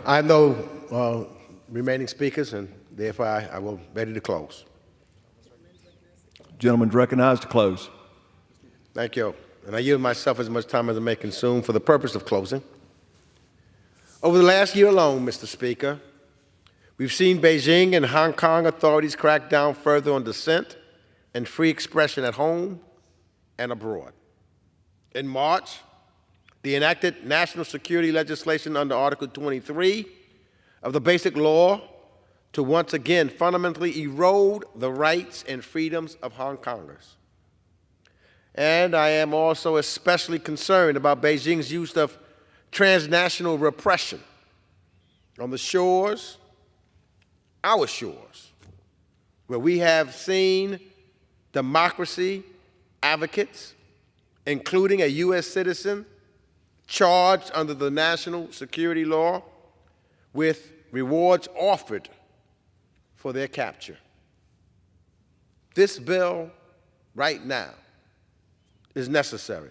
I have no remaining speakers, and therefore I will be ready to close. Gentleman recognized to close. Thank you. And I yield myself as much time as I may consume for the purpose of closing. Over the last year alone, Mr. Speaker, we've seen Beijing and Hong Kong authorities crack down further on dissent and free expression at home and abroad. In March, they enacted national security legislation under Article 23 of the Basic Law to once again fundamentally erode the rights and freedoms of Hong Kongers. And I am also especially concerned about Beijing's use of transnational repression on the shores, our shores, where we have seen democracy advocates, including a U.S. citizen, charged under the national security law with rewards offered for their capture. This bill right now is necessary.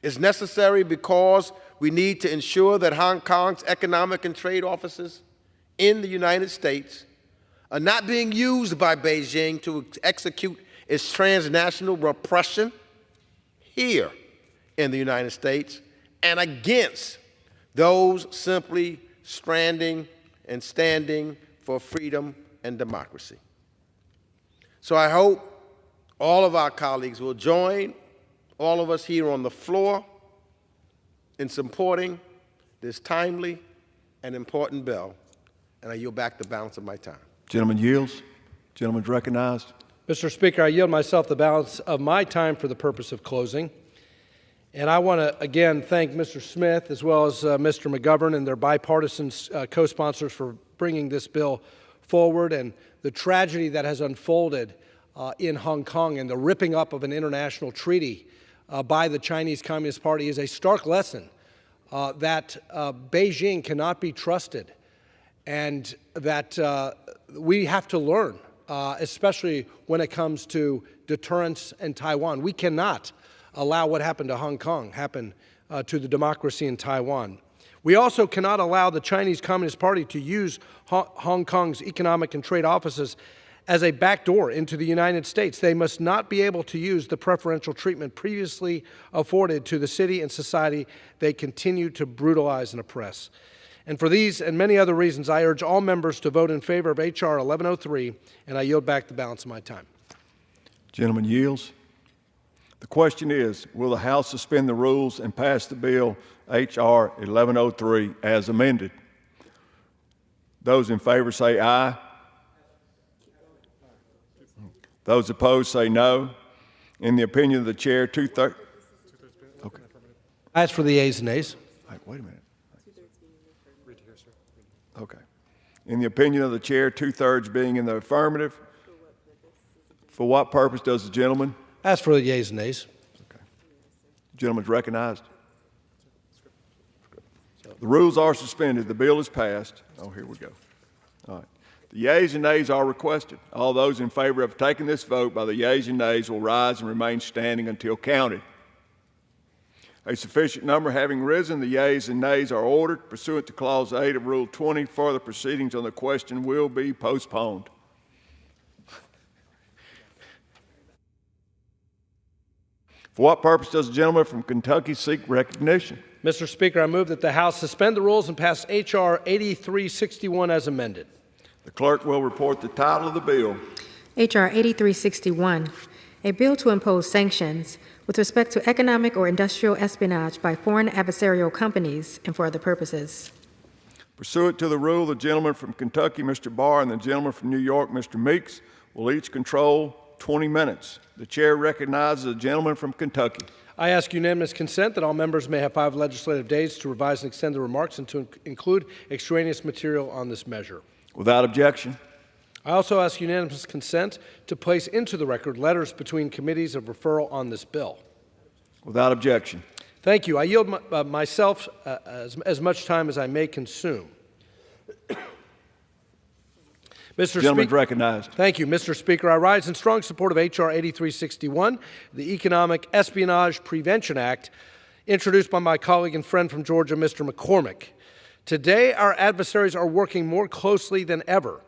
It's necessary because we need to ensure that Hong Kong's economic and trade offices in the United States are not being used by Beijing to execute its transnational repression here in the United States and against those simply stranding and standing for freedom and democracy. So I hope all of our colleagues will join all of us here on the floor in supporting this timely and important bill, and I yield back the balance of my time. Gentleman yields. Gentleman's recognized. Mr. Speaker, I yield myself the balance of my time for the purpose of closing. And I want to again thank Mr. Smith as well as Mr. McGovern and their bipartisan co-sponsors for bringing this bill forward, and the tragedy that has unfolded in Hong Kong and the ripping up of an international treaty by the Chinese Communist Party is a stark lesson that Beijing cannot be trusted, and that we have to learn, especially when it comes to deterrence in Taiwan. We cannot allow what happened to Hong Kong happen to the democracy in Taiwan. We also cannot allow the Chinese Communist Party to use Hong Kong's economic and trade offices as a backdoor into the United States. They must not be able to use the preferential treatment previously afforded to the city and society they continue to brutalize and oppress. And for these and many other reasons, I urge all members to vote in favor of H.R. 1103, and I yield back the balance of my time. Gentleman yields. The question is, will the House suspend the rules and pass the bill H.R. 1103 as amended? Those in favor say aye. Those opposed say no. In the opinion of the chair, two-thirds. Okay. As for the yeas and nays. Wait a minute. Okay. In the opinion of the chair, two-thirds being in the affirmative. For what purpose does the gentleman? As for the yeas and nays. Okay. Gentleman's recognized. The rules are suspended. The bill is passed. Oh, here we go. All right. The yeas and nays are requested. All those in favor of taking this vote by the yeas and nays will rise and remain standing until counted. A sufficient number having risen, the yeas and nays are ordered. Pursuant to Clause 8 of Rule 20, further proceedings on the question will be postponed. For what purpose does the gentleman from Kentucky seek recognition? Mr. Speaker, I move that the House suspend the rules and pass H.R. 8361 as amended. The clerk will report the title of the bill. H.R. 8361, a bill to impose sanctions with respect to economic or industrial espionage by foreign adversarial companies and for other purposes. Pursuant to the rule, the gentleman from Kentucky, Mr. Barr, and the gentleman from New York, Mr. Meeks, will each control 20 minutes. The chair recognizes the gentleman from Kentucky. I ask unanimous consent that all members may have 5 legislative days to revise and extend their remarks and to include extraneous material on this measure. Without objection. I also ask unanimous consent to place into the record letters between committees of referral on this bill. Without objection. Thank you. I yield myself as much time as I may consume. Mr. Gentleman's recognized. Thank you, Mr. Speaker. I rise in strong support of H.R. 8361, the Economic Espionage Prevention Act, introduced by my colleague and friend from Georgia, Mr. McCormick. Today, our adversaries are working more closely than ever,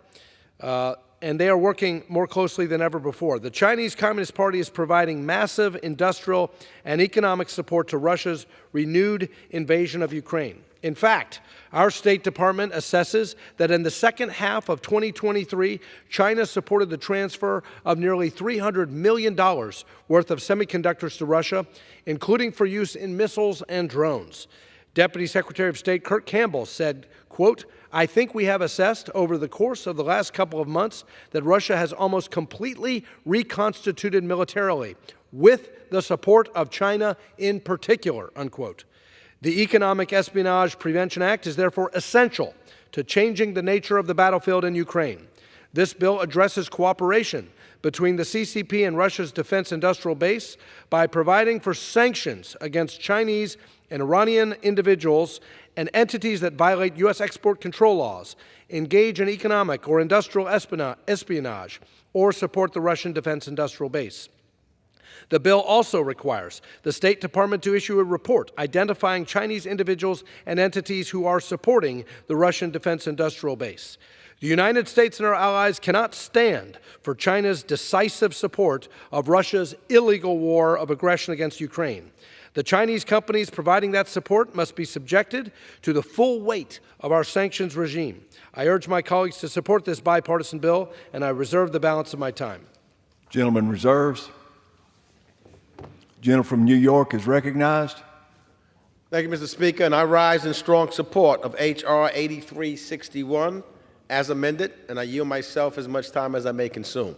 and they are working more closely than ever before. The Chinese Communist Party is providing massive industrial and economic support to Russia's renewed invasion of Ukraine. In fact, our State Department assesses that in the second half of 2023, China supported the transfer of nearly $300 million worth of semiconductors to Russia, including for use in missiles and drones. Deputy Secretary of State Kurt Campbell said, quote, "I think we have assessed over the course of the last couple of months that Russia has almost completely reconstituted militarily, with the support of China in particular," unquote. The Economic Espionage Prevention Act is therefore essential to changing the nature of the battlefield in Ukraine. This bill addresses cooperation between the CCP and Russia's defense industrial base by providing for sanctions against Chinese and Iranian individuals and entities that violate U.S. export control laws, engage in economic or industrial espionage, or support the Russian defense industrial base. The bill also requires the State Department to issue a report identifying Chinese individuals and entities who are supporting the Russian defense industrial base. The United States and our allies cannot stand for China's decisive support of Russia's illegal war of aggression against Ukraine. The Chinese companies providing that support must be subjected to the full weight of our sanctions regime. I urge my colleagues to support this bipartisan bill, and I reserve the balance of my time. Gentleman reserves. Gentleman from New York is recognized. Thank you, Mr. Speaker, and I rise in strong support of H.R. 8361 as amended, and I yield myself as much time as I may consume.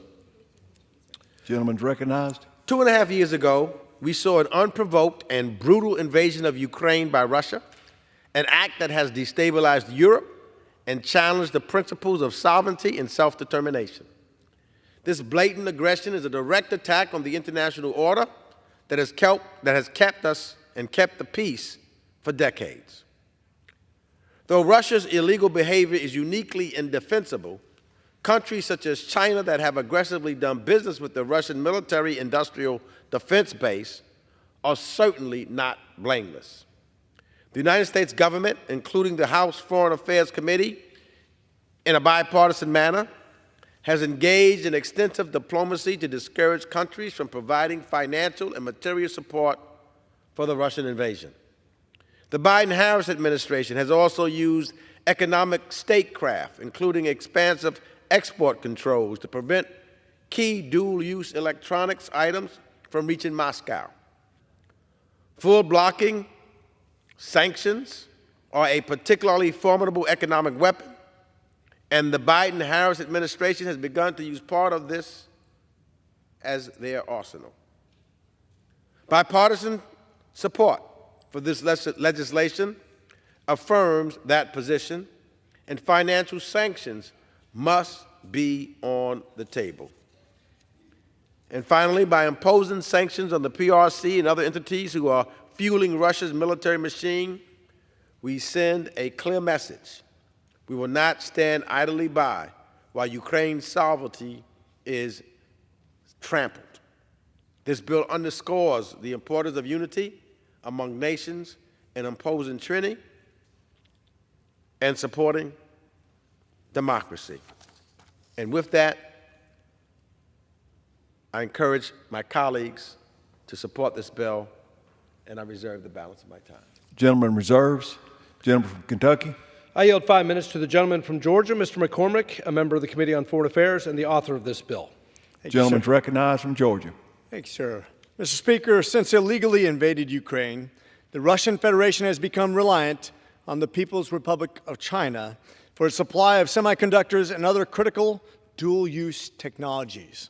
Gentleman's recognized. 2.5 years ago, we saw an unprovoked and brutal invasion of Ukraine by Russia, an act that has destabilized Europe and challenged the principles of sovereignty and self-determination. This blatant aggression is a direct attack on the international order that has kept us and kept the peace for decades. Though Russia's illegal behavior is uniquely indefensible, countries such as China that have aggressively done business with the Russian military-industrial defense base are certainly not blameless. The United States government, including the House Foreign Affairs Committee, in a bipartisan manner, has engaged in extensive diplomacy to discourage countries from providing financial and material support for the Russian invasion. The Biden-Harris administration has also used economic statecraft, including expansive export controls, to prevent key dual-use electronics items from reaching Moscow. Full blocking sanctions are a particularly formidable economic weapon, and the Biden-Harris administration has begun to use part of this as their arsenal. Bipartisan support for this legislation affirms that position, and financial sanctions must be on the table. And finally, by imposing sanctions on the PRC and other entities who are fueling Russia's military machine, we send a clear message. We will not stand idly by while Ukraine's sovereignty is trampled. This bill underscores the importance of unity among nations in imposing tyranny and supporting democracy. And with that, I encourage my colleagues to support this bill, and I reserve the balance of my time. Gentleman reserves. Gentleman from Kentucky. I yield 5 minutes to the gentleman from Georgia, Mr. McCormick, a member of the Committee on Foreign Affairs and the author of this bill. Gentleman's recognized from Georgia. Thank you, sir. Mr. Speaker, since illegally invaded Ukraine, the Russian Federation has become reliant on the People's Republic of China for its supply of semiconductors and other critical dual-use technologies.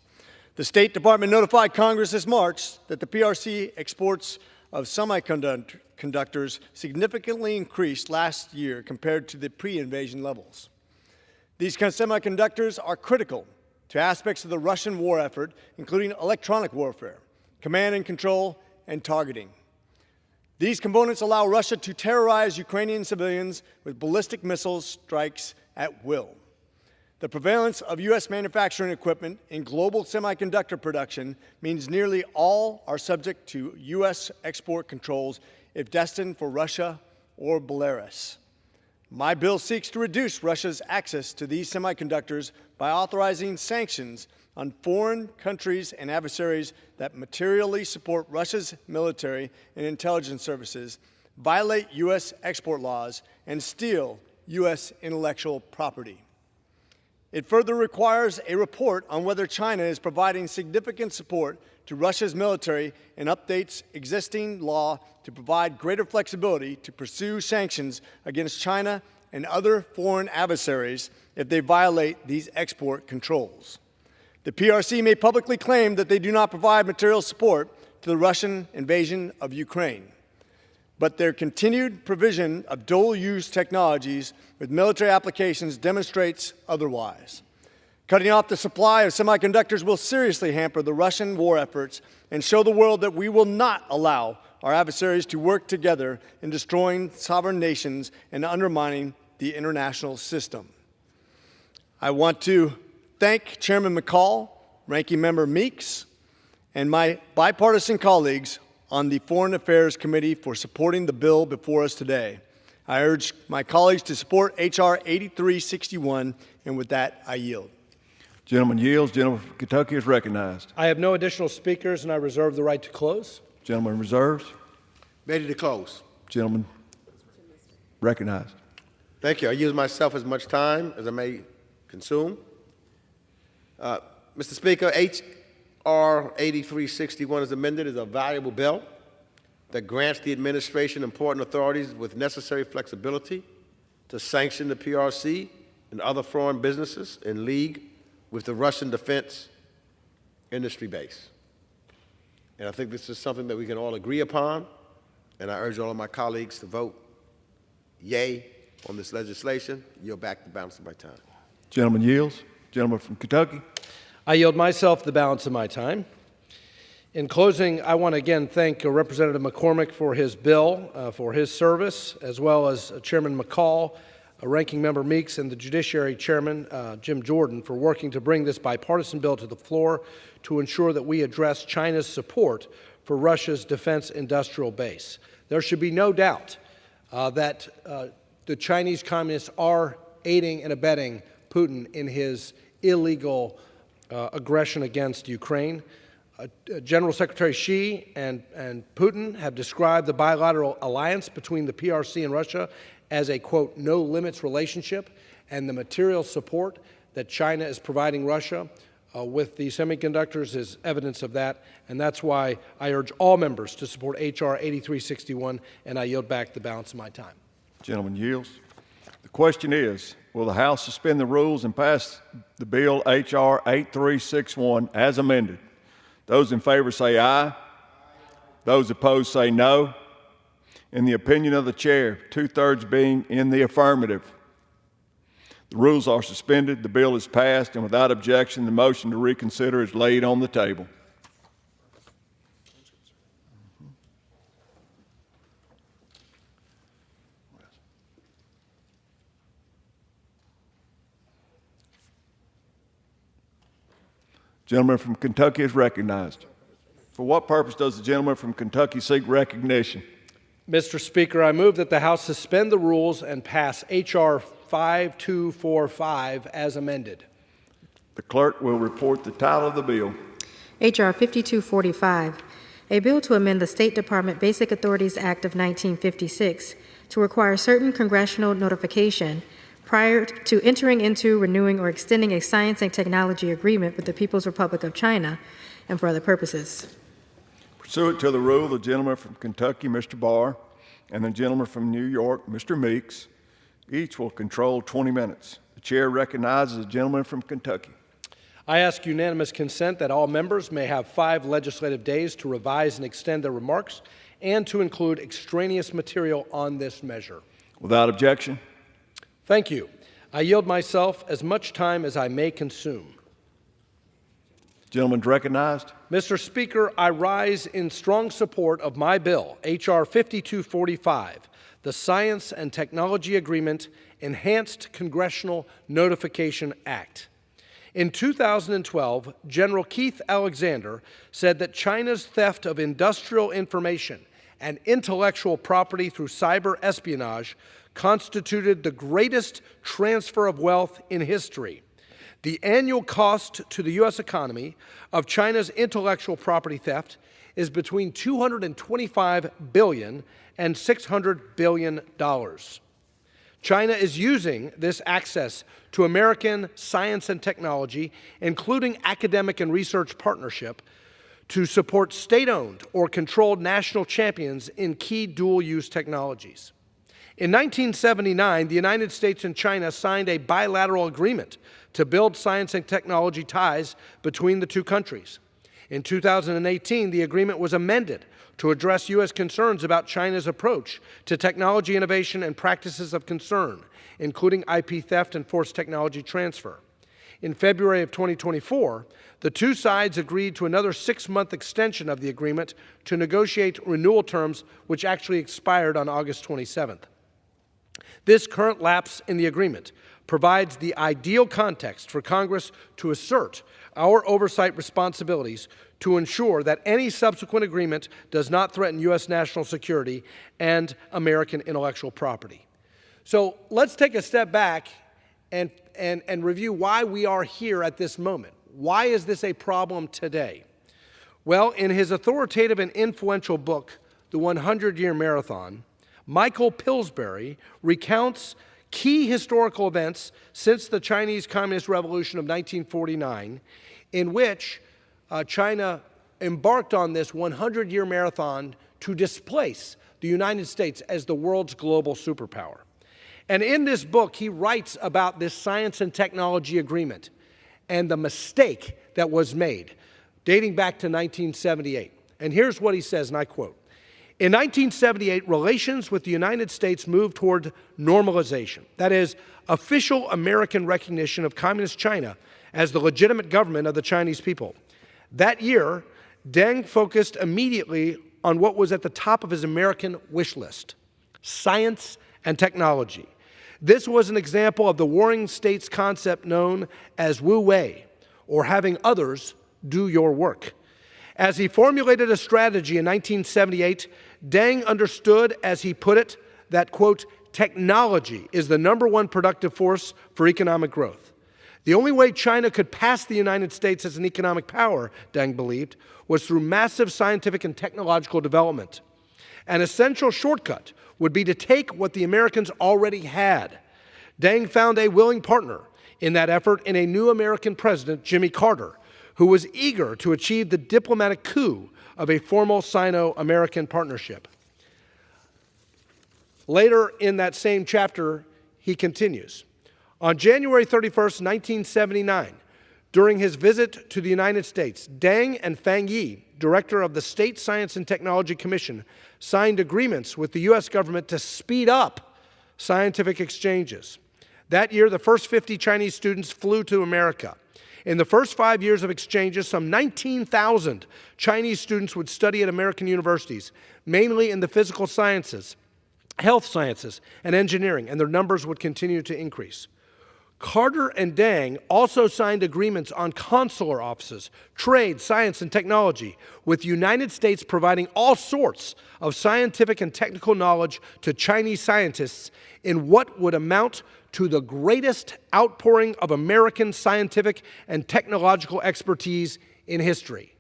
The State Department notified Congress this March that the PRC exports of semiconductors significantly increased last year compared to the pre-invasion levels. These semiconductors are critical to aspects of the Russian war effort, including electronic warfare, command and control, and targeting. These components allow Russia to terrorize Ukrainian civilians with ballistic missile strikes at will. The prevalence of U.S. manufacturing equipment in global semiconductor production means nearly all are subject to U.S. export controls if destined for Russia or Belarus. My bill seeks to reduce Russia's access to these semiconductors by authorizing sanctions on foreign countries and adversaries that materially support Russia's military and intelligence services, violate U.S. export laws, and steal U.S. intellectual property. It further requires a report on whether China is providing significant support to Russia's military and updates existing law to provide greater flexibility to pursue sanctions against China and other foreign adversaries if they violate these export controls. The PRC may publicly claim that they do not provide material support to the Russian invasion of Ukraine, but their continued provision of dual-use technologies with military applications demonstrates otherwise. Cutting off the supply of semiconductors will seriously hamper the Russian war efforts and show the world that we will not allow our adversaries to work together in destroying sovereign nations and undermining the international system. I want to thank Chairman McCall, Ranking Member Meeks, and my bipartisan colleagues on the Foreign Affairs Committee for supporting the bill before us today. I urge my colleagues to support H.R. 8361, and with that, I yield. Gentleman yields. Gentleman from Kentucky is recognized. I have no additional speakers, and I reserve the right to close. Gentleman reserves. Ready to close. Gentleman recognized. Thank you. I use myself as much time as I may consume. Mr. Speaker, H.R. 8361 as amended is a valuable bill that grants the administration important authorities with necessary flexibility to sanction the PRC and other foreign businesses in league with the Russian defense industry base. And I think this is something that we can all agree upon, and I urge all of my colleagues to vote yay on this legislation. Yield back the balance of my time. Gentleman yields. Gentleman from Kentucky. I yield myself the balance of my time. In closing, I want to again thank Representative McCormick for his bill, for his service, as well as Chairman McCall, Ranking Member Meeks, and the Judiciary Chairman, Jim Jordan, for working to bring this bipartisan bill to the floor to ensure that we address China's support for Russia's defense industrial base. There should be no doubt that the Chinese communists are aiding and abetting Putin in his illegal aggression against Ukraine. General Secretary Xi and Putin have described the bilateral alliance between the PRC and Russia as a, quote, no-limits relationship, and the material support that China is providing Russia with the semiconductors is evidence of that, and that's why I urge all members to support H.R. 8361, and I yield back the balance of my time. Gentleman yields. The question is, will the House suspend the rules and pass the bill H.R. 8361 as amended? Those in favor say aye. Those opposed say no. In the opinion of the chair, 2/3 being in the affirmative, the rules are suspended, the bill is passed, and without objection, the motion to reconsider is laid on the table. Gentleman from Kentucky is recognized. For what purpose does the gentleman from Kentucky seek recognition? Mr. Speaker, I move that the House suspend the rules and pass H.R. 5245 as amended. The clerk will report the title of the bill. H.R. 5245, a bill to amend the State Department Basic Authorities Act of 1956 to require certain congressional notification prior to entering into, renewing, or extending a science and technology agreement with the People's Republic of China and for other purposes. Pursuant to the rule, the gentleman from Kentucky, Mr. Barr, and the gentleman from New York, Mr. Meeks, each will control 20 minutes. The chair recognizes the gentleman from Kentucky. I ask unanimous consent that all members may have 5 legislative days to revise and extend their remarks and to include extraneous material on this measure. Without objection. Thank you. I yield myself as much time as I may consume. Gentleman's recognized. Mr. Speaker, I rise in strong support of my bill, H.R. 5245, the Science and Technology Agreement Enhanced Congressional Notification Act. In 2012, General Keith Alexander said that China's theft of industrial information and intellectual property through cyber espionage constituted the greatest transfer of wealth in history. The annual cost to the U.S. economy of China's intellectual property theft is between $225 billion and $600 billion. China is using this access to American science and technology, including academic and research partnership, to support state-owned or controlled national champions in key dual-use technologies. In 1979, the United States and China signed a bilateral agreement to build science and technology ties between the two countries. In 2018, the agreement was amended to address U.S. concerns about China's approach to technology innovation and practices of concern, including IP theft and forced technology transfer. In February of 2024, the two sides agreed to another 6-month extension of the agreement to negotiate renewal terms, which actually expired on August 27th. This current lapse in the agreement provides the ideal context for Congress to assert our oversight responsibilities to ensure that any subsequent agreement does not threaten U.S. national security and American intellectual property. So let's take a step back and review why we are here at this moment. Why is this a problem today? Well, in his authoritative and influential book, The 100-Year Marathon, Michael Pillsbury recounts key historical events since the Chinese Communist Revolution of 1949, in which China embarked on this 100-year marathon to displace the United States as the world's global superpower. And in this book, he writes about this science and technology agreement and the mistake that was made, dating back to 1978. And here's what he says, and I quote, "In 1978, relations with the United States moved toward normalization, that is, official American recognition of Communist China as the legitimate government of the Chinese people. That year, Deng focused immediately on what was at the top of his American wish list, science and technology. This was an example of the warring states concept known as Wu Wei, or having others do your work. As he formulated a strategy in 1978, Deng understood, as he put it, that, quote, technology is the #1 productive force for economic growth. The only way China could pass the United States as an economic power, Deng believed, was through massive scientific and technological development. An essential shortcut would be to take what the Americans already had. Deng found a willing partner in that effort in a new American president, Jimmy Carter, who was eager to achieve the diplomatic coup of a formal Sino-American partnership." Later in that same chapter, he continues, "On January 31st, 1979, during his visit to the United States, Deng and Fang Yi, director of the State Science and Technology Commission, signed agreements with the U.S. government to speed up scientific exchanges. That year, the first 50 Chinese students flew to America. In the first 5 years of exchanges, some 19,000 Chinese students would study at American universities, mainly in the physical sciences, health sciences, and engineering, and their numbers would continue to increase. Carter and Deng also signed agreements on consular offices, trade, science, and technology, with the United States providing all sorts of scientific and technical knowledge to Chinese scientists in what would amount to the greatest outpouring of American scientific and technological expertise in history."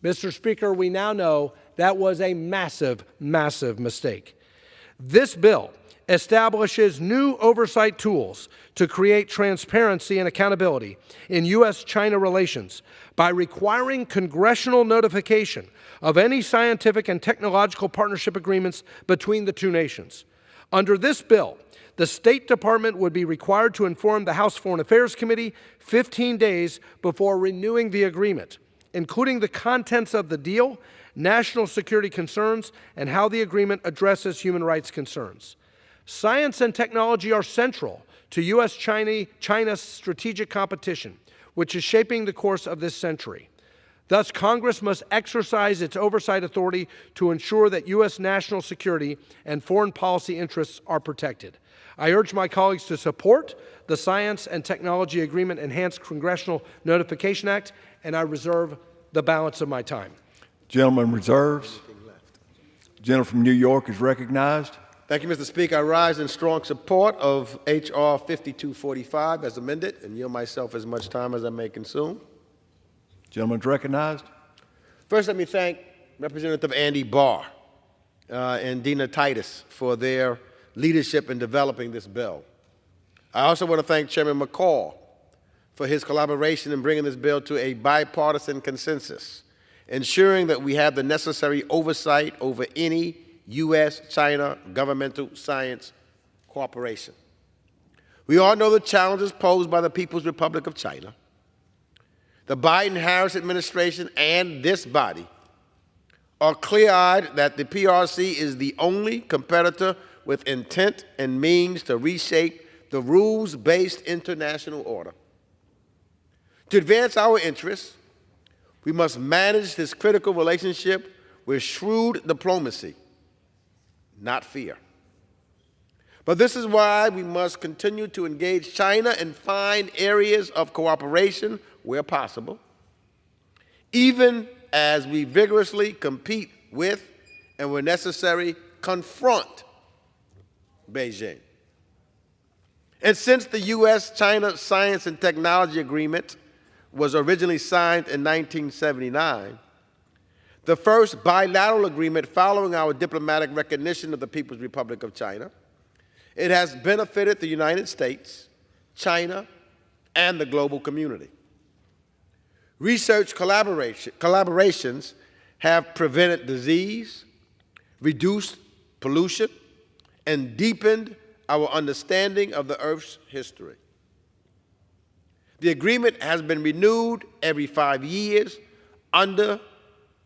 Mr. Speaker, we now know that was a massive, massive mistake. This bill establishes new oversight tools to create transparency and accountability in U.S.-China relations by requiring congressional notification of any scientific and technological partnership agreements between the two nations. Under this bill, the State Department would be required to inform the House Foreign Affairs Committee 15 days before renewing the agreement, including the contents of the deal, national security concerns, and how the agreement addresses human rights concerns. Science and technology are central to U.S.-China's strategic competition, which is shaping the course of this century. Thus, Congress must exercise its oversight authority to ensure that U.S. national security and foreign policy interests are protected. I urge my colleagues to support the Science and Technology Agreement Enhanced Congressional Notification Act, and I reserve the balance of my time. Gentleman reserves. The gentleman from New York is recognized. Thank you, Mr. Speaker. I rise in strong support of H.R. 5245 as amended and yield myself as much time as I may consume. Gentleman's recognized. First, let me thank Representative Andy Barr and Dina Titus for their leadership in developing this bill. I also want to thank Chairman McCall for his collaboration in bringing this bill to a bipartisan consensus, ensuring that we have the necessary oversight over any U.S.-China governmental science cooperation. We all know the challenges posed by the People's Republic of China. The Biden-Harris administration and this body are clear-eyed that the PRC is the only competitor with intent and means to reshape the rules-based international order. To advance our interests, we must manage this critical relationship with shrewd diplomacy, not fear. But this is why we must continue to engage China and find areas of cooperation where possible, even as we vigorously compete with and, where necessary, confront Beijing. And since the U.S.-China Science and Technology Agreement was originally signed in 1979, the first bilateral agreement following our diplomatic recognition of the People's Republic of China, it has benefited the United States, China, and the global community. Research collaborations have prevented disease, reduced pollution, and deepened our understanding of the Earth's history. The agreement has been renewed every 5 years, under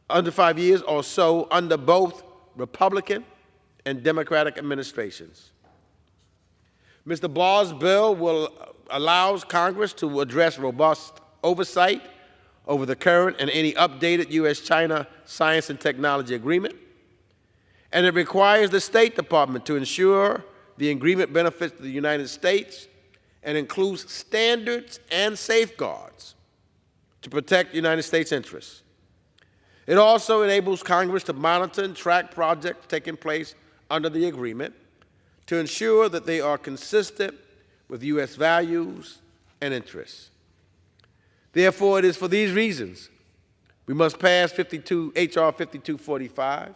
5 years or so, under both Republican and Democratic administrations. Mr. Blau's bill allows Congress to address robust oversight over the current and any updated U.S.-China Science and Technology Agreement, and it requires the State Department to ensure the agreement benefits the United States and includes standards and safeguards to protect the United States interests. It also enables Congress to monitor and track projects taking place under the agreement to ensure that they are consistent with U.S. values and interests. Therefore, it is for these reasons we must pass H.R. 5245.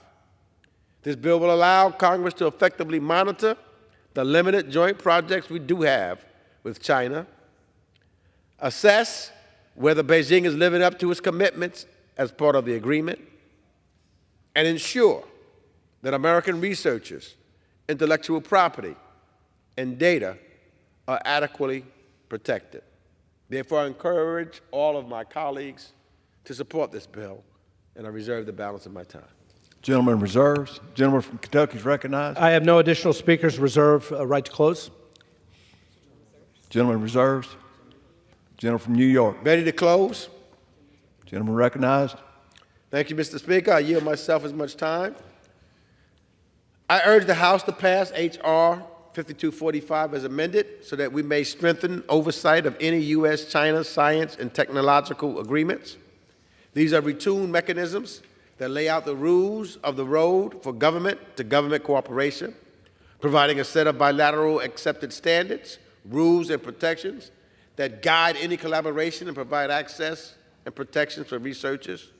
This bill will allow Congress to effectively monitor the limited joint projects we do have with China, assess whether Beijing is living up to its commitments as part of the agreement, and ensure that American researchers, intellectual property, and data are adequately protected. Therefore, I encourage all of my colleagues to support this bill, and I reserve the balance of my time. Gentleman reserves. Gentleman from Kentucky is recognized. I have no additional speakers. Reserve right to close. Gentleman reserves. Gentleman from New York. Ready to close. Gentleman recognized. Thank you, Mr. Speaker. I yield myself as much time. I urge the House to pass H.R. 5245 as amended so that we may strengthen oversight of any U.S.-China science and technological agreements. These are retuned mechanisms that lay out the rules of the road for government-to-government cooperation, providing a set of bilateral accepted standards, rules, and protections that guide any collaboration and provide access and protections for researchers,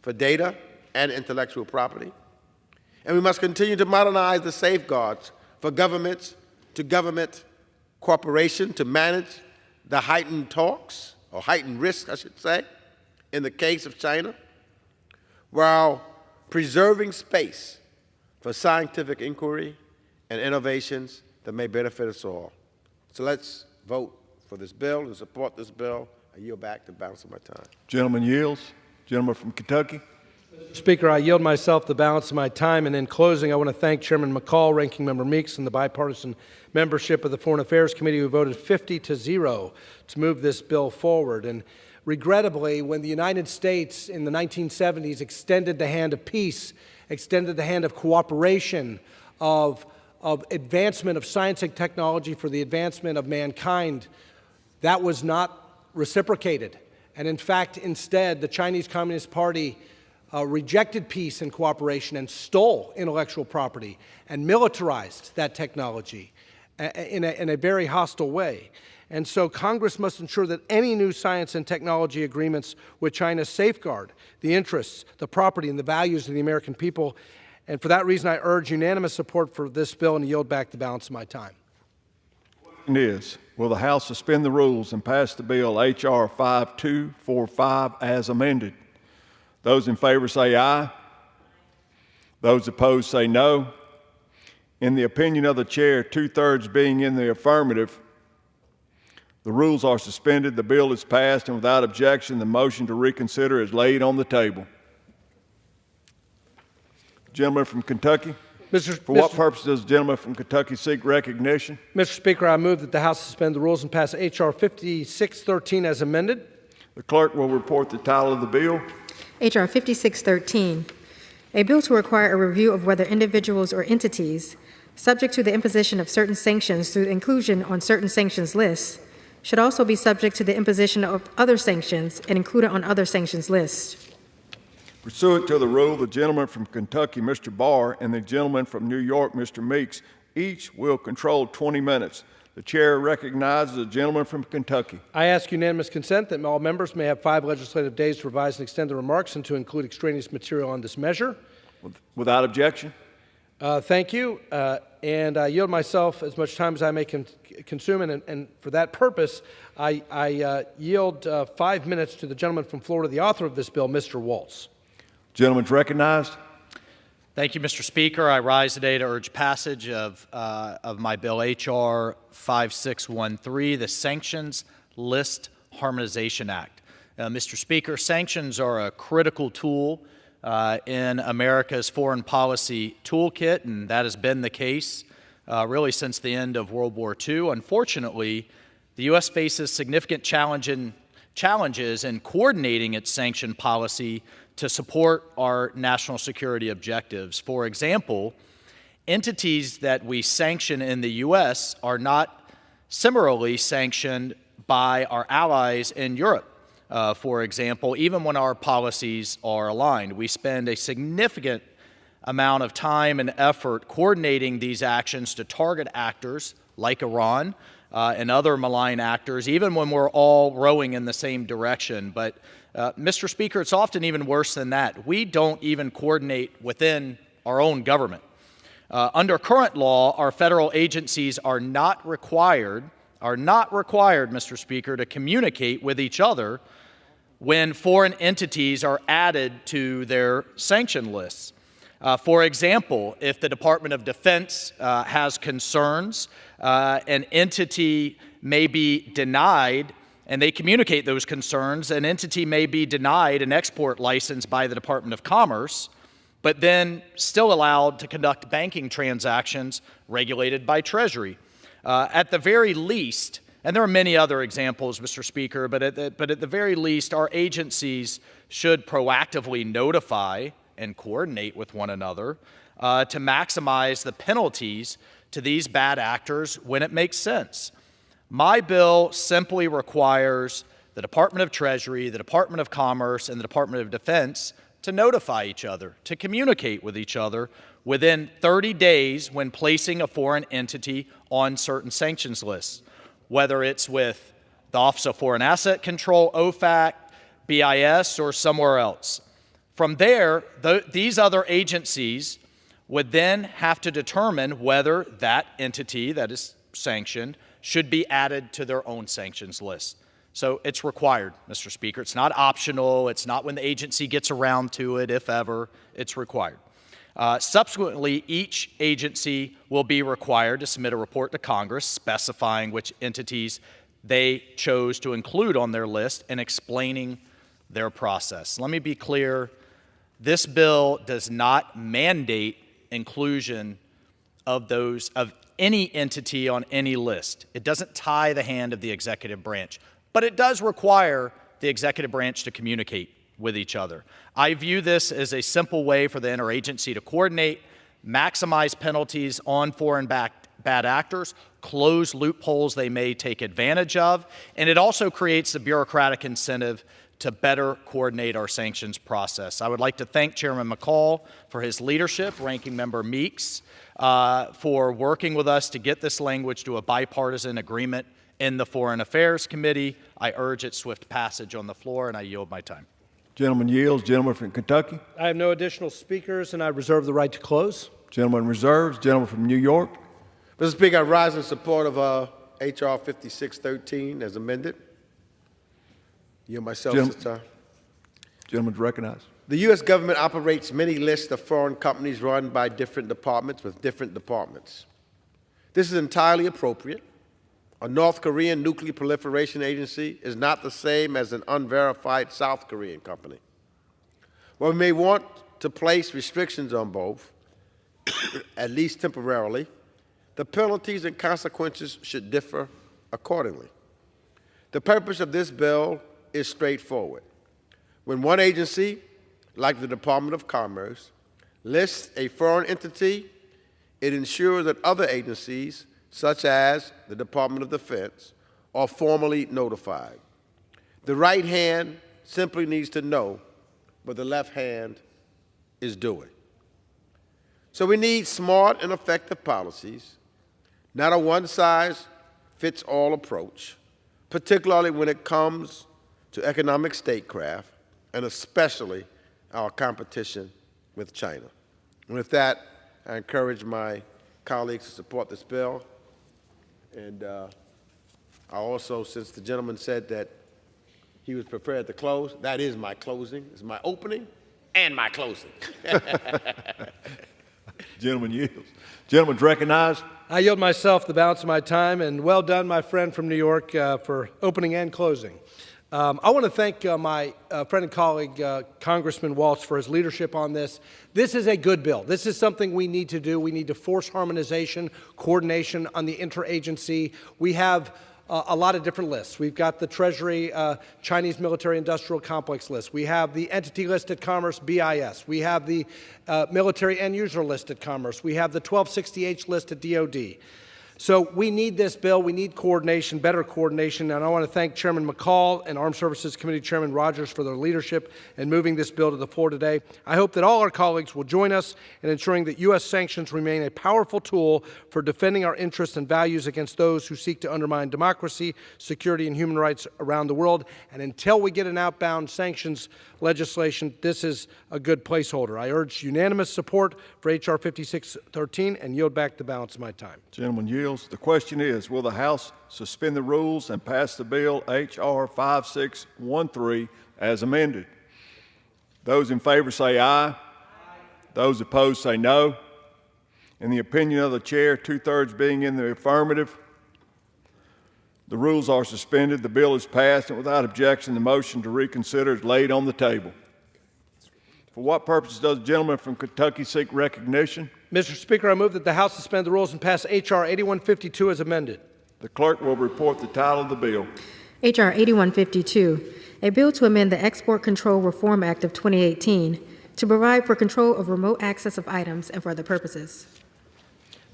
for data, and intellectual property. And we must continue to modernize the safeguards for government-to-government cooperation to manage the heightened talks, or heightened risk, I should say, in the case of China, while preserving space for scientific inquiry and innovations that may benefit us all. So let's vote for this bill and support this bill. I yield back the balance of my time. Gentleman yields. Gentleman from Kentucky. Speaker, I yield myself the balance of my time, and in closing, I want to thank Chairman McCall, Ranking Member Meeks, and the bipartisan membership of the Foreign Affairs Committee who voted 50-0 to move this bill forward. And regrettably, when the United States in the 1970s extended the hand of peace, extended the hand of cooperation, of advancement of science and technology for the advancement of mankind, that was not reciprocated. And in fact, instead, the Chinese Communist Party rejected peace and cooperation and stole intellectual property and militarized that technology in a very hostile way. And so Congress must ensure that any new science and technology agreements with China safeguard the interests, the property, and the values of the American people. And for that reason, I urge unanimous support for this bill and yield back the balance of my time. The question is, will the House suspend the rules and pass the bill H.R. 5245 as amended? Those in favor say aye. Those opposed say no. In the opinion of the chair, 2/3 being in the affirmative, the rules are suspended, the bill is passed, and without objection, the motion to reconsider is laid on the table. Gentleman from For what purpose does the gentleman from Kentucky seek recognition? Mr. Speaker, I move that the House suspend the rules and pass H.R. 5613 as amended. The clerk will report the title of the bill. H.R. 5613, a bill to require a review of whether individuals or entities subject to the imposition of certain sanctions through inclusion on certain sanctions lists, should also be subject to the imposition of other sanctions and included on other sanctions lists. Pursuant to the rule, the gentleman from Kentucky, Mr. Barr, and the gentleman from New York, Mr. Meeks, each will control 20 minutes. The chair recognizes the gentleman from Kentucky. I ask unanimous consent that all members may have 5 legislative days to revise and extend their remarks and to include extraneous material on this measure. Without objection. Thank you. And I yield myself as much time as I may consume. And for that purpose, I yield 5 minutes to the gentleman from Florida, the author of this bill, Mr. Waltz. Gentleman's recognized. Thank you, Mr. Speaker. I rise today to urge passage of my bill, H.R. 5613, the Sanctions List Harmonization Act. Mr. Speaker, sanctions are a critical tool in America's foreign policy toolkit, and that has been the case really since the end of World War II. Unfortunately, the U.S. faces significant challenges in coordinating its sanction policy to support our national security objectives. For example, entities that we sanction in the U.S. are not similarly sanctioned by our allies in Europe. For example, even when our policies are aligned, we spend a significant amount of time and effort coordinating these actions to target actors like Iran and other malign actors, even when we're all rowing in the same direction. But Mr. Speaker, it's often even worse than that. We don't even coordinate within our own government. Under current law, our federal agencies are not required, Mr. Speaker, to communicate with each other when foreign entities are added to their sanction lists. For example, if the Department of Defense has concerns, an entity may be denied, and they communicate those concerns, an entity may be denied an export license by the Department of Commerce, but then still allowed to conduct banking transactions regulated by Treasury. At the very least, and there are many other examples, Mr. Speaker, but at the very least, our agencies should proactively notify and coordinate with one another to maximize the penalties to these bad actors when it makes sense. My bill simply requires the Department of Treasury, the Department of Commerce, and the Department of Defense to notify each other, to communicate with each other within 30 days when placing a foreign entity on certain sanctions lists, whether it's with the Office of Foreign Asset Control, OFAC, BIS, or somewhere else. From there, these other agencies would then have to determine whether that entity that is sanctioned should be added to their own sanctions list. So it's required, Mr. Speaker. It's not optional. It's not when the agency gets around to it, if ever. It's required. Subsequently, each agency will be required to submit a report to Congress specifying which entities they chose to include on their list and explaining their process. Let me be clear. This bill does not mandate inclusion of any entity on any list. It doesn't tie the hand of the executive branch, but it does require the executive branch to communicate with each other. I view this as a simple way for the interagency to coordinate, maximize penalties on foreign bad actors, close loopholes they may take advantage of, and it also creates the bureaucratic incentive to better coordinate our sanctions process. I would like to thank Chairman McCall for his leadership, Ranking Member Meeks for working with us to get this language to a bipartisan agreement in the Foreign Affairs Committee. I urge its swift passage on the floor, and I yield my time. Gentleman yields. Gentleman from Kentucky. I have no additional speakers, and I reserve the right to close. Gentleman reserves. Gentleman from New York. Mr. Speaker, I rise in support of H.R. 5613 as amended. You myself this time. Gentleman's recognized. The U.S. government operates many lists of foreign companies run by different departments with different departments. This is entirely appropriate. A North Korean nuclear proliferation agency is not the same as an unverified South Korean company. While we may want to place restrictions on both, at least temporarily, the penalties and consequences should differ accordingly. The purpose of this bill is straightforward. When one agency, like the Department of Commerce, lists a foreign entity, It ensures that other agencies, such as the Department of Defense, are formally notified. The right hand simply needs to know what the left hand is doing. So we need smart and effective policies, not a one-size-fits-all approach, particularly when it comes to economic statecraft, and especially our competition with China. And with that, I encourage my colleagues to support this bill. And I also, since the gentleman said that he was prepared to close, that is my closing. It's my opening and my closing. Gentleman yields. Gentleman's recognized. I yield myself the balance of my time, and well done, my friend from New York, for opening and closing. I want to thank my friend and colleague, Congressman Waltz, for his leadership on this. This is a good bill. This is something we need to do. We need to force harmonization, coordination on the interagency. We have a lot of different lists. We've got the Treasury Chinese military-industrial complex list. We have the entity list at Commerce, BIS. We have the military end-user list at Commerce. We have the 1260H list at DOD. So we need this bill. We need coordination, better coordination. And I want to thank Chairman McCall and Armed Services Committee Chairman Rogers for their leadership in moving this bill to the floor today. I hope that all our colleagues will join us in ensuring that U.S. sanctions remain a powerful tool for defending our interests and values against those who seek to undermine democracy, security, and human rights around the world. And until we get an outbound sanctions legislation, this is a good placeholder. I urge unanimous support for H.R. 5613 and yield back the balance of my time. Gentleman yields. The question is, will the House suspend the rules and pass the bill H.R. 5613 as amended? Those in favor say aye. Aye. Those opposed say no. In the opinion of the chair, two-thirds being in the affirmative, the rules are suspended, the bill is passed, and without objection, the motion to reconsider is laid on the table. For what purposes does the gentleman from Kentucky seek recognition? Mr. Speaker, I move that the House suspend the rules and pass H.R. 8152 as amended. The clerk will report the title of the bill. H.R. 8152, a bill to amend the Export Control Reform Act of 2018 to provide for control of remote access of items and for other purposes.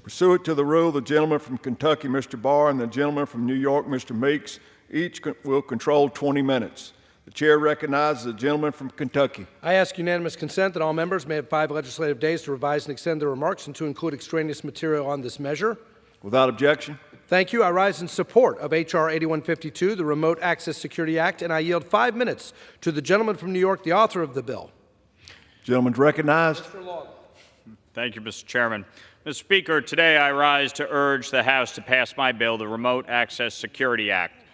Pursuant to the rule, the gentleman from Kentucky, Mr. Barr, and the gentleman from New York, Mr. Meeks, each will control 20 minutes. The chair recognizes the gentleman from Kentucky. I ask unanimous consent that all members may have 5 legislative days to revise and extend their remarks and to include extraneous material on this measure. Without objection. Thank you. I rise in support of H.R. 8152, the Remote Access Security Act, and I yield 5 minutes to the gentleman from New York, the author of the bill. Gentleman's recognized. Mr. Long. Thank you, Mr. Chairman. Mr. Speaker, today I rise to urge the House to pass my bill, the Remote Access Security Act.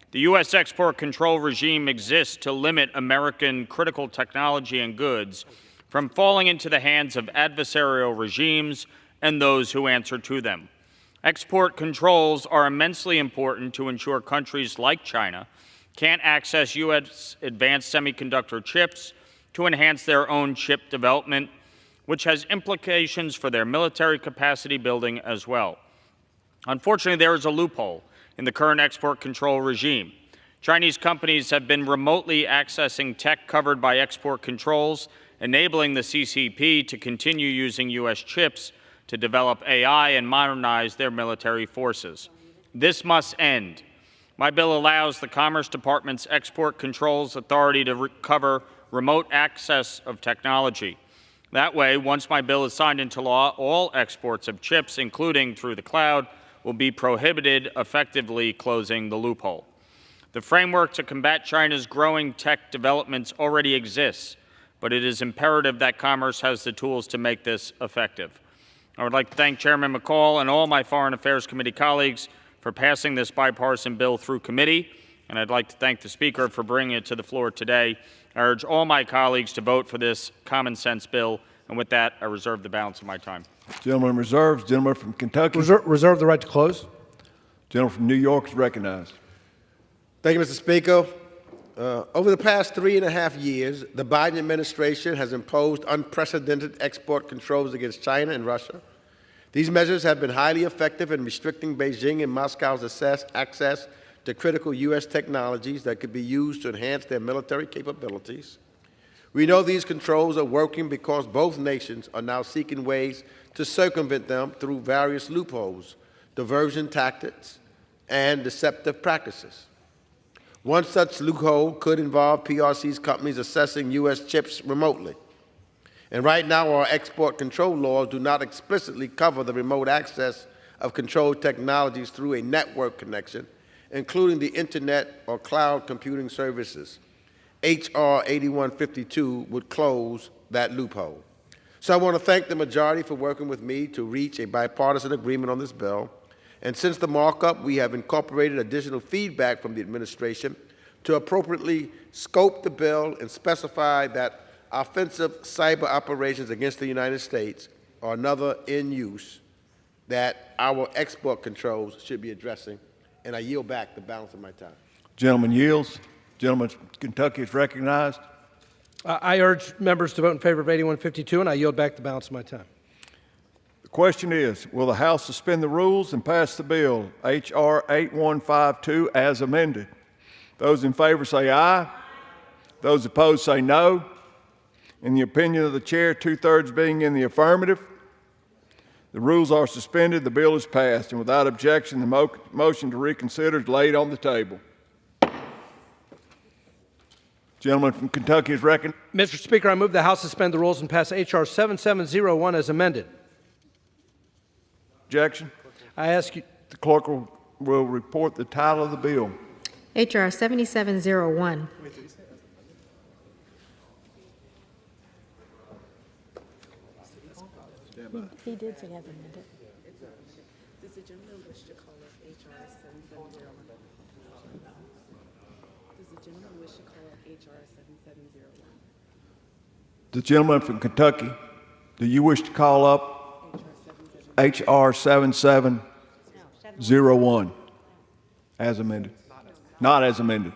The U.S. export control regime exists to limit American critical technology and goods from falling into the hands of adversarial regimes and those who answer to them. Export controls are immensely important to ensure countries like China can't access U.S. advanced semiconductor chips to enhance their own chip development, which has implications for their military capacity building as well. Unfortunately, there is a loophole in the current export control regime. Chinese companies have been remotely accessing tech covered by export controls, enabling the CCP to continue using U.S. chips to develop AI and modernize their military forces. This must end. My bill allows the Commerce Department's Export Controls Authority to cover remote access of technology. That way, once my bill is signed into law, all exports of chips, including through the cloud, will be prohibited, effectively closing the loophole. The framework to combat China's growing tech developments already exists, but it is imperative that Commerce has the tools to make this effective. I would like to thank Chairman McCall and all my Foreign Affairs Committee colleagues for passing this bipartisan bill through committee, and I'd like to thank the Speaker for bringing it to the floor today. I urge all my colleagues to vote for this common sense bill, and with that, I reserve the balance of my time. Gentleman reserves. Gentleman from Kentucky. Reserve the right to close. Gentleman from New York is recognized. Thank you, Mr. Speaker. Over the past 3.5 years, the Biden administration has imposed unprecedented export controls against China and Russia. These measures have been highly effective in restricting Beijing and Moscow's access to critical U.S. technologies that could be used to enhance their military capabilities. We know these controls are working because both nations are now seeking ways to circumvent them through various loopholes, diversion tactics, and deceptive practices. One such loophole could involve PRC's companies assessing U.S. chips remotely. And right now, our export control laws do not explicitly cover the remote access of controlled technologies through a network connection, including the Internet or cloud computing services. H.R. 8152 would close that loophole. So I want to thank the majority for working with me to reach a bipartisan agreement on this bill. And since the markup, we have incorporated additional feedback from the administration to appropriately scope the bill and specify that offensive cyber operations against the United States are another in use that our export controls should be addressing. And I yield back the balance of my time. Gentleman yields. Gentleman from Kentucky is recognized. I urge members to vote in favor of 8152, and I yield back the balance of my time. The question is, will the House suspend the rules and pass the bill, H.R. 8152, as amended? Those in favor say aye. Those opposed say no. In the opinion of the chair, 2/3 being in the affirmative, the rules are suspended, the bill is passed, and without objection, the motion to reconsider is laid on the table. Gentleman from Kentucky is recognized. Mr. Speaker, I move the House suspend the rules and pass H.R. 7701 as amended. Objection? I ask you. The clerk will report the title of the bill. H.R. 7701. He did say as amended. Does the gentleman wish to call up H.R. 7701? Does the gentleman wish to call up H.R. 7701? The gentleman from Kentucky, do you wish to call up H.R. 7701 as amended? Not as amended.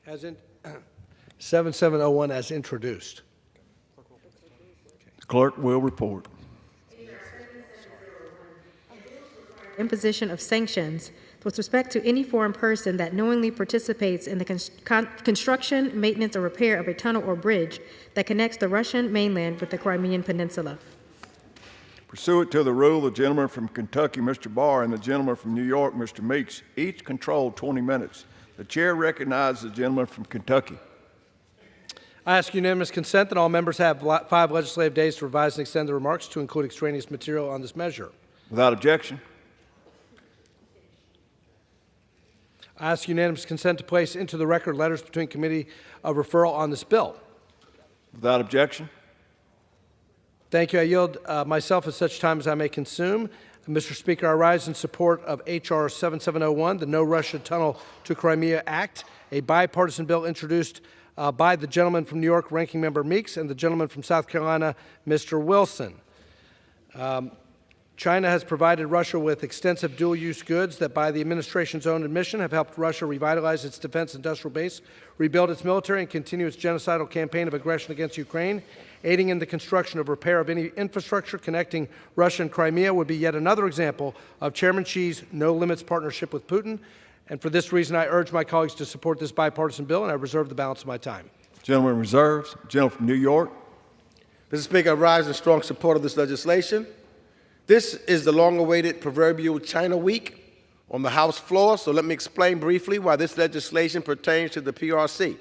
As in 7701 as introduced. The clerk will report. Imposition of sanctions with respect to any foreign person that knowingly participates in the construction, maintenance, or repair of a tunnel or bridge that connects the Russian mainland with the Crimean Peninsula. Pursuant to the rule, the gentleman from Kentucky, Mr. Barr, and the gentleman from New York, Mr. Meeks, each control 20 minutes. The chair recognizes the gentleman from Kentucky. I ask unanimous consent that all members have 5 legislative days to revise and extend their remarks to include extraneous material on this measure. Without objection. I ask unanimous consent to place into the record letters between committee of referral on this bill. Without objection. Thank you. I yield myself at such time as I may consume. Mr. Speaker, I rise in support of H.R. 7701, the No Russia Tunnel to Crimea Act, a bipartisan bill introduced by the gentleman from New York, Ranking Member Meeks, and the gentleman from South Carolina, Mr. Wilson. China has provided Russia with extensive dual-use goods that, by the administration's own admission, have helped Russia revitalize its defense industrial base, rebuild its military, and continue its genocidal campaign of aggression against Ukraine. Aiding in the construction of repair of any infrastructure connecting Russia and Crimea would be yet another example of Chairman Xi's no-limits partnership with Putin. And for this reason, I urge my colleagues to support this bipartisan bill, and I reserve the balance of my time. Gentleman reserves. Gentleman from New York. Mr. Speaker, I rise in strong support of this legislation. This is the long-awaited proverbial China Week on the House floor, so let me explain briefly why this legislation pertains to the PRC.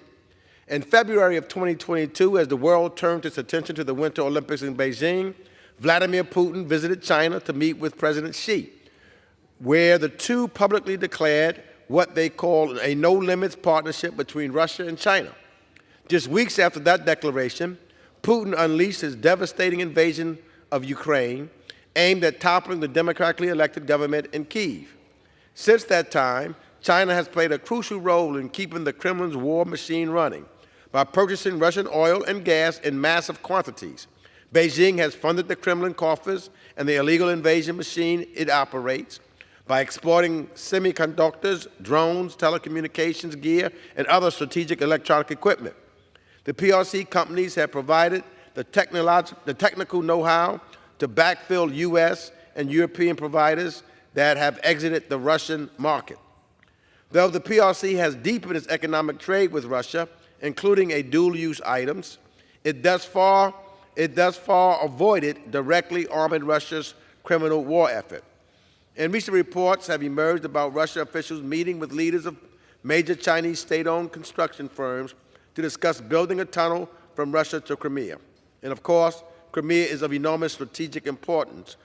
In February of 2022, as the world turned its attention to the Winter Olympics in Beijing, Vladimir Putin visited China to meet with President Xi, where the two publicly declared what they call a no-limits partnership between Russia and China. Just weeks after that declaration, Putin unleashed his devastating invasion of Ukraine, aimed at toppling the democratically elected government in Kyiv. Since that time, China has played a crucial role in keeping the Kremlin's war machine running by purchasing Russian oil and gas in massive quantities. Beijing has funded the Kremlin coffers and the illegal invasion machine it operates by exploiting semiconductors, drones, telecommunications gear, and other strategic electronic equipment. The PRC companies have provided the technical know-how to backfill U.S. and European providers that have exited the Russian market. Though the PRC has deepened its economic trade with Russia, including a dual-use items, it thus far avoided directly arming Russia's criminal war effort. And recent reports have emerged about Russia officials meeting with leaders of major Chinese state-owned construction firms to discuss building a tunnel from Russia to Crimea. And of course, Crimea is of enormous strategic importance.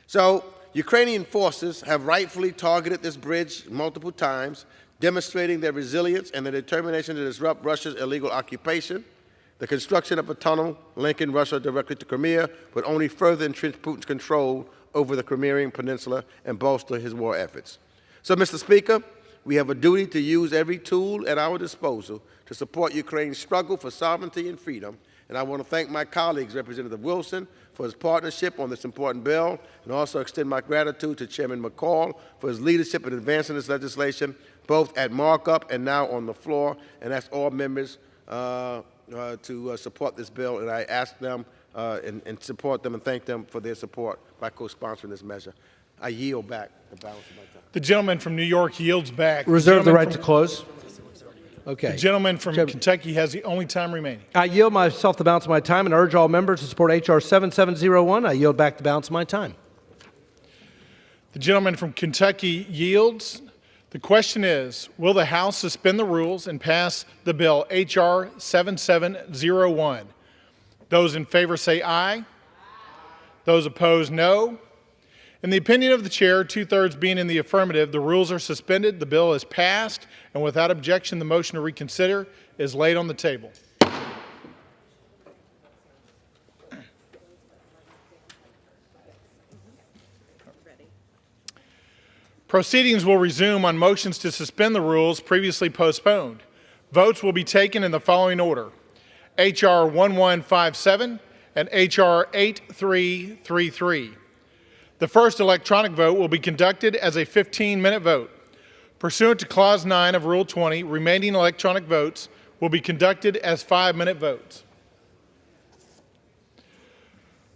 So, Ukrainian forces have rightfully targeted this bridge multiple times, demonstrating their resilience and their determination to disrupt Russia's illegal occupation. The construction of a tunnel linking Russia directly to Crimea would only further entrench Putin's control over the Crimean Peninsula and bolster his war efforts. So, Mr. Speaker, we have a duty to use every tool at our disposal to support Ukraine's struggle for sovereignty and freedom. And I want to thank my colleagues, Representative Wilson, for his partnership on this important bill, and also extend my gratitude to Chairman McCall for his leadership in advancing this legislation, both at markup and now on the floor, and ask all members to support this bill. And I ask them and support them and thank them for their support by co-sponsoring this measure. I yield back the balance of my time. The gentleman from New York yields back. Reserve the right to close. Okay. The gentleman from Kentucky has the only time remaining. I yield myself the balance of my time and urge all members to support H.R. 7701. I yield back the balance of my time. The gentleman from Kentucky yields. The question is, will the House suspend the rules and pass the bill H.R. 7701? Those in favor say aye. Those opposed, no. In the opinion of the chair, 2/3 being in the affirmative, the rules are suspended, the bill is passed, and without objection, the motion to reconsider is laid on the table. Proceedings will resume on motions to suspend the rules previously postponed. Votes will be taken in the following order: H.R. 1157 and H.R. 8333. The first electronic vote will be conducted as a 15-minute vote. Pursuant to Clause 9 of Rule 20, remaining electronic votes will be conducted as 5-minute votes.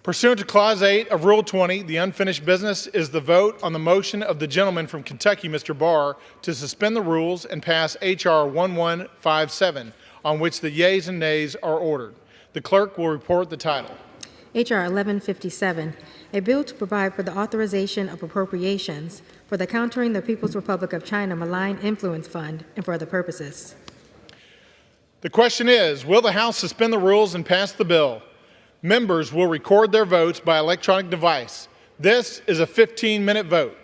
Pursuant to Clause 8 of Rule 20, the unfinished business is the vote on the motion of the gentleman from Kentucky, Mr. Barr, to suspend the rules and pass H.R. 1157, on which the yeas and nays are ordered. The clerk will report the title. H.R. 1157, a bill to provide for the authorization of appropriations for the Countering the People's Republic of China Malign Influence Fund and for other purposes. The question is, will the House suspend the rules and pass the bill? Members will record their votes by electronic device. This is a 15-minute vote.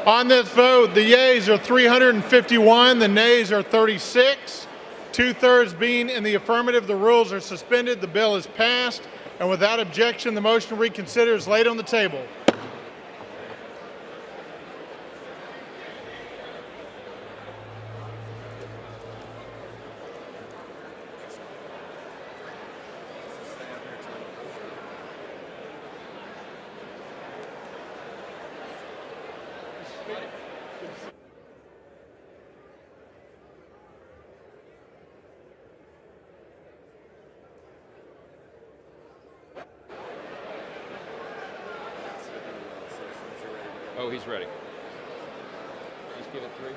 On this vote, the yeas are 351, the nays are 36. 2/3 being in the affirmative, the rules are suspended, the bill is passed, and without objection, the motion to reconsider is laid on the table. Oh, he's ready. Just give it 3.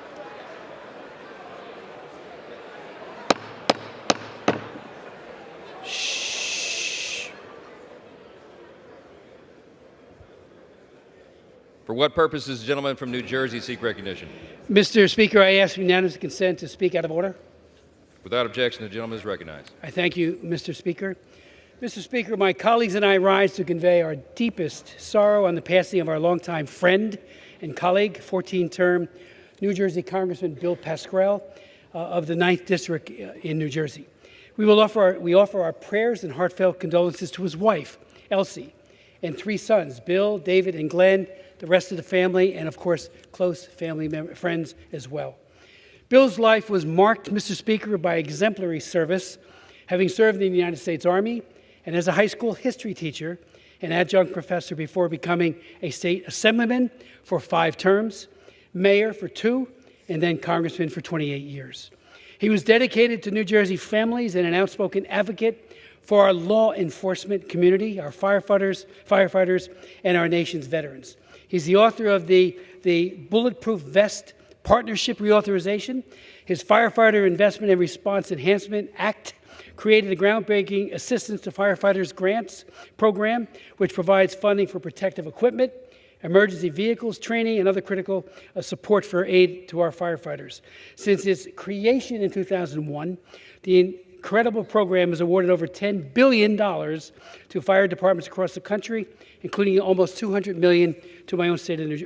For what purpose does the gentleman from New Jersey seek recognition? Mr. Speaker, I ask unanimous consent to speak out of order. Without objection, the gentleman is recognized. I thank you, Mr. Speaker. Mr. Speaker, my colleagues and I rise to convey our deepest sorrow on the passing of our longtime friend and colleague, 14-term New Jersey Congressman Bill Pascrell of the 9th District in New Jersey. We offer our prayers and heartfelt condolences to his wife, Elsie, and 3 sons, Bill, David, and Glenn, the rest of the family, and of course, close family friends as well. Bill's life was marked, Mr. Speaker, by exemplary service, having served in the United States Army, and as a high school history teacher and adjunct professor before becoming a state assemblyman for 5 terms, mayor for 2, and then congressman for 28 years. He was dedicated to New Jersey families and an outspoken advocate for our law enforcement community, our firefighters, and our nation's veterans. He's the author of the Bulletproof Vest Partnership Reauthorization, his Firefighter Investment and Response Enhancement Act, created a groundbreaking Assistance to Firefighters Grants program, which provides funding for protective equipment, emergency vehicles, training, and other critical support for aid to our firefighters. Since its creation in 2001, the incredible program has awarded over $10 billion to fire departments across the country, including almost $200 million to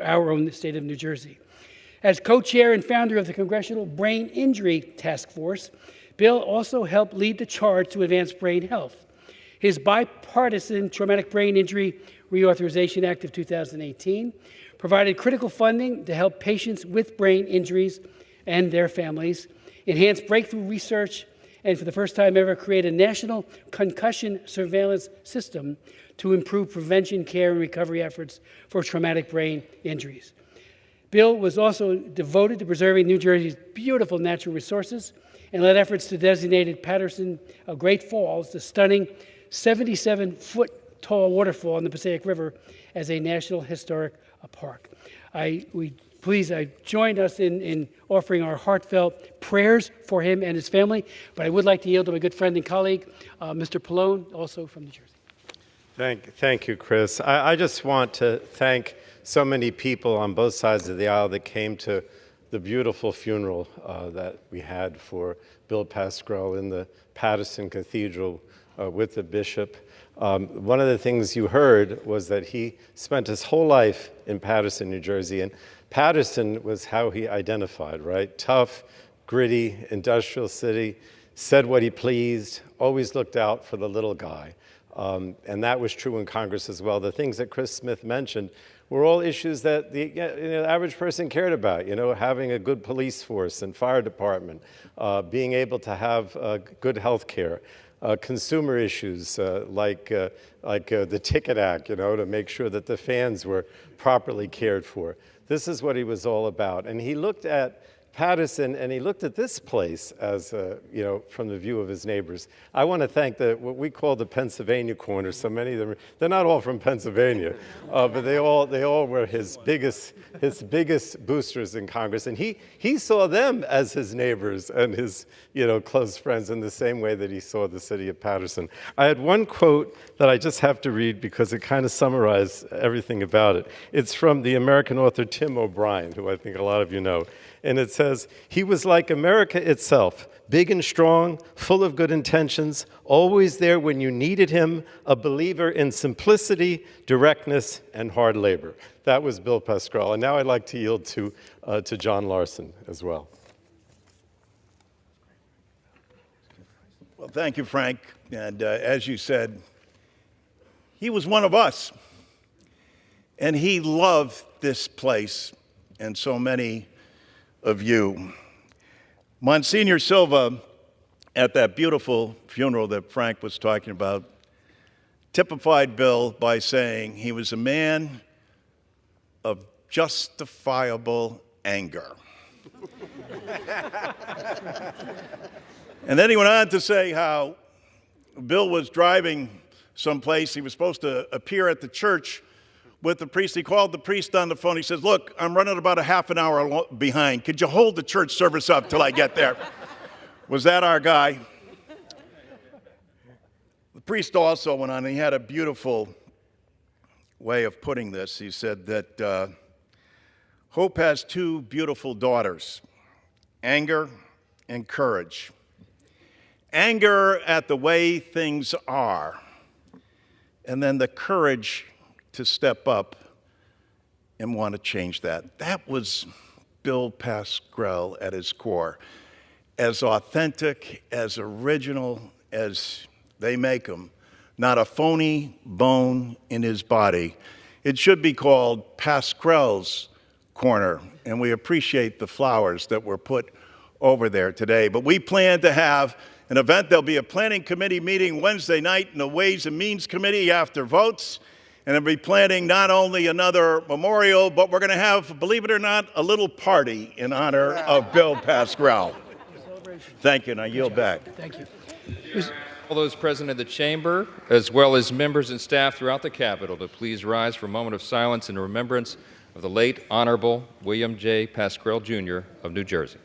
our own state of New Jersey. As co-chair and founder of the Congressional Brain Injury Task Force, Bill also helped lead the charge to advance brain health. His bipartisan Traumatic Brain Injury Reauthorization Act of 2018 provided critical funding to help patients with brain injuries and their families, enhance breakthrough research, and for the first time ever create a national concussion surveillance system to improve prevention, care, and recovery efforts for traumatic brain injuries. Bill was also devoted to preserving New Jersey's beautiful natural resources and led efforts to designate Patterson Great Falls, the stunning 77-foot-tall waterfall in the Passaic River, as a National Historic Park. Please join us in offering our heartfelt prayers for him and his family, but I would like to yield to my good friend and colleague, Mr. Pallone, also from New Jersey. Thank you, Chris. I just want to thank so many people on both sides of the aisle that came to the beautiful funeral that we had for Bill Pascrell in the Patterson Cathedral with the bishop. One of the things you heard was that he spent his whole life in Patterson, New Jersey, and Patterson was how he identified, right? Tough, gritty, industrial city, said what he pleased, always looked out for the little guy. And that was true in Congress as well. The things that Chris Smith mentioned were all issues that the average person cared about, having a good police force and fire department, being able to have good health care, consumer issues like the Ticket Act, to make sure that the fans were properly cared for. This is what he was all about. And he looked at Patterson, and he looked at this place as, from the view of his neighbors. I want to thank what we call the Pennsylvania corner. So many of them, they're not all from Pennsylvania, but they all were his biggest boosters in Congress. And he saw them as his neighbors and his, close friends in the same way that he saw the city of Patterson. I had one quote that I just have to read because it kind of summarized everything about it. It's from the American author Tim O'Brien, who I think a lot of you know. And it says, "He was like America itself, big and strong, full of good intentions, always there when you needed him, a believer in simplicity, directness, and hard labor." That was Bill Pascrell. And now I'd like to yield to John Larson as well. Well, thank you, Frank. And as you said, he was one of us. And he loved this place and so many of you. Monsignor Silva, at that beautiful funeral that Frank was talking about, typified Bill by saying he was a man of justifiable anger. And then he went on to say how Bill was driving someplace. He was supposed to appear at the church with the priest. He called the priest on the phone. He says, "Look, I'm running about a half an hour behind. Could you hold the church service up till I get there?" Was that our guy? The priest also went on, and he had a beautiful way of putting this. He said that Hope has two beautiful daughters, anger and courage. Anger at the way things are, and then the courage to step up and want to change that. That was Bill Pascrell at his core. As authentic, as original as they make him, not a phony bone in his body. It should be called Pascrell's Corner, and we appreciate the flowers that were put over there today. But we plan to have an event. There'll be a planning committee meeting Wednesday night and a Ways and Means committee after votes. And they'll be planning not only another memorial, but we're going to have, believe it or not, a little party in honor of Bill Pascrell. Thank you, and I yield back. Thank you. All those present in the chamber, as well as members and staff throughout the Capitol, to please rise for a moment of silence in remembrance of the late Honorable William J. Pascrell, Jr. of New Jersey.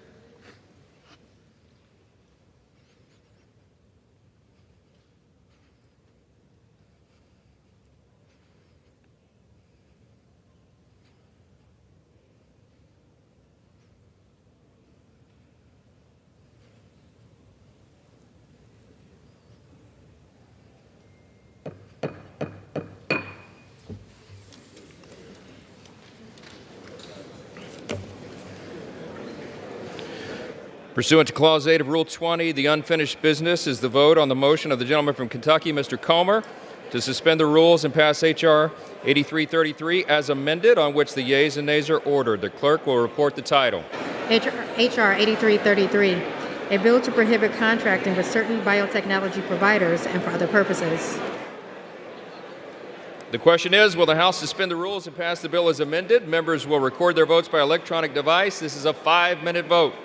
Pursuant to Clause 8 of Rule 20, the unfinished business is the vote on the motion of the gentleman from Kentucky, Mr. Comer, to suspend the rules and pass H.R. 8333 as amended, on which the yeas and nays are ordered. The clerk will report the title. H.R. 8333, a bill to prohibit contracting with certain biotechnology providers and for other purposes. The question is, will the House suspend the rules and pass the bill as amended? Members will record their votes by electronic device. This is a 5-minute vote.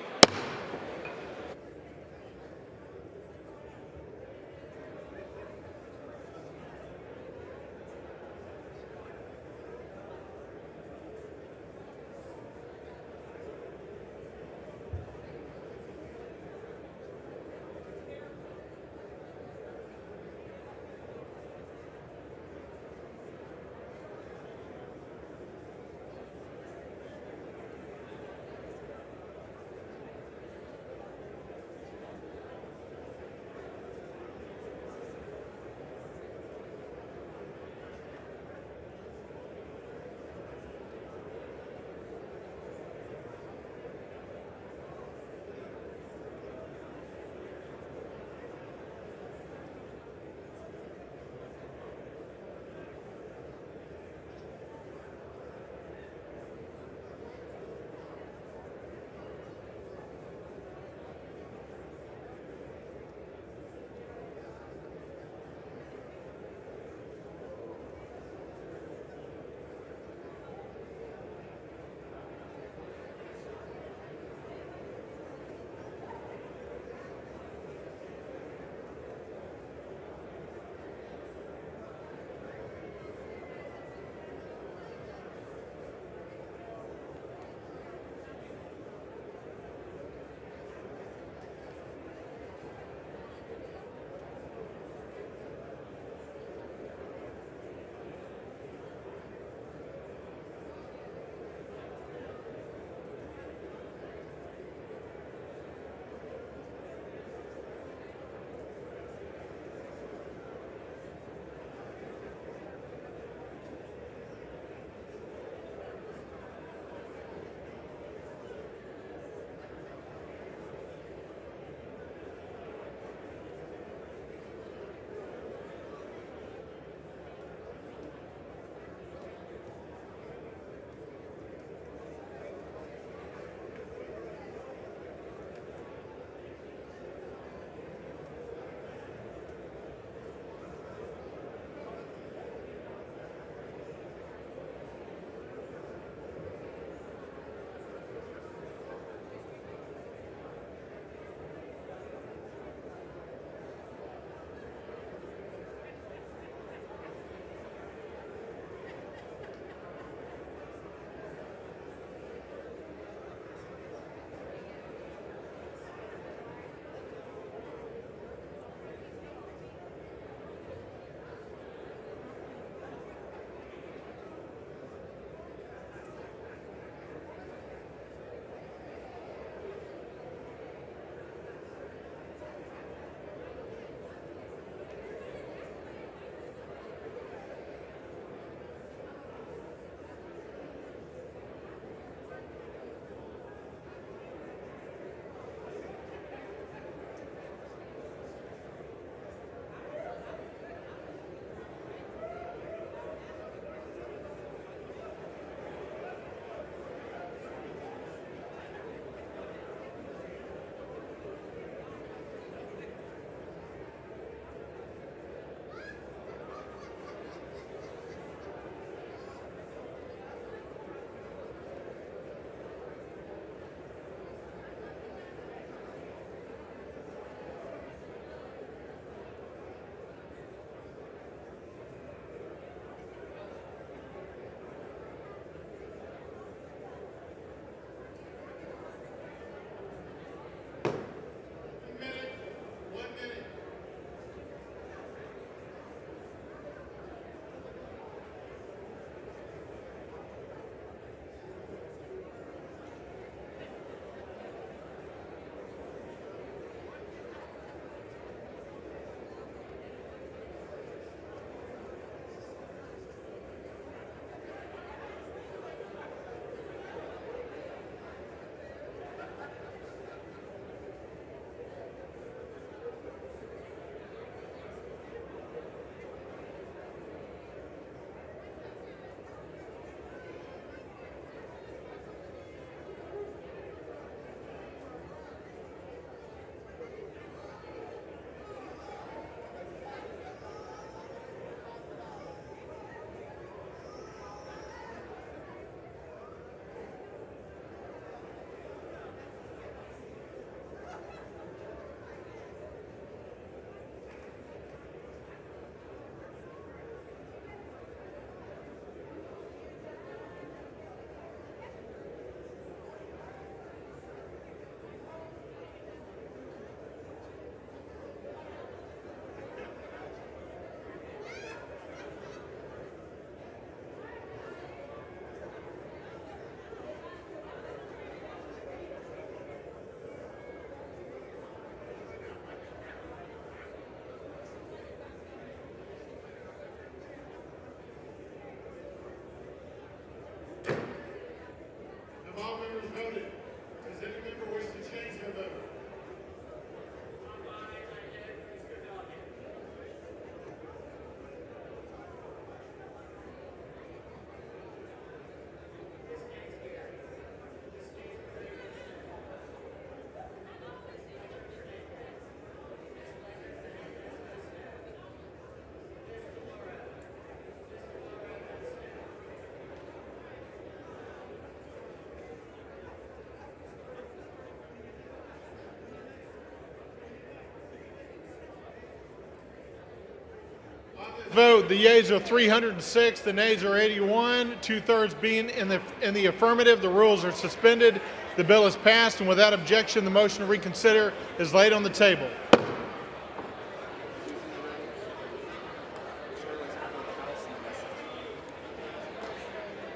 Vote. The yeas are 306, the nays are 81, 2/3 being in the affirmative. The rules are suspended. The bill is passed, and without objection, the motion to reconsider is laid on the table.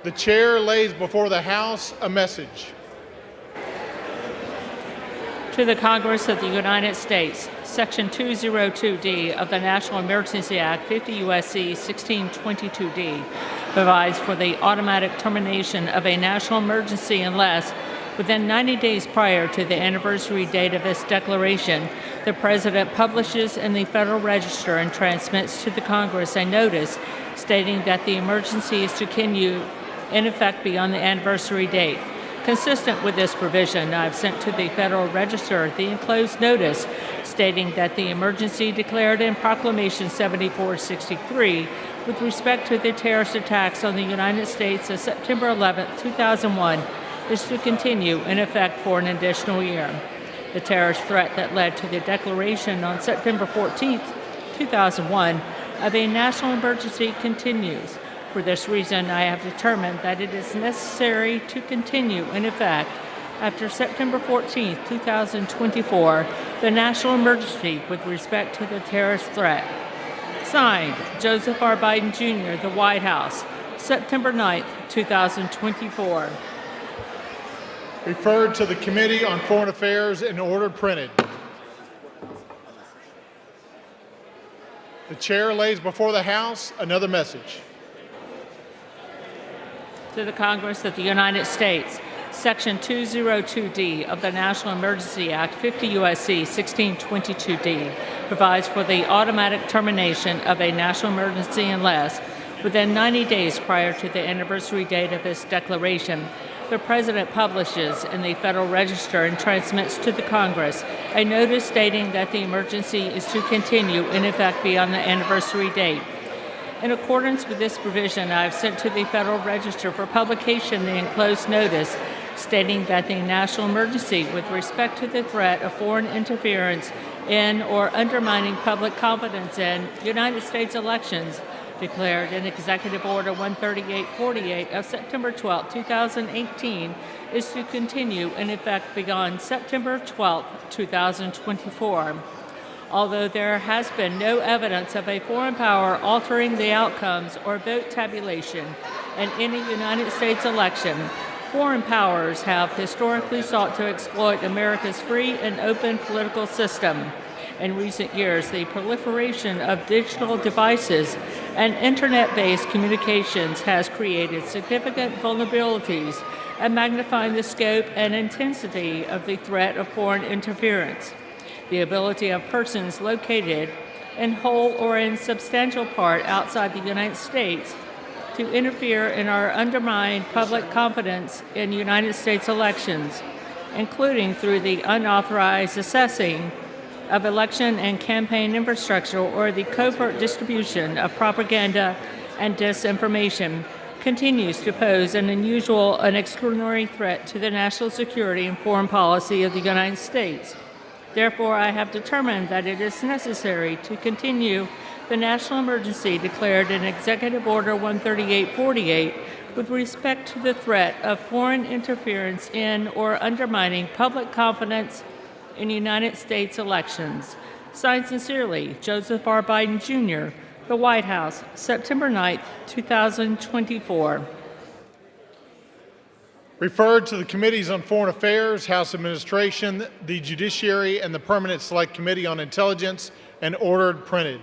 The chair lays before the House a message. To the Congress of the United States, Section 202D of the National Emergency Act, 50 U.S.C. 1622D, provides for the automatic termination of a national emergency unless, within 90 days prior to the anniversary date of this declaration, the President publishes in the Federal Register and transmits to the Congress a notice stating that the emergency is to continue in effect beyond the anniversary date. Consistent with this provision, I have sent to the Federal Register the enclosed notice stating that the emergency declared in Proclamation 7463 with respect to the terrorist attacks on the United States of September 11, 2001 is to continue in effect for an additional year. The terrorist threat that led to the declaration on September 14, 2001 of a national emergency continues. For this reason, I have determined that it is necessary to continue in effect after September 14, 2024, the national emergency with respect to the terrorist threat. Signed, Joseph R. Biden Jr., the White House, September 9, 2024. Referred to the Committee on Foreign Affairs and ordered printed. The chair lays before the House another message. To the Congress of the United States, Section 202D of the National Emergency Act, 50 U.S.C. 1622D, provides for the automatic termination of a national emergency unless, within 90 days prior to the anniversary date of this declaration, the President publishes in the Federal Register and transmits to the Congress a notice stating that the emergency is to continue in effect beyond the anniversary date. In accordance with this provision, I have sent to the Federal Register for publication the enclosed notice stating that the national emergency with respect to the threat of foreign interference in or undermining public confidence in United States elections declared in Executive Order 13848 of September 12, 2018 is to continue in effect beyond September 12, 2024. Although there has been no evidence of a foreign power altering the outcomes or vote tabulation in any United States election, foreign powers have historically sought to exploit America's free and open political system. In recent years, the proliferation of digital devices and internet-based communications has created significant vulnerabilities and magnifying the scope and intensity of the threat of foreign interference. The ability of persons located in whole or in substantial part outside the United States to interfere in or undermine public confidence in United States elections, including through the unauthorized accessing of election and campaign infrastructure or the covert distribution of propaganda and disinformation, continues to pose an unusual and extraordinary threat to the national security and foreign policy of the United States. Therefore, I have determined that it is necessary to continue the national emergency declared in Executive Order 13848 with respect to the threat of foreign interference in or undermining public confidence in United States elections. Signed sincerely, Joseph R. Biden Jr., the White House, September 9, 2024. Referred to the Committees on Foreign Affairs, House Administration, the Judiciary, and the Permanent Select Committee on Intelligence, and ordered printed.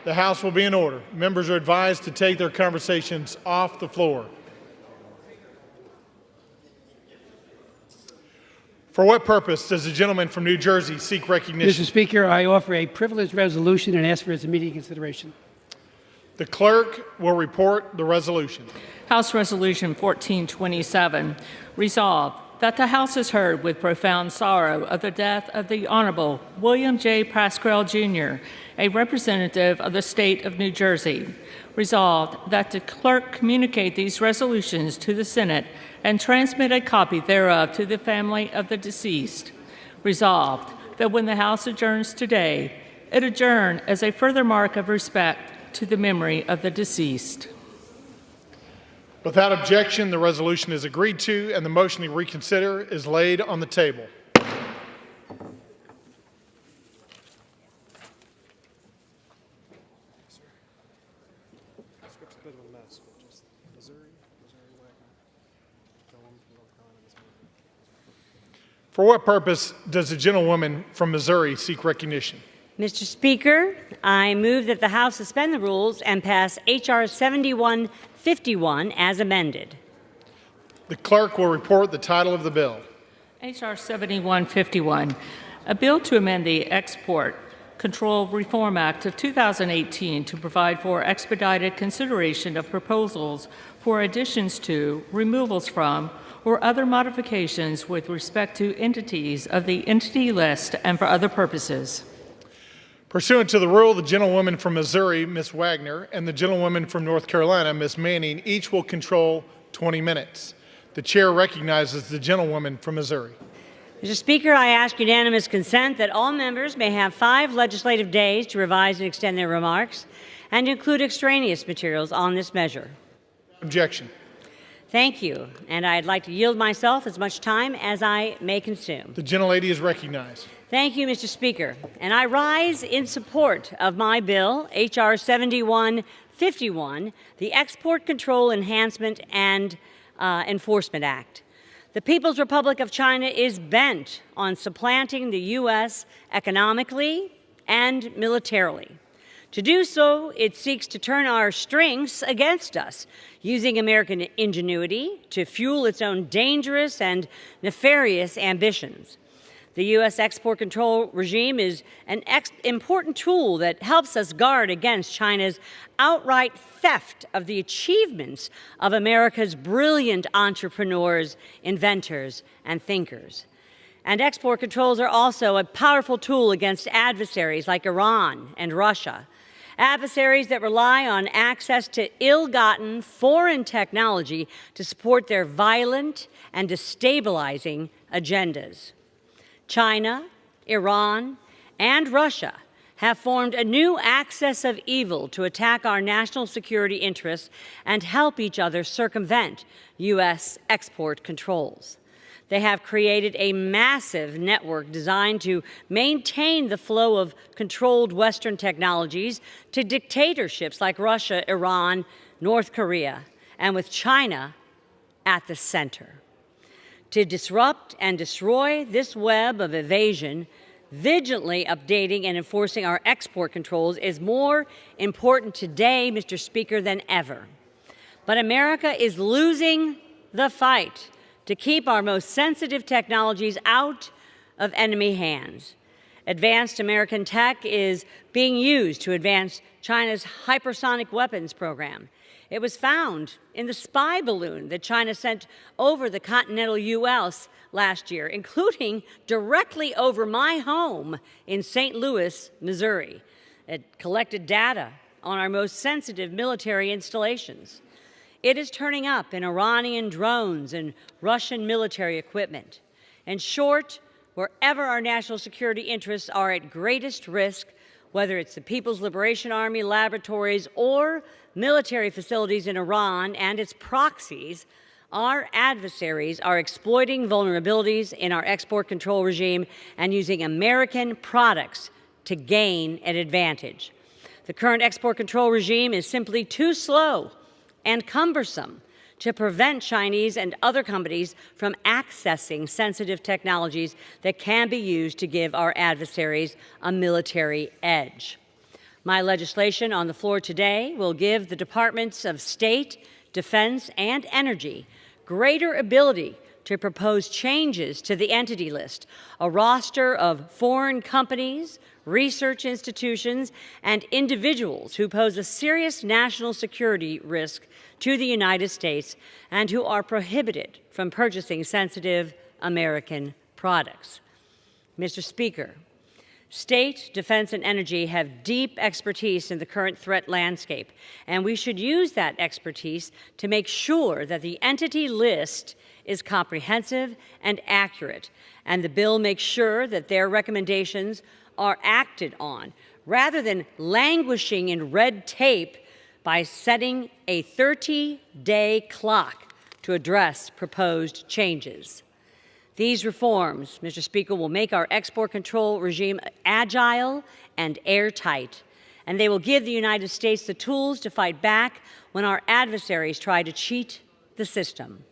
The House will be in order. Members are advised to take their conversations off the floor. For what purpose does the gentleman from New Jersey seek recognition? Mr. Speaker, I offer a privileged resolution and ask for its immediate consideration. The clerk will report the resolution. House Resolution 1427, resolved that the House has heard with profound sorrow of the death of the Honorable William J. Pascrell, Jr., a representative of the state of New Jersey. Resolved that the clerk communicate these resolutions to the Senate and transmit a copy thereof to the family of the deceased. Resolved that when the House adjourns today, it adjourn as a further mark of respect to the memory of the deceased. Without objection, the resolution is agreed to, and the motion to reconsider is laid on the table. For what purpose does the gentlewoman from Missouri seek recognition? Mr. Speaker, I move that the House suspend the rules and pass H.R. 7151 as amended. The clerk will report the title of the bill. H.R. 7151, a bill to amend the Export Control Reform Act of 2018 to provide for expedited consideration of proposals for additions to, removals from, or other modifications with respect to entities of the entity list and for other purposes. Pursuant to the rule, the gentlewoman from Missouri, Ms. Wagner, and the gentlewoman from North Carolina, Ms. Manning, each will control 20 minutes. The chair recognizes the gentlewoman from Missouri. Mr. Speaker, I ask unanimous consent that all members may have 5 legislative days to revise and extend their remarks and include extraneous materials on this measure. Objection. Thank you, and I'd like to yield myself as much time as I may consume. The gentlelady is recognized. Thank you, Mr. Speaker, and I rise in support of my bill, H.R. 7151, the Export Control Enhancement and Enforcement Act. The People's Republic of China is bent on supplanting the U.S. economically and militarily. To do so, it seeks to turn our strengths against us, using American ingenuity to fuel its own dangerous and nefarious ambitions. The U.S. export control regime is an important tool that helps us guard against China's outright theft of the achievements of America's brilliant entrepreneurs, inventors, and thinkers. And export controls are also a powerful tool against adversaries like Iran and Russia, adversaries that rely on access to ill-gotten foreign technology to support their violent and destabilizing agendas. China, Iran, and Russia have formed a new axis of evil to attack our national security interests and help each other circumvent U.S. export controls. They have created a massive network designed to maintain the flow of controlled Western technologies to dictatorships like Russia, Iran, North Korea, and with China at the center. To disrupt and destroy this web of evasion, vigilantly updating and enforcing our export controls is more important today, Mr. Speaker, than ever. But America is losing the fight to keep our most sensitive technologies out of enemy hands. Advanced American tech is being used to advance China's hypersonic weapons program. It was found in the spy balloon that China sent over the continental U.S. last year, including directly over my home in St. Louis, Missouri. It collected data on our most sensitive military installations. It is turning up in Iranian drones and Russian military equipment. In short, wherever our national security interests are at greatest risk, whether it's the People's Liberation Army laboratories or military facilities in Iran and its proxies, our adversaries are exploiting vulnerabilities in our export control regime and using American products to gain an advantage. The current export control regime is simply too slow and cumbersome to prevent Chinese and other companies from accessing sensitive technologies that can be used to give our adversaries a military edge. My legislation on the floor today will give the Departments of State, Defense, and Energy greater ability to propose changes to the entity list, a roster of foreign companies, research institutions, and individuals who pose a serious national security risk to the United States and who are prohibited from purchasing sensitive American products. Mr. Speaker, State, Defense, and Energy have deep expertise in the current threat landscape, and we should use that expertise to make sure that the entity list is comprehensive and accurate, and the bill makes sure that their recommendations are acted on, rather than languishing in red tape by setting a 30-day clock to address proposed changes. These reforms, Mr. Speaker, will make our export control regime agile and airtight, and they will give the United States the tools to fight back when our adversaries try to cheat the system.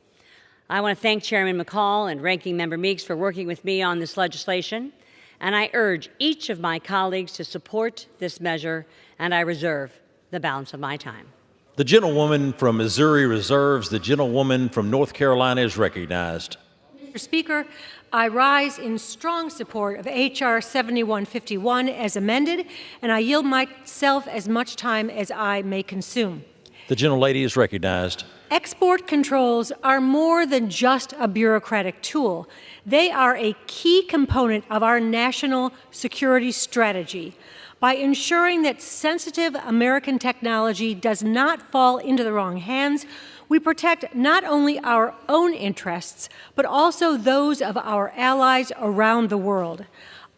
I want to thank Chairman McCall and Ranking Member Meeks for working with me on this legislation, and I urge each of my colleagues to support this measure, and I reserve the balance of my time. The gentlewoman from Missouri reserves. The gentlewoman from North Carolina is recognized. Mr. Speaker, I rise in strong support of H.R. 7151 as amended, and I yield myself as much time as I may consume. The gentlelady is recognized. Export controls are more than just a bureaucratic tool. They are a key component of our national security strategy. By ensuring that sensitive American technology does not fall into the wrong hands, we protect not only our own interests, but also those of our allies around the world.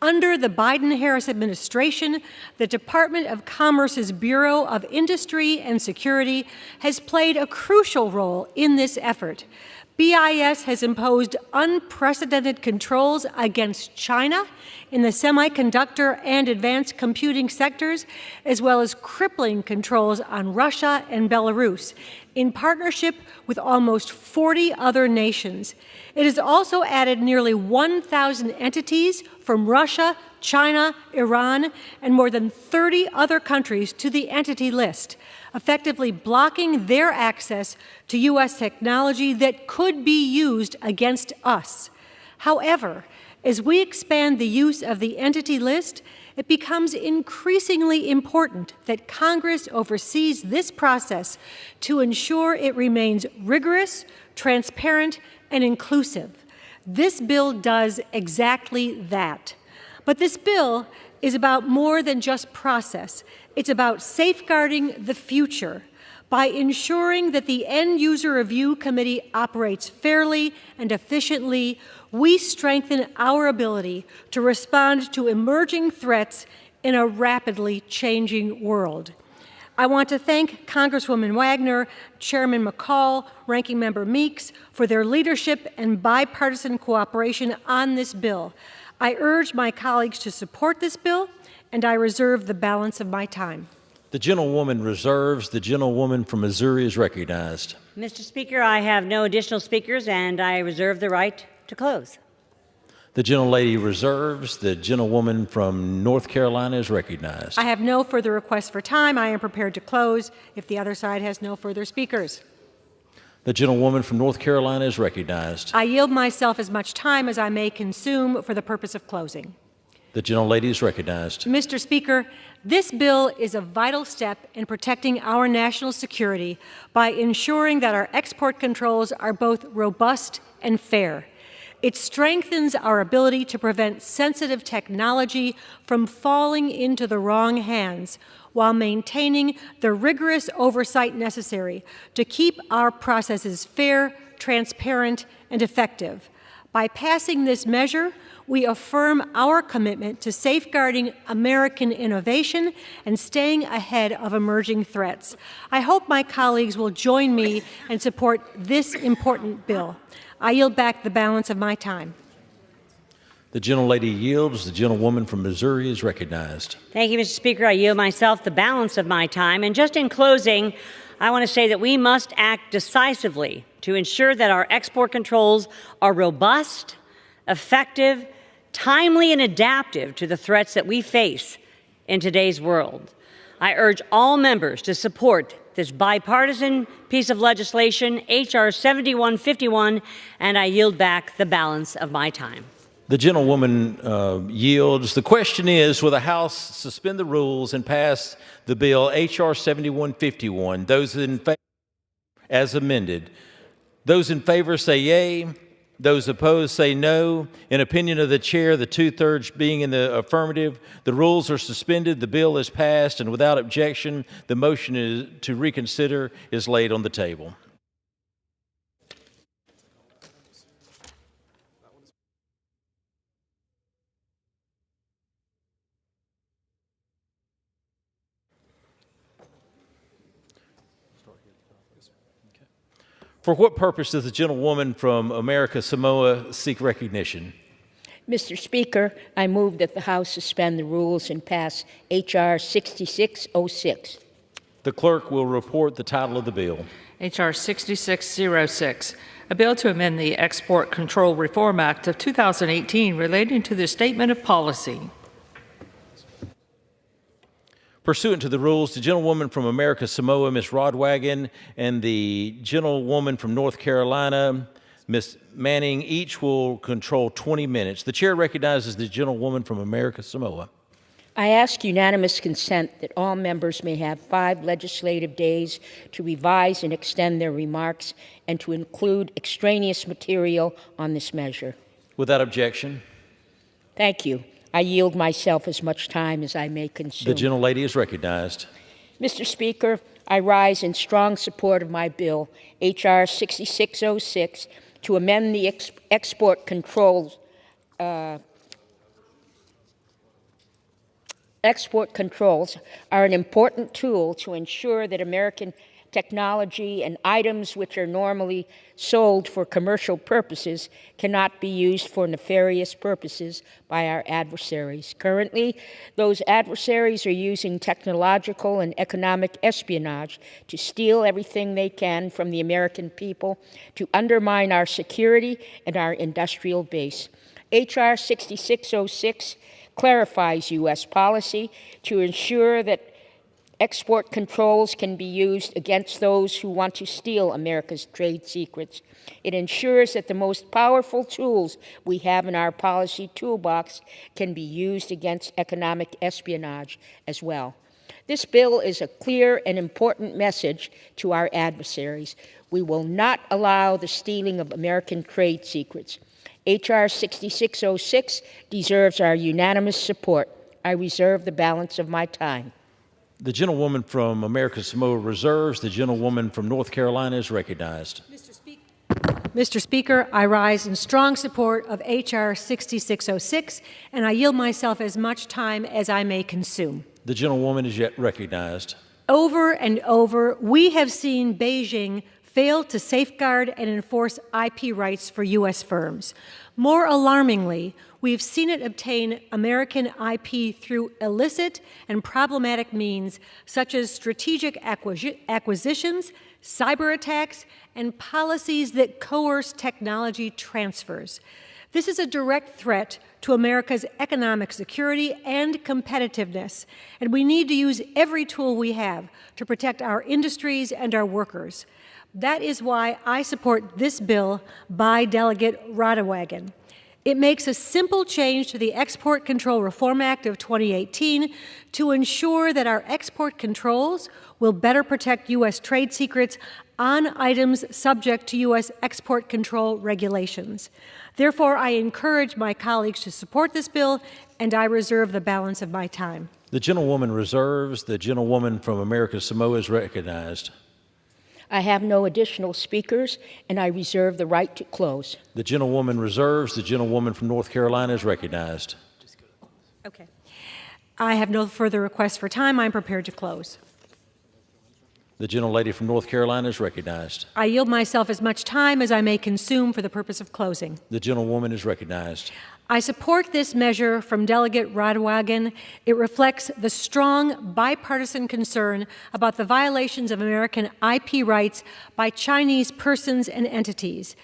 Under the Biden-Harris administration, the Department of Commerce's Bureau of Industry and Security has played a crucial role in this effort. BIS has imposed unprecedented controls against China in the semiconductor and advanced computing sectors, as well as crippling controls on Russia and Belarus, in partnership with almost 40 other nations. It has also added nearly 1,000 entities from Russia, China, Iran, and more than 30 other countries to the entity list, effectively blocking their access to U.S. technology that could be used against us. However, as we expand the use of the entity list, it becomes increasingly important that Congress oversees this process to ensure it remains rigorous, transparent, and inclusive. This bill does exactly that. But this bill is about more than just process. It's about safeguarding the future by ensuring that the End User Review Committee operates fairly and efficiently. We strengthen our ability to respond to emerging threats in a rapidly changing world. I want to thank Congresswoman Wagner, Chairman McCall, Ranking Member Meeks for their leadership and bipartisan cooperation on this bill. I urge my colleagues to support this bill, and I reserve the balance of my time. The gentlewoman reserves. The gentlewoman from Missouri is recognized. Mr. Speaker, I have no additional speakers, and I reserve the right to close. The gentlelady reserves. The gentlewoman from North Carolina is recognized. I have no further requests for time. I am prepared to close if the other side has no further speakers. The gentlewoman from North Carolina is recognized. I yield myself as much time as I may consume for the purpose of closing. The gentlelady is recognized. Mr. Speaker, this bill is a vital step in protecting our national security by ensuring that our export controls are both robust and fair. It strengthens our ability to prevent sensitive technology from falling into the wrong hands while maintaining the rigorous oversight necessary to keep our processes fair, transparent, and effective. By passing this measure, we affirm our commitment to safeguarding American innovation and staying ahead of emerging threats. I hope my colleagues will join me and support this important bill. I yield back the balance of my time. The gentlelady yields. The gentlewoman from Missouri is recognized. Thank you, Mr. Speaker. I yield myself the balance of my time. And just in closing, I want to say that we must act decisively to ensure that our export controls are robust, effective, timely, and adaptive to the threats that we face in today's world. I urge all members to support this bipartisan piece of legislation, H.R. 7151, and I yield back the balance of my time. The gentlewoman yields. The question is, will the House suspend the rules and pass the bill H.R. 7151? Those in favor, as amended. Those in favor say yea. Those opposed say no. In opinion of the chair, the two-thirds being in the affirmative, the rules are suspended, the bill is passed, and without objection, the motion to reconsider is laid on the table. For what purpose does the gentlewoman from America Samoa seek recognition? Mr. Speaker, I move that the House suspend the rules and pass H.R. 6606. The clerk will report the title of the bill. H.R. 6606, a bill to amend the Export Control Reform Act of 2018 relating to the statement of policy. Pursuant to the rules, the gentlewoman from America Samoa, Ms. Rodwagon, and the gentlewoman from North Carolina, Ms. Manning, each will control 20 minutes. The chair recognizes the gentlewoman from America Samoa. I ask unanimous consent that all members may have 5 legislative days to revise and extend their remarks and to include extraneous material on this measure. Without objection. Thank you. I yield myself as much time as I may consume. The gentlelady is recognized. Mr. Speaker, I rise in strong support of my bill, H.R. 6606, to amend the export controls Export controls are an important tool to ensure that American technology and items which are normally sold for commercial purposes cannot be used for nefarious purposes by our adversaries. Currently, those adversaries are using technological and economic espionage to steal everything they can from the American people, to undermine our security and our industrial base. H.R. 6606 clarifies U.S. policy to ensure that export controls can be used against those who want to steal America's trade secrets. It ensures that the most powerful tools we have in our policy toolbox can be used against economic espionage as well. This bill is a clear and important message to our adversaries. We will not allow the stealing of American trade secrets. H.R. 6606 deserves our unanimous support. I reserve the balance of my time. The gentlewoman from America Samoa reserves. The gentlewoman from North Carolina is recognized. Mr. Speaker, I rise in strong support of H.R. 6606, and I yield myself as much time as I may consume. The gentlewoman is yet recognized. Over and over, we have seen Beijing fail to safeguard and enforce IP rights for U.S. firms. More alarmingly, we've seen it obtain American IP through illicit and problematic means such as strategic acquisitions, cyber attacks, and policies that coerce technology transfers. This is a direct threat to America's economic security and competitiveness, and we need to use every tool we have to protect our industries and our workers. That is why I support this bill by Delegate Rodwagon. It makes a simple change to the Export Control Reform Act of 2018 to ensure that our export controls will better protect U.S. trade secrets on items subject to U.S. export control regulations. Therefore, I encourage my colleagues to support this bill, and I reserve the balance of my time. The gentlewoman reserves. The gentlewoman from America Samoa is recognized. I have no additional speakers, and I reserve the right to close. The gentlewoman reserves. The gentlewoman from North Carolina is recognized. Okay. I have no further requests for time. I'm prepared to close. The gentlelady from North Carolina is recognized. I yield myself as much time as I may consume for the purpose of closing. The gentlewoman is recognized. I support this measure from Delegate Rodwagon. It reflects the strong bipartisan concern about the violations of American IP rights by Chinese persons and entities.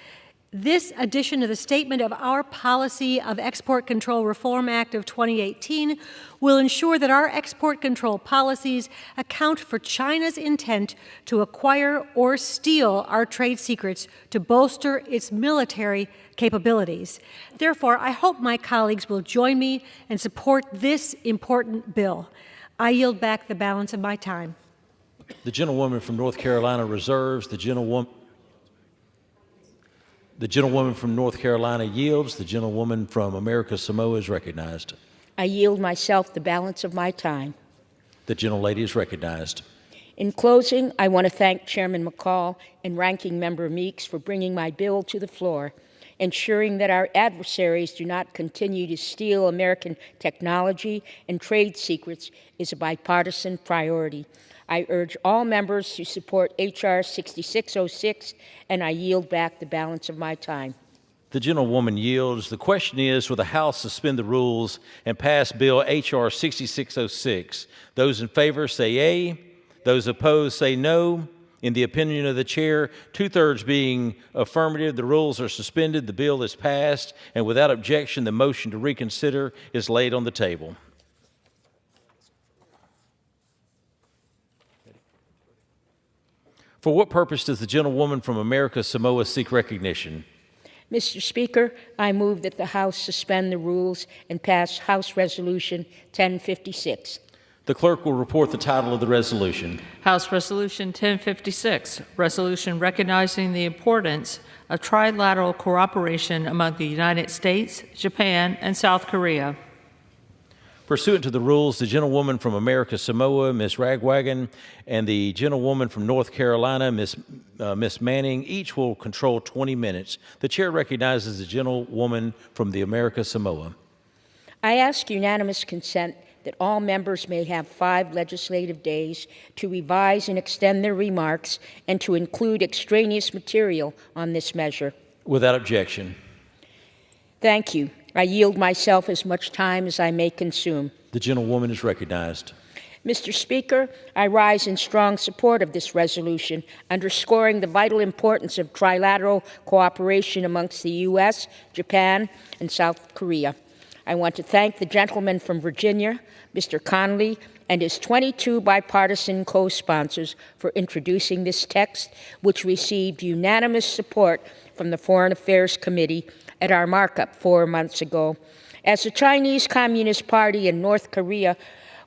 This addition to the statement of our policy of Export Control Reform Act of 2018 will ensure that our export control policies account for China's intent to acquire or steal our trade secrets to bolster its military capabilities. Therefore, I hope my colleagues will join me and support this important bill. I yield back the balance of my time. The gentlewoman from North Carolina reserves. The gentlewoman from North Carolina yields. The gentlewoman from America Samoa is recognized. I yield myself the balance of my time. The gentlelady is recognized. In closing, I want to thank Chairman McCall and Ranking Member Meeks for bringing my bill to the floor. Ensuring that our adversaries do not continue to steal American technology and trade secrets is a bipartisan priority. I urge all members to support H.R. 6606, and I yield back the balance of my time. The gentlewoman yields. The question is, will the House suspend the rules and pass Bill H.R. 6606? Those in favor say yea. Those opposed say no. In the opinion of the chair, 2/3 being affirmative, the rules are suspended, the bill is passed, and without objection, the motion to reconsider is laid on the table. For what purpose does the gentlewoman from America Samoa seek recognition? Mr. Speaker, I move that the House suspend the rules and pass House Resolution 1056. The clerk will report the title of the resolution. House Resolution 1056, resolution recognizing the importance of trilateral cooperation among the United States, Japan, and South Korea. Pursuant to the rules, the gentlewoman from America Samoa, Ms. Ragwagon, and the gentlewoman from North Carolina, Ms. Manning, each will control 20 minutes. The chair recognizes the gentlewoman from the America Samoa. I ask unanimous consent that all members may have 5 legislative days to revise and extend their remarks and to include extraneous material on this measure. Without objection. Thank you. I yield myself as much time as I may consume. The gentlewoman is recognized. Mr. Speaker, I rise in strong support of this resolution, underscoring the vital importance of trilateral cooperation amongst the U.S., Japan, and South Korea. I want to thank the gentleman from Virginia, Mr. Connolly, and his 22 bipartisan co-sponsors for introducing this text, which received unanimous support from the Foreign Affairs Committee at our markup 4 months ago. As the Chinese Communist Party and North Korea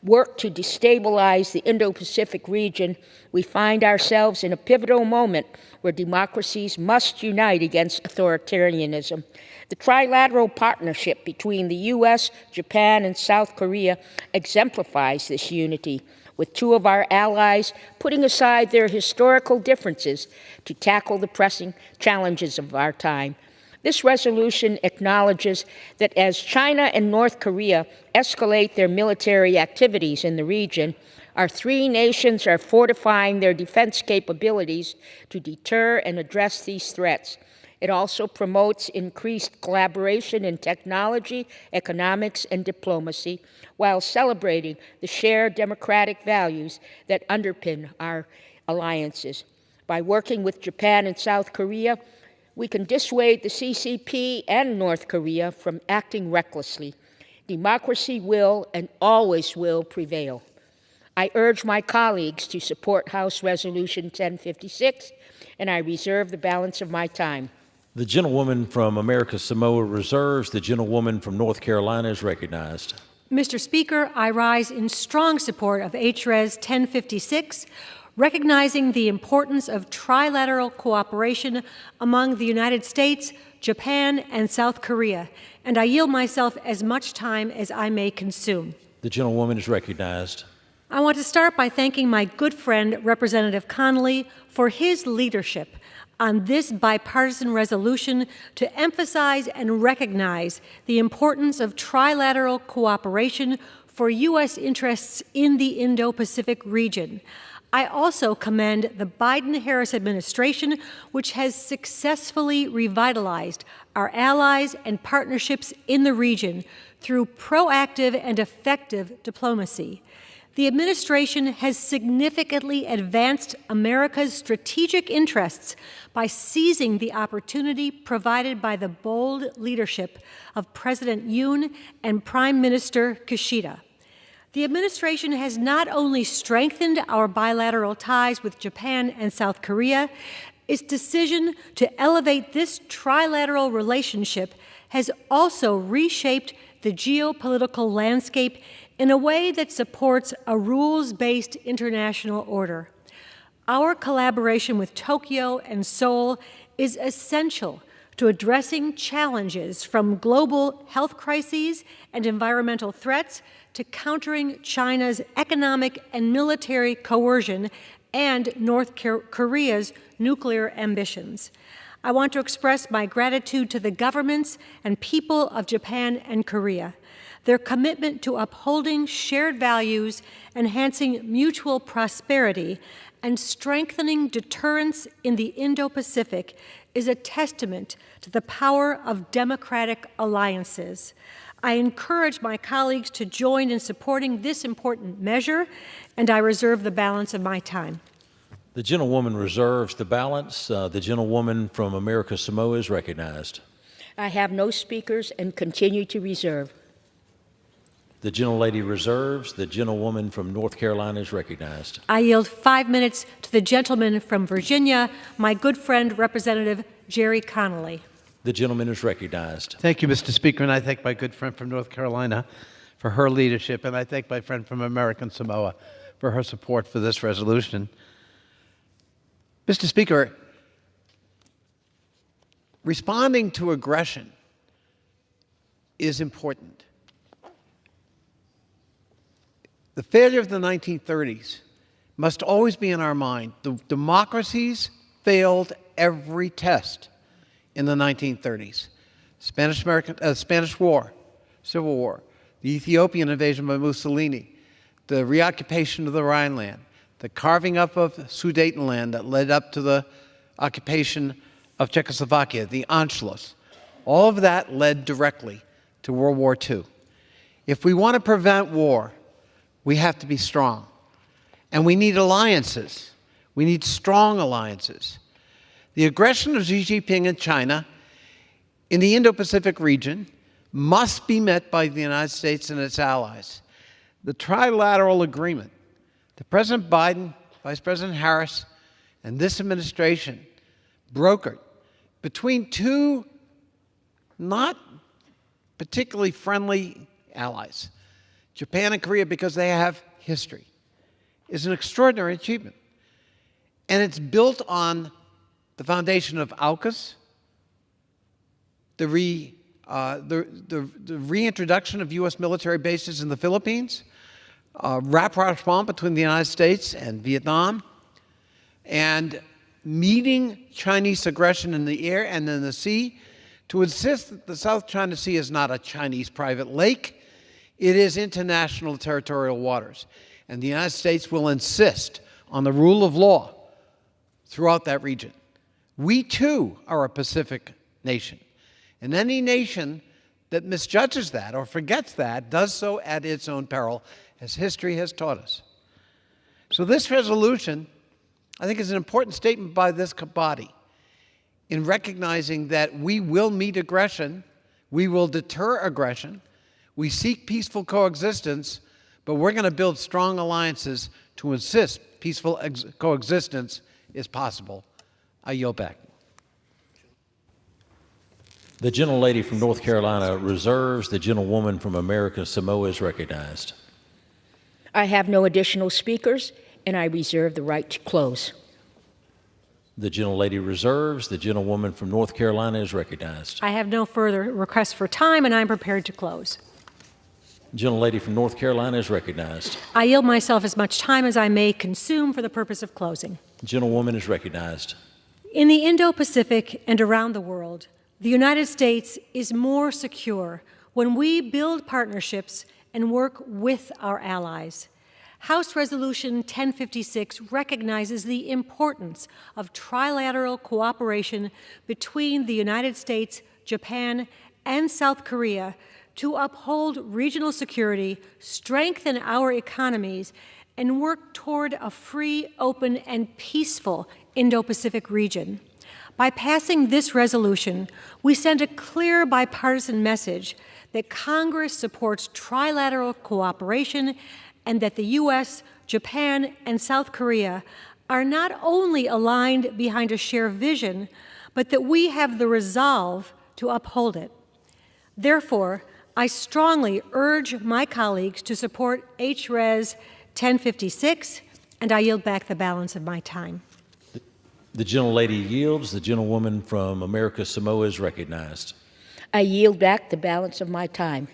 work to destabilize the Indo-Pacific region, we find ourselves in a pivotal moment where democracies must unite against authoritarianism. The trilateral partnership between the U.S., Japan, and South Korea exemplifies this unity, with 2 of our allies putting aside their historical differences to tackle the pressing challenges of our time. This resolution acknowledges that as China and North Korea escalate their military activities in the region, our 3 nations are fortifying their defense capabilities to deter and address these threats. It also promotes increased collaboration in technology, economics, and diplomacy, while celebrating the shared democratic values that underpin our alliances. By working with Japan and South Korea, we can dissuade the CCP and North Korea from acting recklessly. Democracy will and always will prevail. I urge my colleagues to support House Resolution 1056, and I reserve the balance of my time. The gentlewoman from America Samoa reserves. The gentlewoman from North Carolina is recognized. Mr. Speaker, I rise in strong support of H.Res. 1056, recognizing the importance of trilateral cooperation among the United States, Japan, and South Korea, and I yield myself as much time as I may consume. The gentlewoman is recognized. I want to start by thanking my good friend, Representative Connolly, for his leadership on this bipartisan resolution to emphasize and recognize the importance of trilateral cooperation for U.S. interests in the Indo-Pacific region. I also commend the Biden-Harris administration, which has successfully revitalized our allies and partnerships in the region through proactive and effective diplomacy. The administration has significantly advanced America's strategic interests by seizing the opportunity provided by the bold leadership of President Yoon and Prime Minister Kishida. The administration has not only strengthened our bilateral ties with Japan and South Korea, its decision to elevate this trilateral relationship has also reshaped the geopolitical landscape in a way that supports a rules-based international order. Our collaboration with Tokyo and Seoul is essential to addressing challenges from global health crises and environmental threats to countering China's economic and military coercion and North Korea's nuclear ambitions. I want to express my gratitude to the governments and people of Japan and Korea. Their commitment to upholding shared values, enhancing mutual prosperity, and strengthening deterrence in the Indo-Pacific is a testament to the power of democratic alliances. I encourage my colleagues to join in supporting this important measure, and I reserve the balance of my time. The gentlewoman reserves the balance. The gentlewoman from America Samoa is recognized. I have no speakers and continue to reserve. The gentlelady reserves. The gentlewoman from North Carolina is recognized. I yield 5 minutes to the gentleman from Virginia, my good friend, Representative Jerry Connolly. The gentleman is recognized. Thank you, Mr. Speaker, and I thank my good friend from North Carolina for her leadership, and I thank my friend from American Samoa for her support for this resolution. Mr. Speaker, responding to aggression is important. The failure of the 1930s must always be in our mind. The democracies failed every test in the 1930s. Spanish War, Civil War, the Ethiopian invasion by Mussolini, the reoccupation of the Rhineland, the carving up of Sudetenland that led up to the occupation of Czechoslovakia, the Anschluss. All of that led directly to World War II. If we want to prevent war, we have to be strong. And we need alliances. We need strong alliances. The aggression of Xi Jinping in China in the Indo-Pacific region must be met by the United States and its allies. The trilateral agreement that President Biden, Vice President Harris, and this administration brokered between two not particularly friendly allies, Japan and Korea, because they have history, is an extraordinary achievement. And it's built on the foundation of AUKUS, the reintroduction of U.S. military bases in the Philippines, rapprochement between the United States and Vietnam, and meeting Chinese aggression in the air and in the sea to insist that the South China Sea is not a Chinese private lake. It is international territorial waters. And the United States will insist on the rule of law throughout that region. We, too, are a Pacific nation. And any nation that misjudges that or forgets that does so at its own peril, as history has taught us. So this resolution, I think, is an important statement by this body in recognizing that we will meet aggression, we will deter aggression, we seek peaceful coexistence, but we're going to build strong alliances to insist peaceful coexistence is possible. I yield back. The gentlelady from North Carolina reserves. The gentlewoman from America Samoa is recognized. I have no additional speakers, and I reserve the right to close. The gentlelady reserves. The gentlewoman from North Carolina is recognized. I have no further requests for time, and I'm prepared to close. Gentlelady from North Carolina is recognized. I yield myself as much time as I may consume for the purpose of closing. Gentlewoman is recognized. In the Indo-Pacific and around the world, the United States is more secure when we build partnerships and work with our allies. House Resolution 1056 recognizes the importance of trilateral cooperation between the United States, Japan, and South Korea to uphold regional security, strengthen our economies, and work toward a free, open, and peaceful Indo-Pacific region. By passing this resolution, we send a clear bipartisan message that Congress supports trilateral cooperation and that the U.S., Japan, and South Korea are not only aligned behind a shared vision, but that we have the resolve to uphold it. Therefore, I strongly urge my colleagues to support H.Res. 1056, and I yield back the balance of my time. The gentlelady yields. The gentlewoman from America Samoa is recognized. I yield back the balance of my time.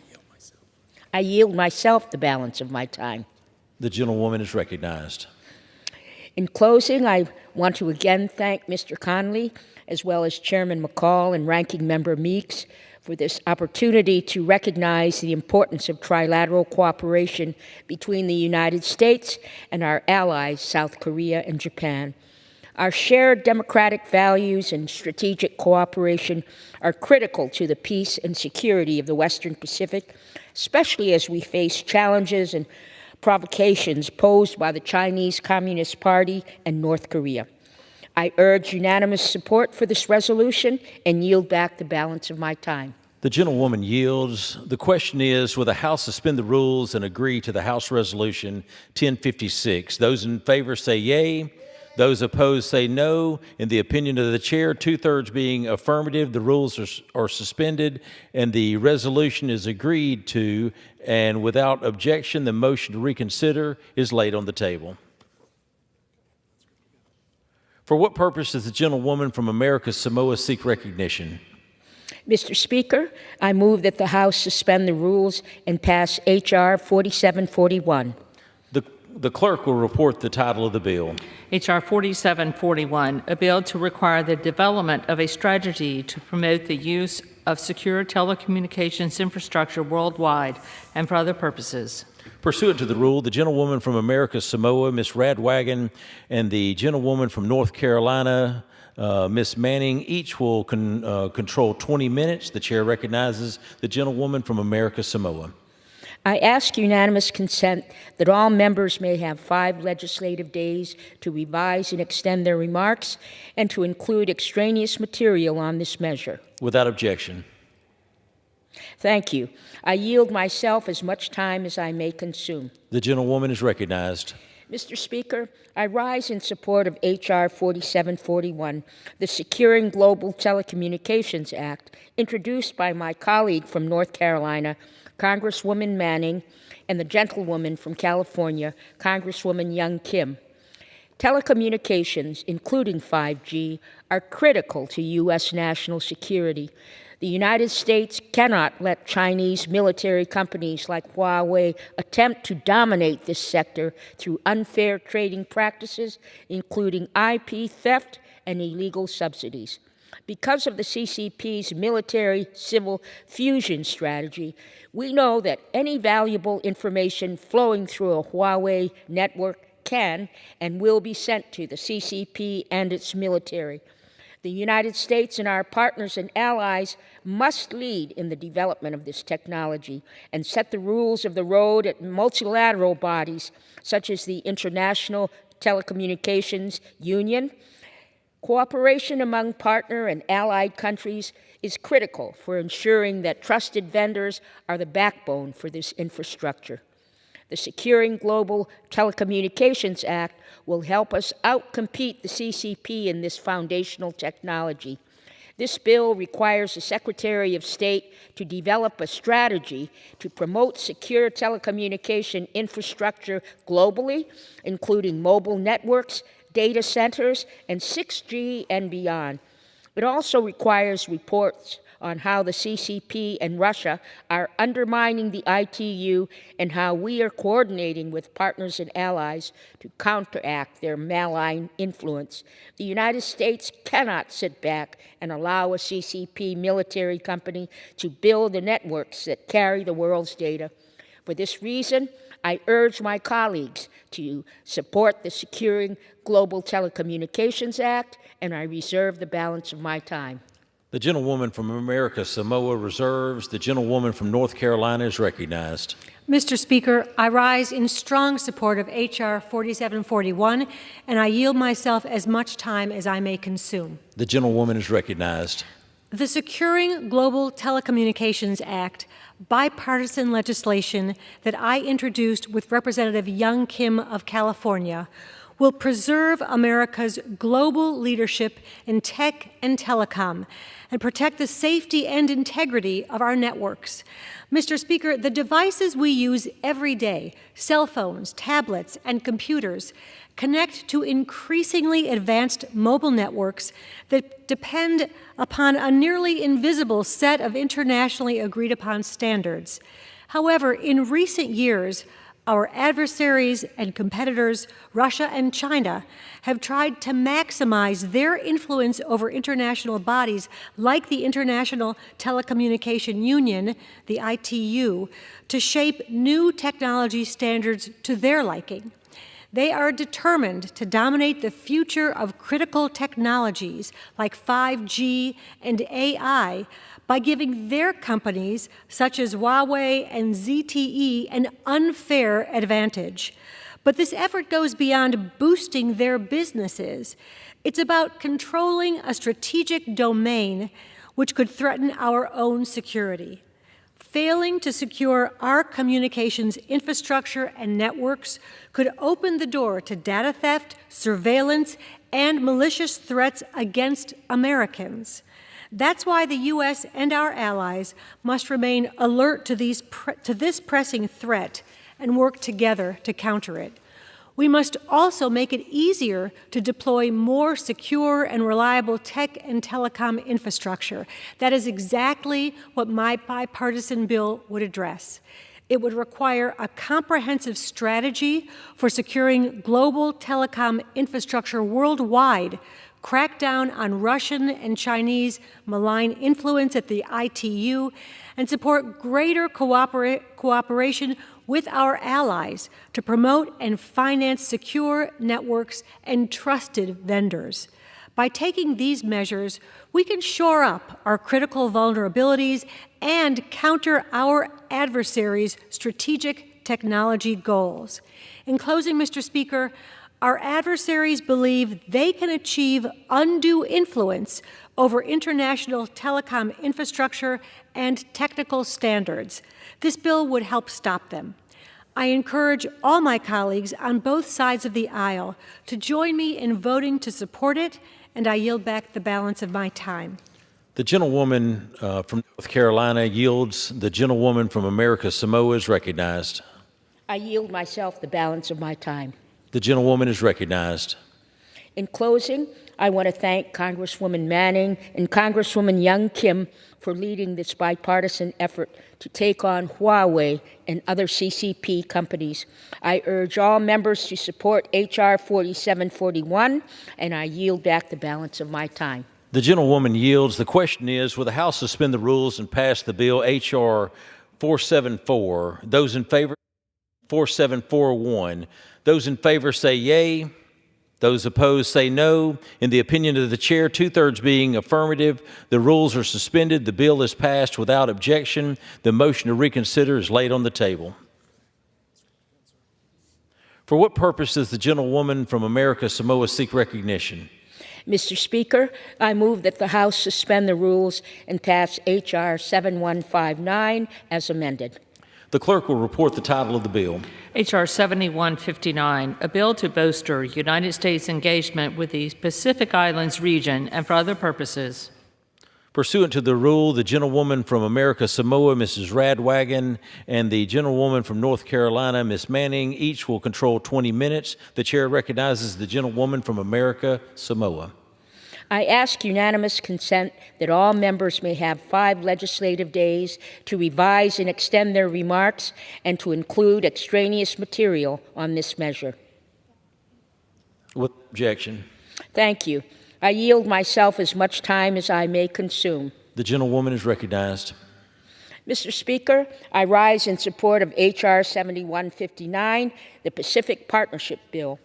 I yield myself the balance of my time. The gentlewoman is recognized. In closing, I want to again thank Mr. Connolly as well as Chairman McCall and Ranking Member Meeks, for this opportunity to recognize the importance of trilateral cooperation between the United States and our allies, South Korea and Japan. Our shared democratic values and strategic cooperation are critical to the peace and security of the Western Pacific, especially as we face challenges and provocations posed by the Chinese Communist Party and North Korea. I urge unanimous support for this resolution and yield back the balance of my time. The gentlewoman yields. The question is, will the House suspend the rules and agree to the House Resolution 1056? Those in favor say yea. Those opposed say no. In the opinion of the chair, 2/3 being affirmative, the rules are suspended and the resolution is agreed to, and without objection, the motion to reconsider is laid on the table. For what purpose does the gentlewoman from America's Samoa seek recognition? Mr. Speaker, I move that the House suspend the rules and pass H.R. 4741. The clerk will report the title of the bill. H.R. 4741, a bill to require the development of a strategy to promote the use of secure telecommunications infrastructure worldwide and for other purposes. Pursuant to the rule, the gentlewoman from America's Samoa, Ms. Radwagon, and the gentlewoman from North Carolina, Ms. Manning, each will control 20 minutes. The chair recognizes the gentlewoman from America's Samoa. I ask unanimous consent that all members may have 5 legislative days to revise and extend their remarks and to include extraneous material on this measure. Without objection. Thank you. I yield myself as much time as I may consume. The gentlewoman is recognized. Mr. Speaker, I rise in support of H.R. 4741, the Securing Global Telecommunications Act, introduced by my colleague from North Carolina, Congresswoman Manning, and the gentlewoman from California, Congresswoman Young Kim. Telecommunications, including 5G, are critical to U.S. national security. The United States cannot let Chinese military companies like Huawei attempt to dominate this sector through unfair trading practices, including IP theft and illegal subsidies. Because of the CCP's military-civil fusion strategy, we know that any valuable information flowing through a Huawei network can and will be sent to the CCP and its military. The United States and our partners and allies must lead in the development of this technology and set the rules of the road at multilateral bodies such as the International Telecommunications Union. Cooperation among partner and allied countries is critical for ensuring that trusted vendors are the backbone for this infrastructure. The Securing Global Telecommunications Act will help us outcompete the CCP in this foundational technology. This bill requires the Secretary of State to develop a strategy to promote secure telecommunication infrastructure globally, including mobile networks, data centers, and 6G and beyond. It also requires reports on how the CCP and Russia are undermining the ITU and how we are coordinating with partners and allies to counteract their malign influence. The United States cannot sit back and allow a CCP military company to build the networks that carry the world's data. For this reason, I urge my colleagues to support the Securing Global Telecommunications Act, and I reserve the balance of my time. The gentlewoman from America Samoa reserves. The gentlewoman from North Carolina is recognized. Mr. Speaker, I rise in strong support of H.R. 4741, and I yield myself as much time as I may consume. The gentlewoman is recognized. The Securing Global Telecommunications Act, bipartisan legislation that I introduced with Representative Young Kim of California, will preserve America's global leadership in tech and telecom and protect the safety and integrity of our networks. Mr. Speaker, the devices we use every day, cell phones, tablets, and computers, connect to increasingly advanced mobile networks that depend upon a nearly invisible set of internationally agreed upon standards. However, in recent years, Our adversaries and competitors, Russia and China, have tried to maximize their influence over international bodies like the International Telecommunication Union, the ITU, to shape new technology standards to their liking. They are determined to dominate the future of critical technologies like 5G and AI by giving their companies, such as Huawei and ZTE, an unfair advantage. But this effort goes beyond boosting their businesses. It's about controlling a strategic domain which could threaten our own security. Failing to secure our communications infrastructure and networks could open the door to data theft, surveillance, and malicious threats against Americans. That's why the U.S. and our allies must remain alert to this pressing threat and work together to counter it. We must also make it easier to deploy more secure and reliable tech and telecom infrastructure. That is exactly what my bipartisan bill would address. It would require a comprehensive strategy for securing global telecom infrastructure worldwide, crack down on Russian and Chinese malign influence at the ITU, and support greater cooperation with our allies to promote and finance secure networks and trusted vendors. By taking these measures, we can shore up our critical vulnerabilities and counter our adversaries' strategic technology goals. In closing, Mr. Speaker, our adversaries believe they can achieve undue influence over international telecom infrastructure and technical standards. This bill would help stop them. I encourage all my colleagues on both sides of the aisle to join me in voting to support it, and I yield back the balance of my time. The gentlewoman from North Carolina yields. The gentlewoman from America Samoa is recognized. I yield myself the balance of my time. The gentlewoman is recognized. In closing, I want to thank Congresswoman Manning and Congresswoman Young Kim for leading this bipartisan effort to take on Huawei and other CCP companies. I urge all members to support H.R. 4741, and I yield back the balance of my time. The gentlewoman yields. The question is, will the House suspend the rules and pass the bill H.R. 474? Those in favor, 4741. Those in favor say yea. Those opposed say no. In the opinion of the chair, 2/3 being affirmative, the rules are suspended. The bill is passed without objection. The motion to reconsider is laid on the table. For what purpose does the gentlewoman from America Samoa seek recognition? Mr. Speaker, I move that the House suspend the rules and pass H.R. 7159 as amended. The clerk will report the title of the bill. H.R. 7159, a bill to bolster United States engagement with the Pacific Islands region and for other purposes. Pursuant to the rule, the gentlewoman from America Samoa, Mrs. Radwagon, and the gentlewoman from North Carolina, Ms. Manning, each will control 20 minutes. The chair recognizes the gentlewoman from America Samoa. I ask unanimous consent that all members may have 5 legislative days to revise and extend their remarks and to include extraneous material on this measure. With objection. Thank you. I yield myself as much time as I may consume. The gentlewoman is recognized. Mr. Speaker, I rise in support of H.R. 7159, the Pacific Partnership Bill.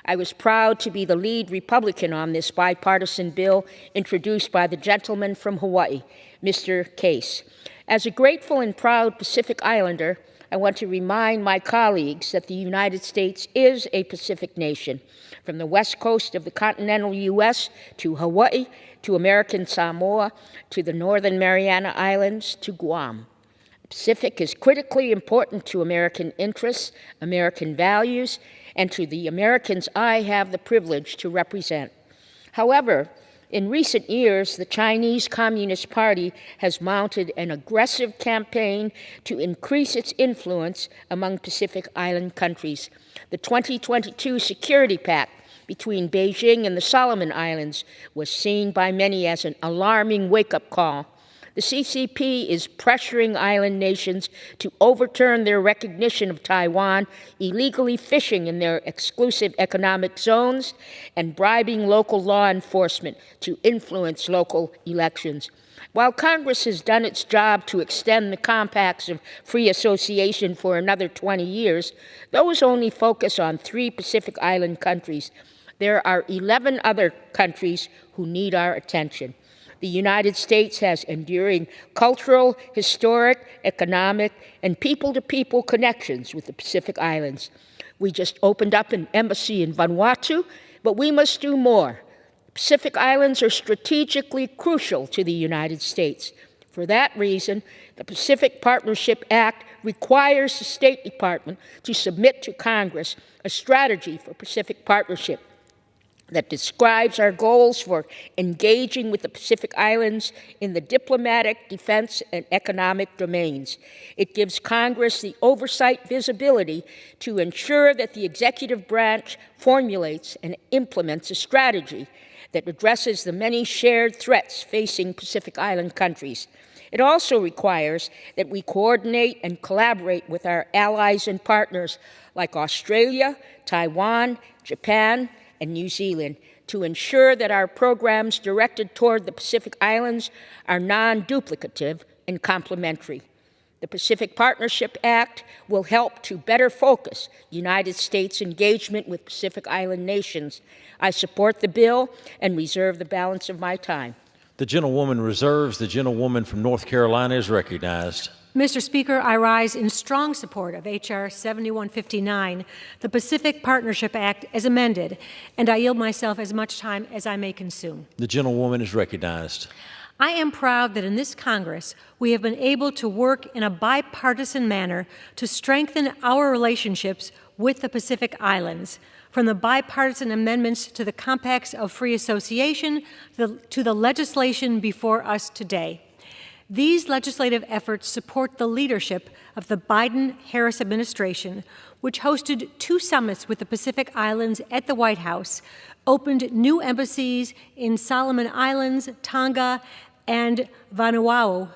I was proud to be the lead Republican on this bipartisan bill introduced by the gentleman from Hawaii, Mr. Case. As a grateful and proud Pacific Islander, I want to remind my colleagues that the United States is a Pacific nation, from the west coast of the continental U.S. to Hawaii, to American Samoa, to the Northern Mariana Islands, to Guam. The Pacific is critically important to American interests, American values, and to the Americans I have the privilege to represent. However, in recent years, the Chinese Communist Party has mounted an aggressive campaign to increase its influence among Pacific Island countries. The 2022 Security Pact between Beijing and the Solomon Islands was seen by many as an alarming wake-up call. The CCP is pressuring island nations to overturn their recognition of Taiwan, illegally fishing in their exclusive economic zones, and bribing local law enforcement to influence local elections. While Congress has done its job to extend the compacts of free association for another 20 years, those only focus on 3 Pacific Island countries. There are 11 other countries who need our attention. The United States has enduring cultural, historic, economic, and people-to-people connections with the Pacific Islands. We just opened up an embassy in Vanuatu, but we must do more. Pacific Islands are strategically crucial to the United States. For that reason, the Pacific Partnership Act requires the State Department to submit to Congress a strategy for Pacific partnership that describes our goals for engaging with the Pacific Islands in the diplomatic, defense, and economic domains. It gives Congress the oversight visibility to ensure that the executive branch formulates and implements a strategy that addresses the many shared threats facing Pacific Island countries. It also requires that we coordinate and collaborate with our allies and partners like Australia, Taiwan, Japan, and New Zealand to ensure that our programs directed toward the Pacific Islands are non-duplicative and complementary. The Pacific Partnership Act will help to better focus United States engagement with Pacific Island nations. I support the bill and reserve the balance of my time. The gentlewoman reserves. The gentlewoman from North Carolina is recognized. Mr. Speaker, I rise in strong support of H.R. 7159, the Pacific Partnership Act as amended, and I yield myself as much time as I may consume. The gentlewoman is recognized. I am proud that in this Congress we have been able to work in a bipartisan manner to strengthen our relationships with the Pacific Islands, from the bipartisan amendments to the compacts of free association to the legislation before us today. These legislative efforts support the leadership of the Biden-Harris administration, which hosted 2 summits with the Pacific Islands at the White House, opened new embassies in Solomon Islands, Tonga, and Vanuatu,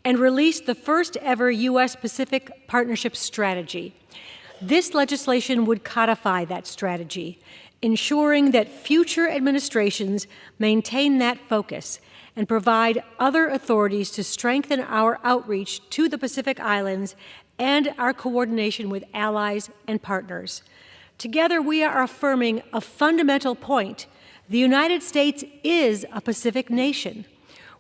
and released the first ever U.S.-Pacific Partnership Strategy. This legislation would codify that strategy, ensuring that future administrations maintain that focus and provide other authorities to strengthen our outreach to the Pacific Islands and our coordination with allies and partners. Together, we are affirming a fundamental point. The United States is a Pacific nation.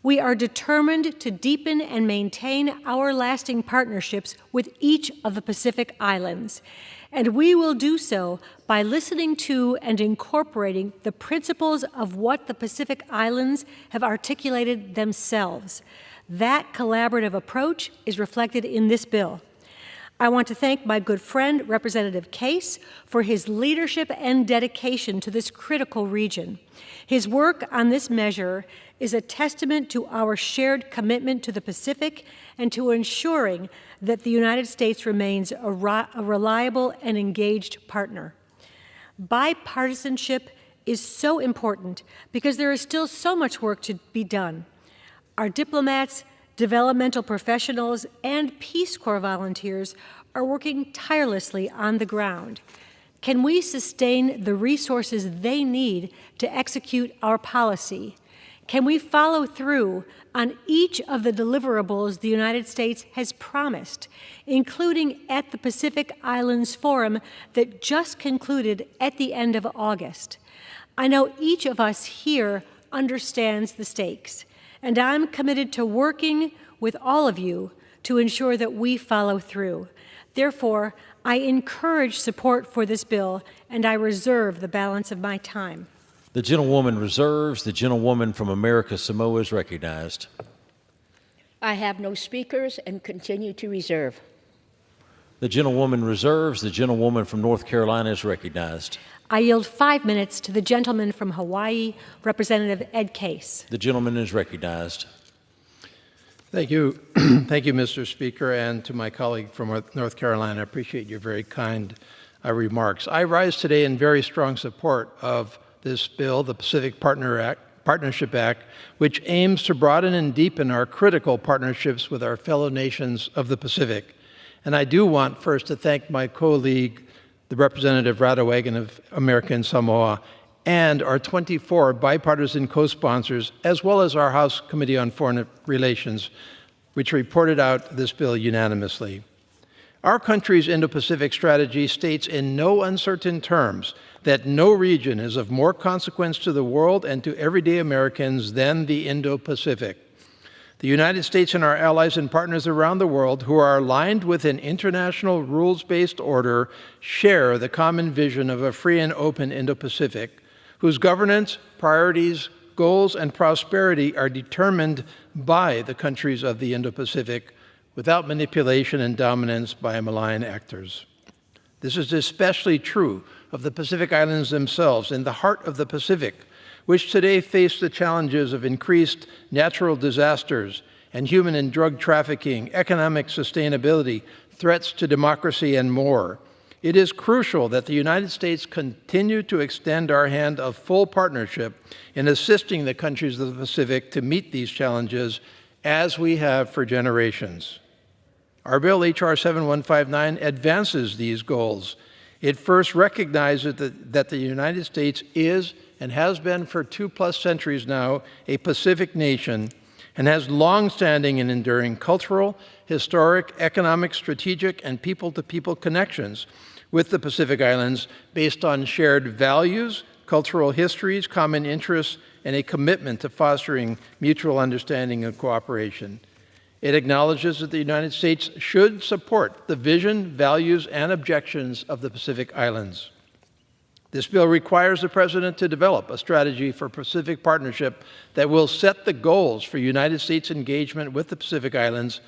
We are determined to deepen and maintain our lasting partnerships with each of the Pacific Islands, and we will do so by listening to and incorporating the principles of what the Pacific Islands have articulated themselves. That collaborative approach is reflected in this bill. I want to thank my good friend, Representative Case, for his leadership and dedication to this critical region. His work on this measure is a testament to our shared commitment to the Pacific and to ensuring that the United States remains a reliable and engaged partner. Bipartisanship is so important because there is still so much work to be done. Our diplomats, developmental professionals, and Peace Corps volunteers are working tirelessly on the ground. Can we sustain the resources they need to execute our policy? Can we follow through on each of the deliverables the United States has promised, including at the Pacific Islands Forum that just concluded at the end of August? I know each of us here understands the stakes, and I'm committed to working with all of you to ensure that we follow through. Therefore, I encourage support for this bill, and I reserve the balance of my time. The gentlewoman reserves. The gentlewoman from America Samoa is recognized. I have no speakers and continue to reserve. The gentlewoman reserves. The gentlewoman from North Carolina is recognized. I yield 5 minutes to the gentleman from Hawaii, Representative Ed Case. The gentleman is recognized. Thank you. Thank you, Mr. Speaker, and to my colleague from North Carolina. I appreciate your very kind remarks. I rise today in very strong support of this bill, the Pacific Partnership Act, which aims to broaden and deepen our critical partnerships with our fellow nations of the Pacific. And I do want first to thank my colleague, the Representative Radowagan of American Samoa, and our 24 bipartisan co-sponsors, as well as our House Committee on Foreign Relations, which reported out this bill unanimously. Our country's Indo-Pacific strategy states in no uncertain terms that no region is of more consequence to the world and to everyday Americans than the Indo-Pacific. The United States and our allies and partners around the world who are aligned with an international rules-based order share the common vision of a free and open Indo-Pacific, whose governance, priorities, goals, and prosperity are determined by the countries of the Indo-Pacific without manipulation and dominance by malign actors. This is especially true of the Pacific Islands themselves, in the heart of the Pacific, which today face the challenges of increased natural disasters and human and drug trafficking, economic sustainability, threats to democracy, and more. It is crucial that the United States continue to extend our hand of full partnership in assisting the countries of the Pacific to meet these challenges, as we have for generations. Our bill, H.R. 7159, advances these goals. It first recognizes that the United States is and has been for 2+ centuries now a Pacific nation and has long-standing and enduring cultural, historic, economic, strategic, and people-to-people connections with the Pacific Islands based on shared values, cultural histories, common interests, and a commitment to fostering mutual understanding and cooperation. It acknowledges that the United States should support the vision, values, and objectives of the Pacific Islands. This bill requires the President to develop a strategy for Pacific partnership that will set the goals for United States engagement with the Pacific Islands,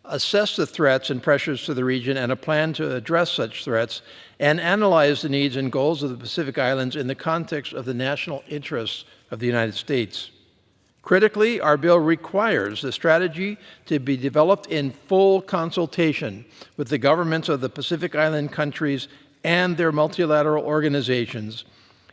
assess the threats and pressures to the region, and a plan to address such threats, and analyze the needs and goals of the Pacific Islands in the context of the national interests of the United States. Critically, our bill requires the strategy to be developed in full consultation with the governments of the Pacific Island countries and their multilateral organizations,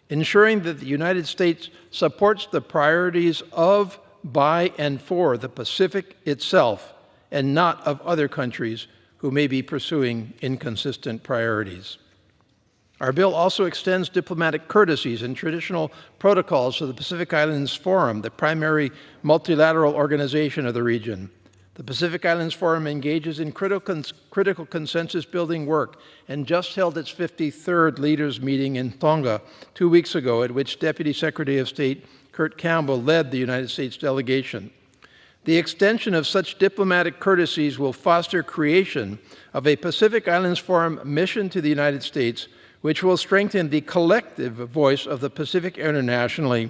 ensuring that the United States supports the priorities of, by, and for the Pacific itself, and not of other countries who may be pursuing inconsistent priorities. Our bill also extends diplomatic courtesies and traditional protocols to the Pacific Islands Forum, the primary multilateral organization of the region. The Pacific Islands Forum engages in critical consensus-building work and just held its 53rd leaders meeting in Tonga 2 weeks ago, at which Deputy Secretary of State Kurt Campbell led the United States delegation. The extension of such diplomatic courtesies will foster creation of a Pacific Islands Forum mission to the United States, which will strengthen the collective voice of the Pacific internationally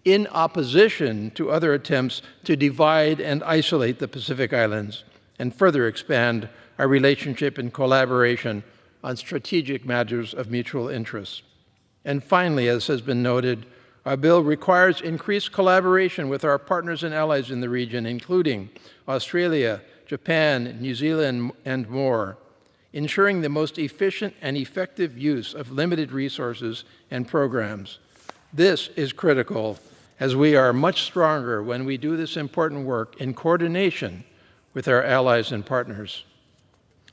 in opposition to other attempts to divide and isolate the Pacific Islands, and further expand our relationship and collaboration on strategic matters of mutual interest. And finally, as has been noted, our bill requires increased collaboration with our partners and allies in the region, including Australia, Japan, New Zealand, and more, ensuring the most efficient and effective use of limited resources and programs. This is critical, as we are much stronger when we do this important work in coordination with our allies and partners.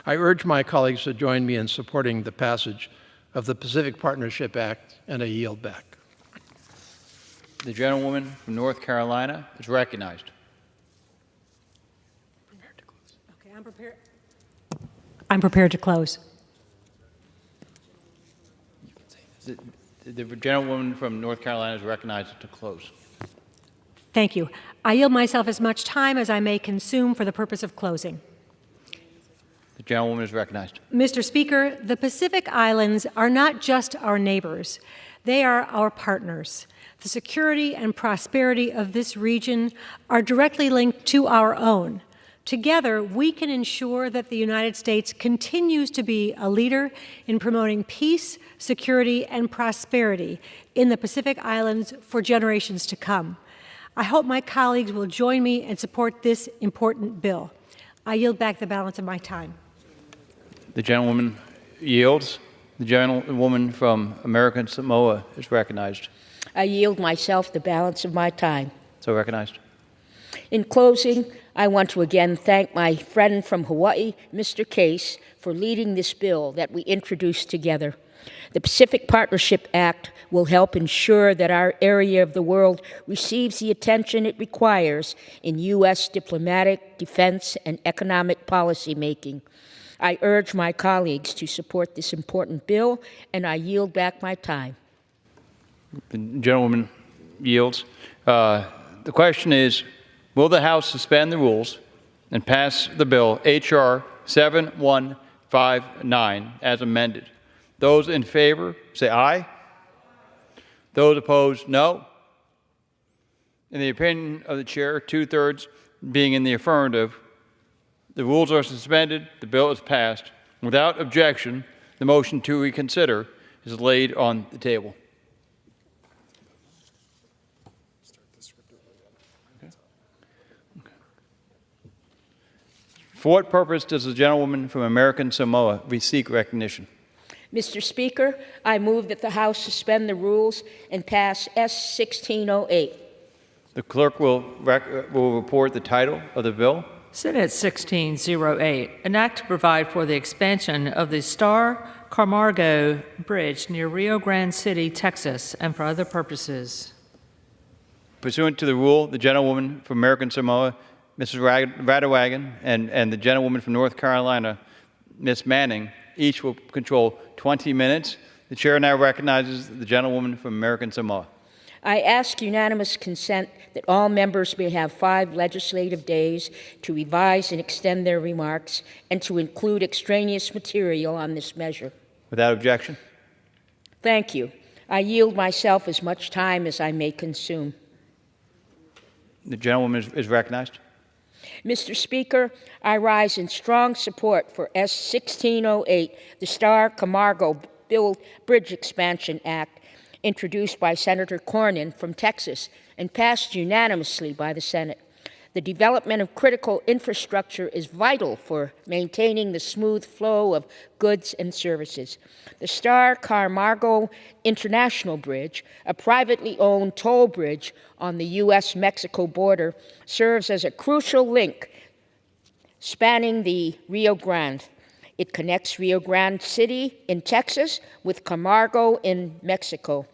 I urge my colleagues to join me in supporting the passage of the Pacific Partnership Act, and I yield back. The gentlewoman from North Carolina is recognized. Okay, I'm prepared to close. The gentlewoman from North Carolina is recognized to close. Thank you. I yield myself as much time as I may consume for the purpose of closing. The gentlewoman is recognized. Mr. Speaker, the Pacific Islands are not just our neighbors. They are our partners. The security and prosperity of this region are directly linked to our own. Together, we can ensure that the United States continues to be a leader in promoting peace, security, and prosperity in the Pacific Islands for generations to come. I hope my colleagues will join me and support this important bill. I yield back the balance of my time. The gentlewoman yields. The gentlewoman from American Samoa is recognized. I yield myself the balance of my time. So recognized. In closing, I want to again thank my friend from Hawaii, Mr. Case, for leading this bill that we introduced together. The Pacific Partnership Act will help ensure that our area of the world receives the attention it requires in U.S. diplomatic, defense, and economic policy making. I urge my colleagues to support this important bill, and I yield back my time. The gentlewoman yields. The question is, will the House suspend the rules and pass the bill H.R. 7159 as amended? Those in favor, say aye. Those opposed, no. In the opinion of the chair, 2/3 being in the affirmative, the rules are suspended, the bill is passed. Without objection, the motion to reconsider is laid on the table. For what purpose does the gentlewoman from American Samoa seek recognition? Mr. Speaker, I move that the House suspend the rules and pass S. 1608. The clerk will report the title of the bill. Senate 1608, an act to provide for the expansion of the Star Camargo Bridge near Rio Grande City, Texas, and for other purposes. Pursuant to the rule, the gentlewoman from American Samoa, Mrs. Radewagen, and the gentlewoman from North Carolina, Ms. Manning, each will control 20 minutes. The chair now recognizes the gentlewoman from American Samoa. I ask unanimous consent that all members may have 5 legislative days to revise and extend their remarks and to include extraneous material on this measure. Without objection. Thank you. I yield myself as much time as I may consume. The gentlewoman is recognized. Mr. Speaker, I rise in strong support for S. 1608, the Star Camargo Bridge Expansion Act, introduced by Senator Cornyn from Texas and passed unanimously by the Senate. The development of critical infrastructure is vital for maintaining the smooth flow of goods and services. The Star Camargo International Bridge, a privately owned toll bridge on the U.S.-Mexico border, serves as a crucial link spanning the Rio Grande. It connects Rio Grande City in Texas with Camargo in Mexico.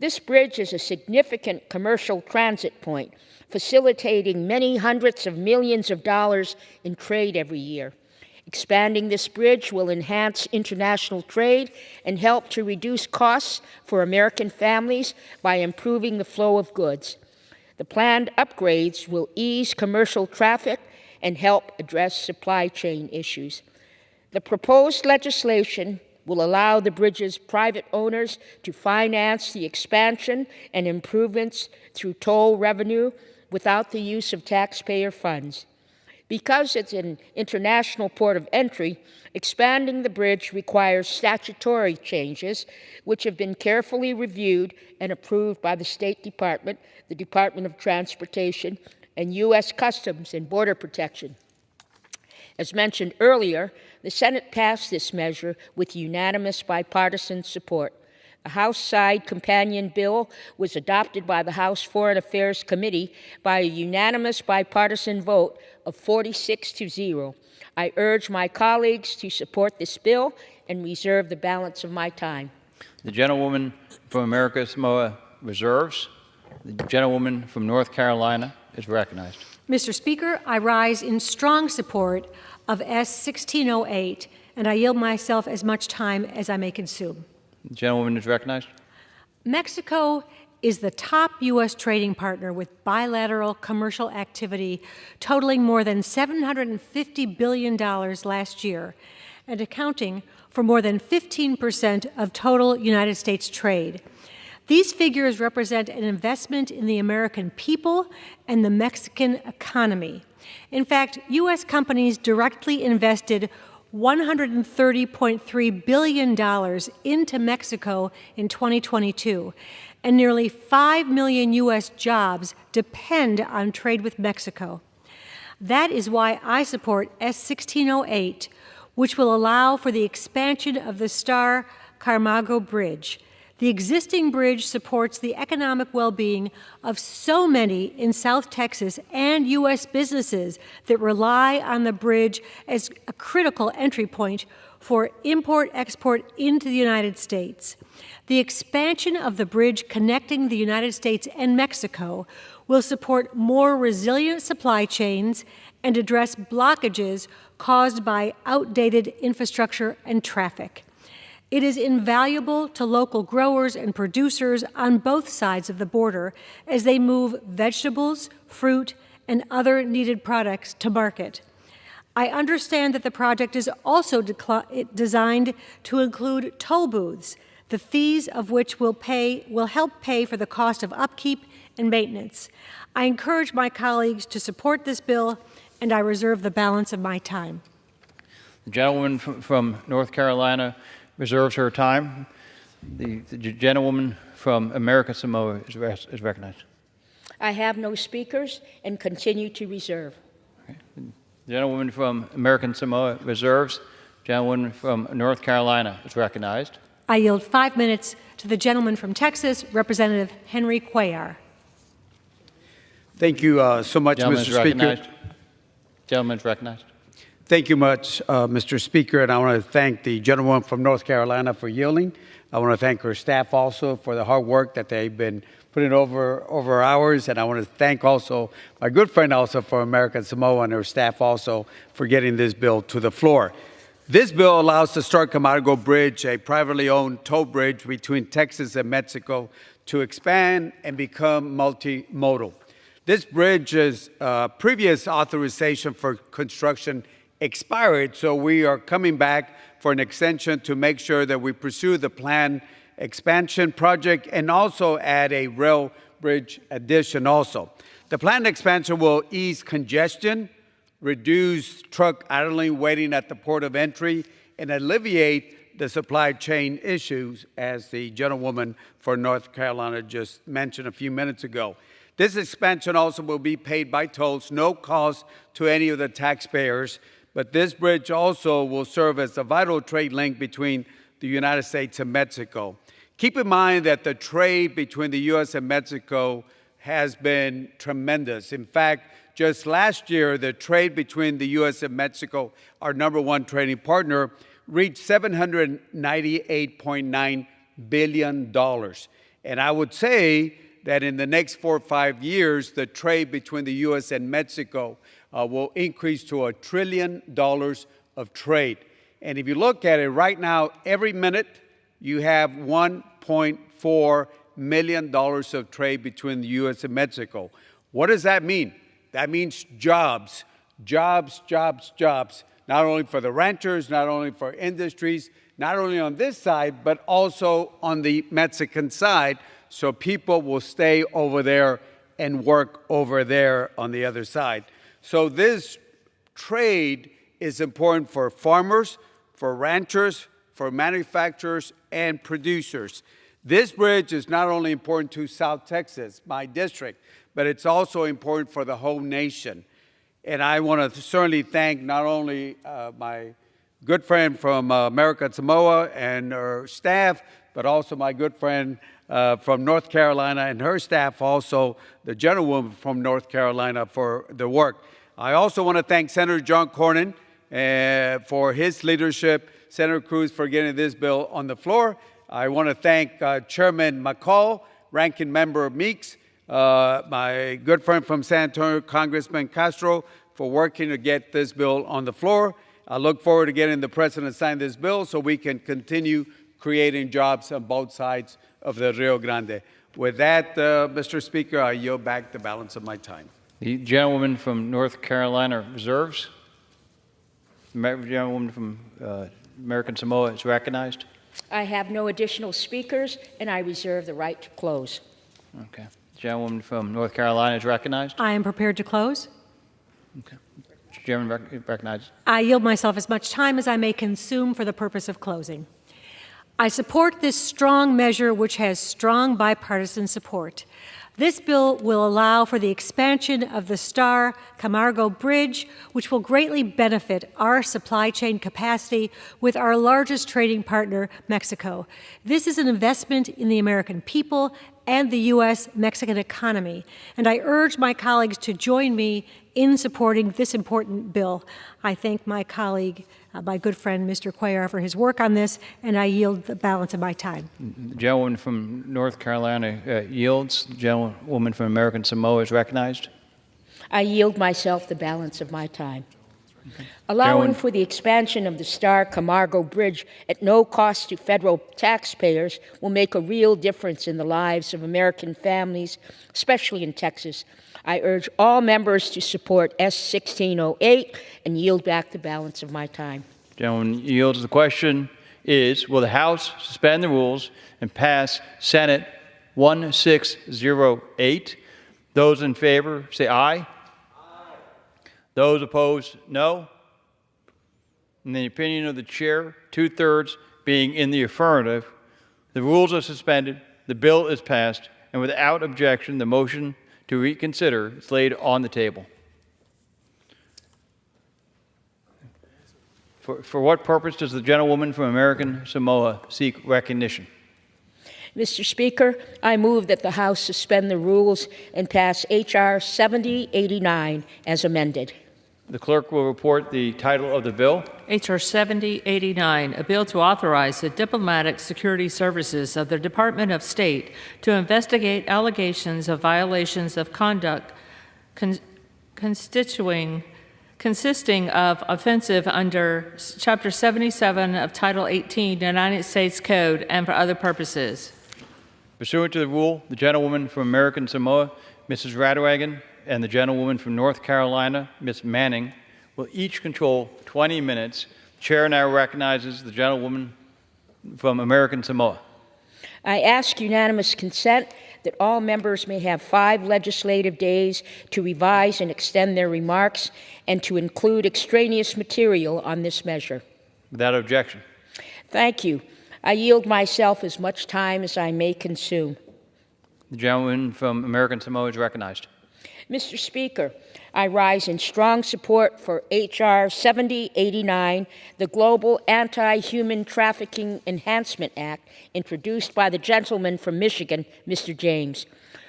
This bridge is a significant commercial transit point, facilitating many hundreds of millions of dollars in trade every year. Expanding this bridge will enhance international trade and help to reduce costs for American families by improving the flow of goods. The planned upgrades will ease commercial traffic and help address supply chain issues. The proposed legislation will allow the bridge's private owners to finance the expansion and improvements through toll revenue without the use of taxpayer funds. Because it's an international port of entry, expanding the bridge requires statutory changes, which have been carefully reviewed and approved by the State Department, the Department of Transportation, and U.S. Customs and Border Protection. As mentioned earlier, the Senate passed this measure with unanimous bipartisan support. The House-side companion bill was adopted by the House Foreign Affairs Committee by a unanimous bipartisan vote of 46-0. I urge my colleagues to support this bill and reserve the balance of my time. The gentlewoman from American Samoa reserves. The gentlewoman from North Carolina is recognized. Mr. Speaker, I rise in strong support of S. 1608, and I yield myself as much time as I may consume. The gentlewoman is recognized. Mexico is the top U.S. trading partner with bilateral commercial activity totaling more than $750 billion last year and accounting for more than 15% of total United States trade. These figures represent an investment in the American people and the Mexican economy. In fact, U.S. companies directly invested $130.3 billion into Mexico in 2022, and nearly 5 million U.S. jobs depend on trade with Mexico. That is why I support S. 1608, which will allow for the expansion of the Star Camargo Bridge. The existing bridge supports the economic well-being of so many in South Texas and U.S. businesses that rely on the bridge as a critical entry point for import-export into the United States. The expansion of the bridge connecting the United States and Mexico will support more resilient supply chains and address blockages caused by outdated infrastructure and traffic. It is invaluable to local growers and producers on both sides of the border as they move vegetables, fruit, and other needed products to market. I understand that the project is also designed to include toll booths, the fees of which will help pay for the cost of upkeep and maintenance. I encourage my colleagues to support this bill, and I reserve the balance of my time. The gentlewoman from North Carolina reserves her time. The gentlewoman from American Samoa is recognized. I have no speakers and continue to reserve. Okay. The gentlewoman from American Samoa reserves. Gentlewoman from North Carolina is recognized. I yield 5 minutes to the gentleman from Texas, Representative Henry Cuellar. Thank you so much, Mr. Speaker. Gentleman is recognized. Thank you much, Mr. Speaker, and I want to thank the gentlewoman from North Carolina for yielding. I want to thank her staff also for the hard work that they've been putting over hours, and I want to thank also my good friend also for American Samoa and her staff also for getting this bill to the floor. This bill allows the Start Camargo Bridge, a privately owned toll bridge between Texas and Mexico, to expand and become multimodal. This bridge's previous authorization for construction expired, so we are coming back for an extension to make sure that we pursue the planned expansion project and also add a rail bridge addition also. The planned expansion will ease congestion, reduce truck idling waiting at the port of entry, and alleviate the supply chain issues, as the gentlewoman for North Carolina just mentioned a few minutes ago. This expansion also will be paid by tolls, no cost to any of the taxpayers, but this bridge also will serve as a vital trade link between the United States and Mexico. Keep in mind that the trade between the U.S. and Mexico has been tremendous. In fact, just last year, the trade between the U.S. and Mexico, our #1 trading partner, reached $798.9 billion. And I would say that in the next 4 or 5 years, the trade between the U.S. and Mexico will increase to $1 trillion of trade. And if you look at it right now, every minute you have $1.4 million of trade between the U.S. and Mexico. What does that mean? That means jobs, jobs, jobs, jobs, not only for the ranchers, not only for industries, not only on this side, but also on the Mexican side, so people will stay over there and work over there on the other side. So this trade is important for farmers, for ranchers, for manufacturers, and producers. This bridge is not only important to South Texas, my district, but it's also important for the whole nation. And I want to certainly thank not only my good friend from American Samoa and her staff, but also my good friend from North Carolina and her staff, also the gentlewoman from North Carolina for the work. I also want to thank Senator John Cornyn for his leadership, Senator Cruz for getting this bill on the floor. I want to thank Chairman McCall, Ranking Member Meeks, my good friend from San Antonio, Congressman Castro, for working to get this bill on the floor. I look forward to getting the President to sign this bill so we can continue creating jobs on both sides of the Rio Grande. With that, Mr. Speaker, I yield back the balance of my time. The gentlewoman from North Carolina reserves. The gentlewoman from American Samoa is recognized. I have no additional speakers, and I reserve the right to close. Okay. The gentlewoman from North Carolina is recognized. I am prepared to close. Okay. Chairman recognized. I yield myself as much time as I may consume for the purpose of closing. I support this strong measure, which has strong bipartisan support. This bill will allow for the expansion of the Star Camargo Bridge, which will greatly benefit our supply chain capacity with our largest trading partner, Mexico. This is an investment in the American people and the U.S.-Mexican economy, and I urge my colleagues to join me in supporting this important bill. I thank my colleague, my good friend, Mr. Cuellar, for his work on this, and I yield the balance of my time. The gentleman from North Carolina yields. The gentlewoman from American Samoa is recognized. I yield myself the balance of my time. Allowing for the expansion of the Star Camargo Bridge at no cost to federal taxpayers will make a real difference in the lives of American families, especially in Texas. I urge all members to support S-1608 and yield back the balance of my time. Gentleman yields. The question is, will the House suspend the rules and pass Senate 1608? Those in favor say aye. Those opposed, no. In the opinion of the chair, 2/3 being in the affirmative, the rules are suspended, the bill is passed, and without objection, the motion to reconsider is laid on the table. For what purpose does the gentlewoman from American Samoa seek recognition? Mr. Speaker, I move that the House suspend the rules and pass H.R. 7089 as amended. The clerk will report the title of the bill. H.R. 7089, a bill to authorize the diplomatic security services of the Department of State to investigate allegations of violations of conduct consisting of offensive under Chapter 77 of Title 18 United States Code and for other purposes. Pursuant to the rule, the gentlewoman from American Samoa, Mrs. Radewagen, and the gentlewoman from North Carolina, Ms. Manning, will each control 20 minutes. The chair now recognizes the gentlewoman from American Samoa. I ask unanimous consent that all members may have 5 legislative days to revise and extend their remarks and to include extraneous material on this measure. Without objection. Thank you. I yield myself as much time as I may consume. The gentleman from American Samoa is recognized. Mr. Speaker, I rise in strong support for H.R. 7089, the Global Anti-Human Trafficking Enhancement Act, introduced by the gentleman from Michigan, Mr. James.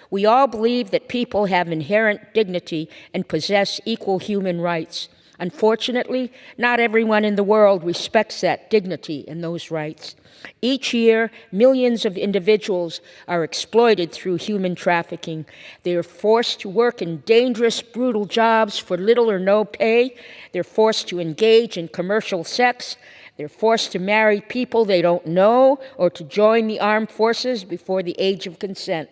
We all believe that people have inherent dignity and possess equal human rights. Unfortunately, not everyone in the world respects that dignity and those rights. Each year, millions of individuals are exploited through human trafficking. They are forced to work in dangerous, brutal jobs for little or no pay. They're forced to engage in commercial sex. They're forced to marry people they don't know or to join the armed forces before the age of consent.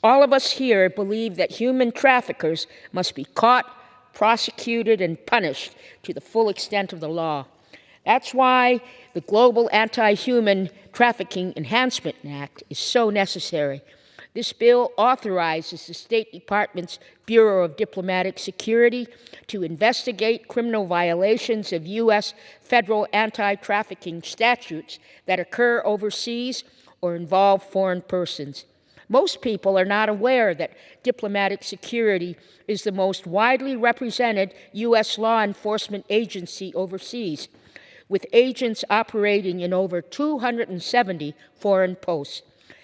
All of us here believe that human traffickers must be caught, prosecuted, and punished to the full extent of the law. That's why the Global Anti-Human Trafficking Enhancement Act is so necessary. This bill authorizes the State Department's Bureau of Diplomatic Security to investigate criminal violations of U.S. federal anti-trafficking statutes that occur overseas or involve foreign persons. Most people are not aware that diplomatic security is the most widely represented U.S. law enforcement agency overseas, with agents operating in over 270 foreign posts.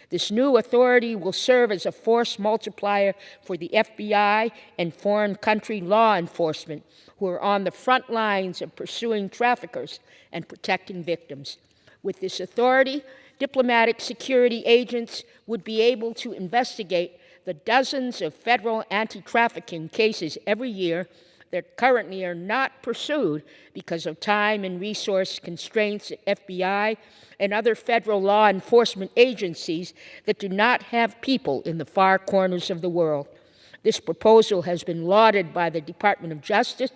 This new authority will serve as a force multiplier for the FBI and foreign country law enforcement who are on the front lines of pursuing traffickers and protecting victims. With this authority, diplomatic security agents would be able to investigate the dozens of federal anti-trafficking cases every year that currently are not pursued because of time and resource constraints at FBI and other federal law enforcement agencies that do not have people in the far corners of the world. This proposal has been lauded by the Department of Justice,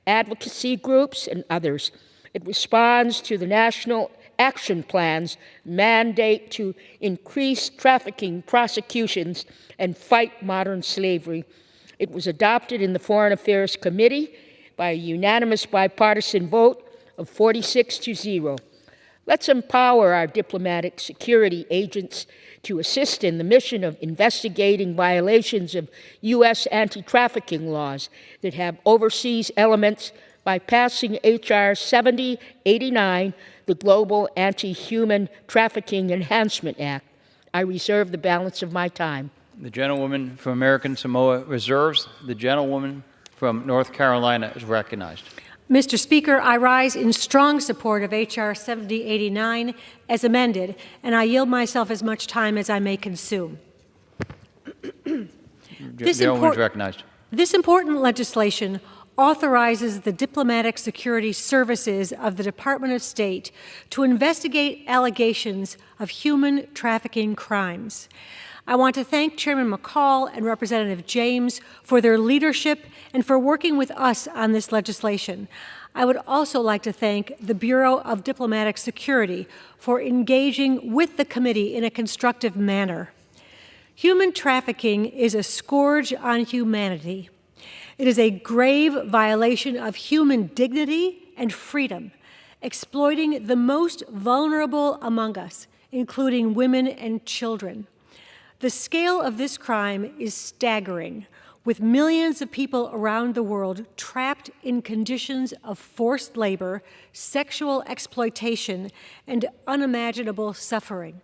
advocacy groups, and others. It responds to the National Action Plan's mandate to increase trafficking prosecutions and fight modern slavery. It was adopted in the Foreign Affairs Committee by a unanimous bipartisan vote of 46-0. Let's empower our diplomatic security agents to assist in the mission of investigating violations of U.S. anti-trafficking laws that have overseas elements by passing H.R. 7089, the Global Anti-Human Trafficking Enhancement Act. I reserve the balance of my time. The gentlewoman from American Samoa reserves. The gentlewoman from North Carolina is recognized. Mr. Speaker, I rise in strong support of H.R. 7089 as amended, and I yield myself as much time as I may consume. The gentlewoman is recognized. This important legislation authorizes the diplomatic security services of the Department of State to investigate allegations of human trafficking crimes. I want to thank Chairman McCall and Representative James for their leadership and for working with us on this legislation. I would also like to thank the Bureau of Diplomatic Security for engaging with the committee in a constructive manner. Human trafficking is a scourge on humanity. It is a grave violation of human dignity and freedom, exploiting the most vulnerable among us, including women and children. The scale of this crime is staggering, with millions of people around the world trapped in conditions of forced labor, sexual exploitation, and unimaginable suffering.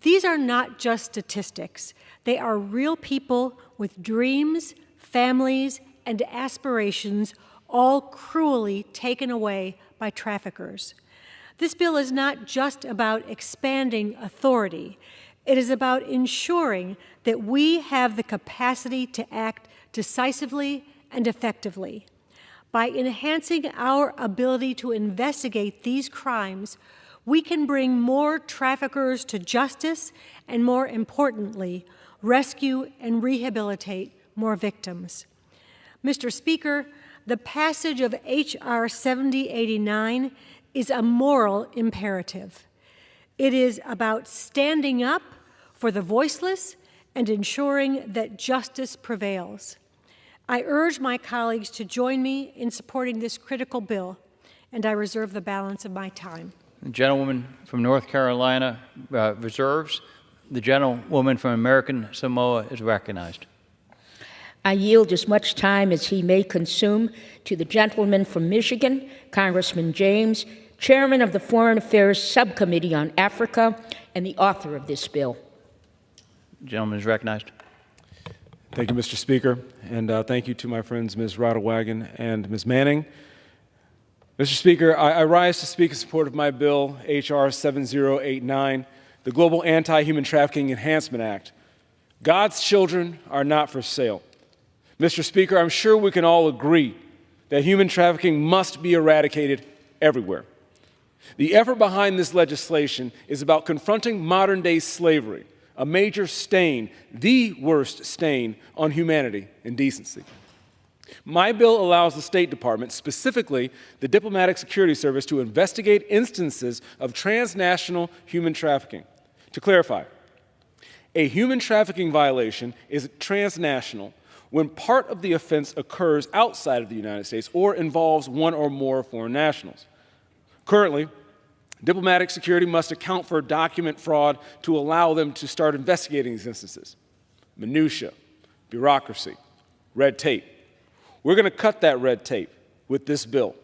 These are not just statistics. They are real people with dreams, families, and aspirations, all cruelly taken away by traffickers. This bill is not just about expanding authority. It is about ensuring that we have the capacity to act decisively and effectively. By enhancing our ability to investigate these crimes, we can bring more traffickers to justice and, more importantly, rescue and rehabilitate more victims. Mr. Speaker, the passage of H.R. 7089 is a moral imperative. It is about standing up for the voiceless and ensuring that justice prevails. I urge my colleagues to join me in supporting this critical bill, and I reserve the balance of my time. The gentlewoman from North Carolina reserves. The gentlewoman from American Samoa is recognized. I yield as much time as he may consume to the gentleman from Michigan, Congressman James, Chairman of the Foreign Affairs Subcommittee on Africa and the author of this bill. The gentleman is recognized. Thank you, Mr. Speaker, and thank you to my friends Ms. Radewagen and Ms. Manning. Mr. Speaker, I rise to speak in support of my bill, H.R. 7089, the Global Anti-Human Trafficking Enhancement Act. God's children are not for sale. Mr. Speaker, I'm sure we can all agree that human trafficking must be eradicated everywhere. The effort behind this legislation is about confronting modern-day slavery, a major stain, the worst stain on humanity and decency. My bill allows the State Department, specifically the Diplomatic Security Service, to investigate instances of transnational human trafficking. To clarify, a human trafficking violation is transnational when part of the offense occurs outside of the United States or involves one or more foreign nationals. Currently, diplomatic security must account for document fraud to allow them to start investigating these instances. Minutia, bureaucracy, red tape. We're going to cut that red tape with this bill.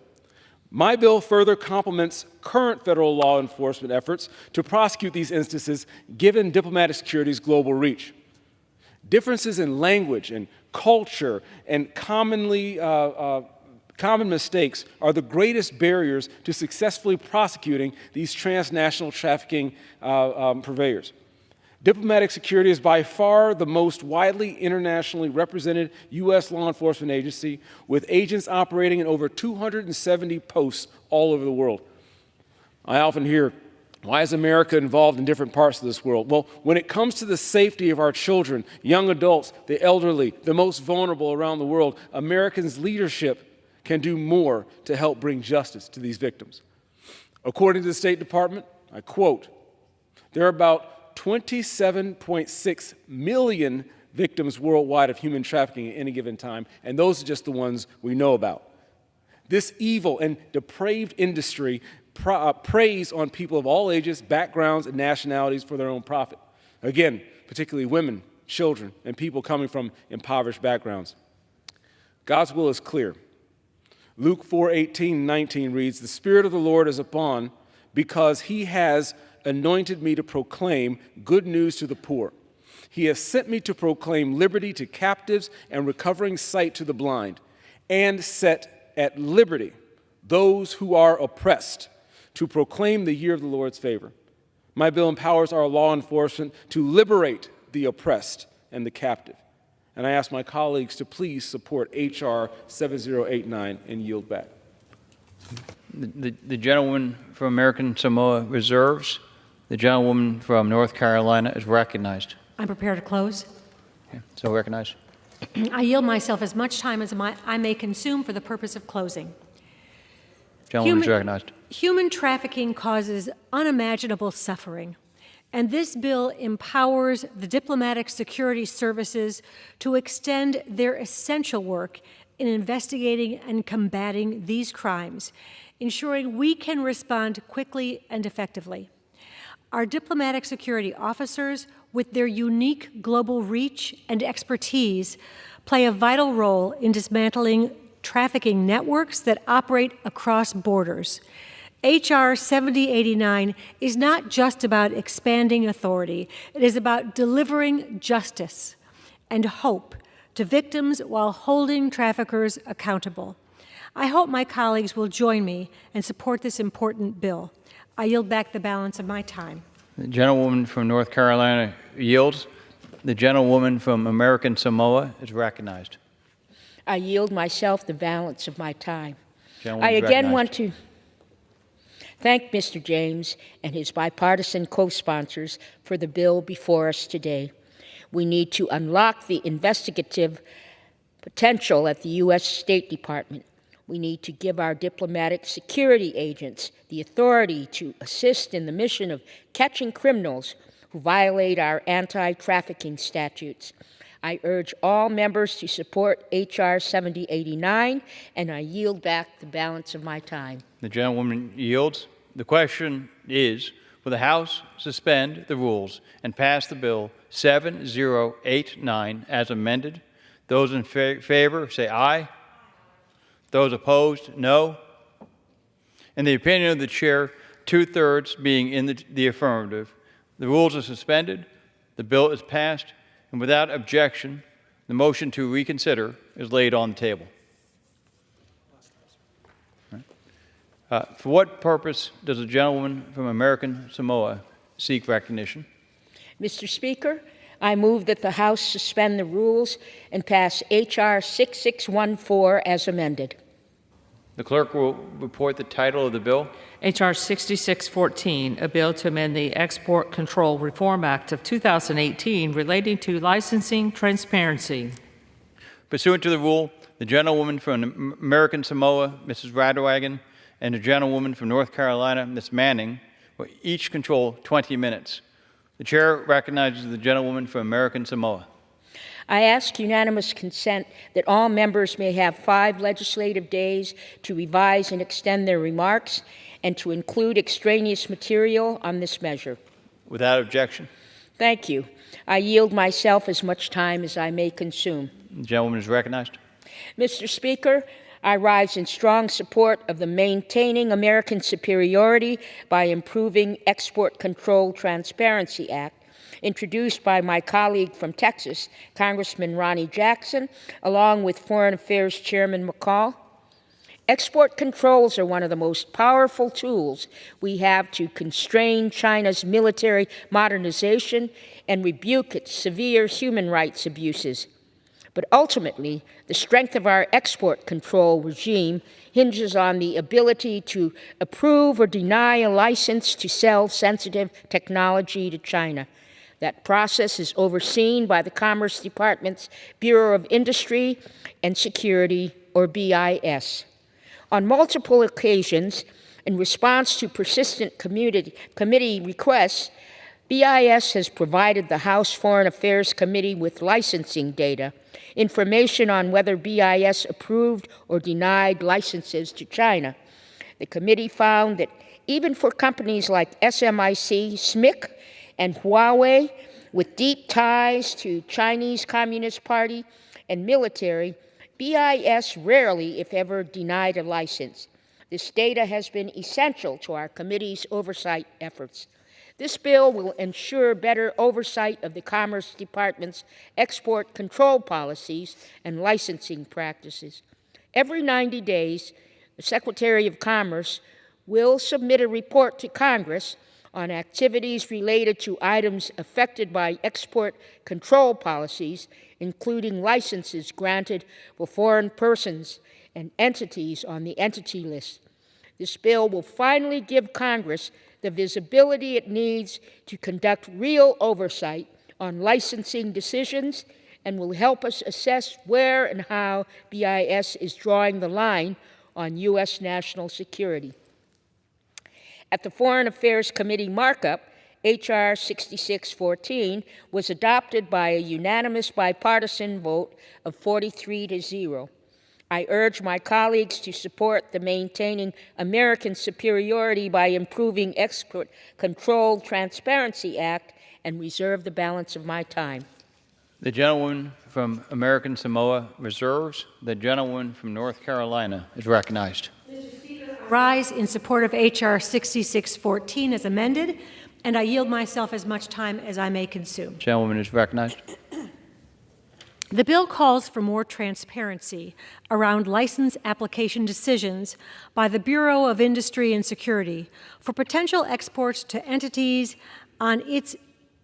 My bill further complements current federal law enforcement efforts to prosecute these instances given diplomatic security's global reach. Differences in language and culture and common mistakes are the greatest barriers to successfully prosecuting these transnational trafficking purveyors. Diplomatic security is by far the most widely internationally represented U.S. law enforcement agency, with agents operating in over 270 posts all over the world. I often hear, why is America involved in different parts of this world? Well, when it comes to the safety of our children, young adults, the elderly, the most vulnerable around the world, Americans' leadership can do more to help bring justice to these victims. According to the State Department, I quote, there are about 27.6 million victims worldwide of human trafficking at any given time, and those are just the ones we know about. This evil and depraved industry preys on people of all ages, backgrounds, and nationalities for their own profit. Again, particularly women, children, and people coming from impoverished backgrounds. God's will is clear. Luke 4:18-19 reads, "The Spirit of the Lord is upon, because he has anointed me to proclaim good news to the poor. He has sent me to proclaim liberty to captives and recovering sight to the blind, and set at liberty those who are oppressed, to proclaim the year of the Lord's favor." My bill empowers our law enforcement to liberate the oppressed and the captive. And I ask my colleagues to please support H.R. 7089 and yield back. The gentlewoman from American Samoa reserves. The gentlewoman from North Carolina is recognized. I'm prepared to close. Okay, so recognized. I yield myself as much time as I may consume for the purpose of closing. Gentlewoman is recognized. Human trafficking causes unimaginable suffering, and this bill empowers the diplomatic security services to extend their essential work in investigating and combating these crimes, ensuring we can respond quickly and effectively. Our diplomatic security officers, with their unique global reach and expertise, play a vital role in dismantling trafficking networks that operate across borders. H.R. 7089 is not just about expanding authority. It is about delivering justice and hope to victims while holding traffickers accountable. I hope my colleagues will join me and support this important bill. I yield back the balance of my time. The gentlewoman from North Carolina yields. The gentlewoman from American Samoa is recognized. I yield myself the balance of my time. Gentlewoman I is again recognized. want to thank Mr. James and his bipartisan co-sponsors for the bill before us today. We need to unlock the investigative potential at the U.S. State Department. We need to give our diplomatic security agents the authority to assist in the mission of catching criminals who violate our anti-trafficking statutes. I urge all members to support H.R. 7089, and I yield back the balance of my time. The gentlewoman yields. The question is, will the House suspend the rules and pass the bill 7089 as amended? Those in favor say aye. Those opposed, no. In the opinion of the chair, 2/3 being in the affirmative, the rules are suspended, the bill is passed, and without objection, the motion to reconsider is laid on the table. For what purpose does the gentlewoman from American Samoa seek recognition? Mr. Speaker, I move that the House suspend the rules and pass H.R. 6614 as amended. The clerk will report the title of the bill. H.R. 6614, a bill to amend the Export Control Reform Act of 2018 relating to licensing transparency. Pursuant to the rule, the gentlewoman from American Samoa, Mrs. Radowagen, and the gentlewoman from North Carolina, Ms. Manning, will each control 20 minutes. The chair recognizes the gentlewoman from American Samoa. I ask unanimous consent that all members may have 5 legislative days to revise and extend their remarks and to include extraneous material on this measure. Without objection. Thank you. I yield myself as much time as I may consume. The gentlewoman is recognized. Mr. Speaker, I rise in strong support of the Maintaining American Superiority by Improving Export Control Transparency Act, introduced by my colleague from Texas, Congressman Ronnie Jackson, along with Foreign Affairs Chairman McCall. Export controls are one of the most powerful tools we have to constrain China's military modernization and rebuke its severe human rights abuses. But ultimately, the strength of our export control regime hinges on the ability to approve or deny a license to sell sensitive technology to China. That process is overseen by the Commerce Department's Bureau of Industry and Security, or BIS. On multiple occasions, in response to persistent committee requests, BIS has provided the House Foreign Affairs Committee with licensing data, information on whether BIS approved or denied licenses to China. The committee found that even for companies like SMIC, SMIC, and Huawei, with deep ties to Chinese Communist Party and military, BIS rarely, if ever, denied a license. This data has been essential to our committee's oversight efforts. This bill will ensure better oversight of the Commerce Department's export control policies and licensing practices. Every 90 days, the Secretary of Commerce will submit a report to Congress on activities related to items affected by export control policies, including licenses granted for foreign persons and entities on the Entity List. This bill will finally give Congress the visibility it needs to conduct real oversight on licensing decisions and will help us assess where and how BIS is drawing the line on U.S. national security. At the Foreign Affairs Committee markup, H.R. 6614 was adopted by a unanimous bipartisan vote of 43-0. I urge my colleagues to support the Maintaining American Superiority by Improving Export Control Transparency Act and reserve the balance of my time. The gentleman from American Samoa reserves. The gentleman from North Carolina is recognized. Rise in support of H.R. 6614 as amended, and I yield myself as much time as I may consume. Gentleman is recognized. The bill calls for more transparency around license application decisions by the Bureau of Industry and Security for potential exports to entities on its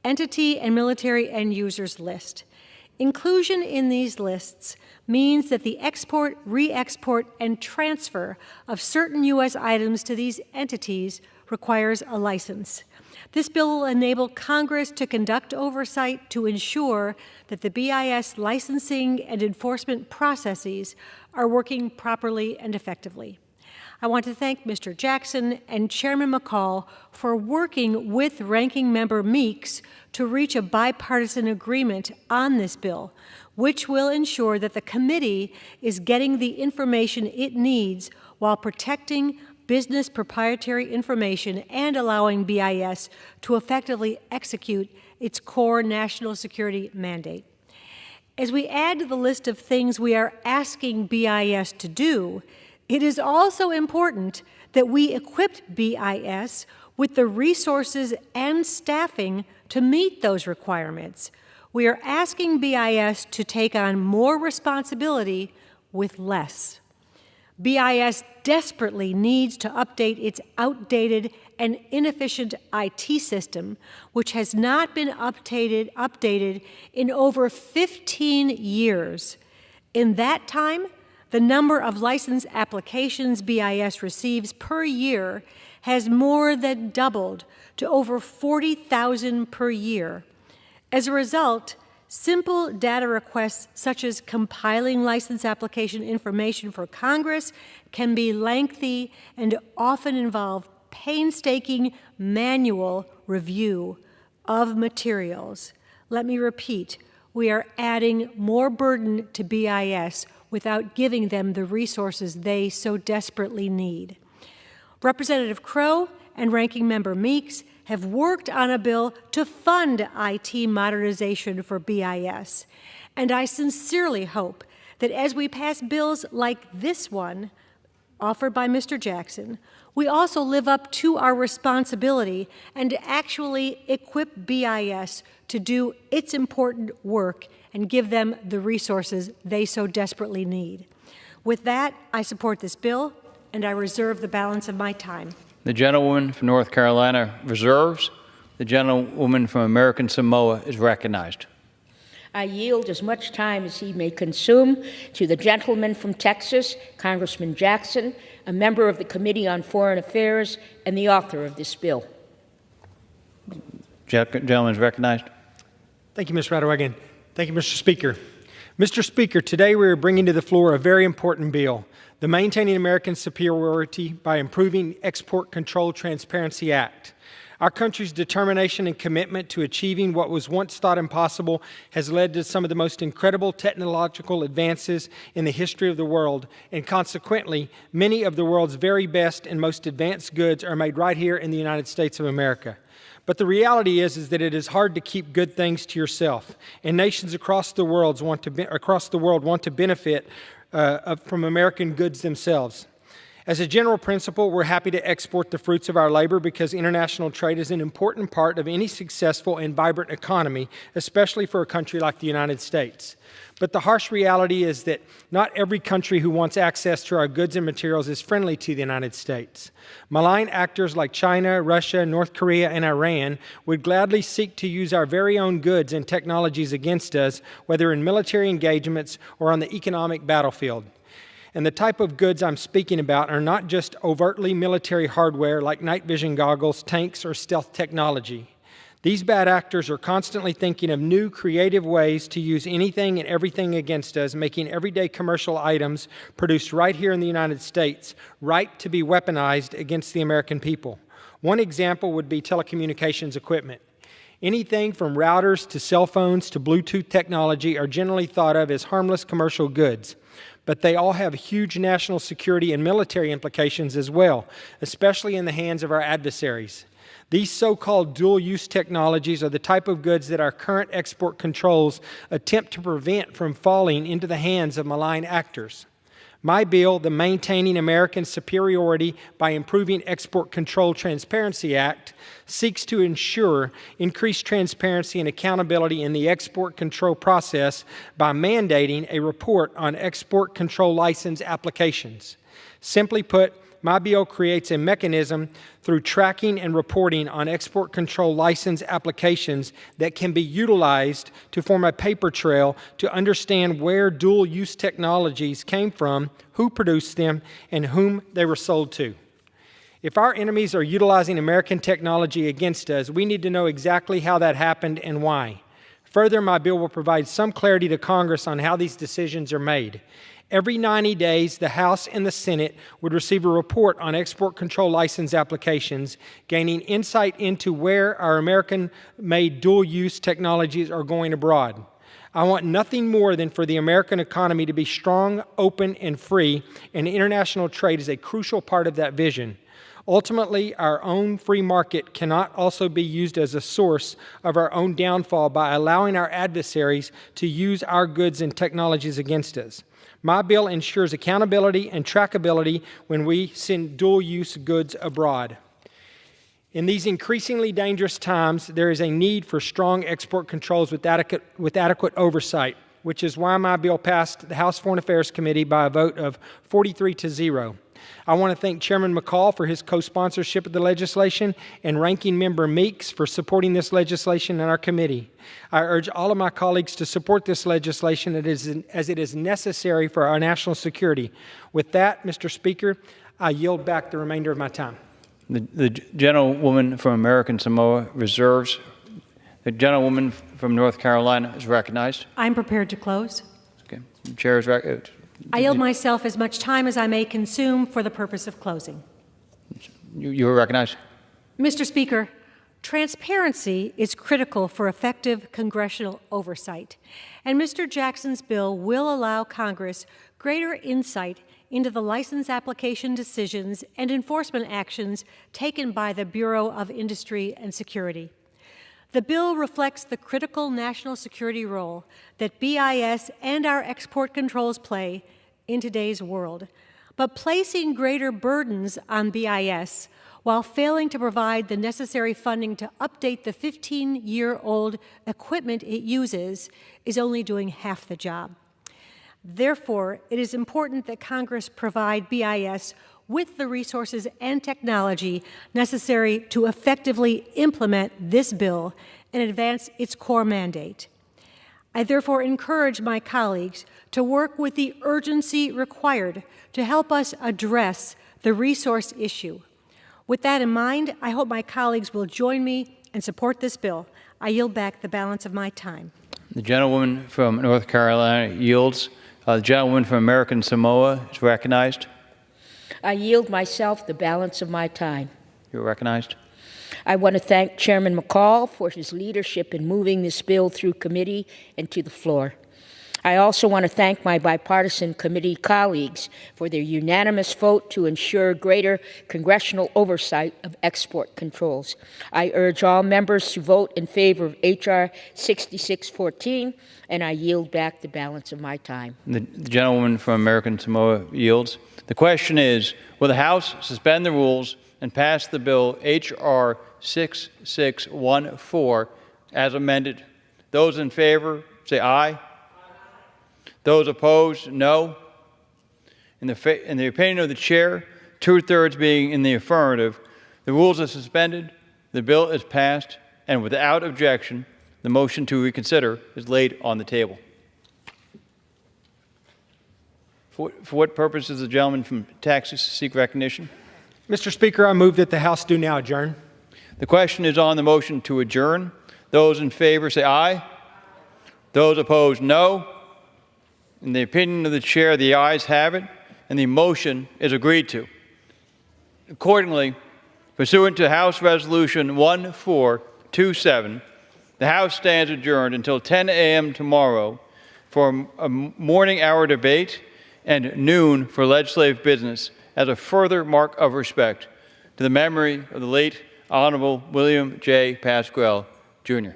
entity and military end users list. Inclusion in these lists means that the export, re-export, and transfer of certain U.S. items to these entities requires a license. This bill will enable Congress to conduct oversight to ensure that the BIS licensing and enforcement processes are working properly and effectively. I want to thank Mr. Jackson and Chairman McCall for working with Ranking Member Meeks to reach a bipartisan agreement on this bill, which will ensure that the committee is getting the information it needs while protecting business proprietary information and allowing BIS to effectively execute its core national security mandate. As we add to the list of things we are asking BIS to do, it is also important that we equip BIS with the resources and staffing to meet those requirements. We are asking BIS to take on more responsibility with less. BIS desperately needs to update its outdated and inefficient IT system, which has not been updated in over 15 years. In that time, the number of license applications BIS receives per year has more than doubled to over 40,000 per year. As a result, simple data requests such as compiling license application information for Congress can be lengthy and often involve painstaking manual review of materials. Let me repeat, we are adding more burden to BIS without giving them the resources they so desperately need. Representative Crow and Ranking Member Meeks have worked on a bill to fund IT modernization for BIS, and I sincerely hope that as we pass bills like this one, offered by Mr. Jackson, we also live up to our responsibility and actually equip BIS to do its important work and give them the resources they so desperately need. With that, I support this bill, and I reserve the balance of my time. The gentlewoman from North Carolina reserves. The gentlewoman from American Samoa is recognized. I yield as much time as he may consume to the gentleman from Texas, Congressman Jackson, a member of the Committee on Foreign Affairs and the author of this bill. Gentleman is recognized. Thank you, Mr. Radewagen. Thank you, Mr. Speaker. Mr. Speaker, today we are bringing to the floor a very important bill, the Maintaining American Superiority by Improving Export Control Transparency Act. Our country's determination and commitment to achieving what was once thought impossible has led to some of the most incredible technological advances in the history of the world, and consequently, many of the world's very best and most advanced goods are made right here in the United States of America. But the reality is that it is hard to keep good things to yourself, and nations across the world want to benefit from American goods themselves. As a general principle, we're happy to export the fruits of our labor because international trade is an important part of any successful and vibrant economy, especially for a country like the United States. But the harsh reality is that not every country who wants access to our goods and materials is friendly to the United States. Malign actors like China, Russia, North Korea, and Iran would gladly seek to use our very own goods and technologies against us, whether in military engagements or on the economic battlefield. And the type of goods I'm speaking about are not just overtly military hardware like night vision goggles, tanks, or stealth technology. These bad actors are constantly thinking of new, creative ways to use anything and everything against us, making everyday commercial items produced right here in the United States right to be weaponized against the American people. One example would be telecommunications equipment. Anything from routers to cell phones to Bluetooth technology are generally thought of as harmless commercial goods. But they all have huge national security and military implications as well, especially in the hands of our adversaries. These so-called dual-use technologies are the type of goods that our current export controls attempt to prevent from falling into the hands of malign actors. My bill, the Maintaining American Superiority by Improving Export Control Transparency Act, seeks to ensure increased transparency and accountability in the export control process by mandating a report on export control license applications. Simply put, my bill creates a mechanism through tracking and reporting on export control license applications that can be utilized to form a paper trail to understand where dual-use technologies came from, who produced them, and whom they were sold to. If our enemies are utilizing American technology against us, we need to know exactly how that happened and why. Further, my bill will provide some clarity to Congress on how these decisions are made. Every 90 days, the House and the Senate would receive a report on export control license applications, gaining insight into where our American-made dual-use technologies are going abroad. I want nothing more than for the American economy to be strong, open, and free, and international trade is a crucial part of that vision. Ultimately, our own free market cannot also be used as a source of our own downfall by allowing our adversaries to use our goods and technologies against us. My bill ensures accountability and trackability when we send dual-use goods abroad. In these increasingly dangerous times, there is a need for strong export controls with adequate oversight, which is why my bill passed the House Foreign Affairs Committee by a vote of 43-0. I want to thank Chairman McCall for his co-sponsorship of the legislation and Ranking Member Meeks for supporting this legislation in our committee. I urge all of my colleagues to support this legislation as it is necessary for our national security. With that, Mr. Speaker, I yield back the remainder of my time. The gentlewoman from American Samoa reserves. The gentlewoman from North Carolina is recognized. I'm prepared to close. Okay. The chair is recognized. I yield myself as much time as I may consume for the purpose of closing. You are recognized. Mr. Speaker, transparency is critical for effective congressional oversight, and Mr. Jackson's bill will allow Congress greater insight into the license application decisions and enforcement actions taken by the Bureau of Industry and Security. The bill reflects the critical national security role that BIS and our export controls play in today's world, but placing greater burdens on BIS while failing to provide the necessary funding to update the 15-year-old equipment it uses is only doing half the job. Therefore, it is important that Congress provide BIS with the resources and technology necessary to effectively implement this bill and advance its core mandate. I therefore encourage my colleagues to work with the urgency required to help us address the resource issue. With that in mind, I hope my colleagues will join me and support this bill. I yield back the balance of my time. The gentlewoman from North Carolina yields. The gentlewoman from American Samoa is recognized. I yield myself the balance of my time. You're recognized. I want to thank Chairman McCall for his leadership in moving this bill through committee and to the floor. I also want to thank my bipartisan committee colleagues for their unanimous vote to ensure greater congressional oversight of export controls. I urge all members to vote in favor of H.R. 6614, and I yield back the balance of my time. The gentlewoman from American Samoa yields. The question is, will the House suspend the rules and pass the bill H.R. 6614 as amended? Those in favor say aye. Those opposed, no. In the opinion of the chair, 2/3 being in the affirmative, the rules are suspended, the bill is passed, and without objection, the motion to reconsider is laid on the table. For what purpose does the gentleman from Texas seek recognition? Mr. Speaker, I move that the House do now adjourn. The question is on the motion to adjourn. Those in favor say aye. Those opposed, no. In the opinion of the chair, the ayes have it, and the motion is agreed to. Accordingly, pursuant to House Resolution 1427, the House stands adjourned until 10 a.m. tomorrow for a morning hour debate and noon for legislative business as a further mark of respect to the memory of the late Honorable William J. Pasquale, Jr.